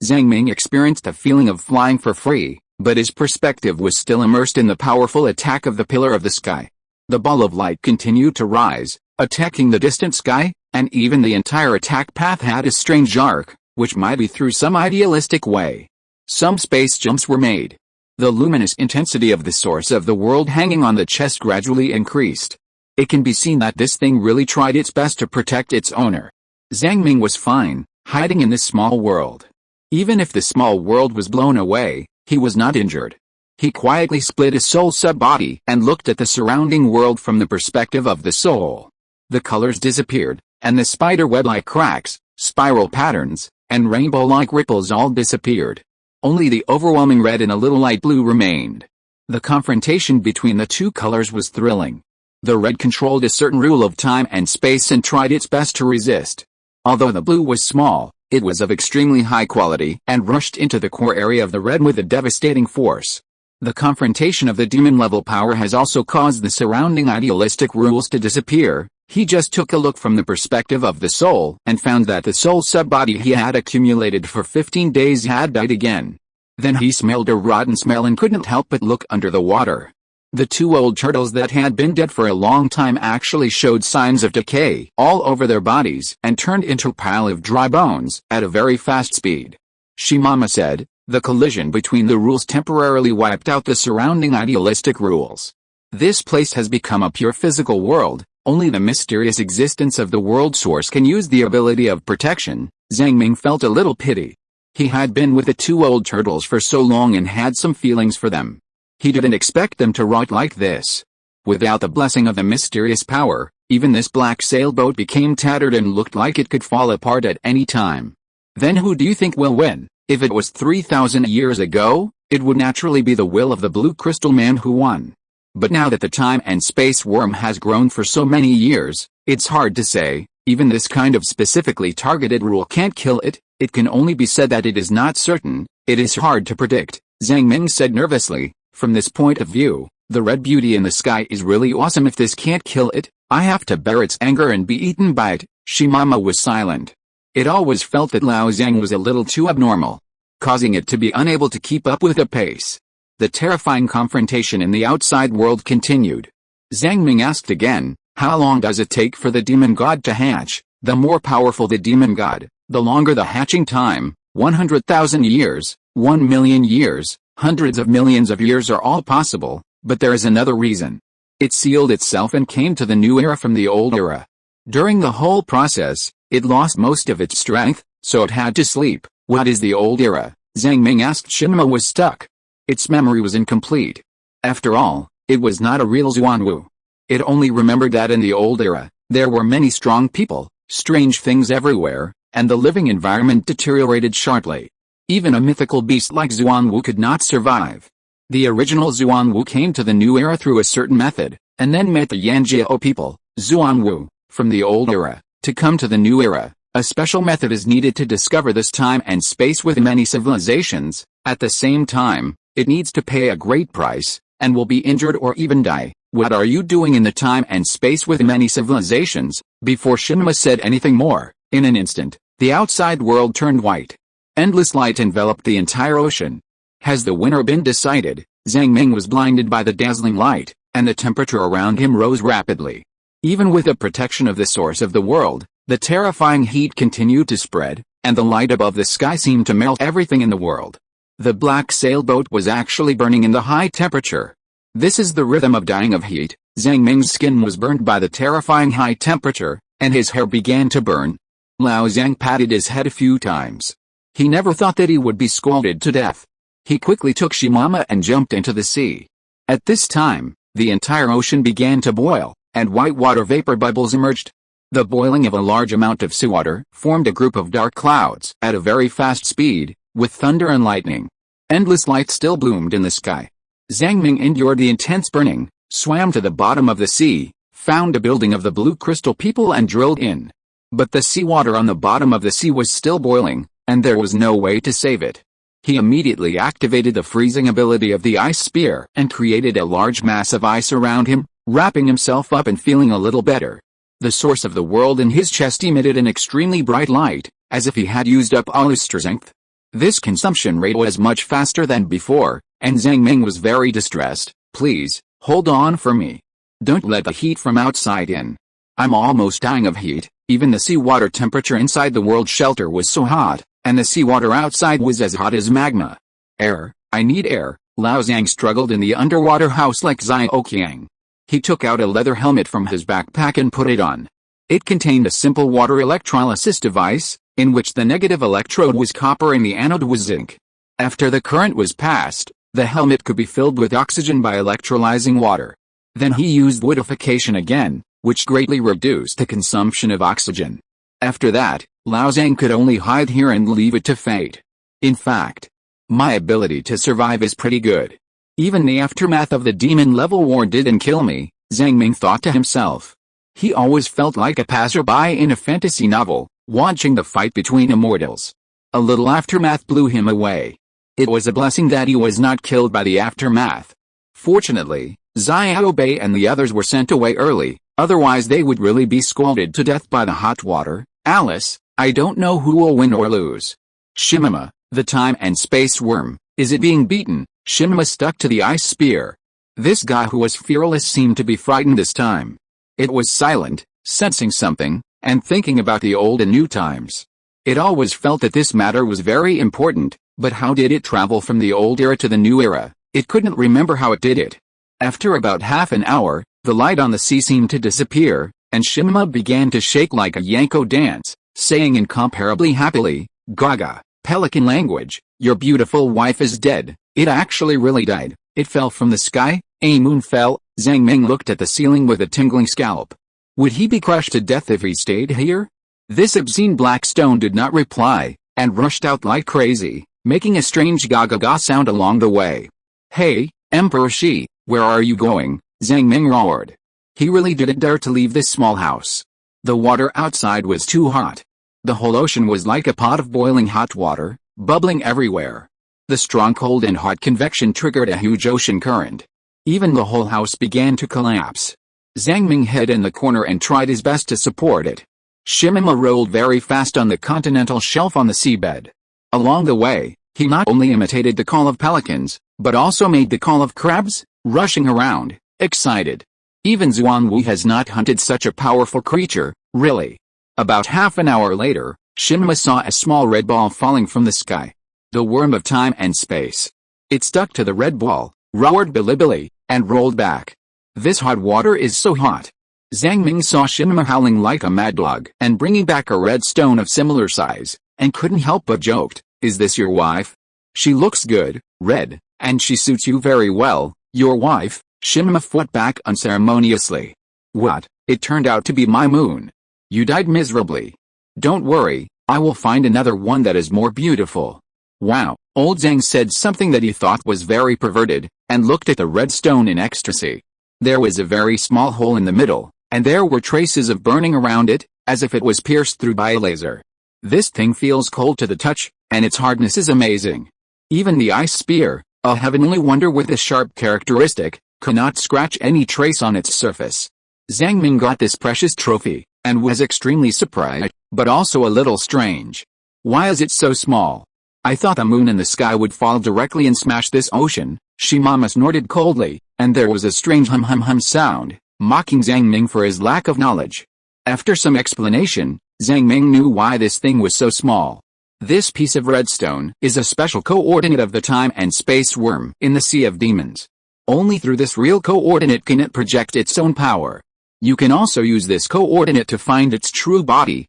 Zhang Ming experienced a feeling of flying for free, but his perspective was still immersed in the powerful attack of the pillar of the sky. The ball of light continued to rise, attacking the distant sky, and even the entire attack path had a strange arc, which might be through some idealistic way. Some space jumps were made. The luminous intensity of the source of the world hanging on the chest gradually increased. It can be seen that this thing really tried its best to protect its owner. Zhang Ming was fine, hiding in this small world. Even if the small world was blown away, he was not injured. He quietly split his soul sub-body and looked at the surrounding world from the perspective of the soul. The colors disappeared, and the spider web-like cracks, spiral patterns, and rainbow-like ripples all disappeared. Only the overwhelming red and a little light blue remained. The confrontation between the two colors was thrilling. The red controlled a certain rule of time and space and tried its best to resist. Although the blue was small, it was of extremely high quality and rushed into the core area of the red with a devastating force. The confrontation of the demon-level power has also caused the surrounding idealistic rules to disappear. He just took a look from the perspective of the soul and found that the soul sub-body he had accumulated for 15 days had died again. Then he smelled a rotten smell and couldn't help but look under the water. The two old turtles that had been dead for a long time actually showed signs of decay all over their bodies and turned into a pile of dry bones at a very fast speed. Shimama said, "The collision between the rules temporarily wiped out the surrounding idealistic rules. This place has become a pure physical world. Only the mysterious existence of the world source can use the ability of protection." Zhang Ming felt a little pity. He had been with the two old turtles for so long and had some feelings for them. He didn't expect them to rot like this. Without the blessing of the mysterious power, even this black sailboat became tattered and looked like it could fall apart at any time. Then who do you think will win? If it was 3,000 years ago, it would naturally be the will of the blue crystal man who won. But now that the time and space worm has grown for so many years, it's hard to say. Even this kind of specifically targeted rule can't kill it. It can only be said that it is not certain. It is hard to predict, Zhang Ming said nervously. From this point of view, the red beauty in the sky is really awesome. If this can't kill it, I have to bear its anger and be eaten by it. Shimama was silent. It always felt that Lao Zhang was a little too abnormal, causing it to be unable to keep up with the pace. The terrifying confrontation in the outside world continued. Zhang Ming asked again, "How long does it take for the demon god to hatch?" The more powerful the demon god, the longer the hatching time. 100,000 years, 1,000,000 years, hundreds of millions of years are all possible, but there is another reason. It sealed itself and came to the new era from the old era. During the whole process, it lost most of its strength, so it had to sleep. What is the old era? Zhang Ming asked. Shimama was stuck. Its memory was incomplete. After all, it was not a real Xuanwu. It only remembered that in the old era, there were many strong people, strange things everywhere, and the living environment deteriorated sharply. Even a mythical beast like Xuanwu could not survive. The original Xuanwu came to the new era through a certain method, and then met the Yanjiao people, Xuanwu, from the old era. To come to the new era, a special method is needed to discover this time and space with many civilizations. At the same time, it needs to pay a great price, and will be injured or even die. What are you doing in the time and space with many civilizations? Before Shimama said anything more, in an instant, the outside world turned white. Endless light enveloped the entire ocean. Has the winner been decided? Zhang Ming was blinded by the dazzling light, and the temperature around him rose rapidly. Even with the protection of the source of the world, the terrifying heat continued to spread, and the light above the sky seemed to melt everything in the world. The black sailboat was actually burning in the high temperature. This is the rhythm of dying of heat. Zhang Ming's skin was burned by the terrifying high temperature, and his hair began to burn. Lao Zhang patted his head a few times. He never thought that he would be scalded to death. He quickly took Shimama and jumped into the sea. At this time, the entire ocean began to boil, and white water vapor bubbles emerged. The boiling of a large amount of seawater formed a group of dark clouds at a very fast speed, with thunder and lightning. Endless light still bloomed in the sky. Zhang Ming endured the intense burning, swam to the bottom of the sea, found a building of the blue crystal people and drilled in. But the seawater on the bottom of the sea was still boiling, and there was no way to save it. He immediately activated the freezing ability of the ice spear and created a large mass of ice around him, wrapping himself up and feeling a little better. The source of the world in his chest emitted an extremely bright light, as if he had used up all his strength. This consumption rate was much faster than before, and Zhang Ming was very distressed. "Please, hold on for me. Don't let the heat from outside in. I'm almost dying of heat." Even the seawater temperature inside the world shelter was so hot, and the seawater outside was as hot as magma. "Air, I need air." Lao Zhang struggled in the underwater house like Xiaoqiang. He took out a leather helmet from his backpack and put it on. It contained a simple water electrolysis device, in which the negative electrode was copper and the anode was zinc. After the current was passed, the helmet could be filled with oxygen by electrolyzing water. Then he used woodification again, which greatly reduced the consumption of oxygen. After that, Lao Zhang could only hide here and leave it to fate. In fact, my ability to survive is pretty good. Even the aftermath of the demon-level war didn't kill me, Zhang Ming thought to himself. He always felt like a passerby in a fantasy novel, watching the fight between immortals. A little aftermath blew him away. It was a blessing that he was not killed by the aftermath. Fortunately, Xiao Bei and the others were sent away early, otherwise they would really be scalded to death by the hot water. "Alice, I don't know who will win or lose." Shimama, the time and space worm, Is it being beaten? Shinma stuck to the ice spear. This guy who was fearless seemed to be frightened this time. It was silent, sensing something, and thinking about the old and new times. It always felt that this matter was very important, but how did it travel from the old era to the new era? It couldn't remember how it did it. After about half an hour, the light on the sea seemed to disappear, and Shinma began to shake like a Yanko dance, saying incomparably happily, "Gaga, pelican language, your beautiful wife is dead. It actually really died. It fell from the sky, a moon fell." Zhang Ming looked at the ceiling with a tingling scalp. Would he be crushed to death if he stayed here? This obscene black stone did not reply, and rushed out like crazy, making a strange ga-ga-ga sound along the way. "Hey, Emperor Shi, where are you going?" Zhang Ming roared. He really didn't dare to leave this small house. The water outside was too hot. The whole ocean was like a pot of boiling hot water, bubbling everywhere. The strong cold and hot convection triggered a huge ocean current. Even the whole house began to collapse. Zhang Ming hid in the corner and tried his best to support it. Shinma rolled very fast on the continental shelf on the seabed. Along the way, he not only imitated the call of pelicans, but also made the call of crabs, rushing around, excited. Even Zhuangwu has not hunted such a powerful creature, really. About half an hour later, Shinma saw a small red ball falling from the sky. The worm of time and space. It stuck to the red ball, roared bilibili, and rolled back. This hot water is so hot. Zhang Ming saw Shinma howling like a mad dog and bringing back a red stone of similar size, and couldn't help but joked, "Is this your wife? She looks good, red, and she suits you very well." "Your wife?" Shinma fought back unceremoniously. "What? It turned out to be my moon. You died miserably. Don't worry, I will find another one that is more beautiful." "Wow," old Zhang said something that he thought was very perverted, and looked at the red stone in ecstasy. There was a very small hole in the middle, and there were traces of burning around it, as if it was pierced through by a laser. "This thing feels cold to the touch, and its hardness is amazing. Even the ice spear, a heavenly wonder with a sharp characteristic, cannot scratch any trace on its surface." Zhang Ming got this precious trophy, and was extremely surprised, but also a little strange. "Why is it so small? I thought the moon in the sky would fall directly and smash this ocean." Shimama snorted coldly, and there was a strange hum-hum-hum sound, mocking Zhang Ming for his lack of knowledge. After some explanation, Zhang Ming knew why this thing was so small. This piece of redstone is a special coordinate of the time and space worm in the Sea of Demons. Only through this real coordinate can it project its own power. You can also use this coordinate to find its true body.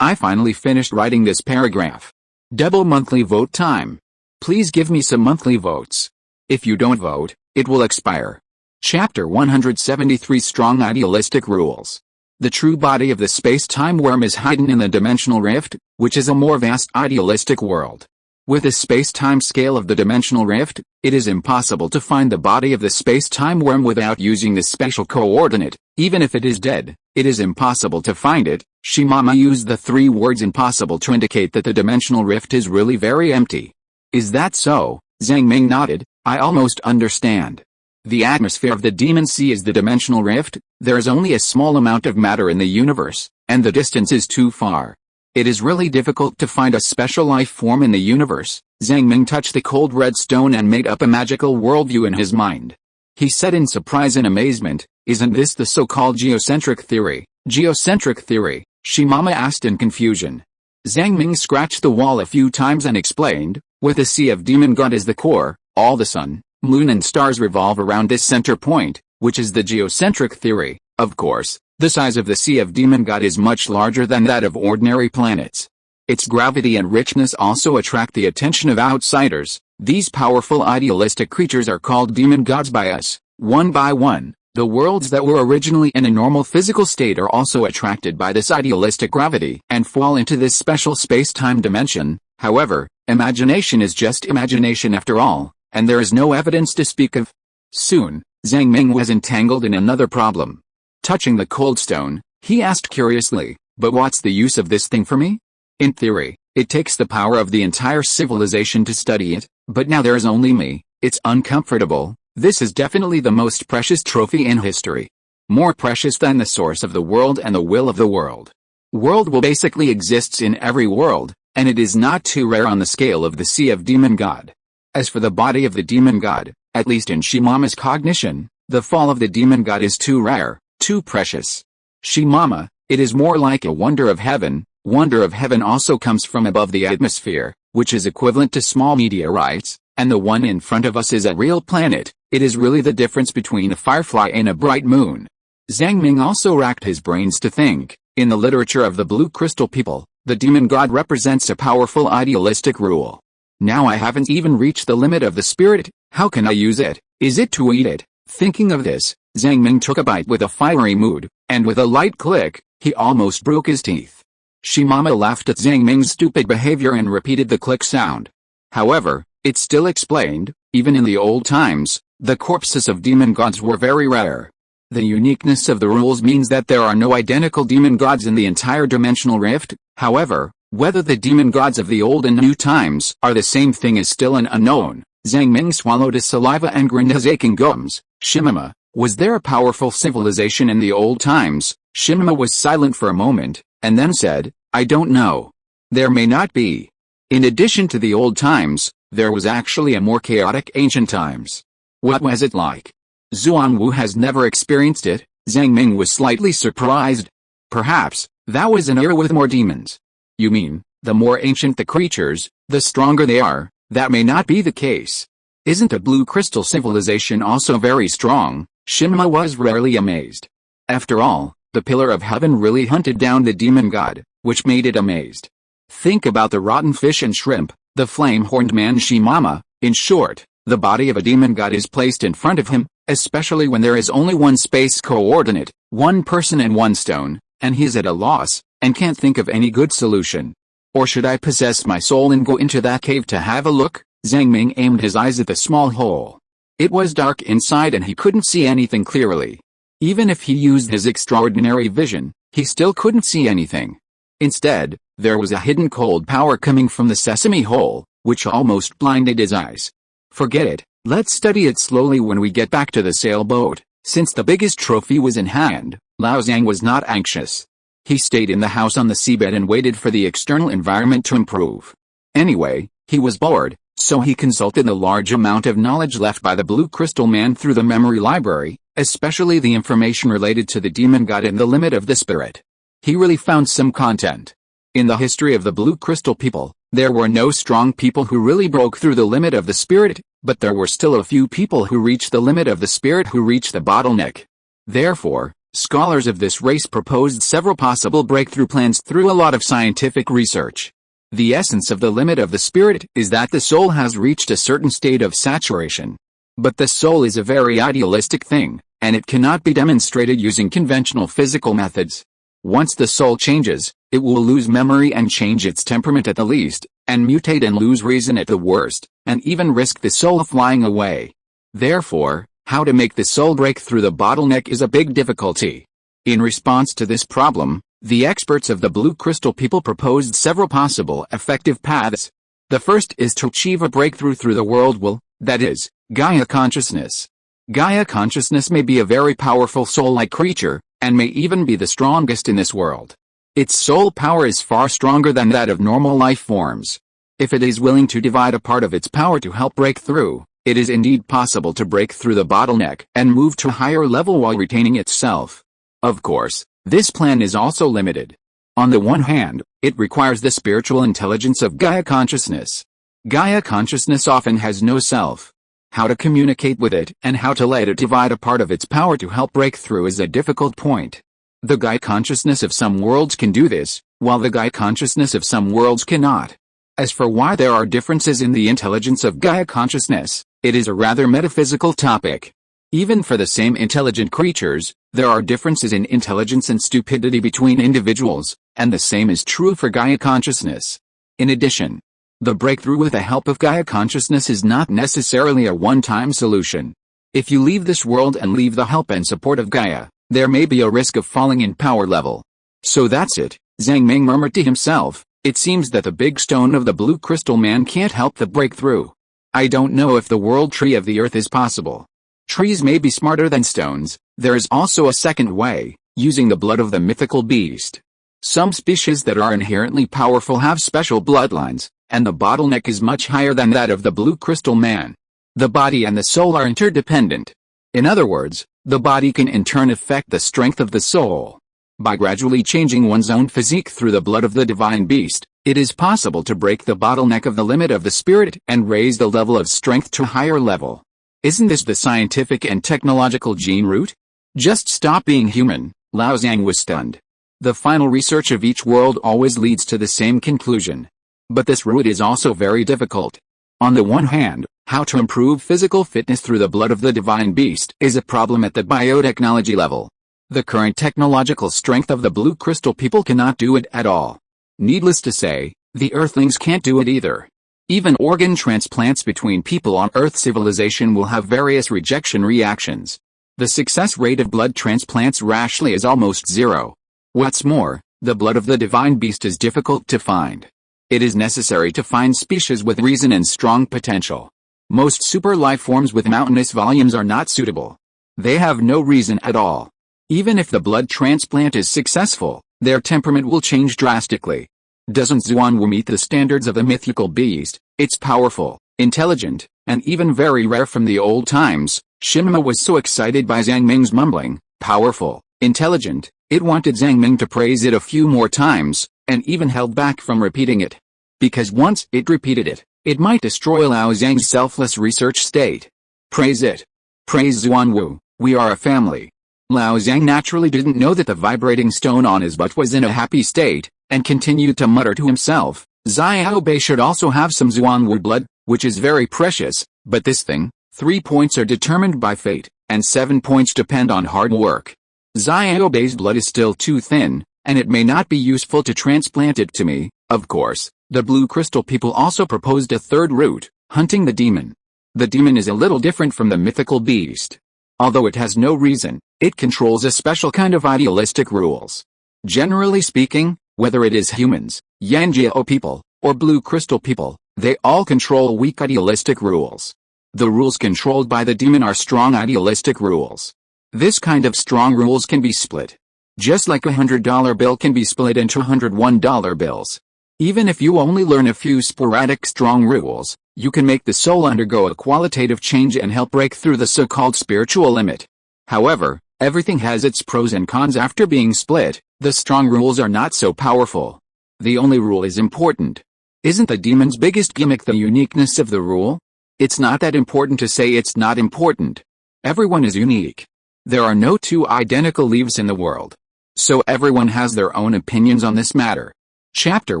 I finally finished writing this paragraph. Double monthly vote time. Please give me some monthly votes. If you don't vote, it will expire. Chapter 173 Strong Idealistic Rules. The true body of the space-time worm is hidden in the dimensional rift, which is a more vast idealistic world. With the space-time scale of the dimensional rift, it is impossible to find the body of the space-time worm without using this special coordinate. Even if it is dead, it is impossible to find it. Shimama used the three words impossible to indicate that the dimensional rift is really very empty. Is that so? Zhang Ming nodded. I almost understand. The atmosphere of the Demon Sea is the dimensional rift. There is only a small amount of matter in the universe, and the distance is too far. It is really difficult to find a special life form in the universe. Zhang Ming touched the cold red stone and made up a magical worldview in his mind. He said in surprise and amazement, "Isn't this the so-called geocentric theory?" "Geocentric theory?" Shimama asked in confusion. Zhang Ming scratched the wall a few times and explained, "With the Sea of Demon God as the core, all the sun, moon and stars revolve around this center point, which is the geocentric theory. Of course, the size of the Sea of Demon God is much larger than that of ordinary planets. Its gravity and richness also attract the attention of outsiders. These powerful idealistic creatures are called demon gods by us. One by one, the worlds that were originally in a normal physical state are also attracted by this idealistic gravity and fall into this special space-time dimension. However, imagination is just imagination after all, and there is no evidence to speak of." Soon, Zhang Ming was entangled in another problem. Touching the cold stone, he asked curiously, "But what's the use of this thing for me? In theory, it takes the power of the entire civilization to study it, but now there is only me. It's uncomfortable. This is definitely the most precious trophy in history. More precious than the source of the world and the will of the world. World will basically exists in every world, and it is not too rare on the scale of the Sea of Demon God. As for the body of the demon god, at least in Shimama's cognition, the fall of the demon god is too rare, too precious. Shimama, it is more like a wonder of heaven. Wonder of heaven also comes from above the atmosphere, which is equivalent to small meteorites, and the one in front of us is a real planet. It is really the difference between a firefly and a bright moon. Zhang Ming also racked his brains to think. In the literature of the blue crystal people, the demon god represents a powerful idealistic rule. Now I haven't even reached the limit of the spirit, how can I use it? Is it to eat it? Thinking of this, Zhang Ming took a bite with a fiery mood, and with a light click, he almost broke his teeth. Shimama laughed at Zhang Ming's stupid behavior and repeated the click sound. However, it still explained, even in the old times, the corpses of demon gods were very rare. The uniqueness of the rules means that there are no identical demon gods in the entire dimensional rift. However, whether the demon gods of the old and new times are the same thing is still an unknown. Zhang Ming swallowed his saliva and grinned his aching gums. Shimama, was there a powerful civilization in the old times? Shimama was silent for a moment, and then said, I don't know. There may not be. In addition to the old times, there was actually a more chaotic ancient times. What was it like? Zuanwu has never experienced it. Zhang Ming was slightly surprised. Perhaps, that was an era with more demons. You mean, the more ancient the creatures, the stronger they are? That may not be the case. Isn't a blue crystal civilization also very strong? Shimama was rarely amazed. After all, the pillar of heaven really hunted down the demon god, which made it amazed. Think about the rotten fish and shrimp, the flame-horned man Shimama. In short, the body of a demon god is placed in front of him, especially when there is only one space coordinate, one person and one stone, and he is at a loss, and can't think of any good solution. Or should I possess my soul and go into that cave to have a look? Zhang Ming aimed his eyes at the small hole. It was dark inside and he couldn't see anything clearly. Even if he used his extraordinary vision, he still couldn't see anything. Instead, there was a hidden cold power coming from the sesame hole, which almost blinded his eyes. Forget it, let's study it slowly when we get back to the sailboat. Since the biggest trophy was in hand, Lao Zhang was not anxious. He stayed in the house on the seabed and waited for the external environment to improve. Anyway, he was bored, so he consulted the large amount of knowledge left by the Blue Crystal Man through the memory library, especially the information related to the demon god and the limit of the spirit. He really found some content. In the history of the Blue Crystal people, there were no strong people who really broke through the limit of the spirit, but there were still a few people who reached the limit of the spirit who reached the bottleneck. Therefore, scholars of this race proposed several possible breakthrough plans through a lot of scientific research. The essence of the limit of the spirit is that the soul has reached a certain state of saturation. But the soul is a very idealistic thing, and it cannot be demonstrated using conventional physical methods. Once the soul changes, it will lose memory and change its temperament at the least, and mutate and lose reason at the worst, and even risk the soul flying away. Therefore, how to make the soul break through the bottleneck is a big difficulty. In response to this problem, the experts of the Blue Crystal people proposed several possible effective paths. The first is to achieve a breakthrough through the world will, that is, Gaia consciousness. Gaia consciousness may be a very powerful soul-like creature, and may even be the strongest in this world. Its soul power is far stronger than that of normal life forms. If it is willing to divide a part of its power to help break through, it is indeed possible to break through the bottleneck and move to a higher level while retaining itself. Of course, this plan is also limited. On the one hand, it requires the spiritual intelligence of Gaia consciousness. Gaia consciousness often has no self. How to communicate with it and how to let it divide a part of its power to help break through is a difficult point. The Gaia consciousness of some worlds can do this, while the Gaia consciousness of some worlds cannot. As for why there are differences in the intelligence of Gaia consciousness, it is a rather metaphysical topic. Even for the same intelligent creatures, there are differences in intelligence and stupidity between individuals, and the same is true for Gaia consciousness. In addition, the breakthrough with the help of Gaia consciousness is not necessarily a one-time solution. If you leave this world and leave the help and support of Gaia, there may be a risk of falling in power level. So that's it, Zhang Ming murmured to himself. It seems that the big stone of the Blue Crystal Man can't help the breakthrough. I don't know if the world tree of the earth is possible. Trees may be smarter than stones. There is also a second way, using the blood of the mythical beast. Some species that are inherently powerful have special bloodlines, and the bottleneck is much higher than that of the blue crystal man. The body and the soul are interdependent. In other words, the body can in turn affect the strength of the soul. By gradually changing one's own physique through the blood of the divine beast, it is possible to break the bottleneck of the limit of the spirit and raise the level of strength to a higher level. Isn't this the scientific and technological gene route? Just stop being human. Lao Zhang was stunned. The final research of each world always leads to the same conclusion. But this route is also very difficult. On the one hand, how to improve physical fitness through the blood of the divine beast is a problem at the biotechnology level. The current technological strength of the blue crystal people cannot do it at all. Needless to say, the Earthlings can't do it either. Even organ transplants between people on Earth civilization will have various rejection reactions. The success rate of blood transplants rashly is almost zero. What's more, the blood of the divine beast is difficult to find. It is necessary to find species with reason and strong potential. Most super life forms with mountainous volumes are not suitable. They have no reason at all. Even if the blood transplant is successful, their temperament will change drastically. Doesn't Xuanwu meet the standards of the mythical beast? It's powerful, intelligent, and even very rare from the old times. Shima was so excited by Zhang Ming's mumbling, powerful, intelligent, it wanted Zhang Ming to praise it a few more times, and even held back from repeating it. Because once it repeated it, it might destroy Lao Zhang's selfless research state. Praise it. Praise Xuanwu, we are a family. Lao Zhang naturally didn't know that the vibrating stone on his butt was in a happy state, and continued to mutter to himself, Xiao Bei should also have some Xuanwu blood, which is very precious, but this thing, 3 points are determined by fate, and 7 points depend on hard work. Xiao Bei's blood is still too thin, and it may not be useful to transplant it to me. Of course, the blue crystal people also proposed a third route, hunting the demon. The demon is a little different from the mythical beast. Although it has no reason, it controls a special kind of idealistic rules. Generally speaking, whether it is humans, Yanjiao people, or blue crystal people, they all control weak idealistic rules. The rules controlled by the demon are strong idealistic rules. This kind of strong rules can be split. Just like a $100 bill can be split into $101 bills. Even if you only learn a few sporadic strong rules, you can make the soul undergo a qualitative change and help break through the so-called spiritual limit. However, everything has its pros and cons after being split. The strong rules are not so powerful. The only rule is important. Isn't the demon's biggest gimmick the uniqueness of the rule? It's not that important to say it's not important. Everyone is unique. There are no two identical leaves in the world. So everyone has their own opinions on this matter. Chapter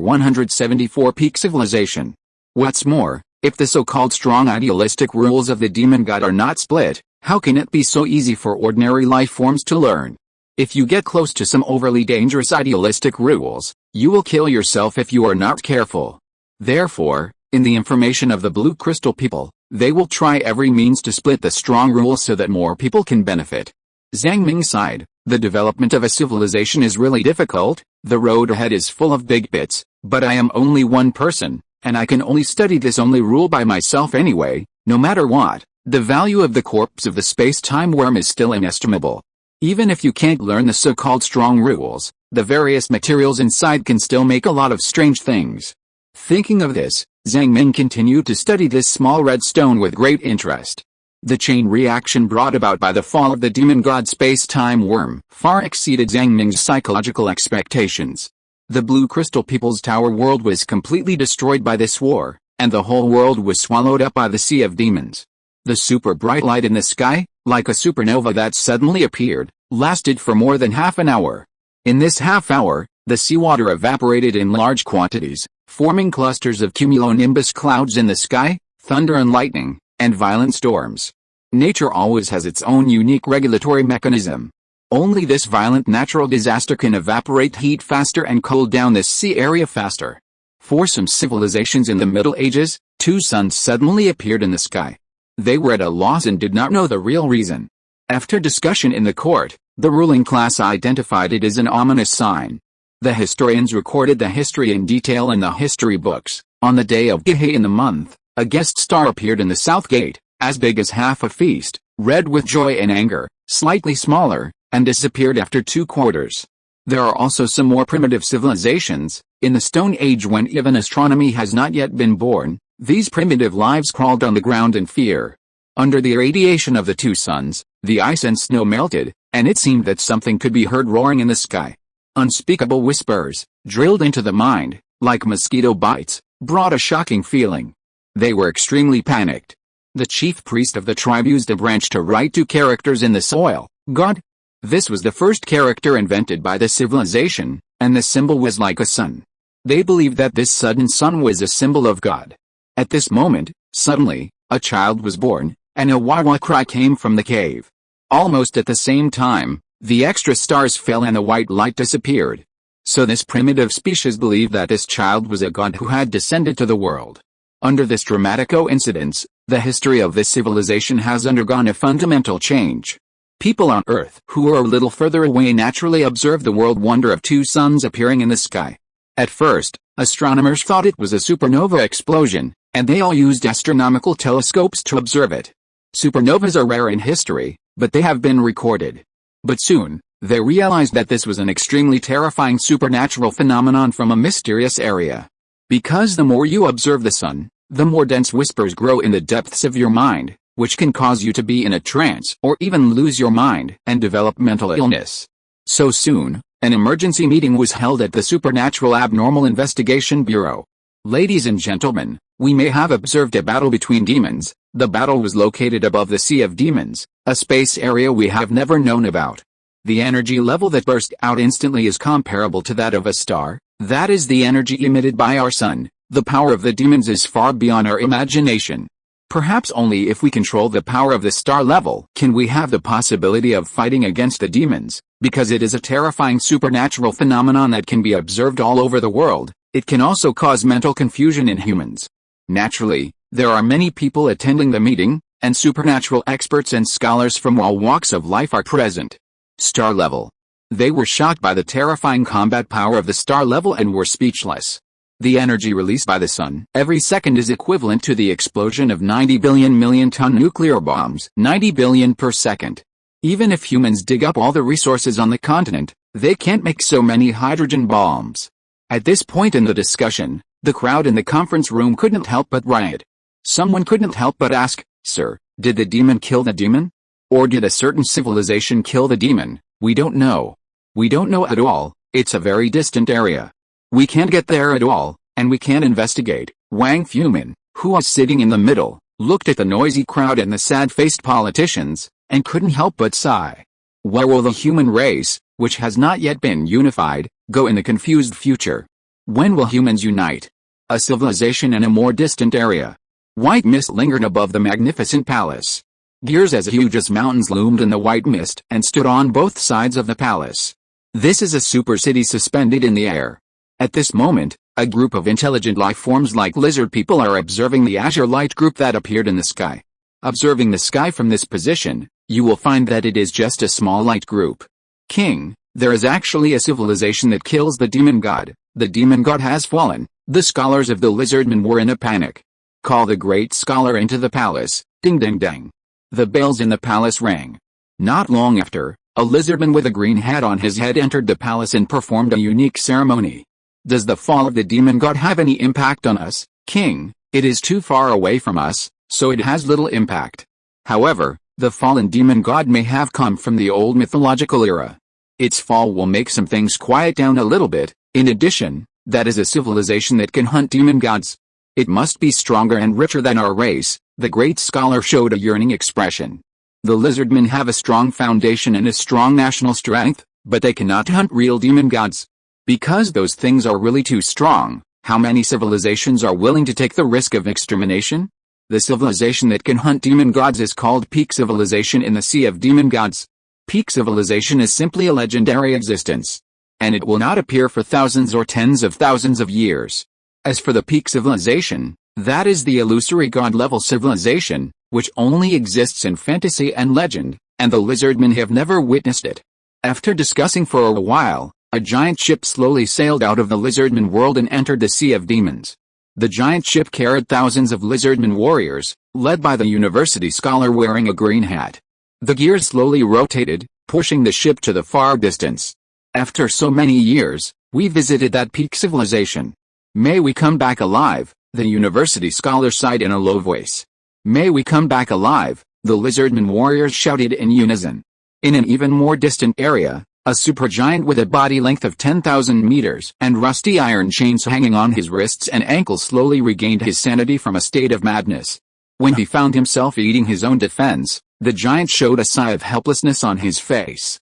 174 Peak Civilization. What's more, if the so-called strong idealistic rules of the demon god are not split, how can it be so easy for ordinary life forms to learn? If you get close to some overly dangerous idealistic rules, you will kill yourself if you are not careful. Therefore, in the information of the blue crystal people, they will try every means to split the strong rules so that more people can benefit. Zhang Ming sighed. The development of a civilization is really difficult. The road ahead is full of big bits, but I am only one person, and I can only study this only rule by myself anyway. No matter what, the value of the corpse of the space-time worm is still inestimable. Even if you can't learn the so-called strong rules, the various materials inside can still make a lot of strange things. Thinking of this, Zhang Ming continued to study this small red stone with great interest. The chain reaction brought about by the fall of the demon god space-time worm far exceeded Zhang Ming's psychological expectations. The blue crystal people's tower world was completely destroyed by this war, and the whole world was swallowed up by the sea of demons. The super bright light in the sky, like a supernova that suddenly appeared, lasted for more than half an hour. In this half hour, the seawater evaporated in large quantities, forming clusters of cumulonimbus clouds in the sky, thunder and lightning, and violent storms. Nature always has its own unique regulatory mechanism. Only this violent natural disaster can evaporate heat faster and cool down this sea area faster. For some civilizations in the Middle Ages, 2 suns suddenly appeared in the sky. They were at a loss and did not know the real reason. After discussion in the court, the ruling class identified it as an ominous sign. The historians recorded the history in detail in the history books. On the day of Gihei in the month, a guest star appeared in the south gate, as big as half a feast, red with joy and anger, slightly smaller, and disappeared after 2 quarters. There are also some more primitive civilizations. In the Stone Age, when even astronomy has not yet been born, these primitive lives crawled on the ground in fear. Under the radiation of the two suns, the ice and snow melted, and it seemed that something could be heard roaring in the sky. Unspeakable whispers, drilled into the mind, like mosquito bites, brought a shocking feeling. They were extremely panicked. The chief priest of the tribe used a branch to write two characters in the soil, God. This was the first character invented by the civilization, and the symbol was like a sun. They believed that this sudden sun was a symbol of God. At this moment, suddenly, a child was born, and a wah-wah cry came from the cave. Almost at the same time, the extra stars fell and the white light disappeared. So this primitive species believed that this child was a god who had descended to the world. Under this dramatic coincidence, the history of this civilization has undergone a fundamental change. People on Earth who are a little further away naturally observe the world wonder of two suns appearing in the sky. At first, astronomers thought it was a supernova explosion, and they all used astronomical telescopes to observe it. Supernovas are rare in history, but they have been recorded. But soon, they realized that this was an extremely terrifying supernatural phenomenon from a mysterious area. Because the more you observe the sun, the more dense whispers grow in the depths of your mind, which can cause you to be in a trance or even lose your mind and develop mental illness. So soon, an emergency meeting was held at the Supernatural Abnormal Investigation Bureau. Ladies and gentlemen, we may have observed a battle between demons. The battle was located above the Sea of Demons, a space area we have never known about. The energy level that burst out instantly is comparable to that of a star. That is the energy emitted by our sun. The power of the demons is far beyond our imagination. Perhaps only if we control the power of the star level can we have the possibility of fighting against the demons, because it is a terrifying supernatural phenomenon that can be observed all over the world. It can also cause mental confusion in humans. Naturally, there are many people attending the meeting, and supernatural experts and scholars from all walks of life are present. Star level. They were shocked by the terrifying combat power of the star level and were speechless. The energy released by the sun every second is equivalent to the explosion of 90 billion million-ton nuclear bombs, 90 billion per second. Even if humans dig up all the resources on the continent, they can't make so many hydrogen bombs. At this point in the discussion, the crowd in the conference room couldn't help but riot. Someone couldn't help but ask, "Sir, did the demon kill the demon? Or did a certain civilization kill the demon? We don't know. We don't know at all. It's a very distant area. We can't get there at all, and we can't investigate." Wang Fumin, who was sitting in the middle, looked at the noisy crowd and the sad-faced politicians, and couldn't help but sigh. Where will the human race, which has not yet been unified, go in the confused future? When will humans unite? A civilization in a more distant area. White mist lingered above the magnificent palace. Gears as huge as mountains loomed in the white mist and stood on both sides of the palace. This is a super city suspended in the air. At this moment, a group of intelligent life forms like lizard people are observing the azure light group that appeared in the sky. Observing the sky from this position, you will find that it is just a small light group. King, there is actually a civilization that kills the demon god. The demon god has fallen. The scholars of the lizardmen were in a panic. Call the great scholar into the palace. Ding ding ding. The bells in the palace rang. Not long after, a lizardman with a green hat on his head entered the palace and performed a unique ceremony. Does the fall of the demon god have any impact on us, King? It is too far away from us, so it has little impact. However, the fallen demon god may have come from the old mythological era. Its fall will make some things quiet down a little bit. In addition, that is a civilization that can hunt demon gods. It must be stronger and richer than our race. The great scholar showed a yearning expression. The lizardmen have a strong foundation and a strong national strength, but they cannot hunt real demon gods. Because those things are really too strong, how many civilizations are willing to take the risk of extermination? The civilization that can hunt demon gods is called Peak Civilization in the Sea of Demon Gods. Peak Civilization is simply a legendary existence. And it will not appear for thousands or tens of thousands of years. As for the Peak Civilization, that is the illusory god-level civilization, which only exists in fantasy and legend, and the lizardmen have never witnessed it. After discussing for a while, a giant ship slowly sailed out of the lizardman world and entered the Sea of Demons. The giant ship carried thousands of lizardman warriors, led by the university scholar wearing a green hat. The gears slowly rotated, pushing the ship to the far distance. After so many years, we visited that peak civilization. May we come back alive, the university scholar sighed in a low voice. May we come back alive, the lizardmen warriors shouted in unison. In an even more distant area, a supergiant with a body length of 10,000 meters and rusty iron chains hanging on his wrists and ankles slowly regained his sanity from a state of madness. When he found himself eating his own defense, the giant showed a sigh of helplessness on his face.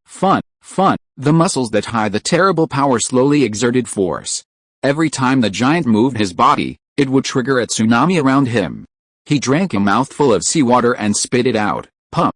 Fun. The muscles that hide the terrible power slowly exerted force. Every time the giant moved his body, it would trigger a tsunami around him. He drank a mouthful of seawater and spit it out. Pump.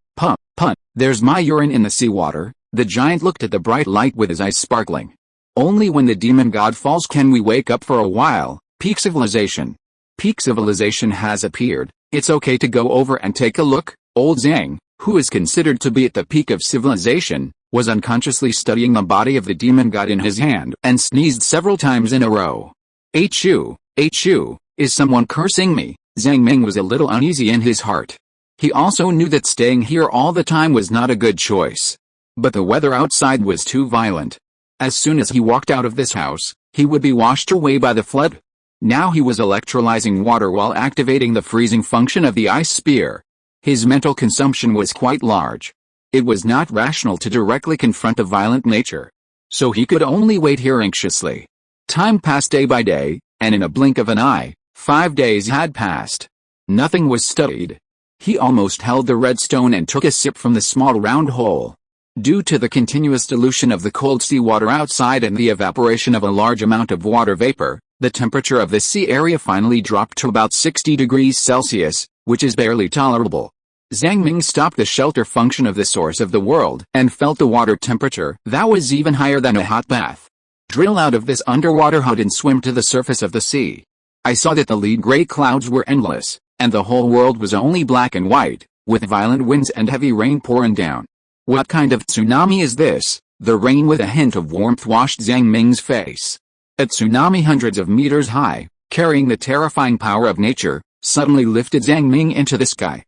There's my urine in the seawater. The giant looked at the bright light with his eyes sparkling. Only when the demon god falls can we wake up for a while. Peak civilization. Peak civilization has appeared. It's okay to go over and take a look. Old Zhang, who is considered to be at the peak of civilization, was unconsciously studying the body of the demon god in his hand and sneezed several times in a row. Achoo, is someone cursing me? Zhang Ming was a little uneasy in his heart. He also knew that staying here all the time was not a good choice. But the weather outside was too violent. As soon as he walked out of this house, he would be washed away by the flood. Now he was electrolyzing water while activating the freezing function of the ice spear. His mental consumption was quite large. It was not rational to directly confront a violent nature. So he could only wait here anxiously. Time passed day by day, and in a blink of an eye, 5 days had passed. Nothing was studied. He almost held the red stone and took a sip from the small round hole. Due to the continuous dilution of the cold seawater outside and the evaporation of a large amount of water vapor, the temperature of the sea area finally dropped to about 60 degrees Celsius, which is barely tolerable. Zhang Ming stopped the shelter function of the source of the world and felt the water temperature that was even higher than a hot bath. Drill out of this underwater hut and swim to the surface of the sea. I saw that the lead gray clouds were endless, and the whole world was only black and white, with violent winds and heavy rain pouring down. What kind of tsunami is this? The rain with a hint of warmth washed Zhang Ming's face. A tsunami hundreds of meters high, carrying the terrifying power of nature, suddenly lifted Zhang Ming into the sky.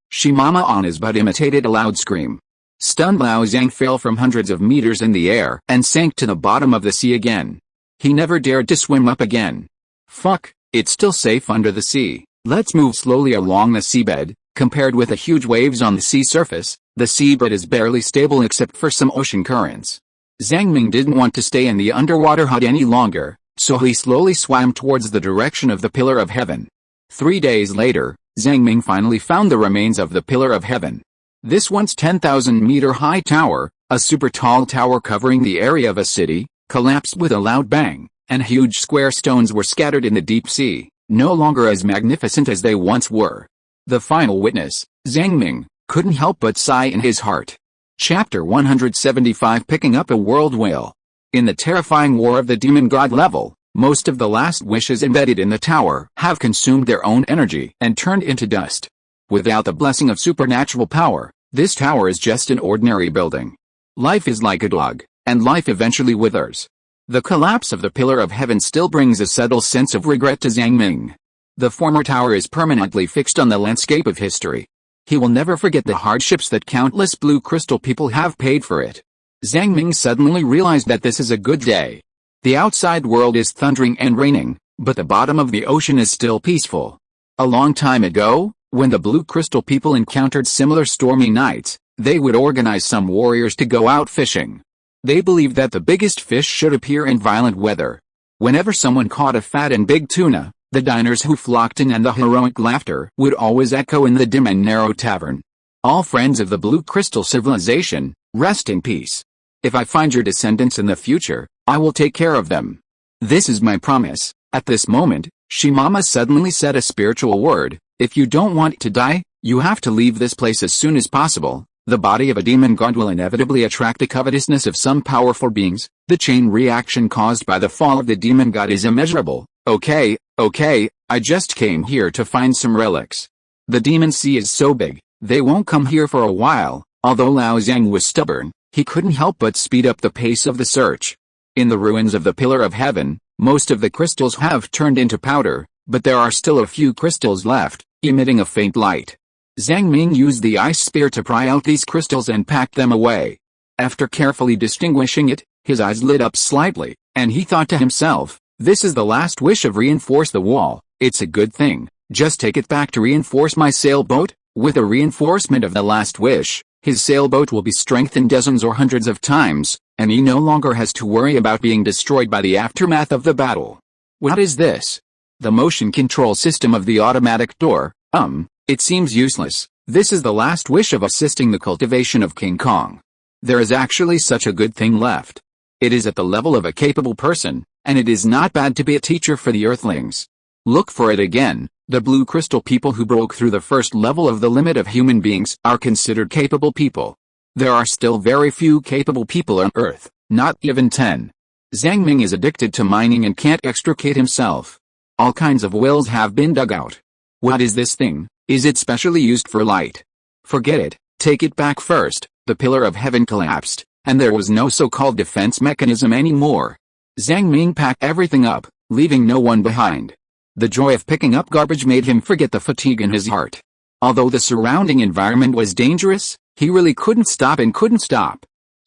Shimama on his butt imitated a loud scream. Stunned, Lao Zhang fell from hundreds of meters in the air and sank to the bottom of the sea again. He never dared to swim up again. Fuck, it's still safe under the sea. Let's move slowly along the seabed. Compared with the huge waves on the sea surface, the seabed is barely stable except for some ocean currents. Zhang Ming didn't want to stay in the underwater hut any longer, so he slowly swam towards the direction of the Pillar of Heaven. 3 days later, Zhang Ming finally found the remains of the Pillar of Heaven. This once 10,000-meter high tower, a super tall tower covering the area of a city, collapsed with a loud bang, and huge square stones were scattered in the deep sea, no longer as magnificent as they once were. The final witness, Zhang Ming, couldn't help but sigh in his heart. Chapter 175, Picking Up a World Whale. In the terrifying war of the demon god level, most of the last wishes embedded in the tower have consumed their own energy and turned into dust. Without the blessing of supernatural power, this tower is just an ordinary building. Life is like a dog, and life eventually withers. The collapse of the Pillar of Heaven still brings a subtle sense of regret to Zhang Ming. The former tower is permanently fixed on the landscape of history. He will never forget the hardships that countless blue crystal people have paid for it. Zhang Ming suddenly realized that this is a good day. The outside world is thundering and raining, but the bottom of the ocean is still peaceful. A long time ago, when the blue crystal people encountered similar stormy nights, they would organize some warriors to go out fishing. They believed that the biggest fish should appear in violent weather. Whenever someone caught a fat and big tuna, the diners who flocked in and the heroic laughter would always echo in the dim and narrow tavern. All friends of the blue crystal civilization, rest in peace. If I find your descendants in the future, I will take care of them. This is my promise. At this moment, Shimama suddenly said a spiritual word. If you don't want to die, you have to leave this place as soon as possible. The body of a demon god will inevitably attract the covetousness of some powerful beings. The chain reaction caused by the fall of the demon god is immeasurable. Okay, I just came here to find some relics. The demon sea is so big, they won't come here for a while. Although Lao Zhang was stubborn, he couldn't help but speed up the pace of the search. In the ruins of the Pillar of Heaven, most of the crystals have turned into powder, but there are still a few crystals left, emitting a faint light. Zhang Ming used the ice spear to pry out these crystals and packed them away. After carefully distinguishing it, his eyes lit up slightly, and he thought to himself, this is the last wish of reinforce the wall. It's a good thing. Just take it back to reinforce my sailboat. With a reinforcement of the last wish, his sailboat will be strengthened dozens or hundreds of times, and he no longer has to worry about being destroyed by the aftermath of the battle. What is this? The motion control system of the automatic door. It seems useless. This is the last wish of assisting the cultivation of King Kong. There is actually such a good thing left. It is at the level of a capable person, and it is not bad to be a teacher for the Earthlings. Look for it again. The blue crystal people who broke through the first level of the limit of human beings are considered capable people. There are still very few capable people on Earth, not even 10. Zhang Ming is addicted to mining and can't extricate himself. All kinds of wells have been dug out. What is this thing? Is it specially used for light? Forget it, take it back first. The pillar of heaven collapsed, and there was no so-called defense mechanism anymore. Zhang Ming packed everything up, leaving no one behind. The joy of picking up garbage made him forget the fatigue in his heart. Although the surrounding environment was dangerous, he really couldn't stop.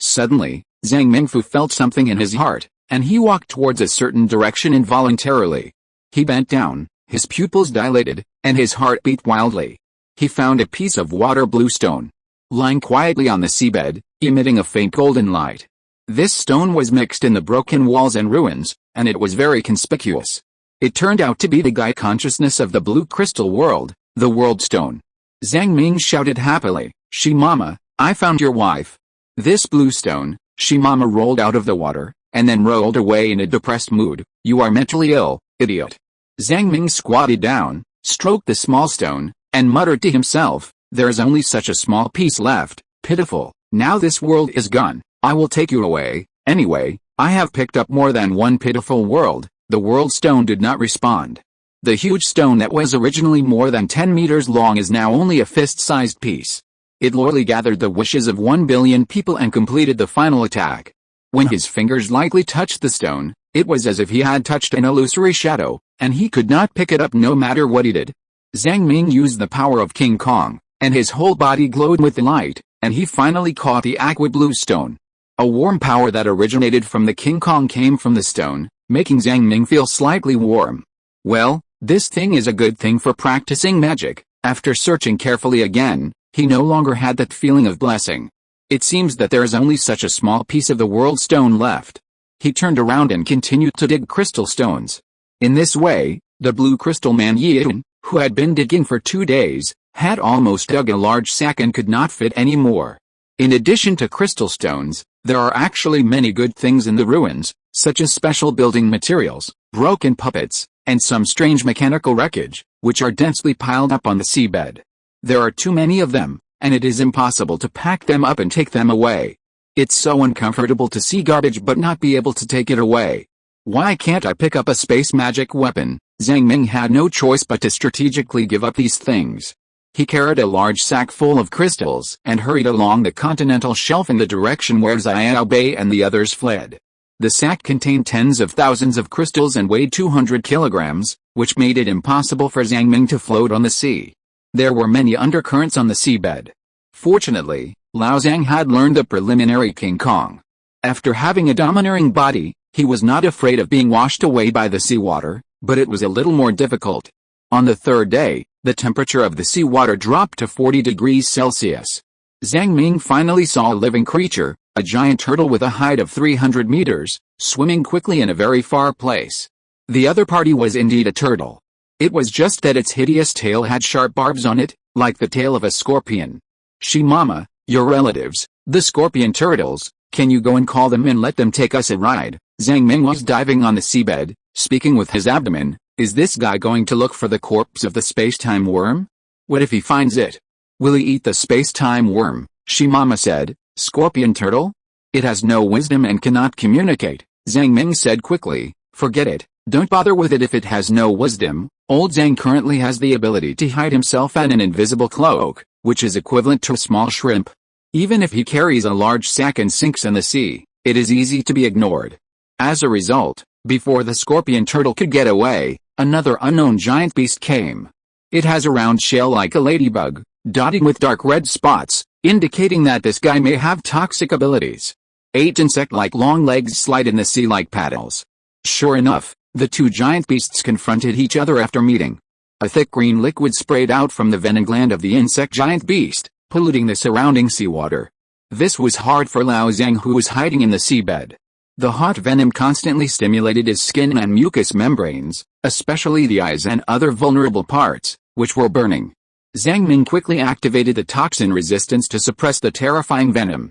Suddenly, Zhang Mingfu felt something in his heart, and he walked towards a certain direction involuntarily. He bent down, his pupils dilated, and his heart beat wildly. He found a piece of water blue stone, lying quietly on the seabed, emitting a faint golden light. This stone was mixed in the broken walls and ruins, and it was very conspicuous. It turned out to be the Gaia consciousness of the blue crystal world, the world stone. Zhang Ming shouted happily, Shimama, I found your wife. This blue stone. Shimama rolled out of the water, and then rolled away in a depressed mood. You are mentally ill, idiot. Zhang Ming squatted down, stroked the small stone, and muttered to himself, there is only such a small piece left, pitiful. Now this world is gone, I will take you away. Anyway, I have picked up more than one pitiful world. The world stone did not respond. The huge stone that was originally more than 10 meters long is now only a fist-sized piece. It loyally gathered the wishes of 1 billion people and completed the final attack. When his fingers lightly touched the stone, it was as if he had touched an illusory shadow, and he could not pick it up no matter what he did. Zhang Ming used the power of King Kong, and his whole body glowed with light, and he finally caught the aqua blue stone. A warm power that originated from the King Kong came from the stone, making Zhang Ming feel slightly warm. Well, this thing is a good thing for practicing magic. After searching carefully again, he no longer had that feeling of blessing. It seems that there is only such a small piece of the world stone left. He turned around and continued to dig crystal stones. In this way, the blue crystal man Yun, who had been digging for 2 days, had almost dug a large sack and could not fit any more. In addition to crystal stones, there are actually many good things in the ruins, such as special building materials, broken puppets, and some strange mechanical wreckage, which are densely piled up on the seabed. There are too many of them, and it is impossible to pack them up and take them away. It's so uncomfortable to see garbage but not be able to take it away. Why can't I pick up a space magic weapon? Zhang Ming had no choice but to strategically give up these things. He carried a large sack full of crystals and hurried along the continental shelf in the direction where Xiao Bei and the others fled. The sack contained tens of thousands of crystals and weighed 200 kilograms, which made it impossible for Zhang Ming to float on the sea. There were many undercurrents on the seabed. Fortunately, Lao Zhang had learned the preliminary King Kong. After having a domineering body, he was not afraid of being washed away by the seawater, but it was a little more difficult. On the third day, the temperature of the seawater dropped to 40 degrees Celsius. Zhang Ming finally saw a living creature, a giant turtle with a height of 300 meters, swimming quickly in a very far place. The other party was indeed a turtle. It was just that its hideous tail had sharp barbs on it, like the tail of a scorpion. Shimama, your relatives, the scorpion turtles, can you go and call them and let them take us a ride? Zhang Ming was diving on the seabed, speaking with his abdomen. Is this guy going to look for the corpse of the space-time worm? What if he finds it? Will he eat the space-time worm? Shimama said. Scorpion turtle? It has no wisdom and cannot communicate. Zhang Ming said quickly. Forget it. Don't bother with it if it has no wisdom. Old Zhang currently has the ability to hide himself in an invisible cloak, which is equivalent to a small shrimp. Even if he carries a large sack and sinks in the sea, it is easy to be ignored. As a result, before the scorpion turtle could get away, another unknown giant beast came. It has a round shell like a ladybug, dotted with dark red spots, indicating that this guy may have toxic abilities. 8 insect-like long legs slide in the sea like paddles. Sure enough, the two giant beasts confronted each other after meeting. A thick green liquid sprayed out from the venom gland of the insect giant beast, polluting the surrounding seawater. This was hard for Lao Zhang, who was hiding in the seabed. The hot venom constantly stimulated his skin and mucous membranes, especially the eyes and other vulnerable parts, which were burning. Zhang Ming quickly activated the toxin resistance to suppress the terrifying venom.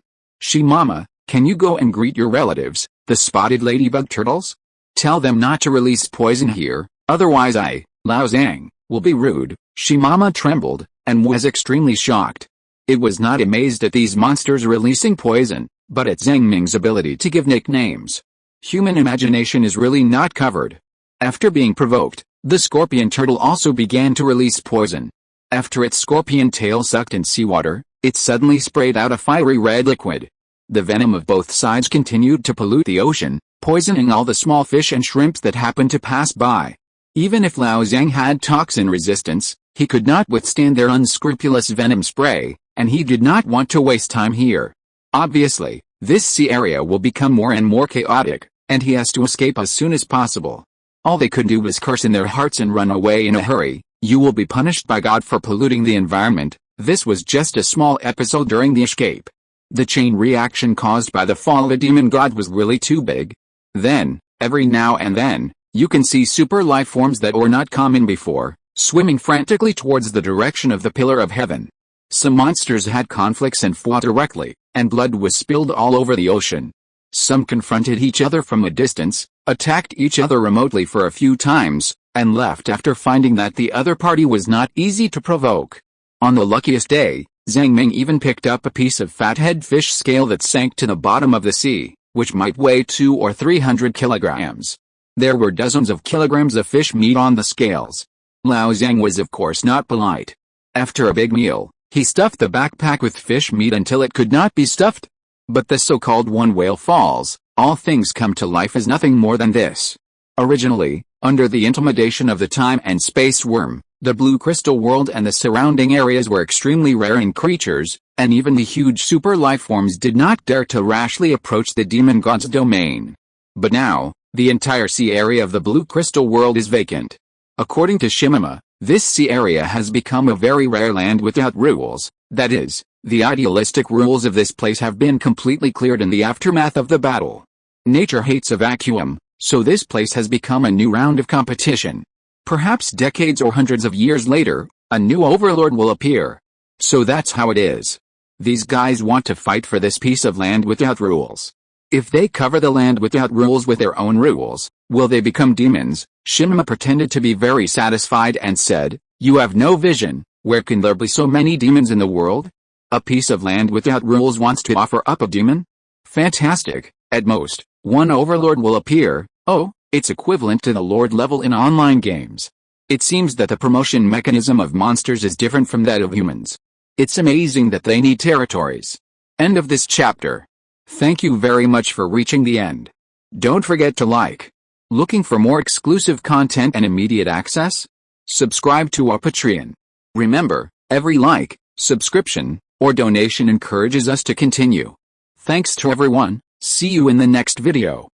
Mama, can you go and greet your relatives, the spotted ladybug turtles? Tell them not to release poison here, otherwise I, Lao Zhang, will be rude. Mama trembled, and was extremely shocked. It was not amazed at these monsters releasing poison, but at Zhang Ming's ability to give nicknames. Human imagination is really not covered. After being provoked, the scorpion turtle also began to release poison. After its scorpion tail sucked in seawater, it suddenly sprayed out a fiery red liquid. The venom of both sides continued to pollute the ocean, poisoning all the small fish and shrimps that happened to pass by. Even if Lao Zhang had toxin resistance, he could not withstand their unscrupulous venom spray, and he did not want to waste time here. Obviously, this sea area will become more and more chaotic, and he has to escape as soon as possible. All they could do was curse in their hearts and run away in a hurry. You will be punished by God for polluting the environment. This was just a small episode during the escape. The chain reaction caused by the fall of a demon god was really too big. Then, every now and then, you can see super life forms that were not common before, swimming frantically towards the direction of the pillar of heaven. Some monsters had conflicts and fought directly, and blood was spilled all over the ocean. Some confronted each other from a distance, attacked each other remotely for a few times, and left after finding that the other party was not easy to provoke. On the luckiest day, Zhang Ming even picked up a piece of fathead fish scale that sank to the bottom of the sea, which might weigh 200 or 300 kilograms. There were dozens of kilograms of fish meat on the scales. Lao Zhang was of course not polite. After a big meal, he stuffed the backpack with fish meat until it could not be stuffed. But the so-called one whale falls, all things come to life as nothing more than this. Originally, under the intimidation of the time and space worm, the blue crystal world and the surrounding areas were extremely rare in creatures, and even the huge super life forms did not dare to rashly approach the demon god's domain. But now, the entire sea area of the blue crystal world is vacant. According to Shimama, this sea area has become a very rare land without rules. That is, the idealistic rules of this place have been completely cleared in the aftermath of the battle. Nature hates a vacuum, so this place has become a new round of competition. Perhaps decades or hundreds of years later, a new overlord will appear. So that's how it is. These guys want to fight for this piece of land without rules. If they cover the land without rules with their own rules, will they become demons? Shimama pretended to be very satisfied and said, "You have no vision. Where can there be so many demons in the world? A piece of land without rules wants to offer up a demon? Fantastic. At most, one overlord will appear. Oh, it's equivalent to the lord level in online games. It seems that the promotion mechanism of monsters is different from that of humans. It's amazing that they need territories." End of this chapter. Thank you very much for reaching the end. Don't forget to like. Looking for more exclusive content and immediate access? Subscribe to our Patreon. Remember, every like, subscription, or donation encourages us to continue. Thanks to everyone. See you in the next video.